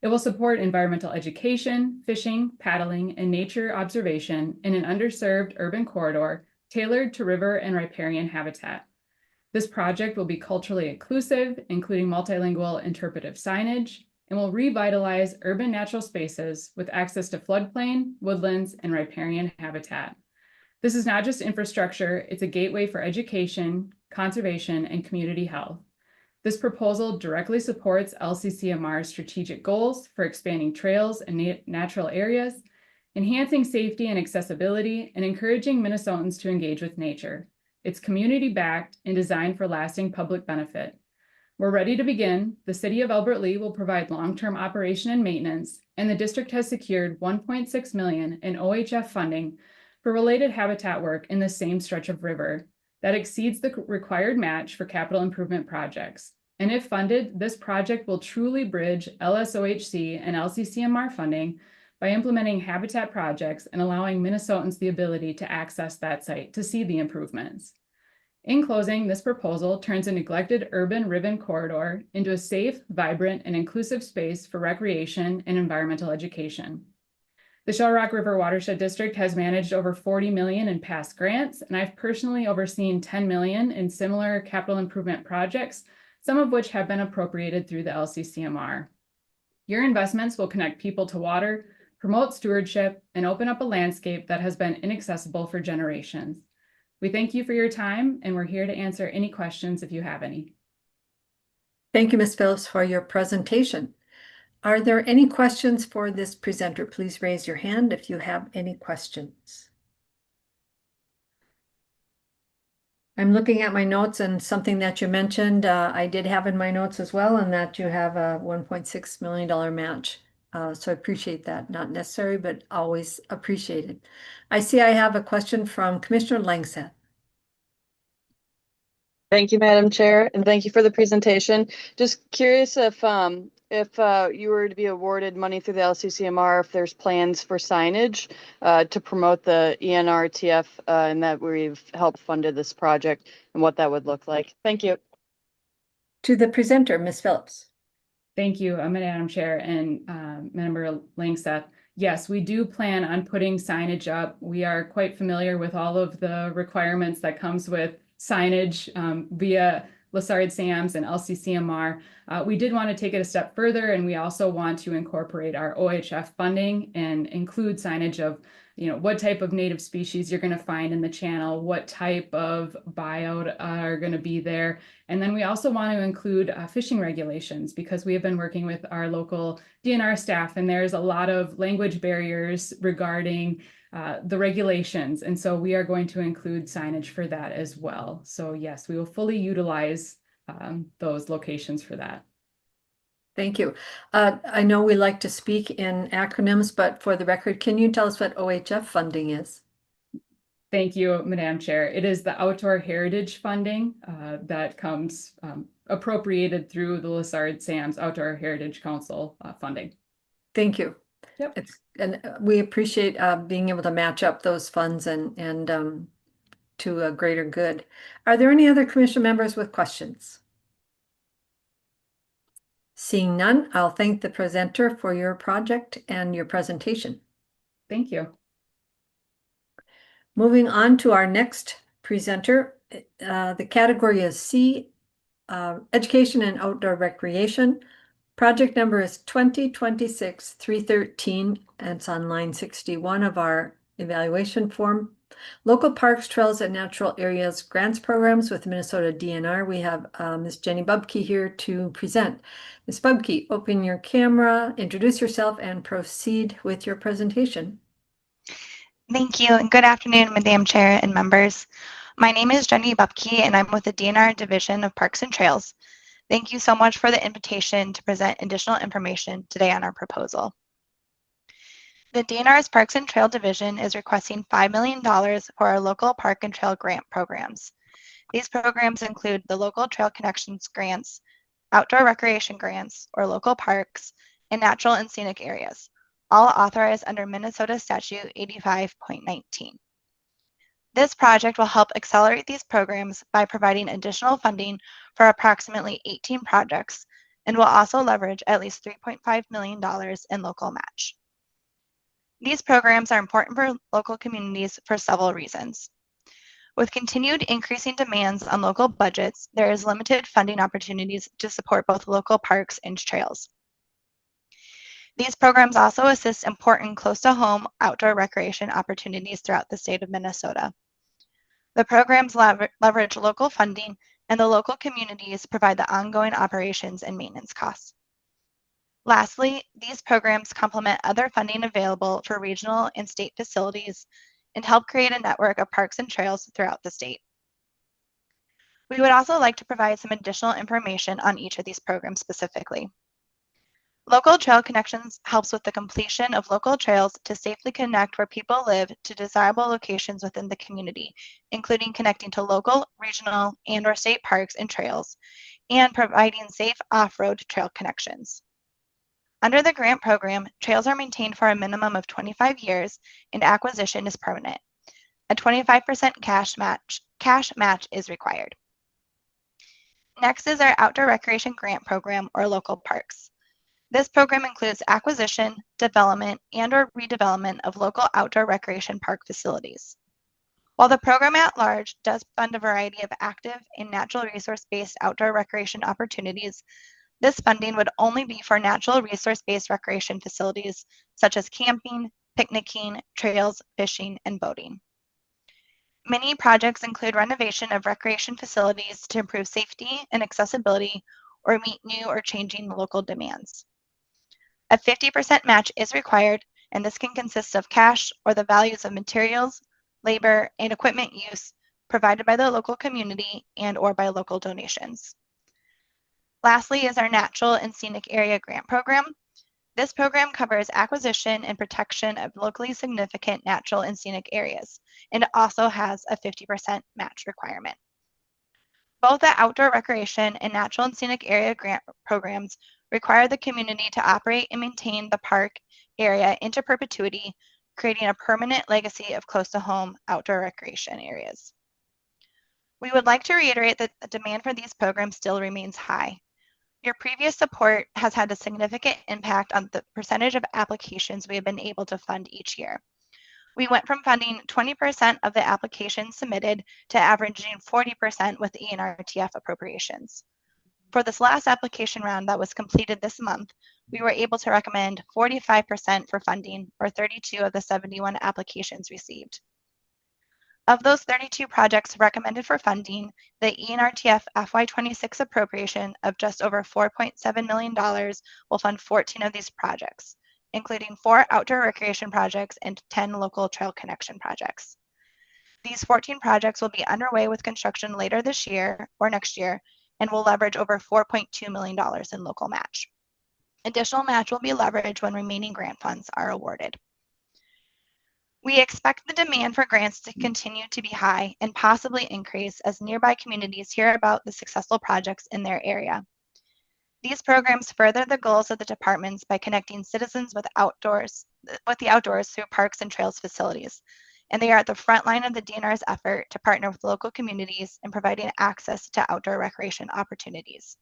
It will support environmental education, fishing, paddling, and nature observation in an underserved urban corridor tailored to river and riparian habitat. This project will be culturally inclusive, including multilingual interpretive signage, and will revitalize urban natural spaces with access to floodplain, woodlands, and riparian habitat. This is not just infrastructure, it's a gateway for education, conservation, and community health. This proposal directly supports LCCMR's strategic goals for expanding trails and natural areas, enhancing safety and accessibility, and encouraging Minnesotans to engage with nature. It's community-backed and designed for lasting public benefit. We're ready to begin. The City of Albert Lea will provide long-term operation and maintenance, and the district has secured $1.6 million in OHF funding for related habitat work in the same stretch of river that exceeds the required match for capital improvement projects. And if funded, this project will truly bridge LSOHC and LCCMR funding by implementing habitat projects and allowing Minnesotans the ability to access that site to see the improvements. In closing, this proposal turns a neglected urban ribbon corridor into a safe, vibrant, and inclusive space for recreation and environmental education. The Shell Rock River Watershed District has managed over $40 million in past grants, and I've personally overseen $10 million in similar capital improvement projects, some of which have been appropriated through the LCCMR. Your investments will connect people to water, promote stewardship, and open up a landscape that has been inaccessible for generations. We thank you for your time, and we're here to answer any questions if you have any. Thank you, Ms. Phillips, for your presentation. Are there any questions for this presenter? Please raise your hand if you have any questions. I'm looking at my notes, and something that you mentioned, I did have in my notes as well, and that you have a $1.6 million match. So I appreciate that. Not necessary, but always appreciated. I see I have a question from Commissioner Langseth. Thank you, Madam Chair, and thank you for the presentation. Just curious if you were to be awarded money through the LCCMR, if there's plans for signage to promote the ENRTF and that we've helped funded this project and what that would look like. Thank you. To the presenter, Ms. Phillips. Thank you, Madam Chair and Member Langseth. Yes, we do plan on putting signage up. We are quite familiar with all of the requirements that comes with signage via Lessard SAMS and LCCMR. We did want to take it a step further, and we also want to incorporate our OHF funding and include signage of, what type of native species you're going to find in the channel, what type of buyout are going to be there. And then we also want to include fishing regulations, because we have been working with our local DNR staff, and there's a lot of language barriers regarding the regulations. And so we are going to include signage for that as well. So yes, we will fully utilize those locations for that. Thank you. I know we like to speak in acronyms, but for the record, can you tell us what OHF funding is? Thank you, Madam Chair. It is the Outdoor Heritage Funding that comes appropriated through the Lessard Sam's Outdoor Heritage Council funding. Thank you. Yep. And we appreciate being able to match up those funds and to a greater good. Are there any other commission members with questions? Seeing none, I'll thank the presenter for your project and your presentation. Thank you. Moving on to our next presenter, the category is C, Education and Outdoor Recreation. Project number is 2026-313, and it's on line 61 of our evaluation form. Local Parks, Trails, and Natural Areas Grants Programs with Minnesota DNR. We have Ms. Jenny Bubke here to present. Ms. Bubke, open your camera, introduce yourself, and proceed with your presentation. Thank you, and good afternoon, Madam Chair and members. My name is Jenny Bubke, and I'm with the DNR Division of Parks and Trails. Thank you so much for the invitation to present additional information today on our proposal. The DNR's Parks and Trail Division is requesting $5 million for our local park and trail grant programs. These programs include the Local Trail Connections Grants, Outdoor Recreation Grants, or local parks, and natural and scenic areas, all authorized under Minnesota Statute 85.19. This project will help accelerate these programs by providing additional funding for approximately 18 projects, and will also leverage at least $3.5 million in local match. These programs are important for local communities for several reasons. With continued increasing demands on local budgets, there is limited funding opportunities to support both local parks and trails. These programs also assist important close-to-home outdoor recreation opportunities throughout the state of Minnesota. The programs leverage local funding, and the local communities provide the ongoing operations and maintenance costs. Lastly, these programs complement other funding available for regional and state facilities and help create a network of parks and trails throughout the state. We would also like to provide some additional information on each of these programs specifically. Local Trail Connections helps with the completion of local trails to safely connect where people live to desirable locations within the community, including connecting to local, regional, and/or state parks and trails, and providing safe off-road trail connections. Under the grant program, trails are maintained for a minimum of 25 years and acquisition is permanent. A 25% cash match is required. Next is our Outdoor Recreation Grant Program, or local parks. This program includes acquisition, development, and/or redevelopment of local outdoor recreation park facilities. While the program at large does fund a variety of active and natural resource-based outdoor recreation opportunities, this funding would only be for natural resource-based recreation facilities such as camping, picnicking, trails, fishing, and boating. Many projects include renovation of recreation facilities to improve safety and accessibility or meet new or changing local demands. A 50% match is required, and this can consist of cash or the values of materials, labor, and equipment use provided by the local community and/or by local donations. Lastly is our Natural and Scenic Area Grant Program. This program covers acquisition and protection of locally significant natural and scenic areas, and it also has a 50% match requirement. Both the Outdoor Recreation and Natural and Scenic Area Grant Programs require the community to operate and maintain the park area into perpetuity, creating a permanent legacy of close-to-home outdoor recreation areas. We would like to reiterate that the demand for these programs still remains high. Your previous support has had a significant impact on the percentage of applications we have been able to fund each year. We went from funding 20% of the applications submitted to averaging 40% with ENRTF appropriations. For this last application round that was completed this month, we were able to recommend 45% for funding, or 32 of the 71 applications received. Of those 32 projects recommended for funding, the ENRTF FY26 appropriation of just over $4.7 million will fund 14 of these projects, including 4 outdoor recreation projects and 10 local trail connection projects. These 14 projects will be underway with construction later this year or next year and will leverage over $4.2 million in local match. Additional match will be leveraged when remaining grant funds are awarded. We expect the demand for grants to continue to be high and possibly increase as nearby communities hear about the successful projects in their area. These programs further the goals of the departments by connecting citizens with the outdoors through parks and trails facilities, and they are at the front line of the DNR's effort to partner with local communities in providing access to outdoor recreation opportunities.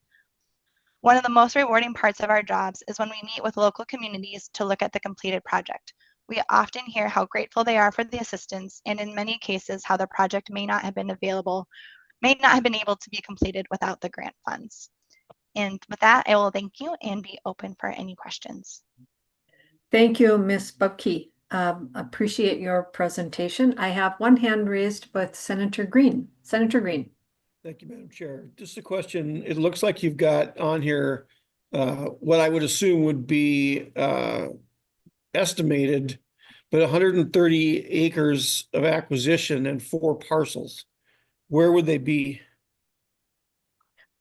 One of the most rewarding parts of our jobs is when we meet with local communities to look at the completed project. We often hear how grateful they are for the assistance, and in many cases, how the project may not have been able to be completed without the grant funds. And with that, I will thank you and be open for any questions. Thank you, Ms. Bupke. Appreciate your presentation. I have one hand raised with Senator Green. Senator Green. Thank you, Madam Chair. Just a question. It looks like you've got on here what I would assume would be estimated, but 130 acres of acquisition and 4 parcels. Where would they be?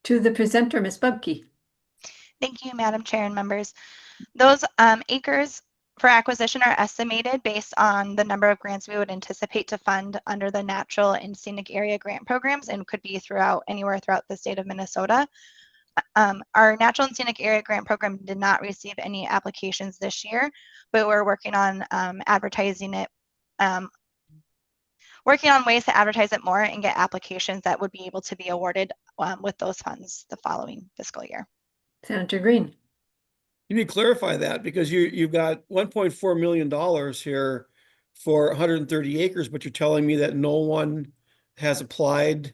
To the presenter, Ms. Bupke. Thank you, Madam Chair and members. Those acres for acquisition are estimated based on the number of grants we would anticipate to fund under the natural and scenic area grant programs, and could be anywhere throughout the state of Minnesota. Our natural and scenic area grant program did not receive any applications this year, but we're working on advertising it, working on ways to advertise it more and get applications that would be able to be awarded with those funds the following fiscal year. Senator Green. You need to clarify that, because you've got $1.4 million here for 130 acres, but you're telling me that no one has applied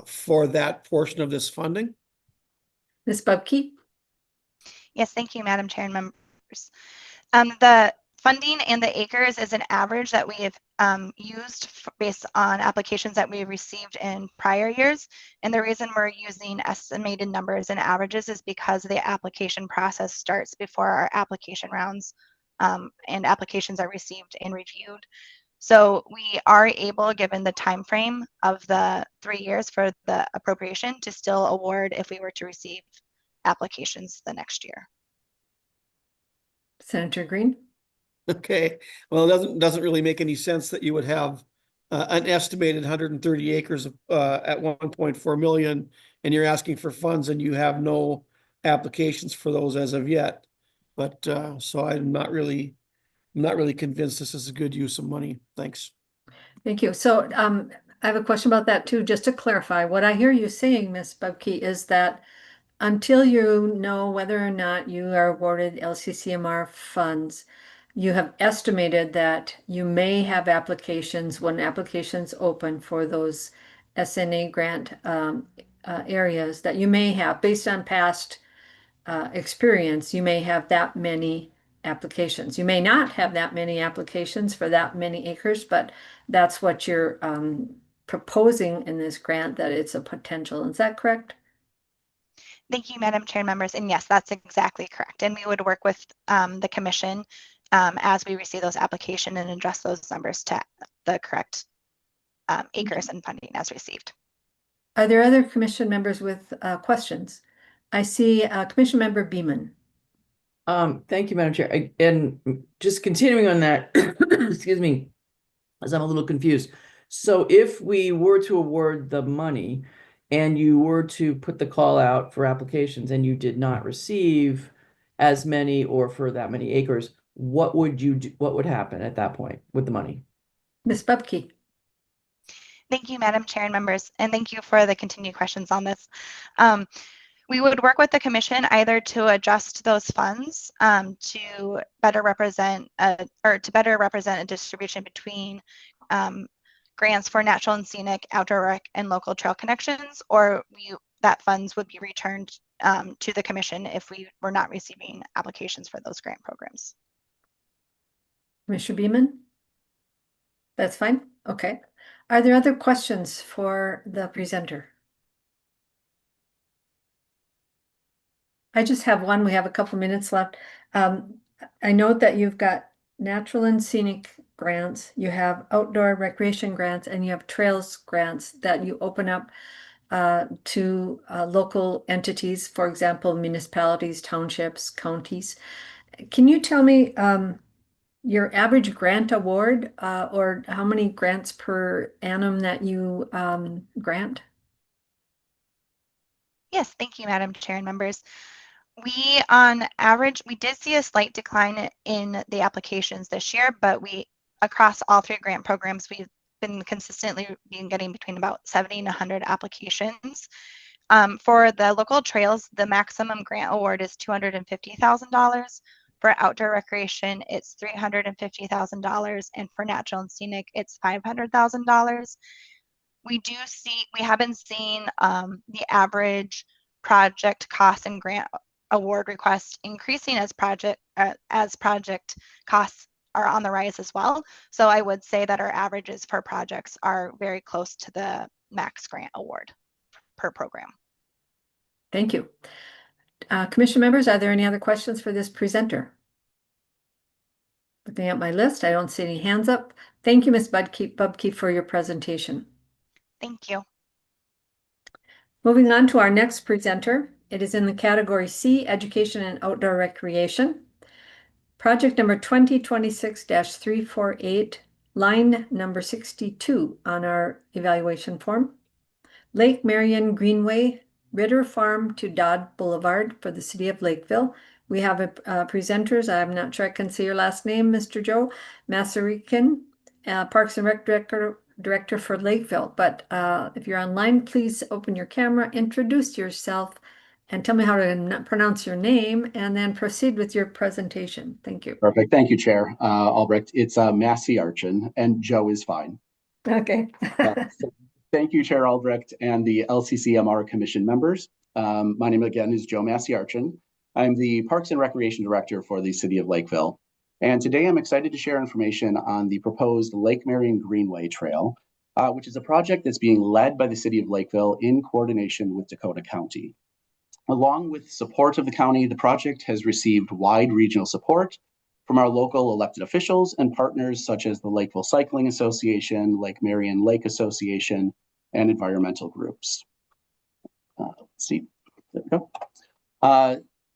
for that portion of this funding? Ms. Bupke? Yes, thank you, Madam Chair and members. The funding and the acres is an average that we have used based on applications that we received in prior years. And the reason we're using estimated numbers and averages is because the application process starts before our application rounds and applications are received and reviewed. So we are able, given the time frame of the 3 years for the appropriation, to still award if we were to receive applications the next year. Senator Green. Okay, well, it doesn't really make any sense that you would have an estimated 130 acres at 1.4 million, and you're asking for funds and you have no applications for those as of yet. But so I'm not really convinced this is a good use of money. Thanks. Thank you. So I have a question about that too, just to clarify. What I hear you saying, Ms. Bupke, is that until you know whether or not you are awarded LCCMR funds, you have estimated that you may have applications when applications open for those SNA grant areas, that you may have, based on past experience, you may have that many applications. You may not have that many applications for that many acres, but that's what you're proposing in this grant, that it's a potential. Is that correct? Thank you, Madam Chair and members. And yes, that's exactly correct. And we would work with the commission as we receive those applications and adjust those numbers to the correct acres and funding as received. Are there other commission members with questions? I see Commission Member Beeman. Thank you, Madam Chair. And just continuing on that, excuse me, as I'm a little confused. So if we were to award the money and you were to put the call out for applications and you did not receive as many or for that many acres, what would you do? What would happen at that point with the money? Ms. Bupke. Thank you, Madam Chair and members, and thank you for the continued questions on this. We would work with the commission either to adjust those funds to better represent a distribution between grants for natural and scenic, outdoor rec, and local trail connections, or that funds would be returned to the commission if we were not receiving applications for those grant programs. Commissioner Beeman? That's fine. Okay. Are there other questions for the presenter? I just have one. We have a couple minutes left. I note that you've got natural and scenic grants, you have outdoor recreation grants, and you have trails grants that you open up to local entities, for example, municipalities, townships, counties. Can you tell me your average grant award or how many grants per annum that you grant? Yes, thank you, Madam Chair and members. We, on average, we did see a slight decline in the applications this year, but across all 3 grant programs, we've been consistently getting between about 70 and 100 applications. For the local trails, the maximum grant award is $250,000. For outdoor recreation, it's $350,000, and for natural and scenic, it's $500,000. We have been seeing the average project cost and grant award request increasing as project costs are on the rise as well. So I would say that our averages for projects are very close to the max grant award per program. Thank you. Commission members, are there any other questions for this presenter? Looking at my list, I don't see any hands up. Thank you, Ms. Bubke, for your presentation. Thank you. Moving on to our next presenter. It is in the category C, Education and Outdoor Recreation. Project number 2026-348, line number 62 on our evaluation form. Lake Marian Greenway, Rita Farm to Dodd Boulevard for the city of Lakeville. We have presenters. I'm not sure I can see your last name, Mr. Joe Masarican, Parks and Rec Director for Lakeville. But if you're online, please open your camera, introduce yourself, and tell me how to pronounce your name, and then proceed with your presentation. Thank you. Perfect. Thank you, Chair Albrecht. It's Massey Archin, and Joe is fine. Okay. So thank you, Chair Albrecht, and the LCCMR Commission members. My name again is Joe Massey Archin. I'm the Parks and Recreation Director for the City of Lakeville. And today I'm excited to share information on the proposed Lake Marian Greenway Trail, which is a project that's being led by the City of Lakeville in coordination with Dakota County. Along with support of the county, the project has received wide regional support from our local elected officials and partners such as the Lakeville Cycling Association, Lake Marian Lake Association, and environmental groups. Let's see, there we go.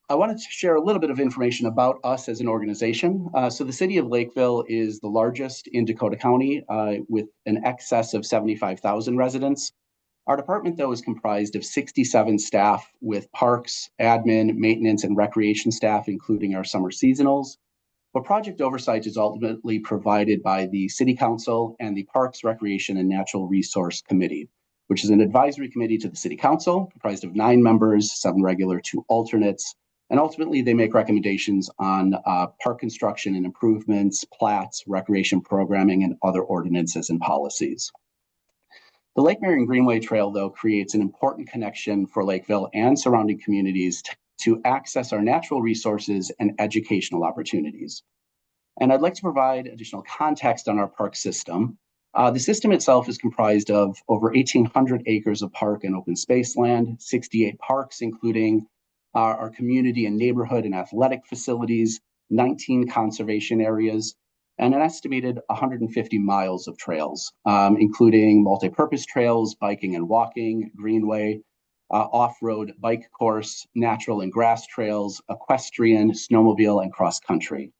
I wanted to share a little bit of information about us as an organization. So the City of Lakeville is the largest in Dakota County with an excess of 75,000 residents. Our department, though, is comprised of 67 staff with parks, admin, maintenance, and recreation staff, including our summer seasonals. But project oversight is ultimately provided by the City Council and the Parks, Recreation, and Natural Resource Committee, which is an advisory committee to the City Council, comprised of 9 members, 7 regular, 2 alternates. And ultimately, they make recommendations on park construction and improvements, plats, recreation programming, and other ordinances and policies. The Lake Marian Greenway Trail, though, creates an important connection for Lakeville and surrounding communities to access our natural resources and educational opportunities. And I'd like to provide additional context on our park system. The system itself is comprised of over 1,800 acres of park and open space land, 68 parks, including our community and neighborhood and athletic facilities, 19 conservation areas, and an estimated 150 miles of trails, including multi-purpose trails, biking and walking, greenway, off-road bike course, natural and grass trails, equestrian, snowmobile, and cross-country.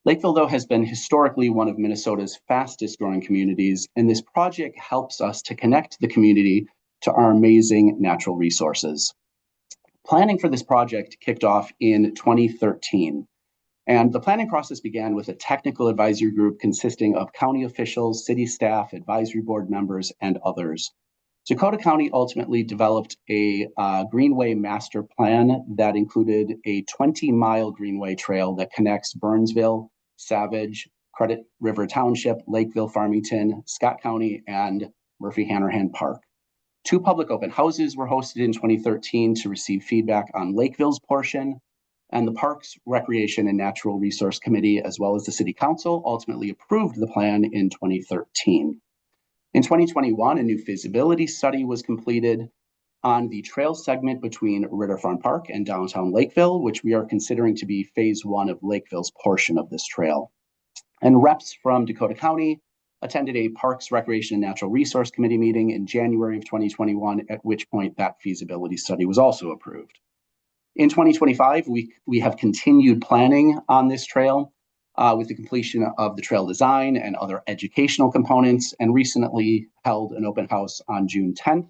Lakeville, though, has been historically one of Minnesota's fastest growing communities, and this project helps us to connect the community to our amazing natural resources. Planning for this project kicked off in 2013. And the planning process began with a technical advisory group consisting of county officials, city staff, advisory board members, and others. Dakota County ultimately developed a greenway master plan that included a 20-mile greenway trail that connects Burnsville, Savage, Credit River Township, Lakeville, Farmington, Scott County, and Murphy-Hanrahan Park. 2 public open houses were hosted in 2013 to receive feedback on Lakeville's portion, and the Parks, Recreation, and Natural Resource Committee, as well as the City Council, ultimately approved the plan in 2013. In 2021, a new feasibility study was completed on the trail segment between Ritter Farm Park and downtown Lakeville, which we are considering to be phase 1 of Lakeville's portion of this trail. And reps from Dakota County attended a Parks, Recreation, and Natural Resource Committee meeting in January of 2021, at which point that feasibility study was also approved. In 2025, we have continued planning on this trail with the completion of the trail design and other educational components, and recently held an open house on June 10th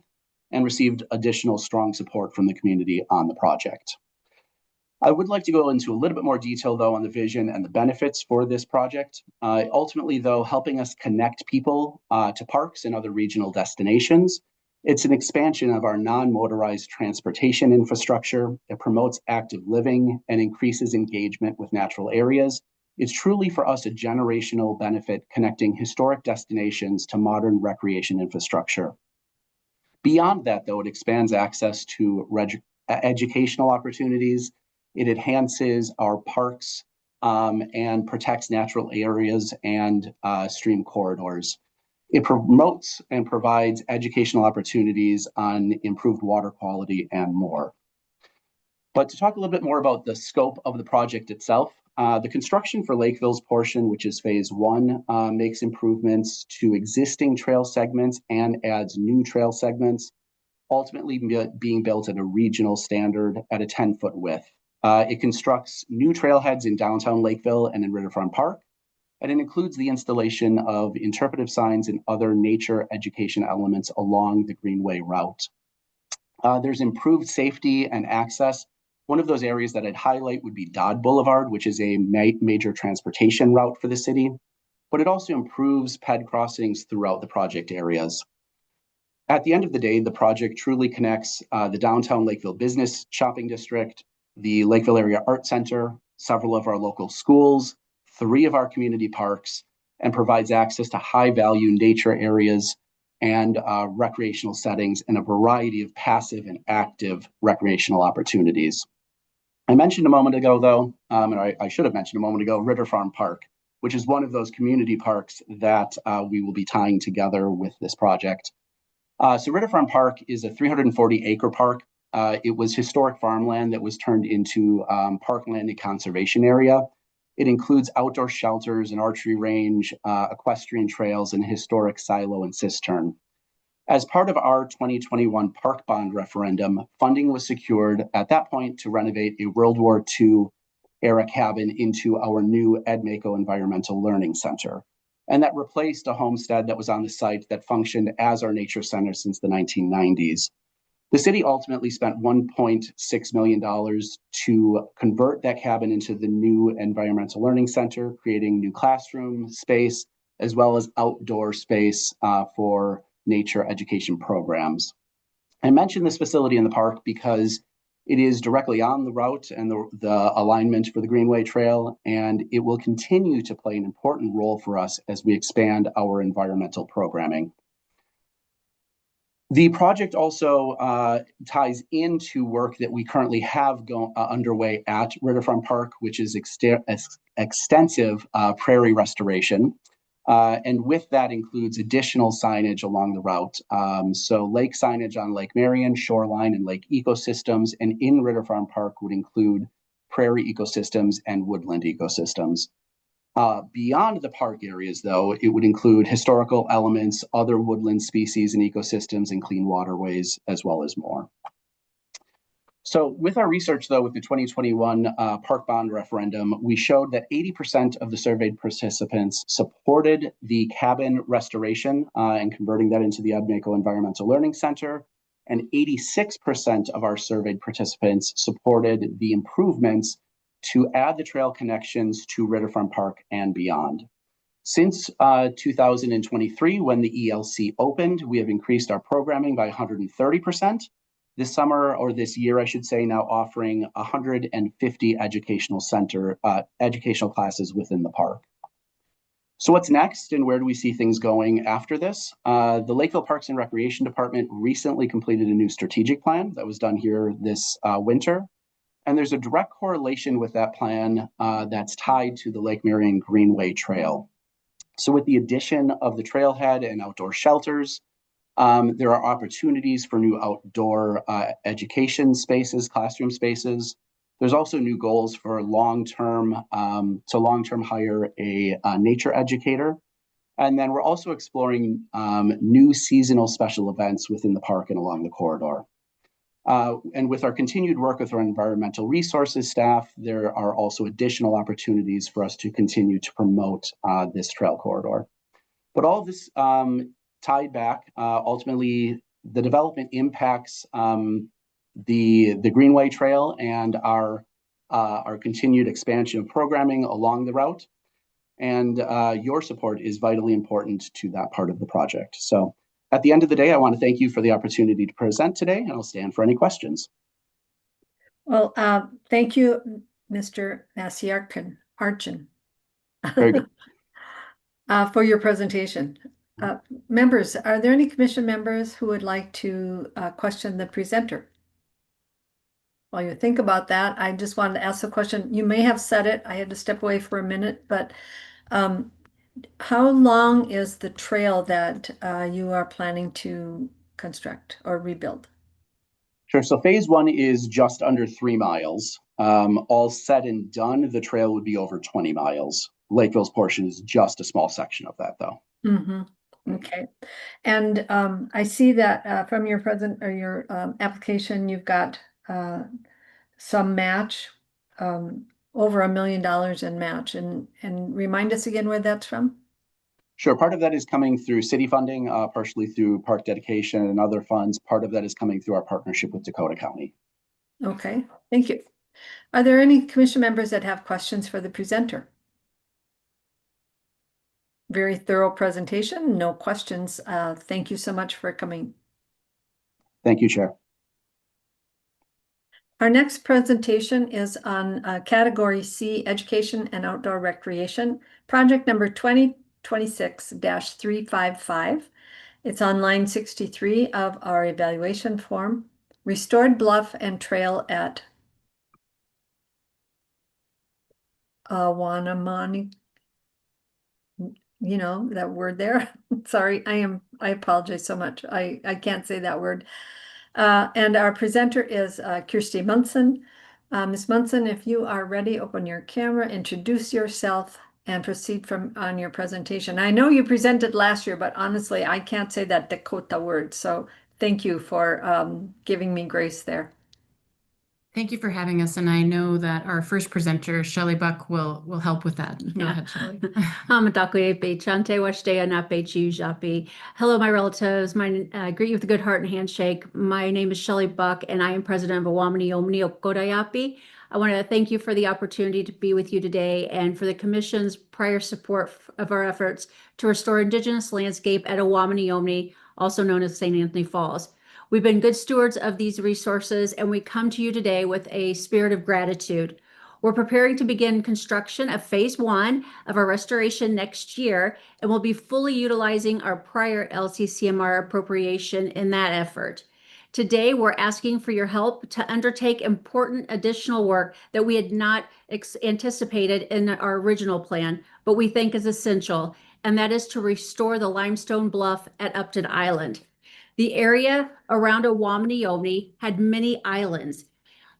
and received additional strong support from the community on the project. I would like to go into a little bit more detail, though, on the vision and the benefits for this project. Ultimately, though, helping us connect people to parks and other regional destinations. It's an expansion of our non-motorized transportation infrastructure. It promotes active living and increases engagement with natural areas. It's truly for us a generational benefit, connecting historic destinations to modern recreation infrastructure. Beyond that, though, it expands access to educational opportunities. It enhances our parks and protects natural areas and stream corridors. It promotes and provides educational opportunities on improved water quality and more. But to talk a little bit more about the scope of the project itself, the construction for Lakeville's portion, which is phase 1, makes improvements to existing trail segments and adds new trail segments, ultimately being built at a regional standard at a 10-foot width. It constructs new trailheads in downtown Lakeville and in Ritter Farm Park, and it includes the installation of interpretive signs and other nature education elements along the Greenway route. There's improved safety and access. One of those areas that I'd highlight would be Dodd Boulevard, which is a major transportation route for the city, but it also improves ped crossings throughout the project areas. At the end of the day, the project truly connects the downtown Lakeville Business Shopping District, the Lakeville Area Art Center, several of our local schools, 3 of our community parks, and provides access to high-value nature areas and recreational settings and a variety of passive and active recreational opportunities. I mentioned a moment ago, though, and I should have mentioned a moment ago, Ritter Farm Park, which is one of those community parks that we will be tying together with this project. So Ritter Farm Park is a 340-acre park. It was historic farmland that was turned into parkland and conservation area. It includes outdoor shelters, an archery range, equestrian trails, and historic silo and cistern. As part of our 2021 park bond referendum, funding was secured at that point to renovate a World War II era cabin into our new Ed Mako Environmental Learning Center. And that replaced a homestead that was on the site that functioned as our nature center since the 1990s. The city ultimately spent $1.6 million to convert that cabin into the new Environmental Learning Center, creating new classroom space, as well as outdoor space for nature education programs. I mentioned this facility in the park because it is directly on the route and the alignment for the Greenway Trail, and it will continue to play an important role for us as we expand our environmental programming. The project also ties into work that we currently have underway at Ritter Farm Park, which is extensive prairie restoration. And with that includes additional signage along the route. So lake signage on Lake Marian, shoreline, and lake ecosystems, and in Ritter Farm Park would include prairie ecosystems and woodland ecosystems. Beyond the park areas, though, it would include historical elements, other woodland species and ecosystems, and clean waterways, as well as more. So with our research, though, with the 2021 park bond referendum, we showed that 80% of the surveyed participants supported the cabin restoration and converting that into the Ed Mako Environmental Learning Center, and 86% of our surveyed participants supported the improvements to add the trail connections to Ritter Farm Park and beyond. Since 2023, when the ELC opened, we have increased our programming by 130%. This summer, or this year, I should say, now offering 150 educational classes within the park. So what's next and where do we see things going after this? The Lakeville Parks and Recreation Department recently completed a new strategic plan that was done here this winter. And there's a direct correlation with that plan that's tied to the Lake Marian Greenway Trail. So with the addition of the trailhead and outdoor shelters, there are opportunities for new outdoor education spaces, classroom spaces. There's also new goals for long-term hire a nature educator. And then we're also exploring new seasonal special events within the park and along the corridor. And with our continued work with our environmental resources staff, there are also additional opportunities for us to continue to promote this trail corridor. But all of this tied back, ultimately, the development impacts the Greenway Trail and our continued expansion of programming along the route. And your support is vitally important to that part of the project. So at the end of the day, I want to thank you for the opportunity to present today, and I'll stand for any questions. Well, thank you, Mr. Archen, Very good. for your presentation. Members, are there any commission members who would like to question the presenter? While you think about that, I just wanted to ask the question. You may have said it. I had to step away for a minute, but how long is the trail that you are planning to construct or rebuild? Sure. So phase one is just under 3 miles. All said and done, the trail would be over 20 miles. Lakeville's portion is just a small section of that, though. Mm-hmm. Okay. And I see that from your application, you've got some match, over $1 million in match, and remind us again where that's from. Sure. Part of that is coming through city funding, partially through park dedication and other funds. Part of that is coming through our partnership with Dakota County. Okay, thank you. Are there any commission members that have questions for the presenter? Very thorough presentation, no questions. Thank you so much for coming. Thank you, Chair. Our next presentation is on Category C, Education and Outdoor Recreation, project number 2026-355. It's on line 63 of our evaluation form. Restored bluff and trail at Awamni. You know that word there. Sorry, I apologize so much. I can't say that word. And our presenter is Kirsty Munson. Ms. Munson, if you are ready, open your camera, introduce yourself, and proceed on your presentation. I know you presented last year, but honestly, I can't say that Dakota word. So thank you for giving me grace there. Thank you for having us, and I know that our first presenter, Shelley Buck, will help with that. Go ahead, Shelley. Hello, my relatives. Greet you with a good heart and handshake. My name is Shelley Buck, and I am president of Awamni Okodayapi. I want to thank you for the opportunity to be with you today and for the Commission's prior support of our efforts to restore Indigenous landscape at Awamni, also known as St. Anthony Falls. We've been good stewards of these resources, and we come to you today with a spirit of gratitude. We're preparing to begin construction of phase 1 of our restoration next year, and we'll be fully utilizing our prior LCCMR appropriation in that effort. Today, we're asking for your help to undertake important additional work that we had not anticipated in our original plan, but we think is essential, and that is to restore the limestone bluff at Upton Island. The area around Awamni had many islands,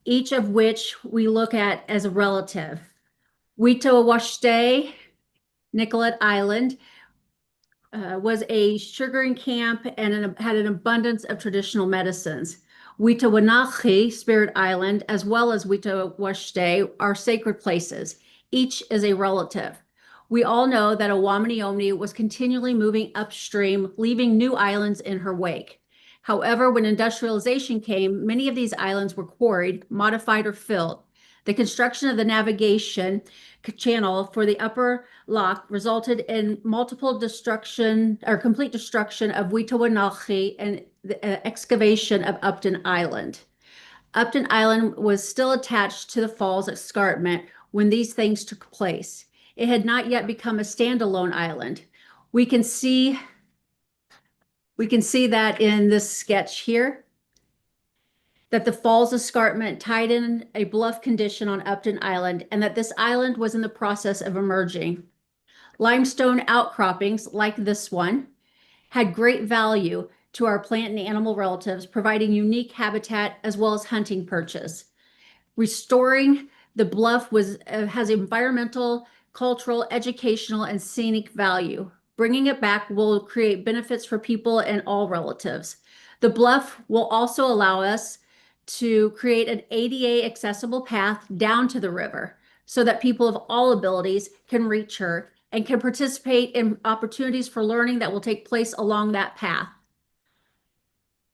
each of which we look at as a relative. Witawashte, Nicollet Island, was a sugaring camp and had an abundance of traditional medicines. Witawanachi, Spirit Island, as well as Witawashte, are sacred places. Each is a relative. We all know that Awamni was continually moving upstream, leaving new islands in her wake. However, when industrialization came, many of these islands were quarried, modified, or filled. The construction of the navigation channel for the upper lock resulted in complete destruction of Witawanachi and the excavation of Upton Island. Upton Island was still attached to the falls escarpment when these things took place. It had not yet become a standalone island. We can see that in this sketch here, that the falls escarpment tied in a bluff condition on Upton Island, and that this island was in the process of emerging. Limestone outcroppings, like this one, had great value to our plant and animal relatives, providing unique habitat as well as hunting perches. Restoring the bluff has environmental, cultural, educational, and scenic value. Bringing it back will create benefits for people and all relatives. The bluff will also allow us to create an ADA accessible path down to the river so that people of all abilities can reach her and can participate in opportunities for learning that will take place along that path.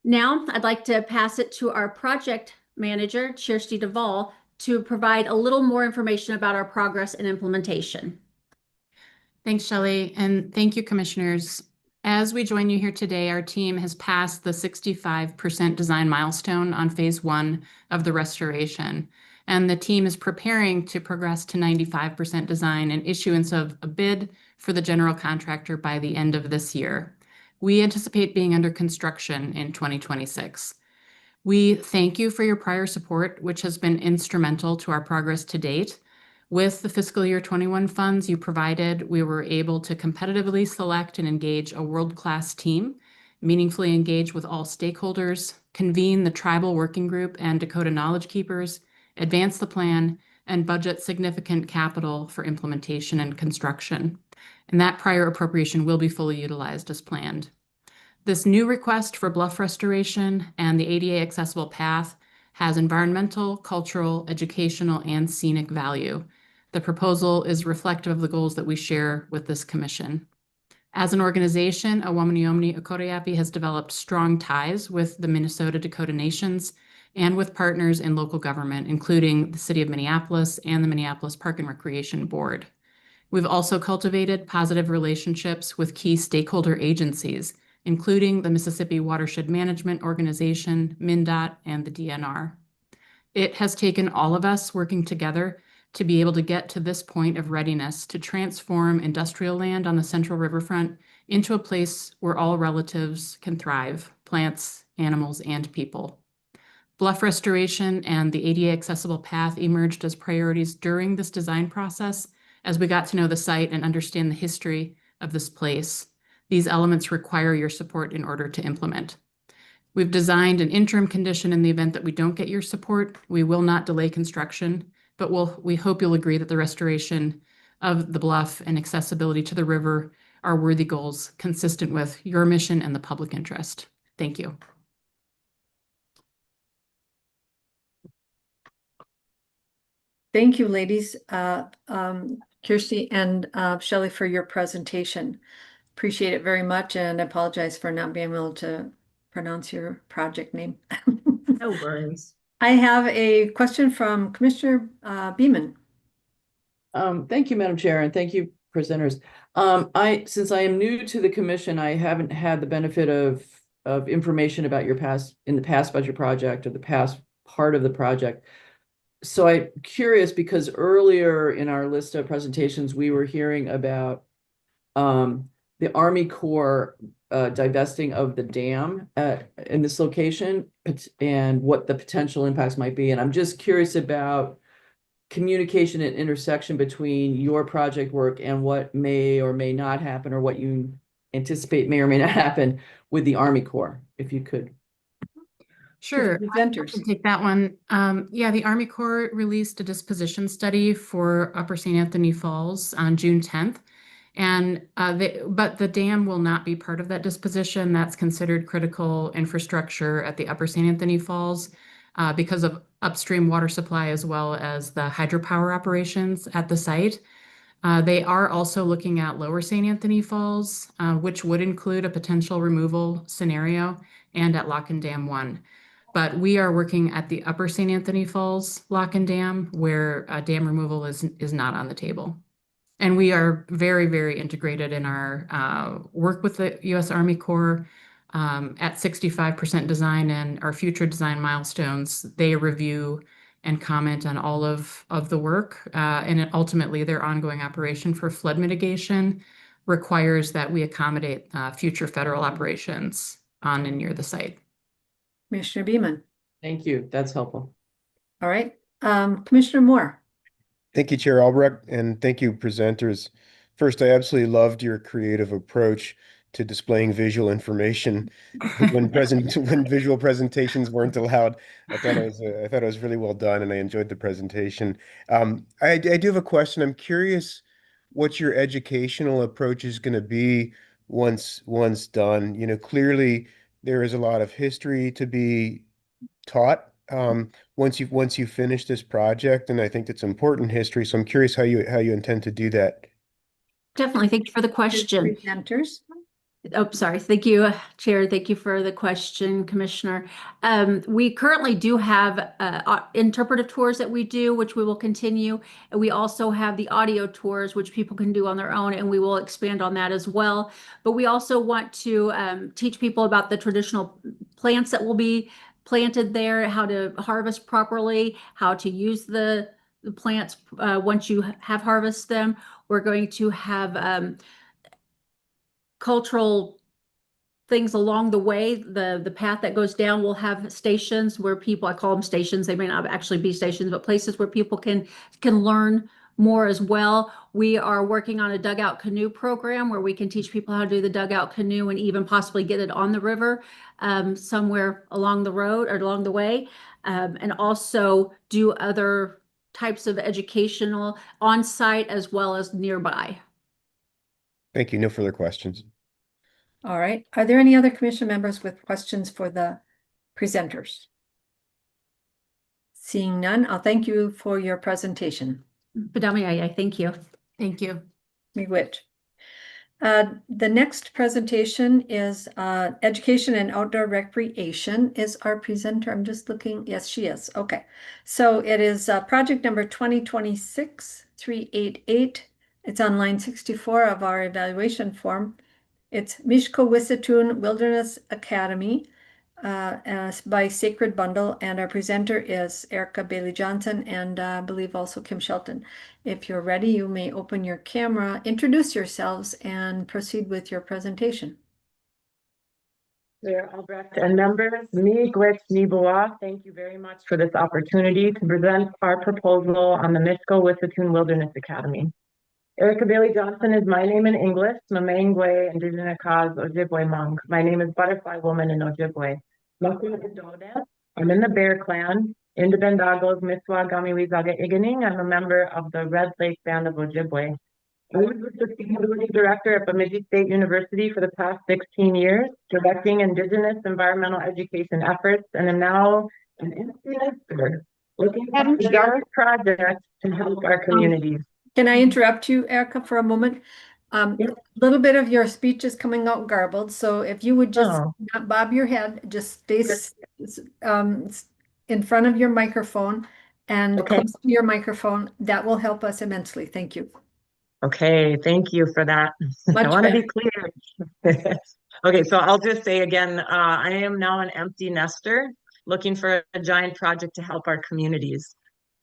Now, I'd like to pass it to our project manager, Kirsty Duvall, to provide a little more information about our progress and implementation. Thanks, Shelley, and thank you, commissioners. As we join you here today, our team has passed the 65% design milestone on phase 1 of the restoration, and the team is preparing to progress to 95% design and issuance of a bid for the general contractor by the end of this year. We anticipate being under construction in 2026. We thank you for your prior support, which has been instrumental to our progress to date. With the fiscal year 21 funds you provided, we were able to competitively select and engage a world-class team, meaningfully engage with all stakeholders, convene the tribal working group and Dakota Knowledge Keepers, advance the plan, and budget significant capital for implementation and construction. And that prior appropriation will be fully utilized as planned. This new request for bluff restoration and the ADA accessible path has environmental, cultural, educational, and scenic value. The proposal is reflective of the goals that we share with this commission. As an organization, Awamni Okodayapi has developed strong ties with the Minnesota Dakota Nations and with partners in local government, including the City of Minneapolis and the Minneapolis Park and Recreation Board. We've also cultivated positive relationships with key stakeholder agencies, including the Mississippi Watershed Management Organization, MnDOT, and the DNR. It has taken all of us working together to be able to get to this point of readiness to transform industrial land on the Central Riverfront into a place where all relatives can thrive, plants, animals, and people. Bluff restoration and the ADA accessible path emerged as priorities during this design process as we got to know the site and understand the history of this place. These elements require your support in order to implement. We've designed an interim condition in the event that we don't get your support. We will not delay construction, but we hope you'll agree that the restoration of the bluff and accessibility to the river are worthy goals consistent with your mission and the public interest. Thank you. Thank you, ladies, Kirsty and Shelley, for your presentation. Appreciate it very much, and I apologize for not being able to pronounce your project name. No worries. I have a question from Commissioner Beeman. Thank you, Madam Chair, and thank you, presenters. Since I am new to the commission, I haven't had the benefit of information about your the past budget project or the past part of the project. So I'm curious because earlier in our list of presentations, we were hearing about the Army Corps divesting of the dam in this location and what the potential impacts might be. And I'm just curious about communication and intersection between your project work and what may or may not happen or what you anticipate may or may not happen with the Army Corps, if you could. Sure, I can take that one. Yeah, the Army Corps released a disposition study for Upper St. Anthony Falls on June 10th. But the dam will not be part of that disposition. That's considered critical infrastructure at the Upper St. Anthony Falls because of upstream water supply as well as the hydropower operations at the site. They are also looking at Lower St. Anthony Falls, which would include a potential removal scenario, and at Lock and Dam 1. But we are working at the Upper St. Anthony Falls Lock and Dam, where dam removal is not on the table. And we are very, very integrated in our work with the U.S. Army Corps at 65% design and our future design milestones. They review and comment on all of the work. And ultimately, their ongoing operation for flood mitigation requires that we accommodate future federal operations on and near the site. Commissioner Beeman. Thank you. That's helpful. All right. Commissioner Moore. Thank you, Chair Albrecht, and thank you, presenters. First, I absolutely loved your creative approach to displaying visual information when visual presentations weren't allowed. I thought it was really well done, and I enjoyed the presentation. I do have a question. I'm curious what your educational approach is going to be once done. You know, clearly there is a lot of history to be taught once you finish this project, and I think it's important history. So I'm curious how you intend to do that. Definitely. Thank you for the question. Presenters. Oh, sorry. Thank you, Chair. Thank you for the question, Commissioner. We currently do have interpretive tours that we do, which we will continue. And we also have the audio tours, which people can do on their own, and we will expand on that as well. But we also want to teach people about the traditional plants that will be planted there, how to harvest properly, how to use the plants once you have harvested them. We're going to have cultural things along the way. The path that goes down will have stations where people, I call them stations, they may not actually be stations, but places where people can learn more as well. We are working on a dugout canoe program where we can teach people how to do the dugout canoe and even possibly get it on the river somewhere along the road or along the way, and also do other types of educational on-site as well as nearby. Thank you. No further questions. All right. Are there any other commission members with questions for the presenters? Seeing none, I'll thank you for your presentation. Badami, thank you. Thank you. Miigwech. The next presentation is Education and Outdoor Recreation is our presenter. I'm just looking. Yes, she is. Okay. So it is project number 2026-388. It's on line 64 of our evaluation form. It's Mishko-Wissetun Wilderness Academy by Sacred Bundle, and our presenter is Erica Bailey-Johnson and I believe also Kim Shelton. If you're ready, you may open your camera, introduce yourselves, and proceed with your presentation. Chair Albrecht and members, Miigwech Niboa, thank you very much for this opportunity to present our proposal on the Mishko-Wissetun Wilderness Academy. Erica Bailey-Johnson is my name in English, Mamengwe, Indigenous cause Ojibwe Monk. My name is Butterfly Woman in Ojibwe. I'm in the Bear Clan, Indabendagos, Miswa, Gamiwizaga, Iganing. I'm a member of the Red Lake Band of Ojibwe. I was the Sustainability Director at Bemidji State University for the past 16 years, directing Indigenous environmental education efforts, and am now an influencer looking at a project to help our communities. Can I interrupt you, Erica, for a moment? A little bit of your speech is coming out garbled, so if you would just not bob your head, just stay in front of your microphone and close to your microphone, that will help us immensely. Thank you. Okay, thank you for that. I want to be clear. Okay, so I'll just say again, I am now an empty nester looking for a giant project to help our communities.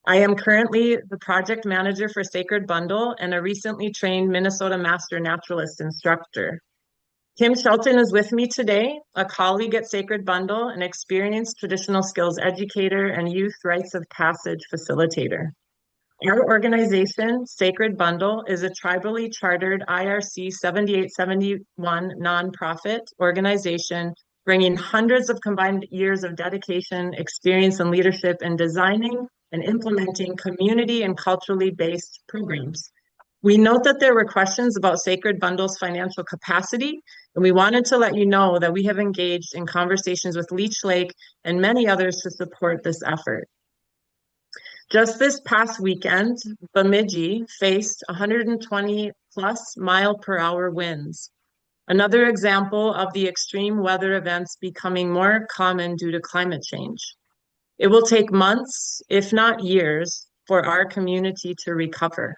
I am currently the project manager for Sacred Bundle and a recently trained Minnesota Master Naturalist instructor. Kim Shelton is with me today, a colleague at Sacred Bundle, an experienced traditional skills educator and youth rites of passage facilitator. Our organization, Sacred Bundle, is a tribally chartered IRC 7871 nonprofit organization bringing hundreds of combined years of dedication, experience, and leadership in designing and implementing community and culturally based programs. We note that there were questions about Sacred Bundle's financial capacity, and we wanted to let you know that we have engaged in conversations with Leech Lake and many others to support this effort. Just this past weekend, Bemidji faced 120 plus mile-per-hour winds. Another example of the extreme weather events becoming more common due to climate change. It will take months, if not years, for our community to recover.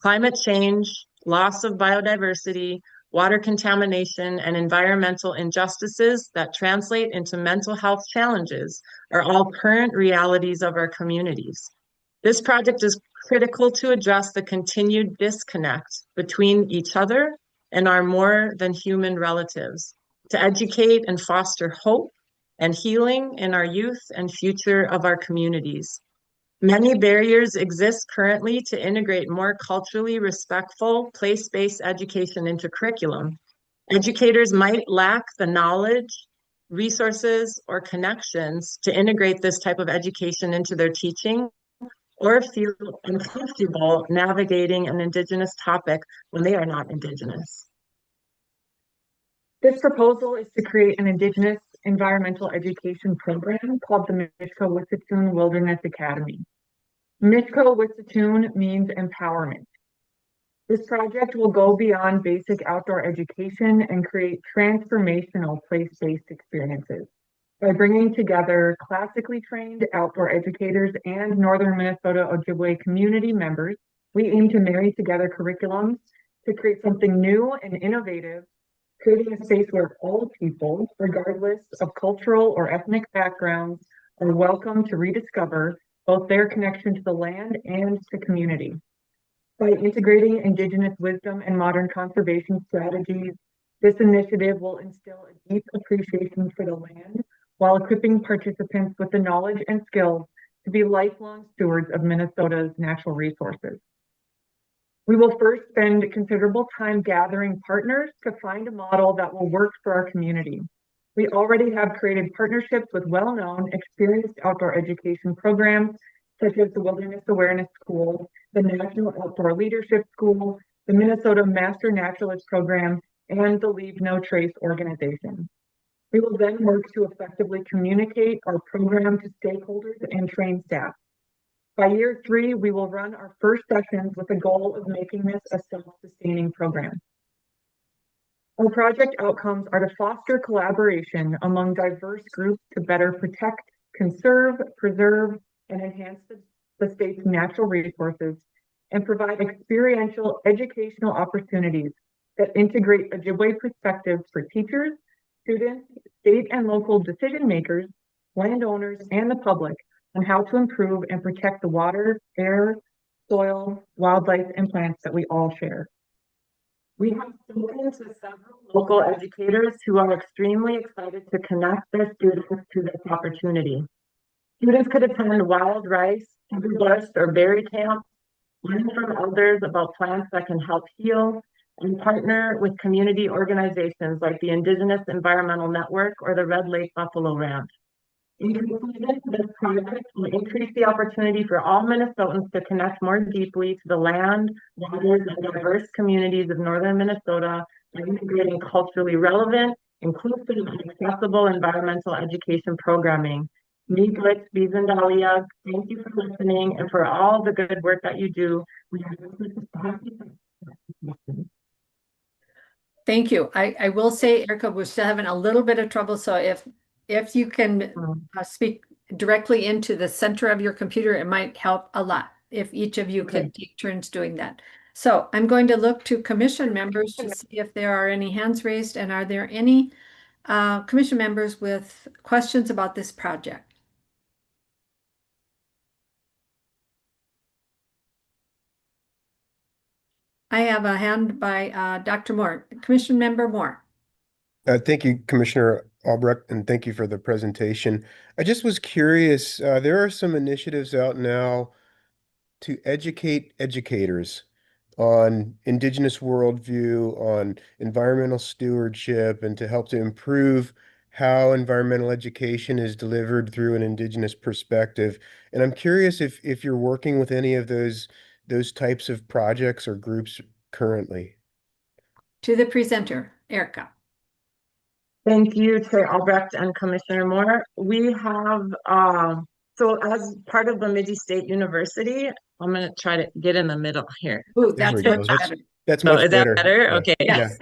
Climate change, loss of biodiversity, water contamination, and environmental injustices that translate into mental health challenges are all current realities of our communities. This project is critical to address the continued disconnect between each other and our more than human relatives, to educate and foster hope and healing in our youth and future of our communities. Many barriers exist currently to integrate more culturally respectful, place-based education into curriculum. Educators might lack the knowledge, resources, or connections to integrate this type of education into their teaching, or feel uncomfortable navigating an Indigenous topic when they are not Indigenous. This proposal is to create an Indigenous environmental education program called the Mishko-Wissatoon Wilderness Academy. Mishko-Wissatoon means empowerment. This project will go beyond basic outdoor education and create transformational place-based experiences. By bringing together classically trained outdoor educators and Northern Minnesota Ojibwe community members, we aim to marry together curriculums to create something new and innovative, creating a space where all people, regardless of cultural or ethnic backgrounds, are welcome to rediscover both their connection to the land and to community. By integrating Indigenous wisdom and modern conservation strategies, this initiative will instill a deep appreciation for the land while equipping participants with the knowledge and skills to be lifelong stewards of Minnesota's natural resources. We will first spend considerable time gathering partners to find a model that will work for our community. We already have created partnerships with well-known, experienced outdoor education programs, such as the Wilderness Awareness School, the National Outdoor Leadership School, the Minnesota Master Naturalist Program, and the Leave No Trace organization. We will then work to effectively communicate our program to stakeholders and train staff. By year 3, we will run our first sessions with the goal of making this a self-sustaining program. Our project outcomes are to foster collaboration among diverse groups to better protect, conserve, preserve, and enhance the state's natural resources, and provide experiential educational opportunities that integrate Ojibwe perspectives for teachers, students, state and local decision makers, landowners, and the public on how to improve and protect the water, air, soil, wildlife, and plants that we all share. We have spoken to several local educators who are extremely excited to connect their students to this opportunity. Students could attend wild rice, bush, or berry camps, learn from elders about plants that can help heal, and partner with community organizations like the Indigenous Environmental Network or the Red Lake Buffalo Ranch. In conclusion, this project will increase the opportunity for all Minnesotans to connect more deeply to the land, waters, and diverse communities of northern Minnesota by integrating culturally relevant, inclusive, and accessible environmental education programming. Miigwech, Bizendalia, thank you for listening and for all the good work that you do. Thank you. I will say, Erica, we're still having a little bit of trouble. So if you can speak directly into the center of your computer, it might help a lot if each of you could take turns doing that. So I'm going to look to commission members to see if there are any hands raised, and are there any commission members with questions about this project? I have a hand by Dr. Moore. Commission Member Moore. Thank you, Commissioner Albrecht, and thank you for the presentation. I just was curious, there are some initiatives out now to educate educators on Indigenous worldview, on environmental stewardship, and to help to improve how environmental education is delivered through an Indigenous perspective. And I'm curious if you're working with any of those types of projects or groups currently. To the presenter, Erica. Thank you, Chair Albrecht and Commissioner Moore. We have, so as part of Bemidji State University, I'm going to try to get in the middle here. Ooh, that's much better. That's much is better. That better? Yeah. Okay. Yes.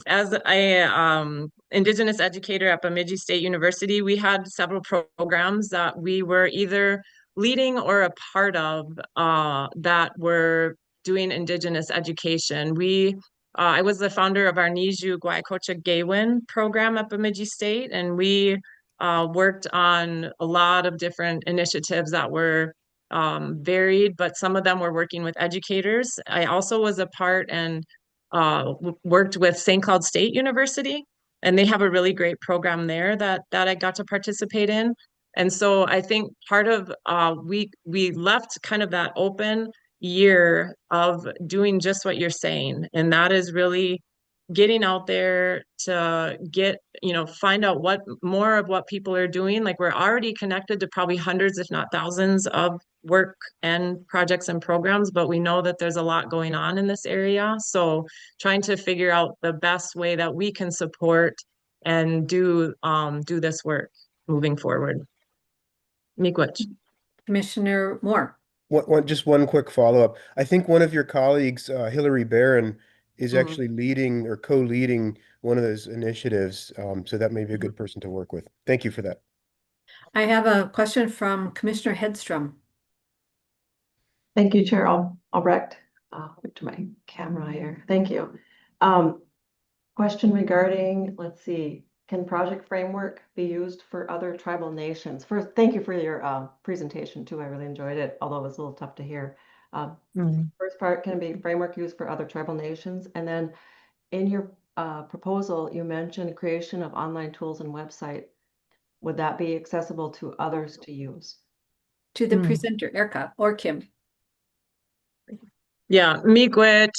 As a Indigenous educator at Bemidji State University, we had several programs that we were either leading or a part of that were doing Indigenous education. We I was the founder of our Niju Guaycocha Gaywin program at Bemidji State, and we worked on a lot of different initiatives that were varied, but some of them were working with educators. I also was a part and worked with St. Cloud State University, and they have a really great program there that I got to participate in. And so I think part of we left kind of that open year of doing just what you're saying, and that is really getting out there to get, find out what more of what people are doing. Like, we're already connected to probably hundreds, if not thousands, of work and projects and programs, but we know that there's a lot going on in this area. So trying to figure out the best way that we can support and do this work moving forward. Miigwech. Commissioner Moore. Just one quick follow-up. I think one of your colleagues, Hillary Barron, is actually leading or co-leading one of those initiatives. So that may be a good person to work with. Thank you for that. I have a question from Commissioner Hedstrom. Thank you, Chair Albrecht. Wait to my camera here. Thank you. Question regarding, let's see, can project framework be used for other tribal nations? First, thank you for your presentation too. I really enjoyed it, although it was a little tough to hear. First part, can be framework used for other tribal nations? And then in your proposal, you mentioned creation of online tools and website. Would that be accessible to others to use? To the presenter, Erica or Kim. Yeah, Miigwech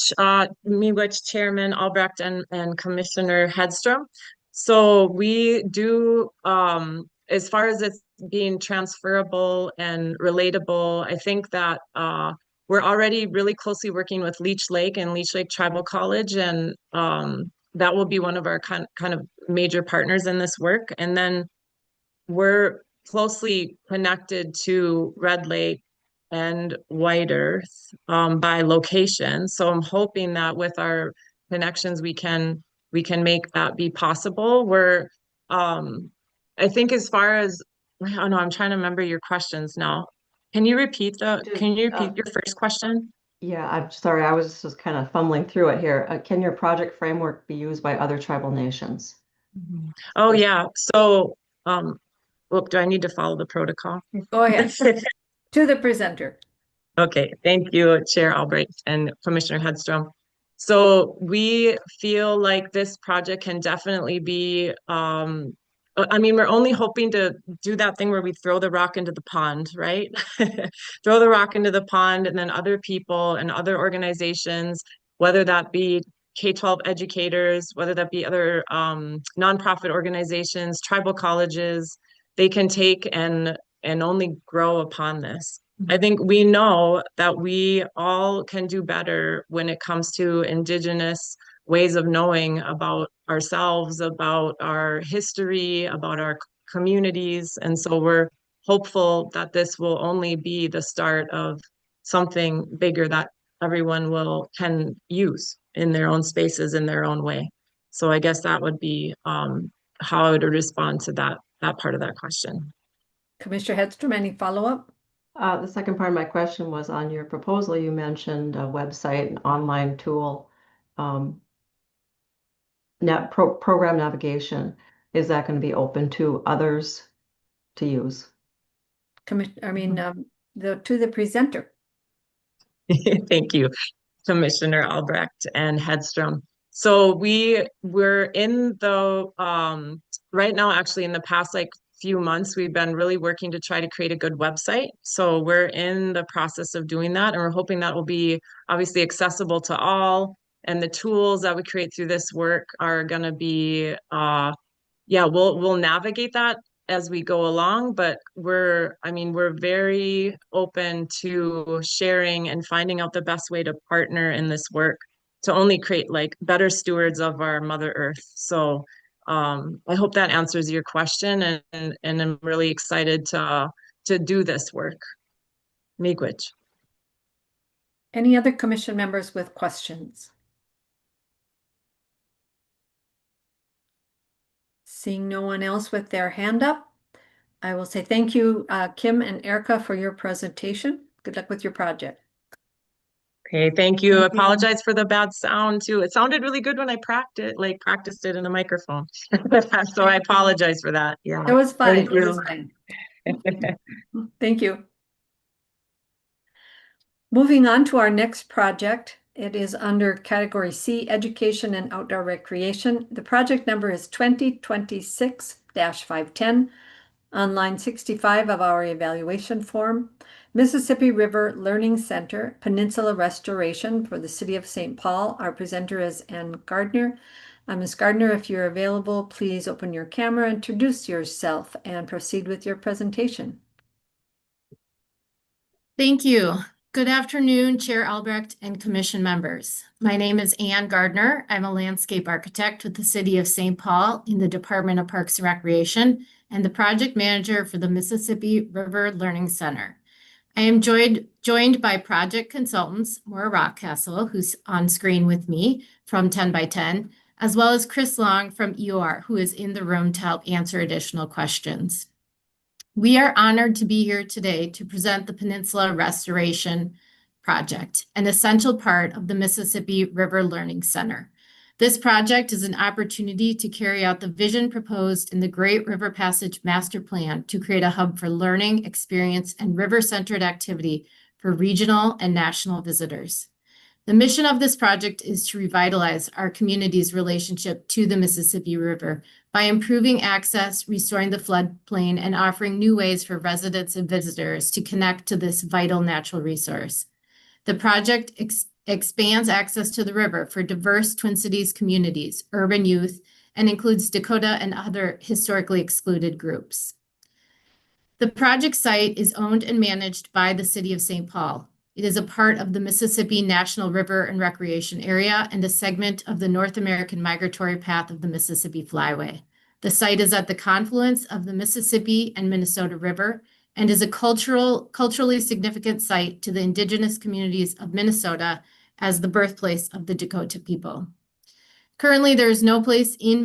Chairman Albrecht and Commissioner Hedstrom. So we do, as far as it's being transferable and relatable, I think that we're already really closely working with Leech Lake and Leech Lake Tribal College, and that will be one of our kind of major partners in this work. And then we're closely connected to Red Lake and White Earth by location. So I'm hoping that with our connections, we can make that be possible. We're, I think as far as, oh no, I'm trying to remember your questions now. Can you repeat your first question? Yeah, I'm sorry, I was just kind of fumbling through it here. Can your project framework be used by other tribal nations? Oh yeah, so, look, do I need to follow the protocol? Go ahead. To the presenter. Okay, thank you, Chair Albrecht and Commissioner Hedstrom. So we feel like this project can definitely be, I mean, we're only hoping to do that thing where we throw the rock into the pond, right? Throw the rock into the pond, and then other people and other organizations, whether that be K-12 educators, whether that be other nonprofit organizations, tribal colleges, they can take and only grow upon this. I think we know that we all can do better when it comes to Indigenous ways of knowing about ourselves, about our history, about our communities. And so we're hopeful that this will only be the start of something bigger that everyone can use in their own spaces in their own way. So I guess that would be how I would respond to that part of that question. Commissioner Hedstrom, any follow-up? The second part of my question was on your proposal. You mentioned a website, an online tool, program navigation. Is that going to be open to others to use? To the presenter. Thank you, Commissioner Albrecht and Hedstrom. So we're in the right now, actually in the past few months, we've been really working to try to create a good website. So we're in the process of doing that, and we're hoping that will be obviously accessible to all. And the tools that we create through this work are going to be, we'll navigate that as we go along, but we're very open to sharing and finding out the best way to partner in this work to only create better stewards of our Mother Earth. So I hope that answers your question, and I'm really excited to do this work. Miigwech. Any other commission members with questions? Seeing no one else with their hand up, I will say thank you, Kim and Erica, for your presentation. Good luck with your project. Okay, thank you. Apologize for the bad sound too. It sounded really good when I practiced it in a microphone. So I apologize for that. Yeah. It was fine. Thank It was you. fine. Thank you. Moving on to our next project. It is under category C, Education and Outdoor Recreation. The project number is 2026-510 on line 65 of our evaluation form. Mississippi River Learning Center, Peninsula Restoration for the City of St. Paul. Our presenter is Ann Gardner. Ms. Gardner, if you're available, please open your camera, introduce yourself, and proceed with your presentation. Thank you. Good afternoon, Chair Albrecht and Commission members. My name is Ann Gardner. I'm a landscape architect with the City of St. Paul in the Department of Parks and Recreation and the project manager for the Mississippi River Learning Center. I am joined by project consultants, Maura Rockcastle, who's on screen with me from 10 by 10, as well as Chris Long from EOR, who is in the room to help answer additional questions. We are honored to be here today to present the Peninsula Restoration Project, an essential part of the Mississippi River Learning Center. This project is an opportunity to carry out the vision proposed in the Great River Passage Master Plan to create a hub for learning, experience, and river-centered activity for regional and national visitors. The mission of this project is to revitalize our community's relationship to the Mississippi River by improving access, restoring the floodplain, and offering new ways for residents and visitors to connect to this vital natural resource. The project expands access to the river for diverse Twin Cities communities, urban youth, and includes Dakota and other historically excluded groups. The project site is owned and managed by the City of St. Paul. It is a part of the Mississippi National River and Recreation Area and a segment of the North American Migratory Path of the Mississippi Flyway. The site is at the confluence of the Mississippi and Minnesota River and is a culturally significant site to the indigenous communities of Minnesota as the birthplace of the Dakota people. Currently, there is no place where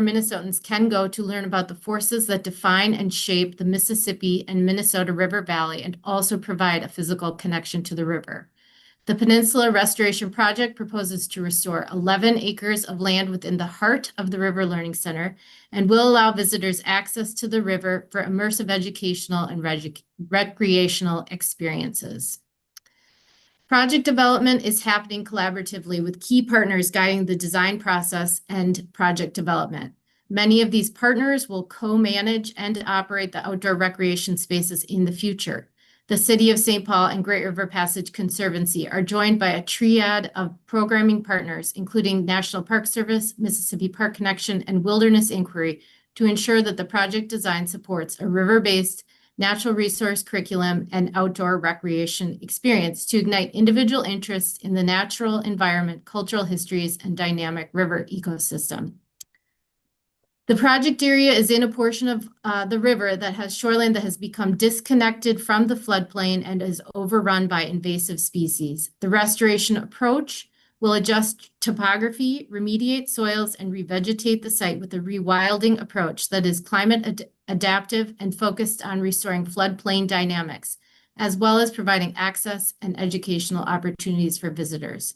Minnesotans can go to learn about the forces that define and shape the Mississippi and Minnesota River Valley and also provide a physical connection to the river. The Peninsula Restoration Project proposes to restore 11 acres of land within the heart of the River Learning Center and will allow visitors access to the river for immersive educational and recreational experiences. Project development is happening collaboratively with key partners guiding the design process and project development. Many of these partners will co-manage and operate the outdoor recreation spaces in the future. The City of St. Paul and Great River Passage Conservancy are joined by a triad of programming partners, including National Park Service, Mississippi Park Connection, and Wilderness Inquiry, to ensure that the project design supports a river-based natural resource curriculum and outdoor recreation experience to ignite individual interest in the natural environment, cultural histories, and dynamic river ecosystem. The project area is in a portion of the river that has shoreline that has become disconnected from the floodplain and is overrun by invasive species. The restoration approach will adjust topography, remediate soils, and revegetate the site with a rewilding approach that is climate adaptive and focused on restoring floodplain dynamics, as well as providing access and educational opportunities for visitors.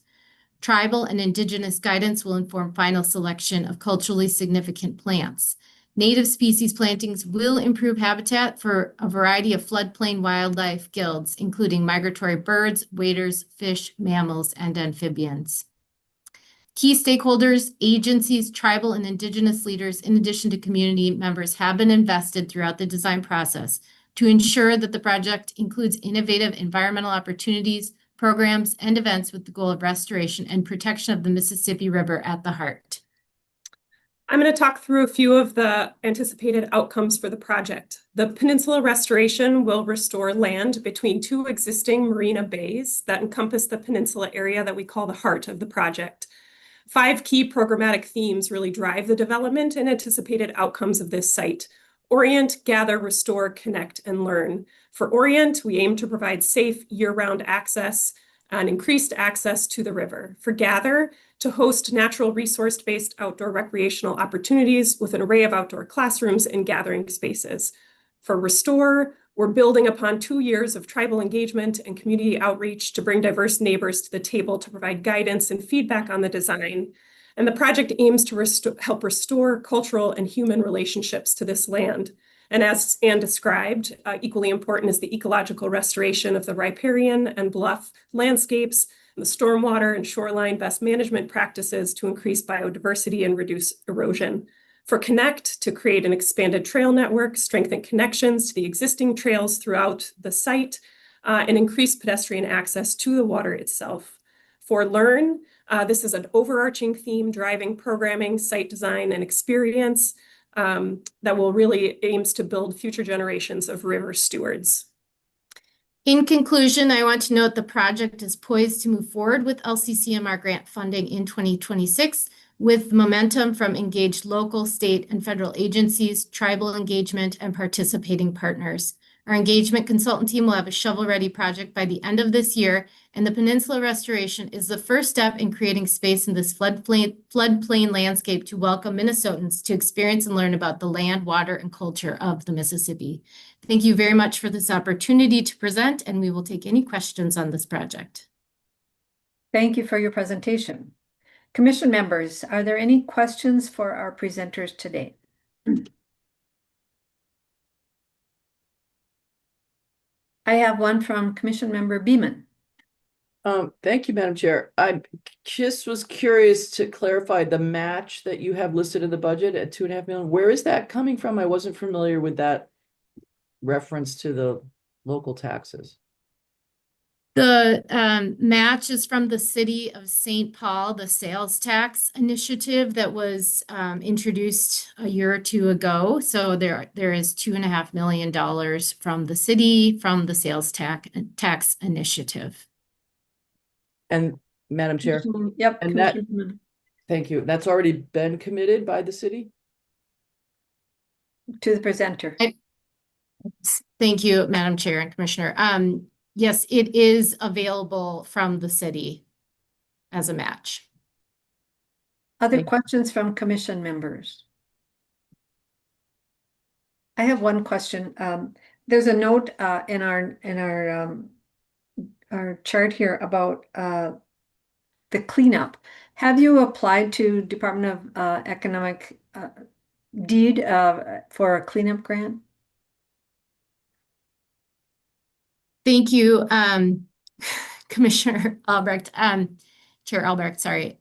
Tribal and indigenous guidance will inform final selection of culturally significant plants. Native species plantings will improve habitat for a variety of floodplain wildlife guilds, including migratory birds, waders, fish, mammals, and amphibians. Key stakeholders, agencies, tribal and indigenous leaders, in addition to community members, have been invested throughout the design process to ensure that the project includes innovative environmental opportunities, programs, and events with the goal of restoration and protection of the Mississippi River at the heart. I'm going to talk through a few of the anticipated outcomes for the project. The Peninsula Restoration will restore land between two existing marina bays that encompass the peninsula area that we call the heart of the project. 5 key programmatic themes really drive the development and anticipated outcomes of this site. Orient, gather, restore, connect, and learn. For Orient, we aim to provide safe year-round access and increased access to the river. For Gather, to host natural resource-based outdoor recreational opportunities with an array of outdoor classrooms and gathering spaces. For Restore, We're building upon 2 years of tribal engagement and community outreach to bring diverse neighbors to the table to provide guidance and feedback on the design. And the project aims to help restore cultural and human relationships to this land. And as Anne described, equally important is the ecological restoration of the riparian and bluff landscapes, and the stormwater and shoreline best management practices to increase biodiversity and reduce erosion. For Connect, to create an expanded trail network, strengthen connections to the existing trails throughout the site, and increase pedestrian access to the water itself. For Learn, this is an overarching theme driving programming, site design, and experience that will really aims to build future generations of river stewards. In conclusion, I want to note the project is poised to move forward with LCCMR grant funding in 2026 with momentum from engaged local, state, and federal agencies, tribal engagement, and participating partners. Our engagement consultant team will have a shovel-ready project by the end of this year, and the peninsula restoration is the first step in creating space in this floodplain landscape to welcome Minnesotans to experience and learn about the land, water, and culture of the Mississippi. Thank you very much for this opportunity to present, and we will take any questions on this project. Thank you for your presentation. Commission members, are there any questions for our presenters today? I have one from Commission Member Beeman. Thank you, Madam Chair. I just was curious to clarify the match that you have listed in the budget at $2.5 million. Where is that coming from? I wasn't familiar with that reference to the local taxes. The match is from the city of St. Paul, the sales tax initiative that was introduced a year or two ago. So there is $2.5 million from the city from the sales tax initiative. And Madam Chair, yep. And that, thank you. That's already been committed by the city? To the presenter. Thank you, Madam Chair and Commissioner. Yes, it is available from the city as a match. Other questions from commission members? I have one question. There's a note in our chart here about the cleanup. Have you applied to Department of Economic Deed for a cleanup grant? Thank you, Commissioner Albrecht, Chair Albrecht, sorry.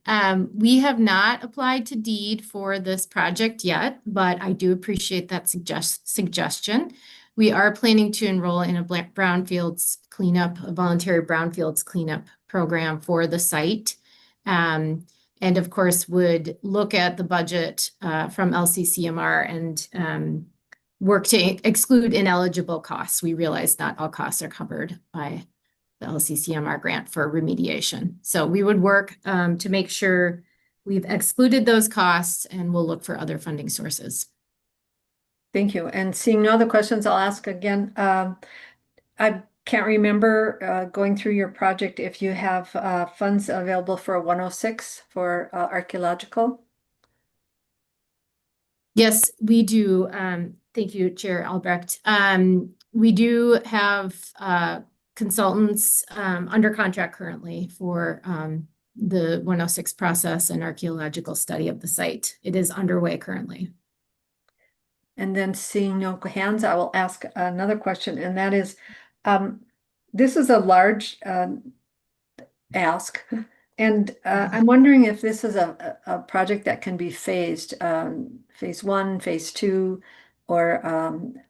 We have not applied to deed for this project yet, but I do appreciate that suggestion. We are planning to enroll in a brownfields cleanup, a voluntary brownfields cleanup program for the site. And of course, would look at the budget from LCCMR and work to exclude ineligible costs. We realize not all costs are covered by the LCCMR grant for remediation. So we would work to make sure we've excluded those costs, and we'll look for other funding sources. Thank you. And seeing no other questions, I'll ask again. I can't remember going through your project if you have funds available for a 106 for archaeological. Yes, we do. Thank you, Chair Albrecht. We do have consultants under contract currently for the 106 process and archaeological study of the site. It is underway currently. And then seeing no hands, I will ask another question, and that is, this is a large ask, and I'm wondering if this is a project that can be phased, phase 1, phase 2, or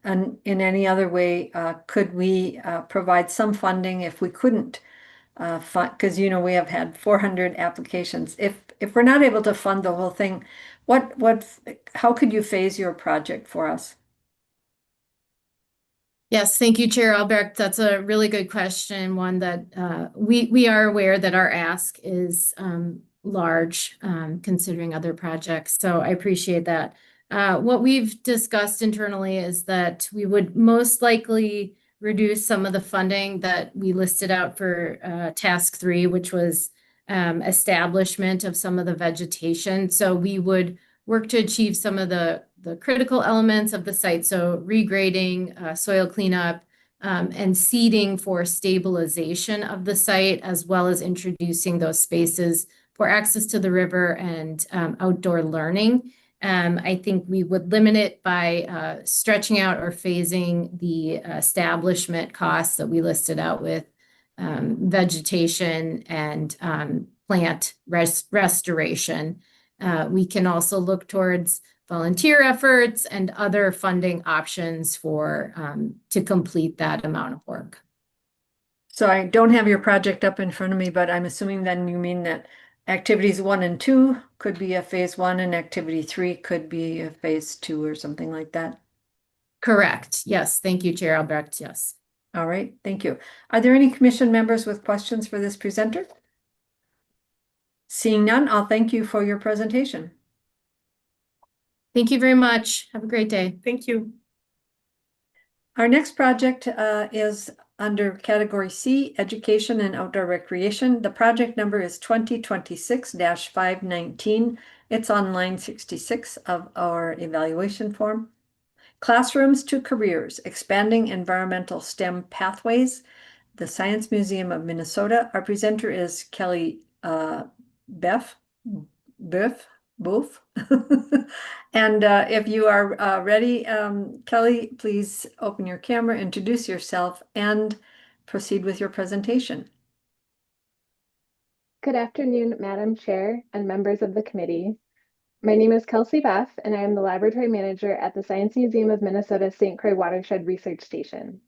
and in any other way. Could we provide some funding if we couldn't fund, because we have had 400 applications. If we're not able to fund the whole thing, how could you phase your project for us? Yes, thank you, Chair Albrecht. That's a really good question, one that we are aware that our ask is large, considering other projects. So I appreciate that. What we've discussed internally is that we would most likely reduce some of the funding that we listed out for task 3, which was establishment of some of the vegetation. So we would work to achieve some of the critical elements of the site. So regrading, soil cleanup, and seeding for stabilization of the site, as well as introducing those spaces for access to the river and outdoor learning. I think we would limit it by stretching out or phasing the establishment costs that we listed out with vegetation and plant restoration. We can also look towards volunteer efforts and other funding options for to complete that amount of work. So I don't have your project up in front of me, but I'm assuming then you mean that activities 1 and 2 could be a phase 1 and activity 3 could be a phase 2 or something like that? Correct. Yes. Thank you, Chair Albrecht. Yes. All right. Thank you. Are there any commission members with questions for this presenter? Seeing none, I'll thank you for your presentation. Thank you very much. Have a great day. Thank you. Our next project is under category C, Education and Outdoor Recreation. The project number is 2026-519. It's on line 66 of our evaluation form. Classrooms to Careers, Expanding Environmental STEM Pathways, the Science Museum of Minnesota. Our presenter is Kelly Boof. And if you are ready, Kelly, please open your camera, introduce yourself, and proceed with your presentation. Good afternoon, Madam Chair and members of the committee. My name is Kelsey Beth, and I am the laboratory manager at the Science Museum of Minnesota's St. Croix Watershed Research Station.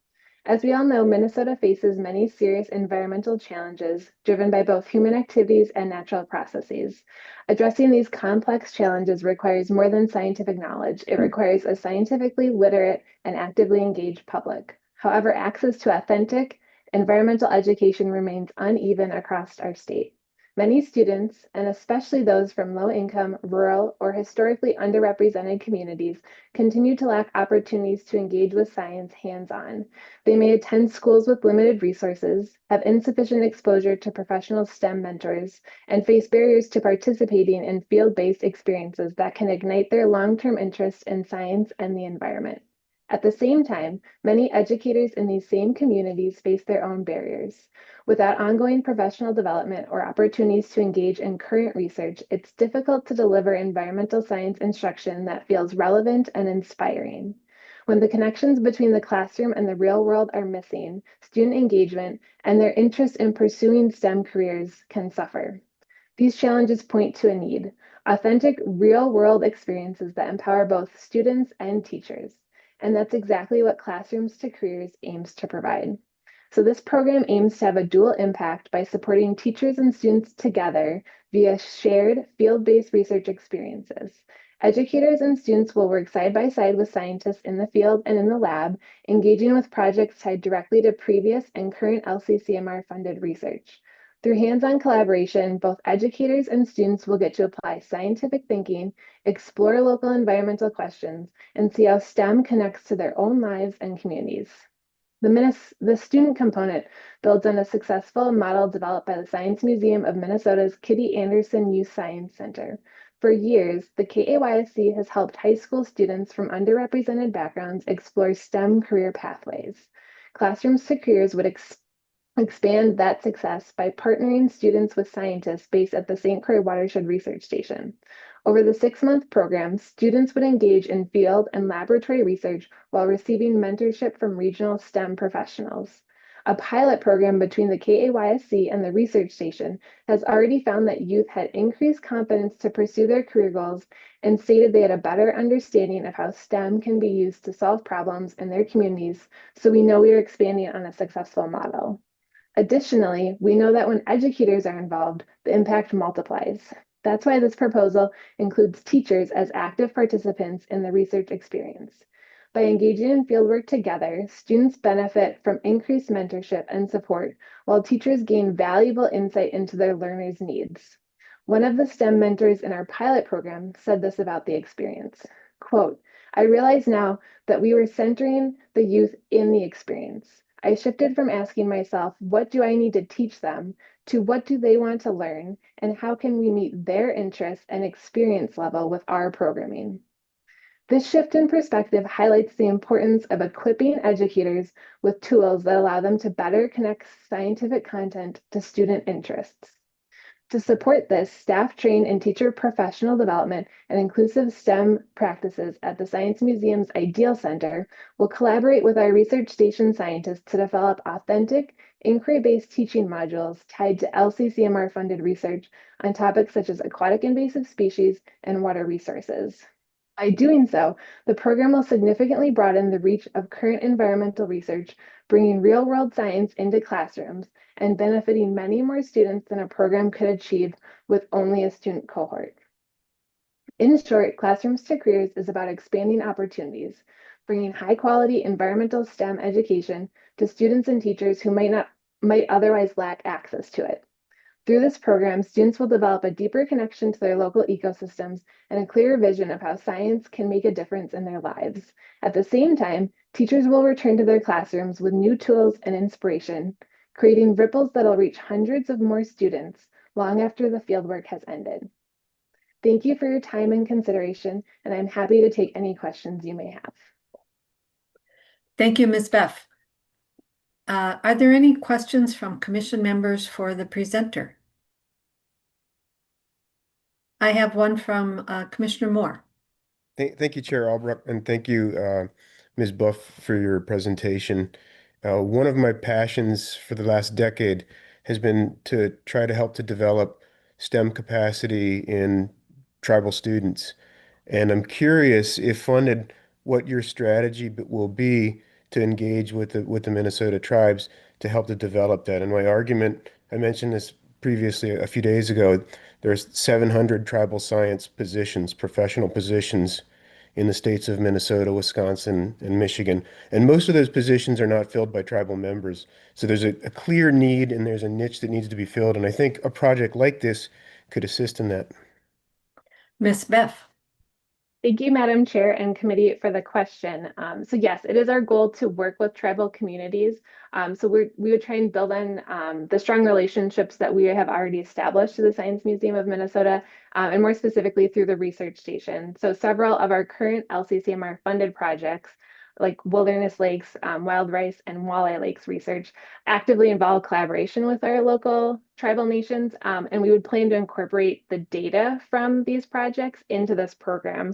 As we all know, Minnesota faces many serious environmental challenges driven by both human activities and natural processes. Addressing these complex challenges requires more than scientific knowledge. It requires a scientifically literate and actively engaged public. However, access to authentic environmental education remains uneven across our state. Many students, and especially those from low-income, rural, or historically underrepresented communities, continue to lack opportunities to engage with science hands-on. They may attend schools with limited resources, have insufficient exposure to professional STEM mentors, and face barriers to participating in field-based experiences that can ignite their long-term interest in science and the environment. At the same time, many educators in these same communities face their own barriers. Without ongoing professional development or opportunities to engage in current research, it's difficult to deliver environmental science instruction that feels relevant and inspiring. When the connections between the classroom and the real world are missing, student engagement and their interest in pursuing STEM careers can suffer. These challenges point to a need: authentic, real-world experiences that empower both students and teachers. And that's exactly what Classrooms to Careers aims to provide. So this program aims to have a dual impact by supporting teachers and students together via shared field-based research experiences. Educators and students will work side by side with scientists in the field and in the lab, engaging with projects tied directly to previous and current LCCMR funded research. Through hands-on collaboration, both educators and students will get to apply scientific thinking, explore local environmental questions, and see how STEM connects to their own lives and communities. The student component builds on a successful model developed by the Science Museum of Minnesota's Kitty Anderson Youth Science Center. For years, the KAYSC has helped high school students from underrepresented backgrounds explore STEM career pathways. Classrooms to Careers would expand that success by partnering students with scientists based at the St. Croix Watershed Research Station. Over the 6-month program, students would engage in field and laboratory research while receiving mentorship from regional STEM professionals. A pilot program between the KAYSC and the research station has already found that youth had increased confidence to pursue their career goals and stated they had a better understanding of how STEM can be used to solve problems in their communities, so we know we are expanding on a successful model. Additionally, we know that when educators are involved, the impact multiplies. That's why this proposal includes teachers as active participants in the research experience. By engaging in fieldwork together, students benefit from increased mentorship and support, while teachers gain valuable insight into their learners' needs. One of the STEM mentors in our pilot program said this about the experience. Quote, "I realize now that we were centering the youth in the experience. I shifted from asking myself, what do I need to teach them, to what do they want to learn, and how can we meet their interests and experience level with our programming?" This shift in perspective highlights the importance of equipping educators with tools that allow them to better connect scientific content to student interests. To support this, staff train in teacher professional development and inclusive STEM practices at the Science Museum's Ideal Center will collaborate with our research station scientists to develop authentic, inquiry-based teaching modules tied to LCCMR-funded research on topics such as aquatic invasive species and water resources. By doing so, the program will significantly broaden the reach of current environmental research, bringing real-world science into classrooms and benefiting many more students than a program could achieve with only a student cohort. In short, Classrooms to Careers is about expanding opportunities, bringing high-quality environmental STEM education to students and teachers who might otherwise lack access to it. Through this program, students will develop a deeper connection to their local ecosystems and a clearer vision of how science can make a difference in their lives. At the same time, teachers will return to their classrooms with new tools and inspiration, creating ripples that'll reach hundreds of more students long after the fieldwork has ended. Thank you for your time and consideration, and I'm happy to take any questions you may have. Thank you, Ms. Beff. Are there any questions from commission members for the presenter? I have one from Commissioner Moore. Thank you, Chair Albrecht, and thank you, Ms. Buff, for your presentation. One of my passions for the last decade has been to try to help to develop STEM capacity in tribal students. And I'm curious, if funded, what your strategy will be to engage with the Minnesota tribes to help to develop that. And my argument, I mentioned this previously a few days ago, there's 700 tribal science positions, professional positions in the states of Minnesota, Wisconsin, and Michigan. And most of those positions are not filled by tribal members. So there's a clear need and there's a niche that needs to be filled. And I think a project like this could assist in that. Ms. Beff. Thank you, Madam Chair and Committee, for the question. So yes, it is our goal to work with tribal communities. So we would try and build on the strong relationships that we have already established to the Science Museum of Minnesota, and more specifically through the research station. So several of our current LCCMR funded projects, like Wilderness Lakes, Wild Rice, and Walleye Lakes research, actively involve collaboration with our local tribal nations, and we would plan to incorporate the data from these projects into this program.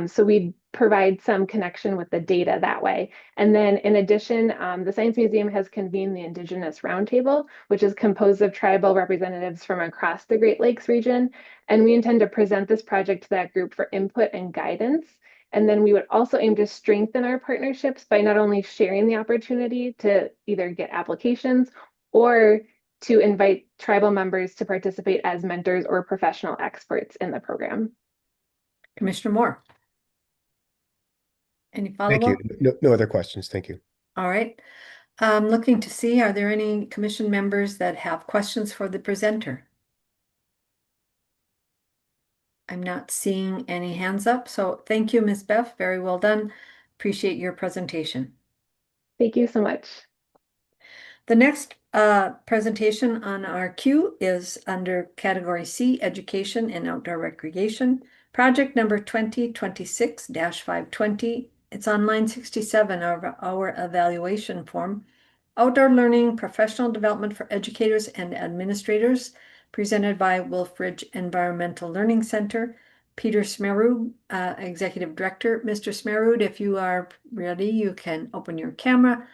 So we'd provide some connection with the data that way. And then in addition, the Science Museum has convened the Indigenous Roundtable, which is composed of tribal representatives from across the Great Lakes region. And we intend to present this project to that group for input and guidance. And then we would also aim to strengthen our partnerships by not only sharing the opportunity to either get applications or to invite tribal members to participate as mentors or professional experts in the program. Commissioner Moore. Any follow-up? Thank you. No other questions. Thank you. All right. I'm looking to see, are there any commission members that have questions for the presenter? I'm not seeing any hands up. So thank you, Ms. Beff. Very well done. Appreciate your presentation. Thank you so much. The next presentation on our queue is under Category C, Education and Outdoor Recreation, project number 2026-520. It's on line 67 of our evaluation form. Outdoor Learning, Professional Development for Educators and Administrators, presented by Wolf Ridge Environmental Learning Center. Peter Smerud, Executive Director. Mr. Smerud, if you are ready, you can open your camera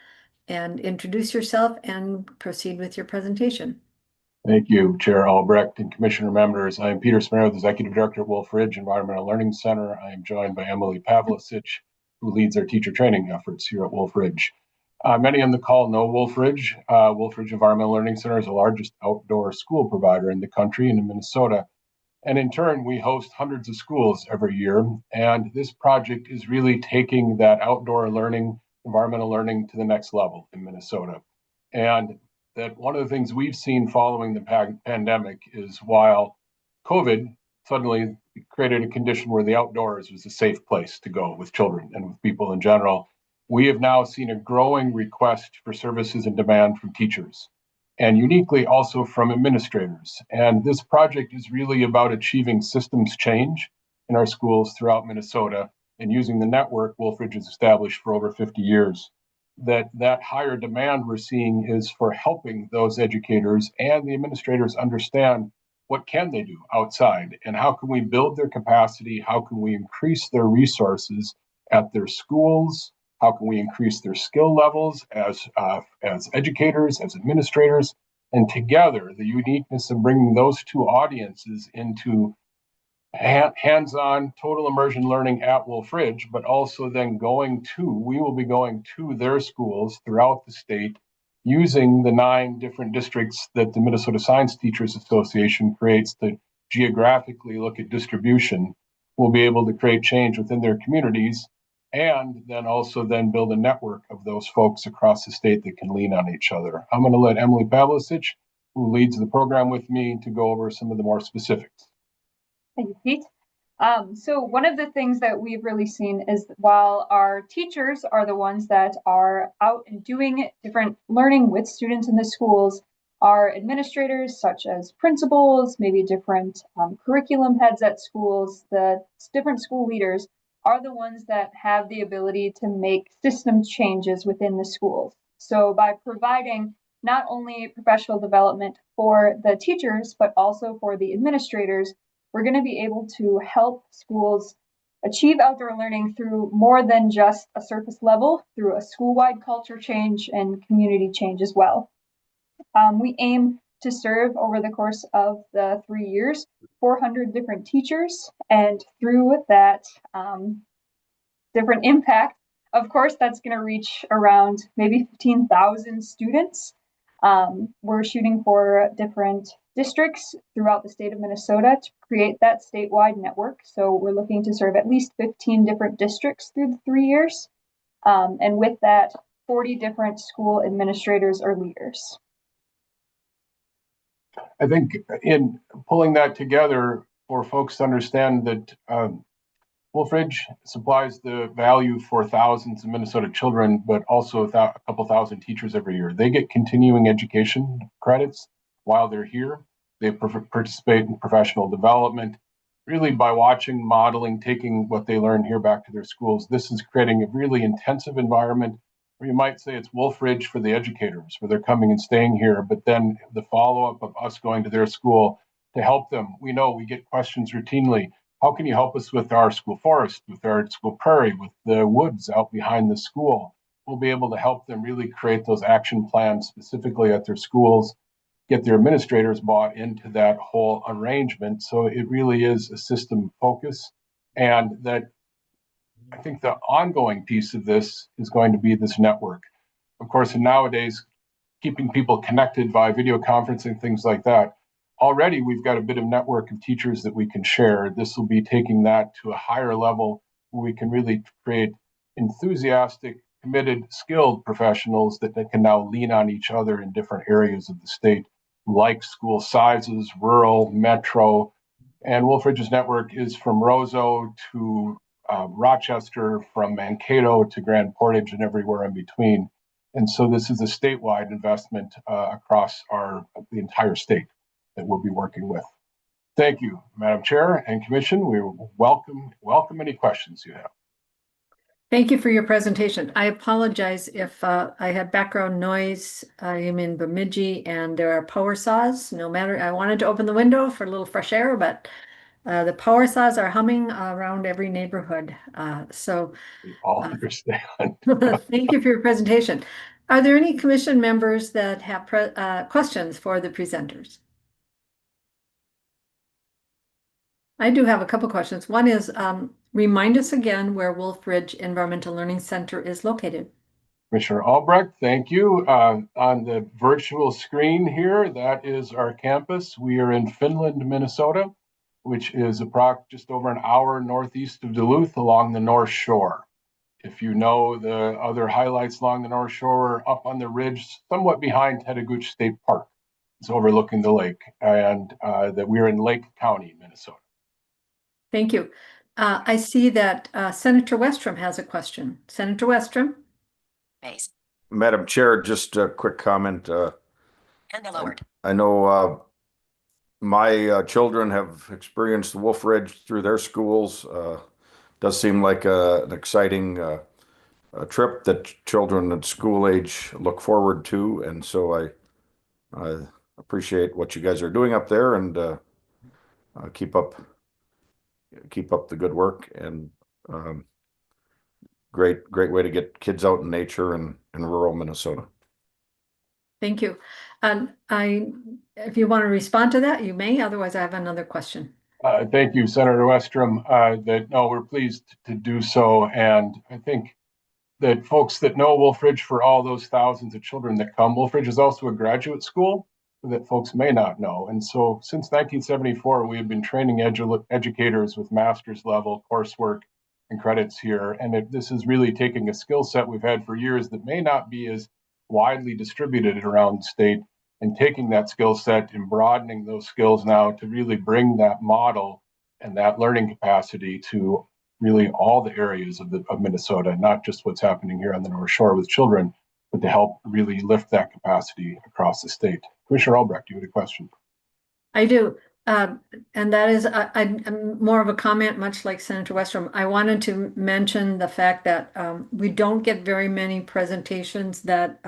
and introduce yourself and proceed with your presentation. Thank you, Chair Albrecht and Commissioner members. I am Peter Smerud, Executive Director at Wolf Ridge Environmental Learning Center. I am joined by Emily Pavlicic, who leads our teacher training efforts here at Wolf Ridge. Many on the call know Wolf Ridge. Wolf Ridge Environmental Learning Center is the largest outdoor school provider in the country and in Minnesota. And in turn, we host hundreds of schools every year. And this project is really taking that outdoor learning, environmental learning to the next level in Minnesota. And that one of the things we've seen following the pandemic is while COVID suddenly created a condition where the outdoors was a safe place to go with children and with people in general, we have now seen a growing request for services and demand from teachers, and uniquely also from administrators. And this project is really about achieving systems change in our schools throughout Minnesota and using the network Wolfridge has established for over 50 years. That higher demand we're seeing is for helping those educators and the administrators understand what can they do outside and how can we build their capacity, how can we increase their resources at their schools, how can we increase their skill levels as educators, as administrators, and together the uniqueness of bringing those two audiences into hands-on total immersion learning at Wolfridge, but also then we will be going to their schools throughout the state using the 9 different districts that the Minnesota Science Teachers Association creates to geographically look at distribution. We'll be able to create change within their communities and then also build a network of those folks across the state that can lean on each other. I'm going to let Emily Pavlicic, who leads the program with me, to go over some of the more specifics. Thank you, Pete. So one of the things that we've really seen is while our teachers are the ones that are out and doing different learning with students in the schools, our administrators, such as principals, maybe different curriculum heads at schools, the different school leaders are the ones that have the ability to make system changes within the schools. So by providing not only professional development for the teachers, but also for the administrators, we're going to be able to help schools achieve outdoor learning through more than just a surface level, through a school-wide culture change and community change as well. We aim to serve over the course of the 3 years, 400 different teachers, and through that different impact, of course, that's going to reach around maybe 15,000 students. We're shooting for different districts throughout the state of Minnesota to create that statewide network. So we're looking to serve at least 15 different districts through the 3 years. And with that, 40 different school administrators or leaders. I think in pulling that together for folks to understand that Wolfridge supplies the value for thousands of Minnesota children, but also a couple thousand teachers every year. They get continuing education credits while they're here. They participate in professional development, really by watching, modeling, taking what they learn here back to their schools. This is creating a really intensive environment where you might say it's Wolfridge for the educators, where they're coming and staying here, but then the follow-up of us going to their school to help them. We know we get questions routinely. How can you help us with our school forest, with our school prairie, with the woods out behind the school? We'll be able to help them really create those action plans specifically at their schools, get their administrators bought into that whole arrangement. So it really is a system focus. And that I think the ongoing piece of this is going to be this network. Of course, and nowadays, keeping people connected via video conferencing, things like that. Already, we've got a bit of network of teachers that we can share. This will be taking that to a higher level where we can really create enthusiastic, committed, skilled professionals that can now lean on each other in different areas of the state, like school sizes, rural, metro. And Wolfridge's network is from Roseau to Rochester, from Mankato to Grand Portage and everywhere in between. And so this is a statewide investment across the entire state that we'll be working with. Thank you, Madam Chair and Commission. We welcome any questions you have. Thank you for your presentation. I apologize if I had background noise. I am in Bemidji and there are power saws. No matter, I wanted to open the window for a little fresh air, but the power saws are humming around every neighborhood. We all understand. Thank you for your presentation. Are there any commission members that have questions for the presenters? I do have a couple questions. One is, remind us again where Wolfridge Environmental Learning Center is located. Commissioner Albrecht, thank you. On the virtual screen here, that is our campus. We are in Finland, Minnesota, which is just over an hour northeast of Duluth along the North Shore. If you know the other highlights along the North Shore, up on the ridge, somewhat behind Tetagooch State Park. It's overlooking the lake, and that we're in Lake County, Minnesota. Thank you. I see that Senator Westrom has a question. Senator Westrom. Madam Chair, just a quick comment. I know my children have experienced Wolfridge through their schools. does seem like an exciting a trip that children at school age look forward to, and so I appreciate what you guys are doing up there, and keep up the good work, and great way to get kids out in nature and in rural Minnesota. Thank you. If you want to respond to that, you may. Otherwise, I have another question. Thank you, Senator Westrom. We're pleased to do so, and I think that folks that know Wolf Ridge, for all those thousands of children that come, Wolf Ridge is also a graduate school that folks may not know. And so since 1974, we have been training educators with master's level coursework and credits here. And this is really taking a skill set we've had for years that may not be as widely distributed around the state, and taking that skill set and broadening those skills now to really bring that model and that learning capacity to really all the areas of Minnesota, not just what's happening here on the North Shore with children, but to help really lift that capacity across the state. Commissioner Albrecht, you had a question. I do. And that is, I'm more of a comment, much like Senator Westrom. I wanted to mention the fact that we don't get very many presentations that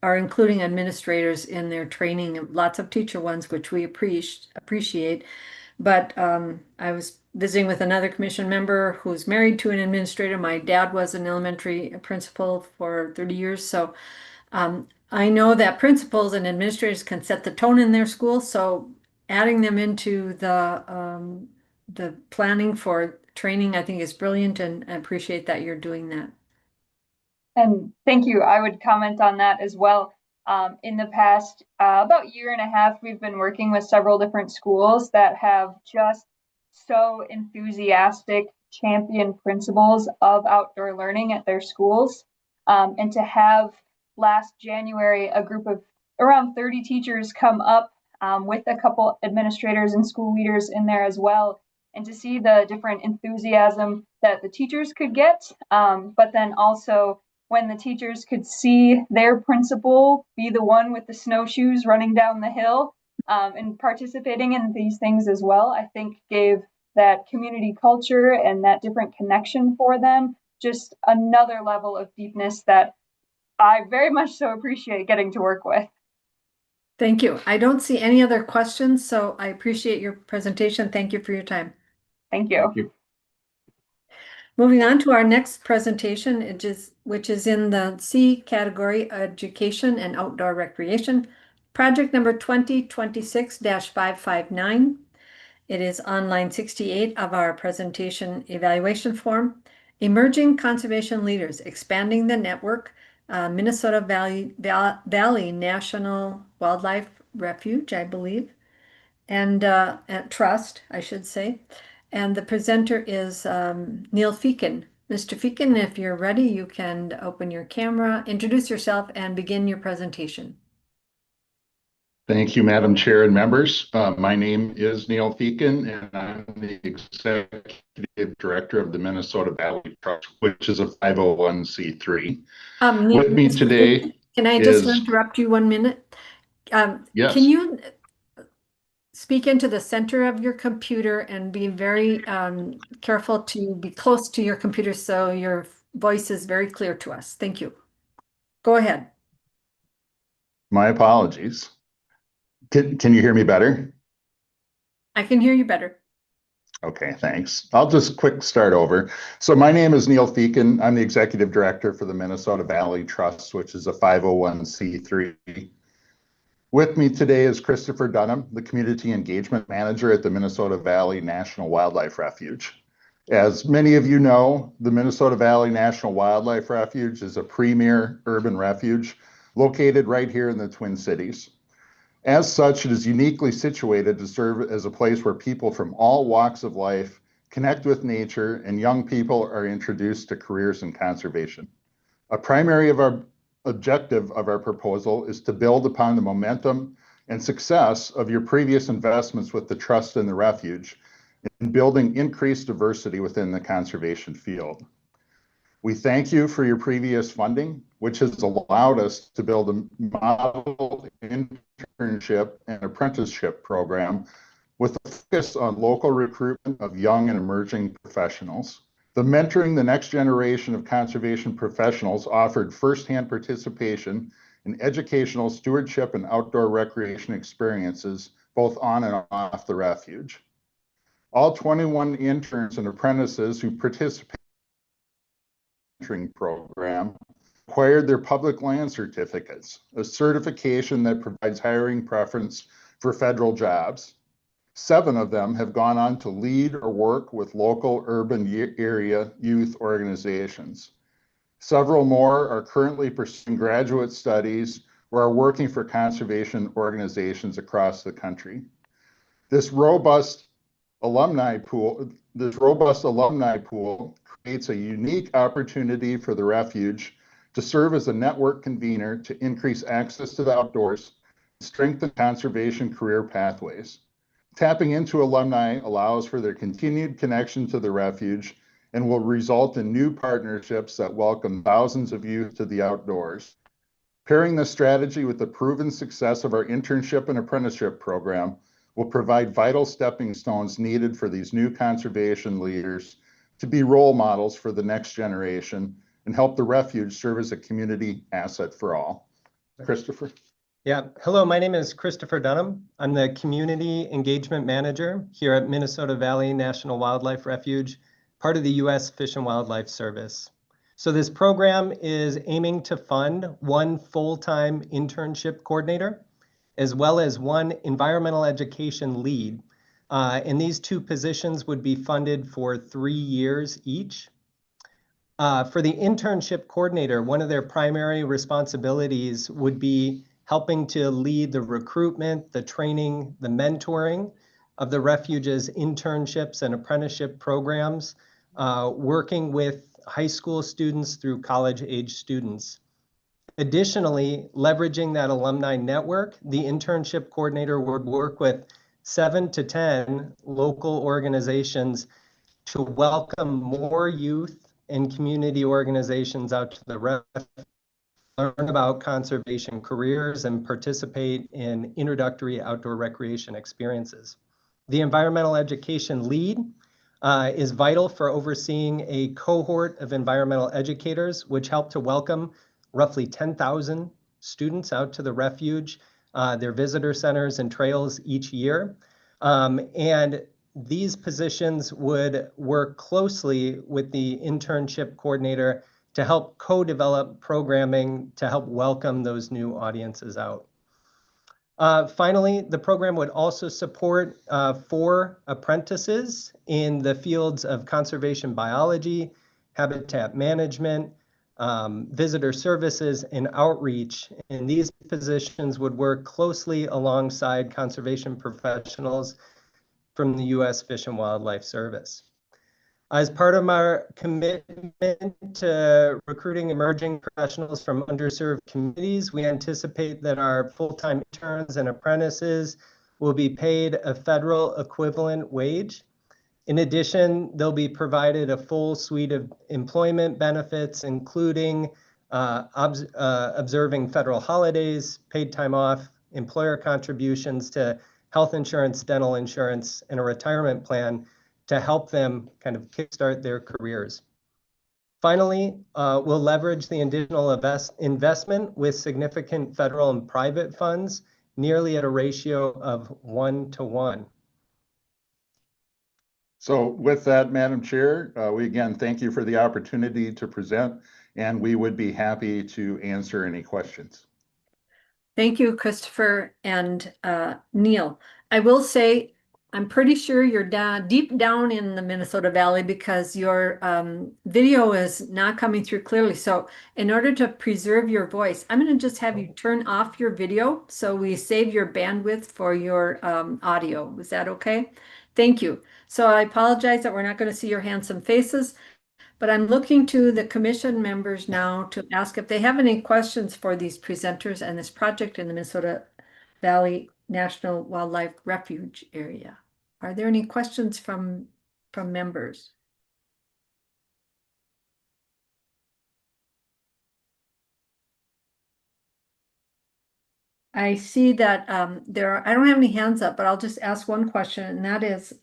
are including administrators in their training. Lots of teacher ones, which we appreciate. But I was visiting with another commission member who's married to an administrator. My dad was an elementary principal for 30 years. So I know that principals and administrators can set the tone in their school. So adding them into the planning for training, I think is brilliant, and I appreciate that you're doing that. And thank you. I would comment on that as well. In the past about year and a half, we've been working with several different schools that have just so enthusiastic champion principals of outdoor learning at their schools. And to have last January, a group of around 30 teachers come up with a couple administrators and school leaders in there as well, and to see the different enthusiasm that the teachers could get, but then also when the teachers could see their principal be the one with the snowshoes running down the hill and participating in these things as well, I think gave that community culture and that different connection for them just another level of deepness that I very much so appreciate getting to work with. Thank you. I don't see any other questions, so I appreciate your presentation. Thank you for your time. Thank you. Thank you. Moving on to our next presentation, which is in the C category, Education and Outdoor Recreation, project number 2026-559. It is on line 68 of our presentation evaluation form. Emerging Conservation Leaders, Expanding the Network, Minnesota Valley National Wildlife Refuge, I believe, and Trust, I should say. And the presenter is Neil Feakin. Mr. Feakin, if you're ready, you can open your camera, introduce yourself, and begin your presentation. Thank you, Madam Chair and members. My name is Neil Feakin, and I'm the Executive Director of the Minnesota Valley Trust, which is a 501c3. With me today, can I just interrupt you 1 minute? Yes. Can you speak into the center of your computer and be very careful to be close to your computer so your voice is very clear to us? Thank you. Go ahead. My apologies. Can you hear me better? I can hear you better. Okay, thanks. I'll just quick start over. So my name is Neil Feakin. I'm the Executive Director for the Minnesota Valley Trust, which is a 501c3. With me today is Christopher Dunham, the Community Engagement Manager at the Minnesota Valley National Wildlife Refuge. As many of you know, the Minnesota Valley National Wildlife Refuge is a premier urban refuge located right here in the Twin Cities. As such, it is uniquely situated to serve as a place where people from all walks of life connect with nature, and young people are introduced to careers in conservation. A primary objective of our proposal is to build upon the momentum and success of your previous investments with the Trust and the Refuge in building increased diversity within the conservation field. We thank you for your previous funding, which has allowed us to build a model internship and apprenticeship program with a focus on local recruitment of young and emerging professionals. The Mentoring the Next Generation of Conservation Professionals offered firsthand participation in educational stewardship and outdoor recreation experiences, both on and off the refuge. All 21 interns and apprentices who participated in the mentoring program acquired their public land certificates, a certification that provides hiring preference for federal jobs. 7 of them have gone on to lead or work with local urban area youth organizations. Several more are currently pursuing graduate studies or are working for conservation organizations across the country. This robust alumni pool creates a unique opportunity for the refuge to serve as a network convener to increase access to the outdoors, strengthen conservation career pathways. Tapping into alumni allows for their continued connection to the refuge and will result in new partnerships that welcome thousands of youth to the outdoors. Pairing this strategy with the proven success of our internship and apprenticeship program will provide vital stepping stones needed for these new conservation leaders to be role models for the next generation and help the refuge serve as a community asset for all. Christopher? Yeah, hello, my name is Christopher Dunham. I'm the Community Engagement Manager here at Minnesota Valley National Wildlife Refuge, part of the U.S. Fish and Wildlife Service. So this program is aiming to fund 1 full-time internship coordinator, as well as 1 environmental education lead. And these 2 positions would be funded for 3 years each. For the internship coordinator, one of their primary responsibilities would be helping to lead the recruitment, the training, the mentoring of the refuge's internships and apprenticeship programs, working with high school students through college-age students. Additionally, leveraging that alumni network, the internship coordinator would work with 7 to 10 local organizations to welcome more youth and community organizations out to the refuge, learn about conservation careers, and participate in introductory outdoor recreation experiences. The environmental education lead is vital for overseeing a cohort of environmental educators, which help to welcome roughly 10,000 students out to the refuge, their visitor centers and trails each year. And these positions would work closely with the internship coordinator to help co-develop programming to help welcome those new audiences out. Finally, the program would also support 4 apprentices in the fields of conservation biology, habitat management, visitor services, and outreach. And these positions would work closely alongside conservation professionals from the U.S. Fish and Wildlife Service. As part of our commitment to recruiting emerging professionals from underserved communities, we anticipate that our full-time interns and apprentices will be paid a federal equivalent wage. In addition, they'll be provided a full suite of employment benefits, including observing federal holidays, paid time off, employer contributions to health insurance, dental insurance, and a retirement plan to help them kind of kickstart their careers. Finally, we'll leverage the additional investment with significant federal and private funds, nearly at a ratio of 1 to 1. So with that, Madam Chair, we again thank you for the opportunity to present, and we would be happy to answer any questions. Thank you, Christopher and Neil. I will say, I'm pretty sure you're deep down in the Minnesota Valley because your video is not coming through clearly. So in order to preserve your voice, I'm going to just have you turn off your video so we save your bandwidth for your audio. Is that okay? Thank you. So I apologize that we're not going to see your handsome faces, but I'm looking to the commission members now to ask if they have any questions for these presenters and this project in the Minnesota Valley National Wildlife Refuge area. Are there any questions from members? I see that I don't have any hands up, but I'll just ask one question, and that is,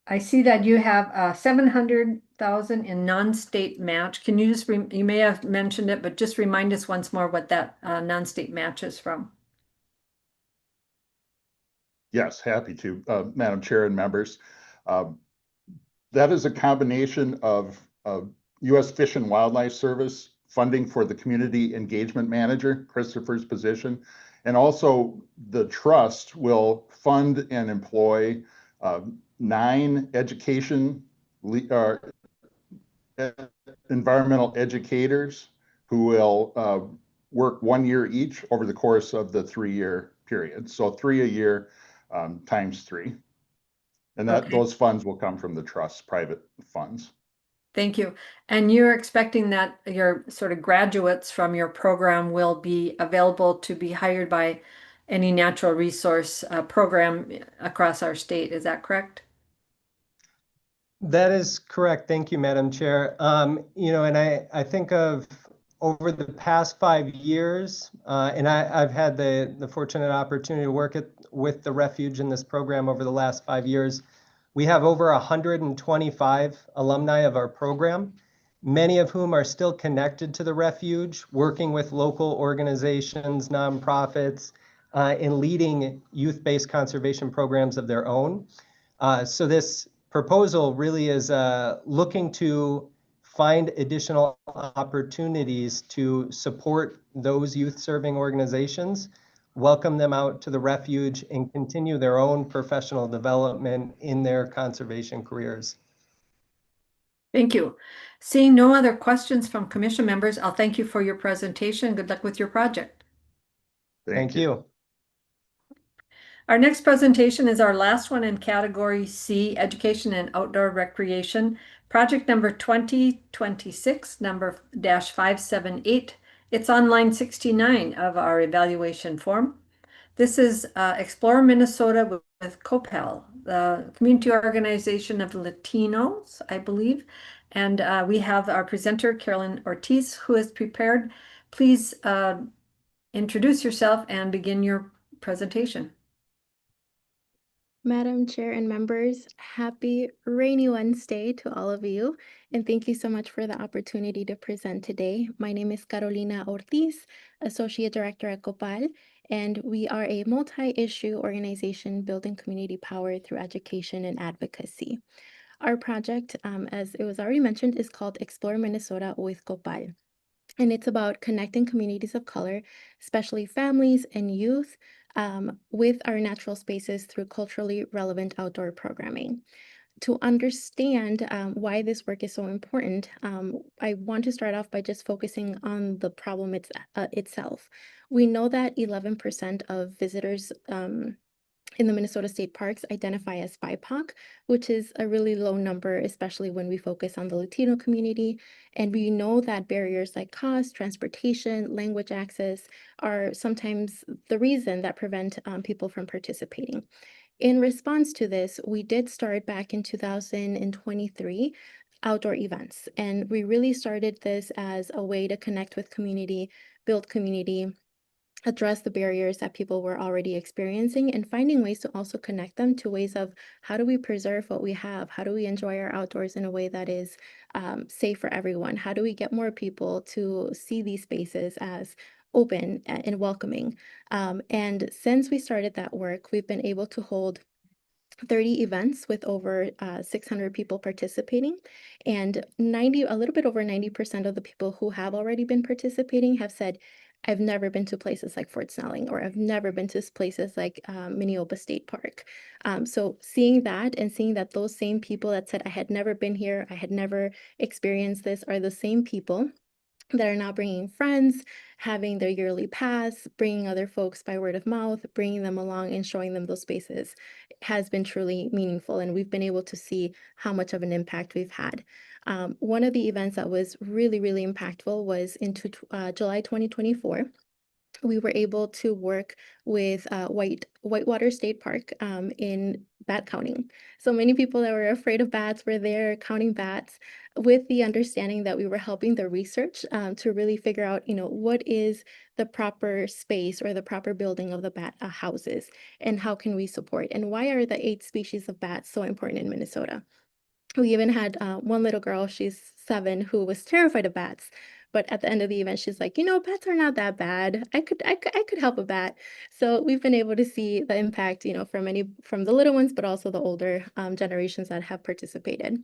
I see that you have 700,000 in non-state match. Can you just, you may have mentioned it, but just remind us once more what that non-state match is from. Yes, happy to, Madam Chair and members. That is a combination of U.S. Fish and Wildlife Service funding for the community engagement manager, Christopher's position, and also the trust will fund and employ 9 education environmental educators who will work 1 year each over the course of the 3-year period. So 3 a year times 3. And that those funds will come from the trust's private funds. Thank you. And you're expecting that your sort of graduates from your program will be available to be hired by any natural resource program across our state. Is that correct? That is correct. Thank you, Madam Chair. You know, and I think of over the past 5 years, and I've had the fortunate opportunity to work with the refuge in this program over the last 5 years. We have over 125 alumni of our program, many of whom are still connected to the refuge, working with local organizations, nonprofits, and leading youth-based conservation programs of their own. So this proposal really is looking to find additional opportunities to support those youth-serving organizations, welcome them out to the refuge, and continue their own professional development in their conservation careers. Thank you. Seeing no other questions from commission members, I'll thank you for your presentation. Good luck with your project. Thank you. Our next presentation is our last one in category C, Education and Outdoor Recreation, project number 2026, number -578. It's on line 69 of our evaluation form. This is Explore Minnesota with Copal, the community organization of Latinos, I believe. And we have our presenter, Carolyn Ortiz, who is prepared. Please introduce yourself and begin your presentation. Madam Chair and members, happy rainy Wednesday to all of you, and thank you so much for the opportunity to present today. My name is Carolina Ortiz, Associate Director at Copal, and we are a multi-issue organization building community power through education and advocacy. Our project, as it was already mentioned, is called Explore Minnesota with Copal, and it's about connecting communities of color, especially families and youth, with our natural spaces through culturally relevant outdoor programming. To understand why this work is so important, I want to start off by just focusing on the problem itself. We know that 11% of visitors in the Minnesota state parks identify as BIPOC, which is a really low number, especially when we focus on the Latino community. And we know that barriers like cost, transportation, language access are sometimes the reason that prevent people from participating. In response to this, we did start back in 2023 outdoor events. And we really started this as a way to connect with community, build community, address the barriers that people were already experiencing, and finding ways to also connect them to ways of how do we preserve what we have? How do we enjoy our outdoors in a way that is safe for everyone? How do we get more people to see these spaces as open and welcoming? And since we started that work, we've been able to hold 30 events with over 600 people participating, and a little bit over 90% of the people who have already been participating have said, I've never been to places like Fort Snelling, or I've never been to places like Minneopa State Park. So seeing that and seeing that those same people that said, I had never been here, I had never experienced this, are the same people that are now bringing friends, having their yearly pass, bringing other folks by word of mouth, bringing them along and showing them those spaces has been truly meaningful. And we've been able to see how much of an impact we've had. One of the events that was really, really impactful was into July 2024. we were able to work with Whitewater State Park in bat counting. So many people that were afraid of bats were there counting bats with the understanding that we were helping the research to really figure out, what is the proper space or the proper building of the bat houses, and how can we support, and why are the 8 species of bats so important in Minnesota? We even had one little girl, she's 7, who was terrified of bats. But at the end of the event, she's like, bats are not that bad. I could help a bat. So we've been able to see the impact, from the little ones, but also the older generations that have participated.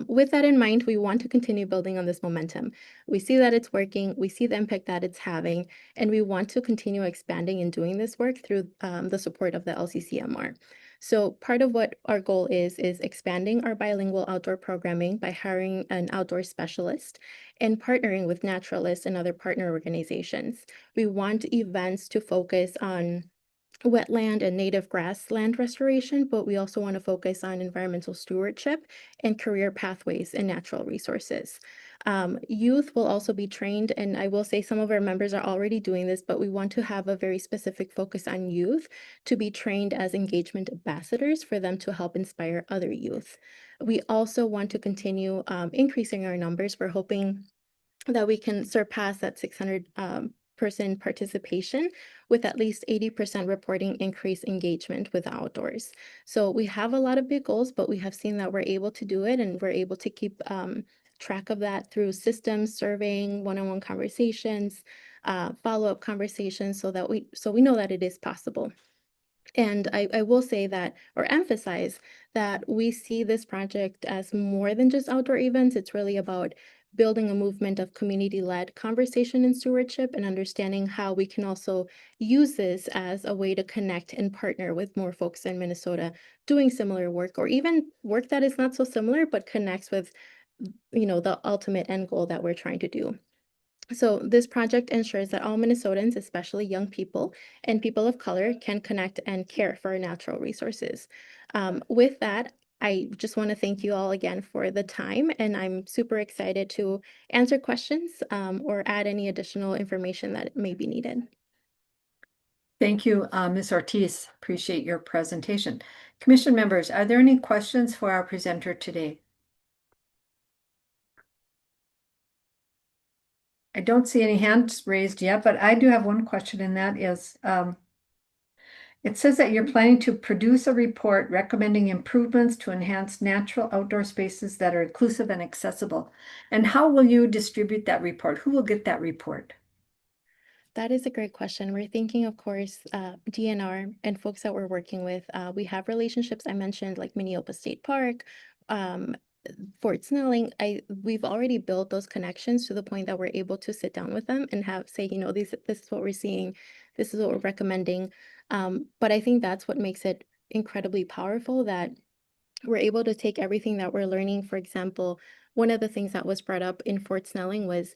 With that in mind, we want to continue building on this momentum. We see that it's working, we see the impact that it's having, and we want to continue expanding and doing this work through the support of the LCCMR. So part of what our goal is expanding our bilingual outdoor programming by hiring an outdoor specialist and partnering with naturalists and other partner organizations. We want events to focus on wetland and native grassland restoration, but we also want to focus on environmental stewardship and career pathways and natural resources. Youth will also be trained, and I will say some of our members are already doing this, but we want to have a very specific focus on youth to be trained as engagement ambassadors for them to help inspire other youth. We also want to continue increasing our numbers. We're hoping that we can surpass that 600 person participation with at least 80% reporting increased engagement with outdoors. So we have a lot of big goals, but we have seen that we're able to do it, and we're able to keep track of that through systems, surveying, one-on-one conversations, follow-up conversations, so we know that it is possible. And I will say that, or emphasize that, we see this project as more than just outdoor events. It's really about building a movement of community-led conversation and stewardship, and understanding how we can also use this as a way to connect and partner with more folks in Minnesota doing similar work, or even work that is not so similar, but connects with, the ultimate end goal that we're trying to do. So this project ensures that all Minnesotans, especially young people and people of color, can connect and care for our natural resources. With that, I just want to thank you all again for the time, and I'm super excited to answer questions or add any additional information that may be needed. Thank you, Ms. Ortiz. Appreciate your presentation. Commission members, are there any questions for our presenter today? I don't see any hands raised yet, but I do have one question, and that is, it says that you're planning to produce a report recommending improvements to enhance natural outdoor spaces that are inclusive and accessible. And how will you distribute that report? Who will get that report? That is a great question. We're thinking, of course, DNR and folks that we're working with. We have relationships, I mentioned, like Minneopa State Park, Fort Snelling. We've already built those connections to the point that we're able to sit down with them and say, this is what we're seeing, this is what we're recommending. But I think that's what makes it incredibly powerful, that we're able to take everything that we're learning. For example, one of the things that was brought up in Fort Snelling was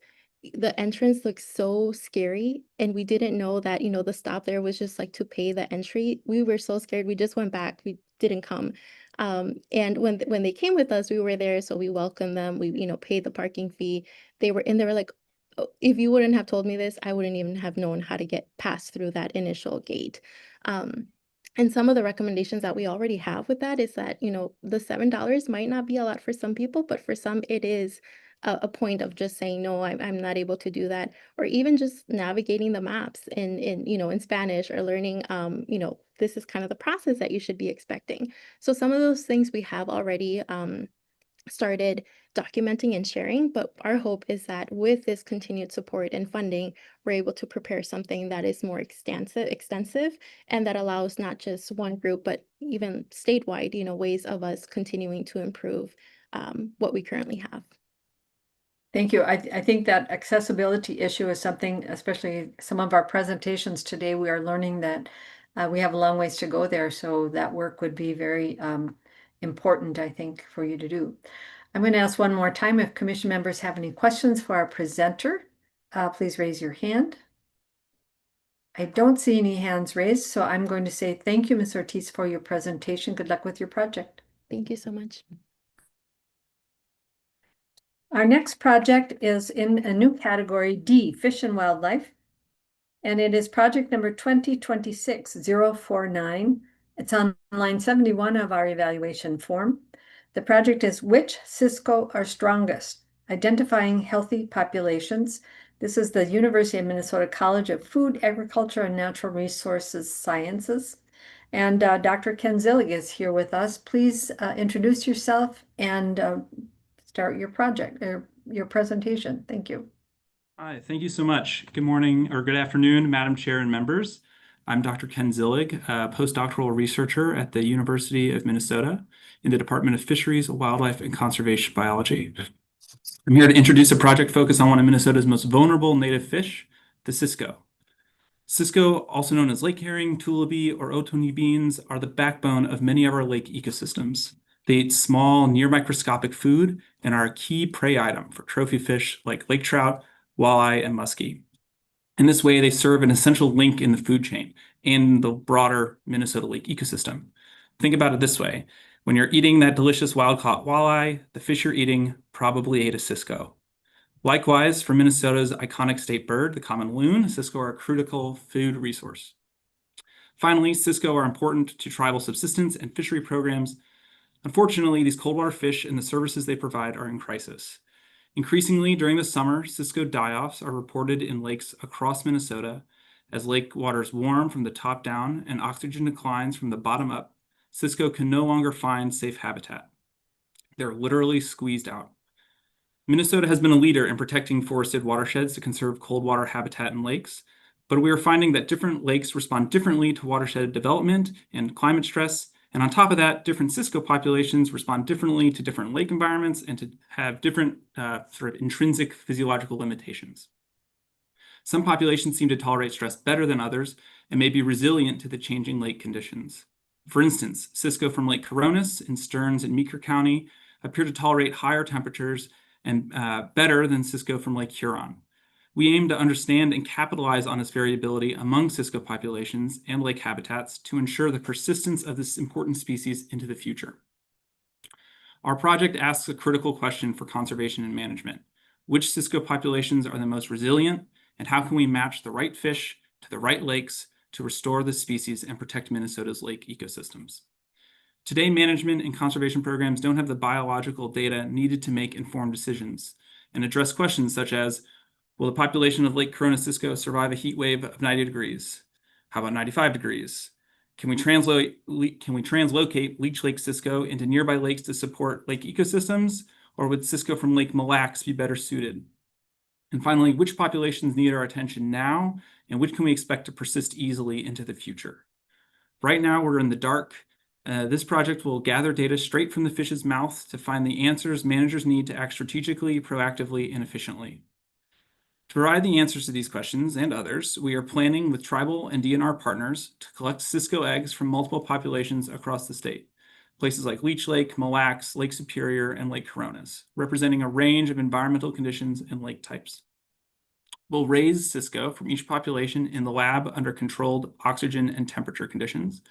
the entrance looks so scary, and we didn't know that, the stop there was just like to pay the entry. We were so scared, we just went back, we didn't come. And when they came with us, we were there, so we welcomed them, we, paid the parking fee. They were like, "Oh, if you wouldn't have told me this, I wouldn't even have known how to get past through that initial gate." And some of the recommendations that we already have with that is that, the $7 might not be a lot for some people, but for some it is a point of just saying, no, I'm not able to do that. Or even just navigating the maps in Spanish, or learning, this is kind of the process that you should be expecting. So some of those things we have already started documenting and sharing, but our hope is that with this continued support and funding, we're able to prepare something that is more extensive, and that allows not just one group, but even statewide, ways of us continuing to improve what we currently have. Thank you. I think that accessibility issue is something, especially some of our presentations today, we are learning that we have a long ways to go there. So that work would be very important, I think, for you to do. I'm going to ask one more time, if commission members have any questions for our presenter, please raise your hand. I don't see any hands raised, so I'm going to say thank you, Ms. Ortiz, for your presentation. Good luck with your project. Thank you so much. Our next project is in a new category D, Fish and Wildlife. and it is project number 2026-049. It's on line 71 of our evaluation form. The project is Which Cisco Are Strongest? Identifying Healthy Populations. This is the University of Minnesota College of Food, Agriculture, and Natural Resources Sciences. And Dr. Ken Zillig is here with us. Please introduce yourself and start your project or your presentation. Thank you. Hi, thank you so much. Good morning or good afternoon, Madam Chair and members. I'm Dr. Ken Zillig, a postdoctoral researcher at the University of Minnesota in the Department of Fisheries, Wildlife, and Conservation Biology. I'm here to introduce a project focused on one of Minnesota's most vulnerable native fish, the Cisco. Cisco, also known as lake herring, tullibee, or otoni beans, are the backbone of many of our lake ecosystems. They eat small, near microscopic food and are a key prey item for trophy fish like lake trout, walleye, and muskie. In this way, they serve an essential link in the food chain and the broader Minnesota lake ecosystem. Think about it this way. When you're eating that delicious wild-caught walleye, the fish you're eating probably ate a Cisco. Likewise, for Minnesota's iconic state bird, the common loon, Cisco are a critical food resource. Finally, Cisco are important to tribal subsistence and fishery programs. Unfortunately, these cold water fish and the services they provide are in crisis. Increasingly, during the summer, Cisco die-offs are reported in lakes across Minnesota. As lake waters warm from the top down and oxygen declines from the bottom up, Cisco can no longer find safe habitat. They're literally squeezed out. Minnesota has been a leader in protecting forested watersheds to conserve cold water habitat in lakes, but we are finding that different lakes respond differently to watershed development and climate stress. And on top of that, different Cisco populations respond differently to different lake environments and to have different sort of intrinsic physiological limitations. Some populations seem to tolerate stress better than others and may be resilient to the changing lake conditions. For instance, Cisco from Lake Coronis in Stearns and Meeker County appear to tolerate higher temperatures and better than Cisco from Lake Huron. We aim to understand and capitalize on this variability among Cisco populations and lake habitats to ensure the persistence of this important species into the future. Our project asks a critical question for conservation and management. Which Cisco populations are the most resilient, and how can we match the right fish to the right lakes to restore the species and protect Minnesota's lake ecosystems? Today, management and conservation programs don't have the biological data needed to make informed decisions and address questions such as, will the population of Lake Corona Cisco survive a heat wave of 90 degrees? How about 95 degrees? Can we translocate Leech Lake Cisco into nearby lakes to support lake ecosystems, or would Cisco from Lake Mille Lacs be better suited? And finally, which populations need our attention now, and which can we expect to persist easily into the future? Right now, we're in the dark. This project will gather data straight from the fish's mouth to find the answers managers need to act strategically, proactively, and efficiently. To provide the answers to these questions and others, we are planning with tribal and DNR partners to collect Cisco eggs from multiple populations across the state, places like Leech Lake, Mille Lacs, Lake Superior, and Lake Coronis, representing a range of environmental conditions and lake types. We'll raise Cisco from each population in the lab under controlled oxygen and temperature conditions.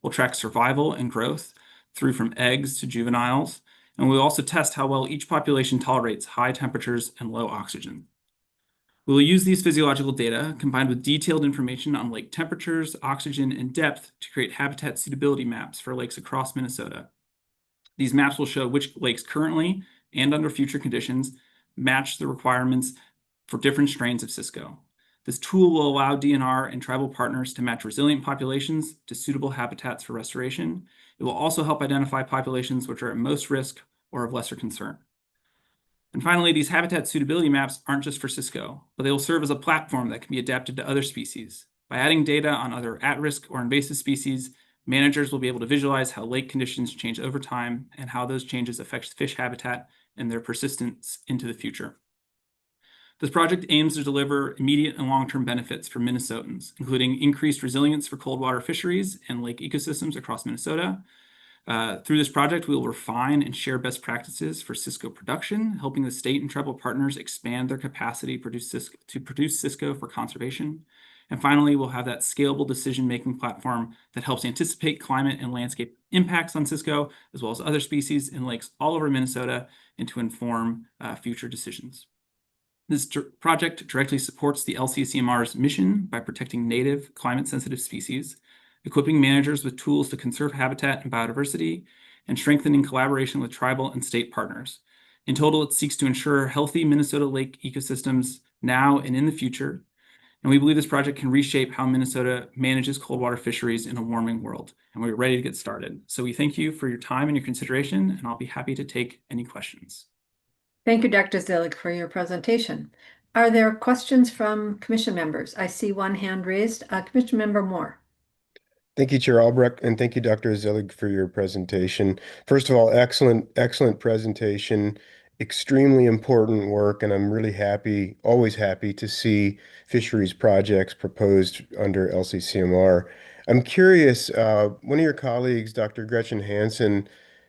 We'll track survival and growth through from eggs to juveniles, and we'll also test how well each population tolerates high temperatures and low oxygen. We will use these physiological data combined with detailed information on lake temperatures, oxygen, and depth to create habitat suitability maps for lakes across Minnesota. These maps will show which lakes currently and under future conditions match the requirements for different strains of Cisco. This tool will allow DNR and tribal partners to match resilient populations to suitable habitats for restoration. It will also help identify populations which are at most risk or of lesser concern. And finally, these habitat suitability maps aren't just for Cisco, but they will serve as a platform that can be adapted to other species. By adding data on other at-risk or invasive species, managers will be able to visualize how lake conditions change over time and how those changes affect fish habitat and their persistence into the future. This project aims to deliver immediate and long-term benefits for Minnesotans, including increased resilience for cold water fisheries and lake ecosystems across Minnesota. Through this project, we will refine and share best practices for Cisco production, helping the state and tribal partners expand their capacity to produce Cisco for conservation. And finally, we'll have that scalable decision-making platform that helps anticipate climate and landscape impacts on Cisco, as well as other species in lakes all over Minnesota, and to inform future decisions. This project directly supports the LCCMR's mission by protecting native, climate-sensitive species, equipping managers with tools to conserve habitat and biodiversity, and strengthening collaboration with tribal and state partners. In total, it seeks to ensure healthy Minnesota lake ecosystems now and in the future. And we believe this project can reshape how Minnesota manages cold water fisheries in a warming world. And we're ready to get started. So we thank you for your time and your consideration, and I'll be happy to take any questions. Thank you, Dr. Zillig, for your presentation. Are there questions from commission members? I see one hand raised. Commission Member Moore. Thank you, Chair Albrecht, and thank you, Dr. Zillig, for your presentation. First of all, excellent presentation, extremely important work, and I'm really happy, always happy to see fisheries projects proposed under LCCMR. I'm curious, one of your colleagues, Dr. Gretchen Hansen,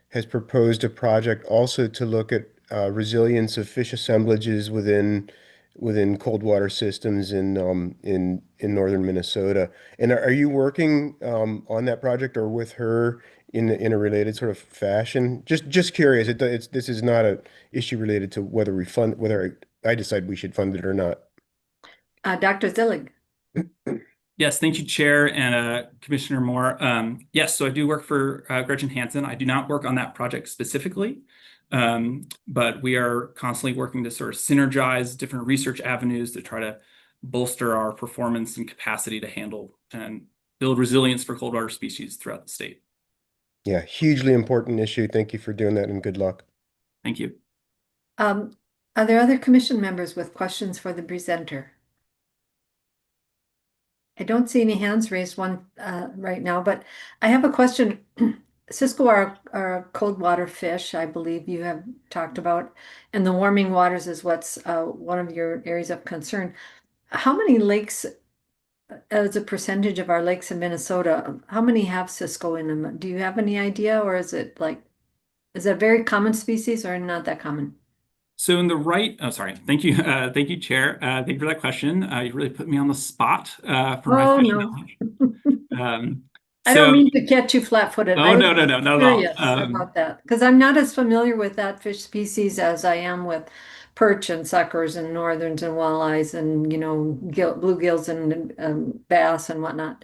has proposed a project also to look at resilience of fish assemblages within cold water systems in northern Minnesota. And are you working on that project or with her in a related sort of fashion? Just curious. This is not an issue related to whether I decide we should fund it or not. Dr. Zillig. Yes, thank you, Chair and Commissioner Moore. Yes, so I do work for Gretchen Hansen. I do not work on that project specifically. But we are constantly working to sort of synergize different research avenues to try to bolster our performance and capacity to handle and build resilience for cold water species throughout the state. Yeah, hugely important issue. Thank you for doing that and good luck. Thank you. Are there other commission members with questions for the presenter? I don't see any hands raised right now, but I have a question. Cisco are cold water fish, I believe you have talked about, and the warming waters is what's one of your areas of concern. How many lakes, as a percentage of our lakes in Minnesota, how many have Cisco in them? Do you have any idea, or is it is that a very common species or not that common? So in the thank you, Chair. Thank you for that question. You really put me on the spot for my fish knowledge. I don't mean to catch you flat-footed. Oh, no, not at all. About that, because I'm not as familiar with that fish species as I am with perch and suckers and northerns and walleyes and, bluegills and bass and whatnot.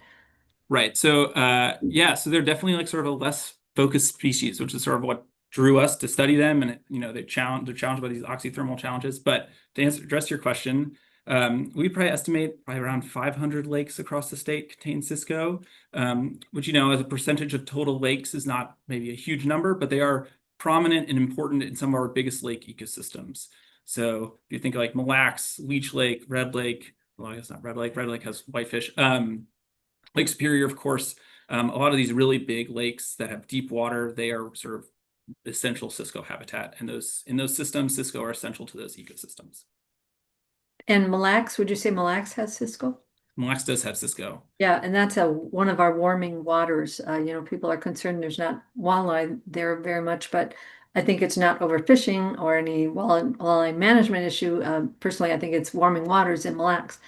Right. So, so they're definitely sort of a less focused species, which is sort of what drew us to study them. And, they're challenged by these oxythermal challenges. But to address your question, we probably estimate around 500 lakes across the state contain Cisco, which, as a percentage of total lakes is not maybe a huge number, but they are prominent and important in some of our biggest lake ecosystems. So if you think of like Mille Lacs, Leech Lake, Red Lake, well, I guess not Red Lake has whitefish, Lake Superior, of course, a lot of these really big lakes that have deep water, they are sort of essential Cisco habitat. And in those systems, Cisco are essential to those ecosystems. And Mille Lacs, would you say Mille Lacs has Cisco? Mille Lacs does have Cisco. Yeah, and that's one of our warming waters. People are concerned there's not walleye there very much, but I think it's not overfishing or any walleye management issue. Personally, I think it's warming waters in Mille Lacs.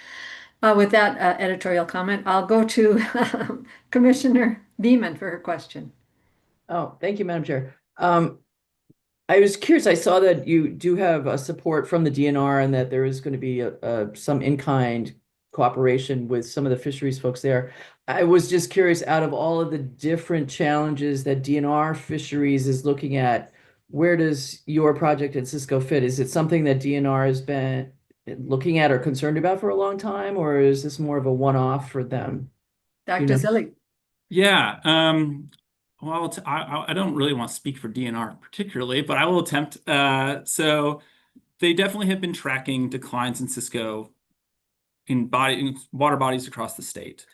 With that editorial comment, I'll go to Commissioner Beeman for her question. Oh, thank you, Madam Chair. I was curious, I saw that you do have support from the DNR and that there is going to be some in-kind cooperation with some of the fisheries folks there. I was just curious, out of all of the different challenges that DNR fisheries is looking at, where does your project at Cisco fit? Is it something that DNR has been looking at or concerned about for a long time, or is this more of a one-off for them? Dr. Zillig. Yeah. Well, I don't really want to speak for DNR particularly, but I will attempt. So they definitely have been tracking declines in Cisco in water bodies across the state.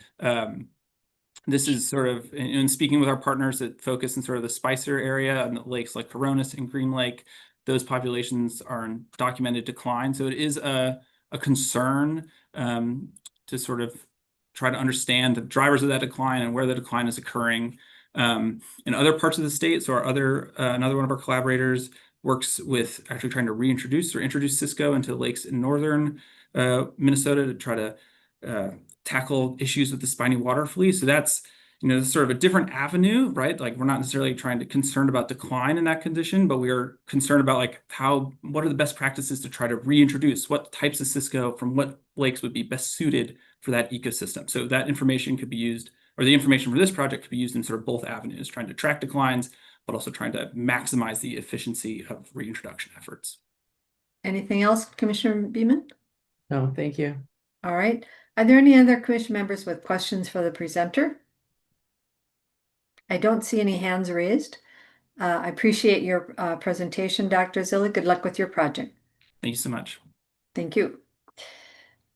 This is sort of, in speaking with our partners that focus in sort of the Spicer area and the lakes like Coronis and Green Lake, those populations are in documented decline. So it is a concern to sort of try to understand the drivers of that decline and where the decline is occurring. In other parts of the state, so another one of our collaborators works with actually trying to reintroduce or introduce Cisco into lakes in northern Minnesota to try to tackle issues with the spiny water flea. So that's, This is sort of a different avenue, right? Like we're not necessarily concerned about decline in that condition, but we are concerned about like what are the best practices to try to reintroduce what types of Cisco from what lakes would be best suited for that ecosystem. So that information could be used, or the information for this project could be used in sort of both avenues, trying to track declines, but also trying to maximize the efficiency of reintroduction efforts. Anything else, Commissioner Beeman? No, thank you. All right. Are there any other commission members with questions for the presenter? I don't see any hands raised. I appreciate your presentation, Dr. Zillig. Good luck with your project. Thank you so much. Thank you.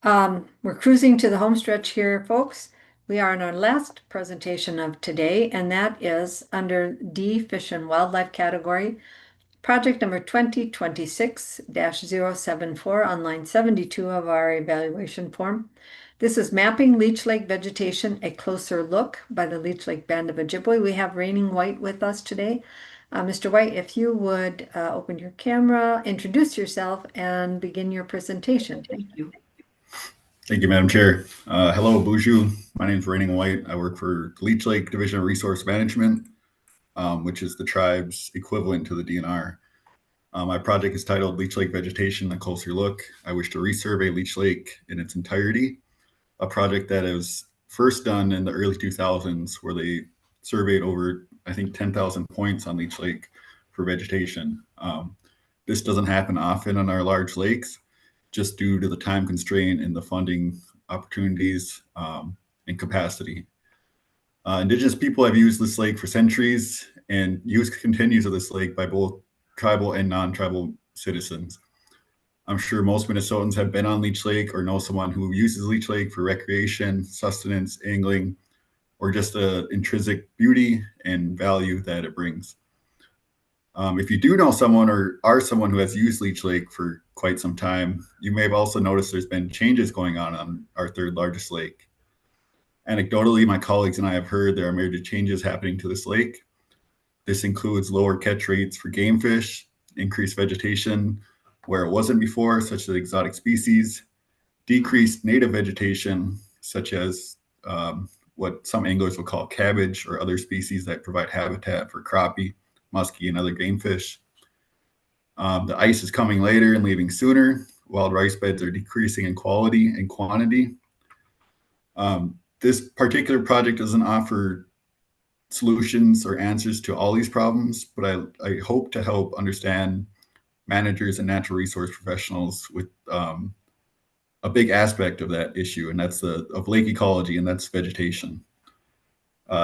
We're cruising to the home stretch here, folks. We are in our last presentation of today, and that is under D, Fish and Wildlife category, project number 2026-074 on line 72 of our evaluation form. This is Mapping Leech Lake Vegetation, a Closer Look by the Leech Lake Band of Ojibwe. We have Raining White with us today. Mr. White, if you would open your camera, introduce yourself, and begin your presentation. Thank you. Thank you, Madam Chair. Hello, Bonjour. My name is Raining White. I work for the Leech Lake Division of Resource Management, which is the tribe's equivalent to the DNR. My project is titled Leech Lake Vegetation, a Closer Look. I wish to resurvey Leech Lake in its entirety, a project that was first done in the early 2000s, where they surveyed over, I think, 10,000 points on Leech Lake for vegetation. This doesn't happen often on our large lakes, just due to the time constraint and the funding opportunities and capacity. Indigenous people have used this lake for centuries, and use continues of this lake by both tribal and non-tribal citizens. I'm sure most Minnesotans have been on Leech Lake or know someone who uses Leech Lake for recreation, sustenance, angling, or just the intrinsic beauty and value that it brings. If you do know someone or are someone who has used Leech Lake for quite some time, you may have also noticed there's been changes going on our third largest lake. Anecdotally, my colleagues and I have heard there are major changes happening to this lake. This includes lower catch rates for game fish, increased vegetation where it wasn't before, such as exotic species, decreased native vegetation, such as what some anglers will call cabbage or other species that provide habitat for crappie, muskie, and other game fish. The ice is coming later and leaving sooner. Wild rice beds are decreasing in quality and quantity. This particular project doesn't offer solutions or answers to all these problems, but I hope to help understand managers and natural resource professionals with a big aspect of that issue, and that's of lake ecology, and that's vegetation.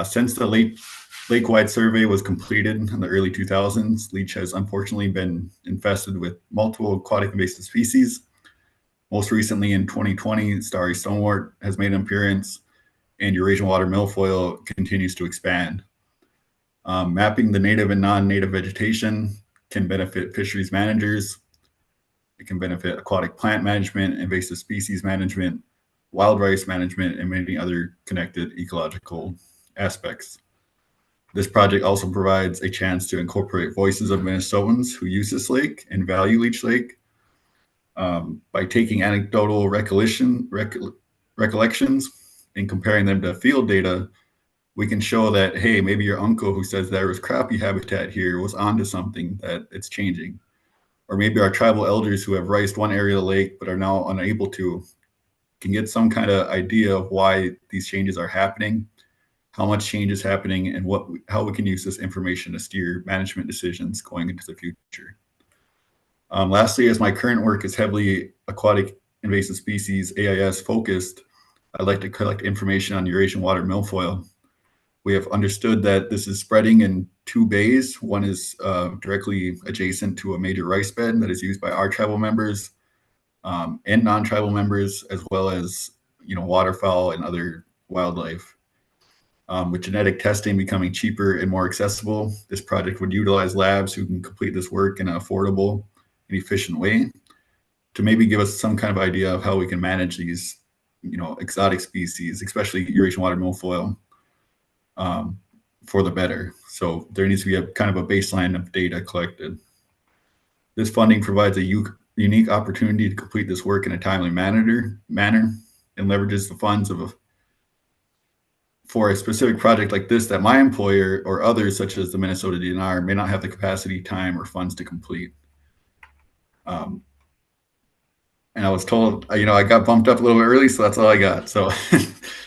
Since the lake-wide survey was completed in the early 2000s, Leech has unfortunately been infested with multiple aquatic invasive species. Most recently in 2020, starry stonewort has made an appearance, and Eurasian water milfoil continues to expand. Mapping the native and non-native vegetation can benefit fisheries managers. It can benefit aquatic plant management, invasive species management, wild rice management, and many other connected ecological aspects. This project also provides a chance to incorporate voices of Minnesotans who use this lake and value Leech Lake. By taking anecdotal recollections and comparing them to field data, we can show that, hey, maybe your uncle who says there was crappie habitat here was onto something, that it's changing. Or maybe our tribal elders who have riced one area of the lake but are now unable to can get some kind of idea of why these changes are happening, how much change is happening, and how we can use this information to steer management decisions going into the future. Lastly, as my current work is heavily aquatic invasive species AIS focused, I'd like to collect information on Eurasian water milfoil. We have understood that this is spreading in two bays. One is directly adjacent to a major rice bed that is used by our tribal members and non-tribal members, as well as waterfowl and other wildlife. With genetic testing becoming cheaper and more accessible, this project would utilize labs who can complete this work in an affordable and efficient way to maybe give us some kind of idea of how we can manage these exotic species, especially Eurasian water milfoil, for the better. So there needs to be a kind of a baseline of data collected. This funding provides a unique opportunity to complete this work in a timely manner and leverages the funds of for a specific project like this that my employer or others, such as the Minnesota DNR, may not have the capacity, time, or funds to complete. And I was told, I got bumped up a little bit early, so that's all I got. So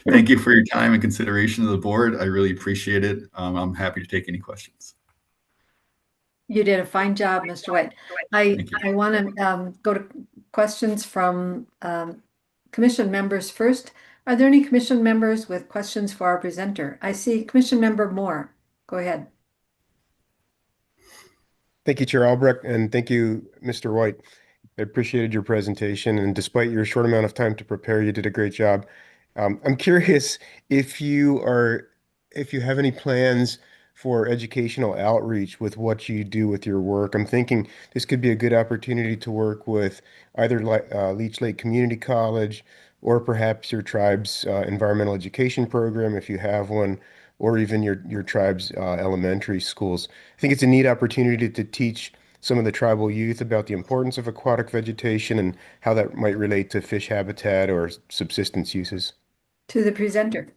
thank you for your time and consideration of the board. I really appreciate it. I'm happy to take any questions. You did a fine job, Mr. White. I want to go to questions from commission members first. Are there any commission members with questions for our presenter? I see Commission Member Moore. Go ahead. Thank you, Chair Albrecht, and thank you, Mr. White. I appreciated your presentation, and despite your short amount of time to prepare, you did a great job. I'm curious if you have any plans for educational outreach with what you do with your work. I'm thinking this could be a good opportunity to work with either Leech Lake Community College or perhaps your tribe's environmental education program, if you have one, or even your tribe's elementary schools. I think it's a neat opportunity to teach some of the tribal youth about the importance of aquatic vegetation and how that might relate to fish habitat or subsistence uses. To the presenter.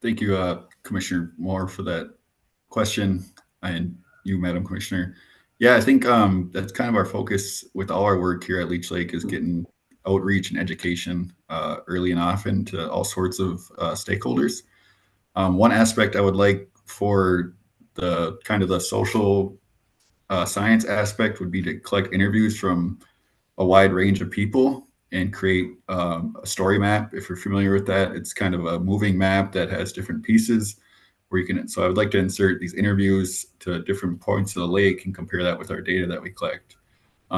Thank you, Commissioner Moore, for that question, and you, Madam Commissioner. Yeah, I think that's kind of our focus with all our work here at Leech Lake, is getting outreach and education early and often to all sorts of stakeholders. One aspect I would like for the kind of the social science aspect would be to collect interviews from a wide range of people and create a story map. If you're familiar with that, it's kind of a moving map that has different pieces where you can, so I would like to insert these interviews to different points of the lake and compare that with our data that we collect.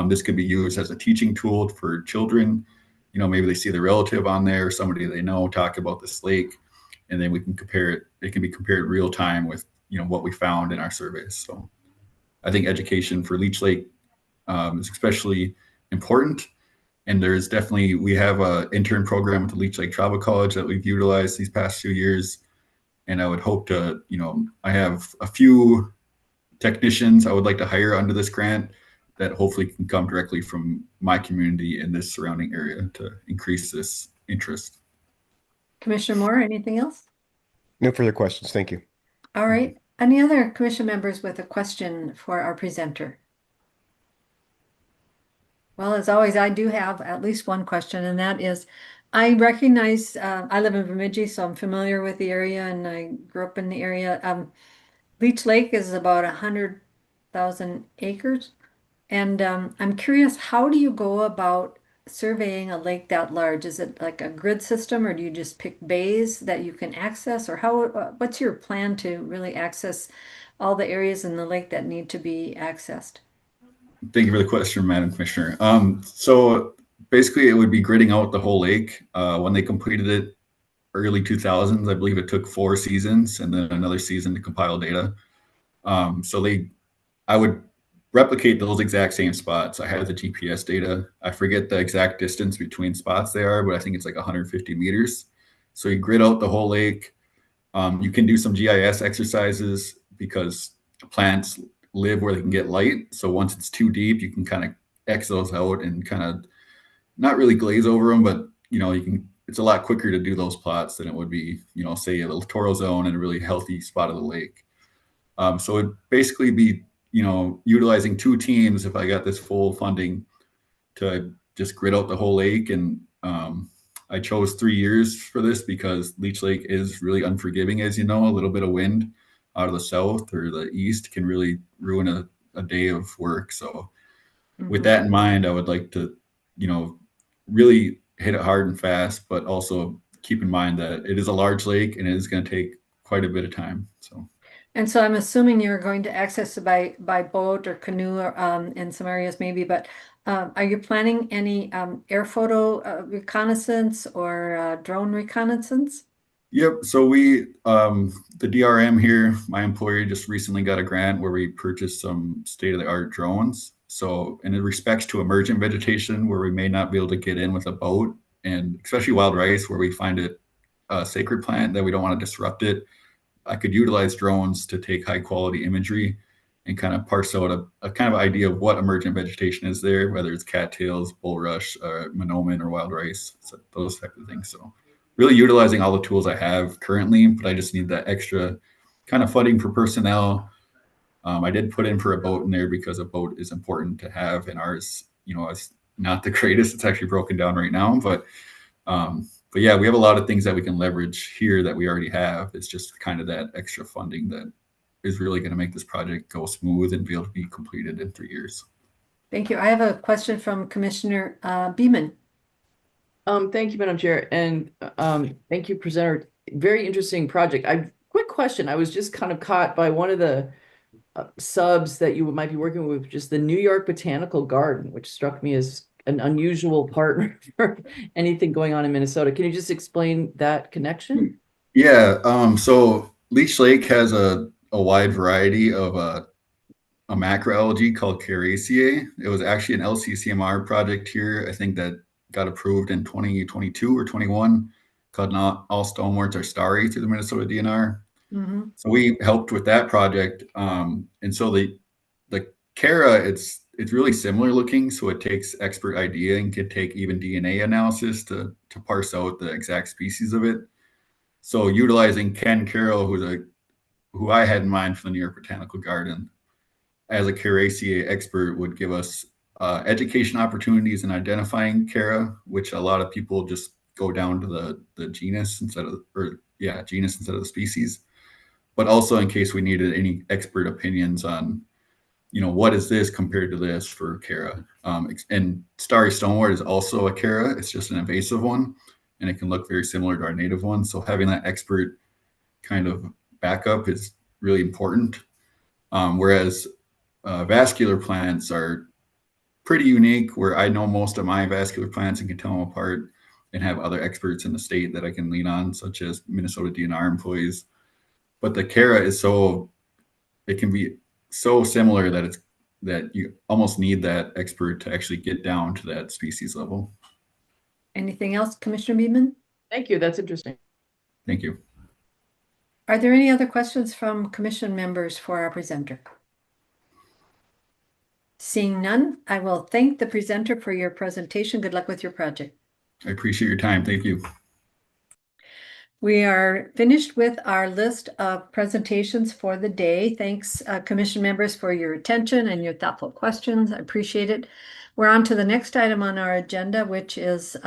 This could be used as a teaching tool for children. Maybe they see the relative on there, somebody they know talk about this lake, and then we can compare it. It can be compared real time with, what we found in our surveys. So I think education for Leech Lake is especially important. And there's definitely, we have an intern program with the Leech Lake Tribal College that we've utilized these past few years. And I would hope to, I have a few technicians I would like to hire under this grant that hopefully can come directly from my community in this surrounding area to increase this interest. Commissioner Moore, anything else? No further questions. Thank you. All right. Any other commission members with a question for our presenter? Well, as always, I do have at least one question, and that is, I recognize, I live in Bemidji, so I'm familiar with the area, and I grew up in the area. Leech Lake is about 100,000 acres. And I'm curious, how do you go about surveying a lake that large? Is it like a grid system, or do you just pick bays that you can access, or what's your plan to really access all the areas in the lake that need to be accessed? Thank you for the question, Madam Commissioner. So basically it would be gridding out the whole lake. When they completed it early 2000s, I believe it took 4 seasons and then another season to compile data. I would replicate those exact same spots. I have the GPS data. I forget the exact distance between spots they are, but I think it's like 150 meters. So you grid out the whole lake. You can do some GIS exercises because plants live where they can get light. So once it's too deep, you can kind of X those out and kind of not really glaze over them, but it's a lot quicker to do those plots than it would be, say a littoral zone and a really healthy spot of the lake. So it'd basically be, utilizing 2 teams if I got this full funding to just grid out the whole lake. And I chose 3 years for this because Leech Lake is really unforgiving, as you know. A little bit of wind out of the south or the east can really ruin a day of work. So with that in mind, I would like to, really hit it hard and fast, but also keep in mind that it is a large lake and it is going to take quite a bit of time. And so I'm assuming you're going to access it by boat or canoe or, in some areas maybe, but are you planning any air photo reconnaissance or drone reconnaissance? Yep. So we, the DRM here, my employer just recently got a grant where we purchased some state-of-the-art drones. So in respects to emergent vegetation where we may not be able to get in with a boat, and especially wild rice where we find it a sacred plant that we don't want to disrupt it, I could utilize drones to take high quality imagery and kind of parse out a kind of idea of what emergent vegetation is there, whether it's cattails, bulrush, monoman, or wild rice, so those type of things. So really utilizing all the tools I have currently, but I just need that extra kind of funding for personnel. I did put in for a boat in there because a boat is important to have, and ours, is not the greatest. It's actually broken down right now, but yeah, we have a lot of things that we can leverage here that we already have. It's just kind of that extra funding that is really going to make this project go smooth and be able to be completed in 3 years. Thank you. I have a question from Commissioner Beeman. Thank you, Madam Chair, and thank you, presenter. Very interesting project. Quick question. I was just kind of caught by one of the subs that you might be working with, just the New York Botanical Garden, which struck me as an unusual partner for anything going on in Minnesota. Can you just explain that connection? Yeah. So Leech Lake has a wide variety of a macroalgae called Cariaceae. It was actually an LCCMR project here. I think that got approved in 2022 or 21, called All Stoneworts Are Starry through the Minnesota DNR. Mm-hmm. So we helped with that project. And so the Cara, it's really similar looking. So it takes expert idea and can take even DNA analysis to parse out the exact species of it. So utilizing Ken Carroll, who I had in mind for the New York Botanical Garden, as a Cariaceae expert, would give us education opportunities in identifying Cara, which a lot of people just go down to the genus instead of the species. But also in case we needed any expert opinions on, what is this compared to this for Cara. And starry stonewort is also a Cara. It's just an invasive one, and it can look very similar to our native one. So having that expert kind of backup is really important. Whereas vascular plants are pretty unique, where I know most of my vascular plants and can tell them apart, and have other experts in the state that I can lean on, such as Minnesota DNR employees. But the Cara it can be so similar that you almost need that expert to actually get down to that species level. Anything else, Commissioner Beeman? Thank you. That's interesting. Thank you. Are there any other questions from commission members for our presenter? Seeing none, I will thank the presenter for your presentation. Good luck with your project. I appreciate your time. Thank you. We are finished with our list of presentations for the day. Thanks, commission members, for your attention and your thoughtful questions. I appreciate it. We're on to the next item on our agenda, which is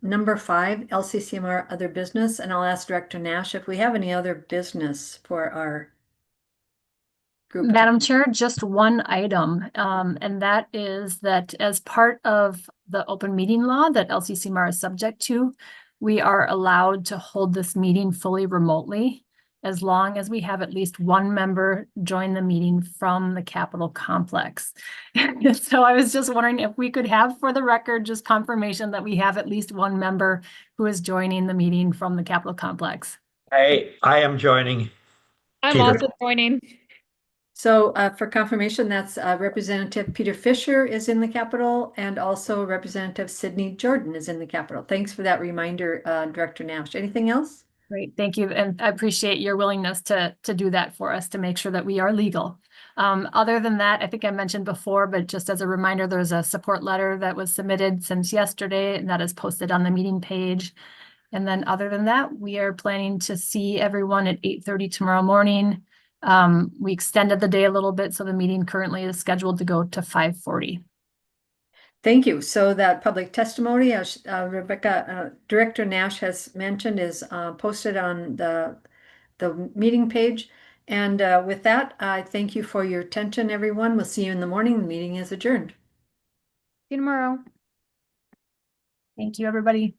number 5, LCCMR Other Business. And I'll ask Director Nash if we have any other business for our group. Madam Chair, just one item, and that is that as part of the open meeting law that LCCMR is subject to, we are allowed to hold this meeting fully remotely as long as we have at least one member join the meeting from the Capitol complex. So I was just wondering if we could have, for the record, just confirmation that we have at least one member who is joining the meeting from the Capitol complex. I am joining. I'm also joining. So for confirmation, that's Representative Peter Fisher is in the Capitol, and also Representative Sydney Jordan is in the Capitol. Thanks for that reminder, Director Nash. Anything else? Great, thank you. And I appreciate your willingness to do that for us to make sure that we are legal. Other than that, I think I mentioned before, but just as a reminder, there's a support letter that was submitted since yesterday, and that is posted on the meeting page. And then other than that, we are planning to see everyone at 8:30 tomorrow morning. We extended the day a little bit, so the meeting currently is scheduled to go to 5:40. Thank you. So that public testimony, as Director Nash has mentioned, is posted on the meeting page. And with that, I thank you for your attention, everyone. We'll see you in the morning. The meeting is adjourned. See you tomorrow. Thank you, everybody.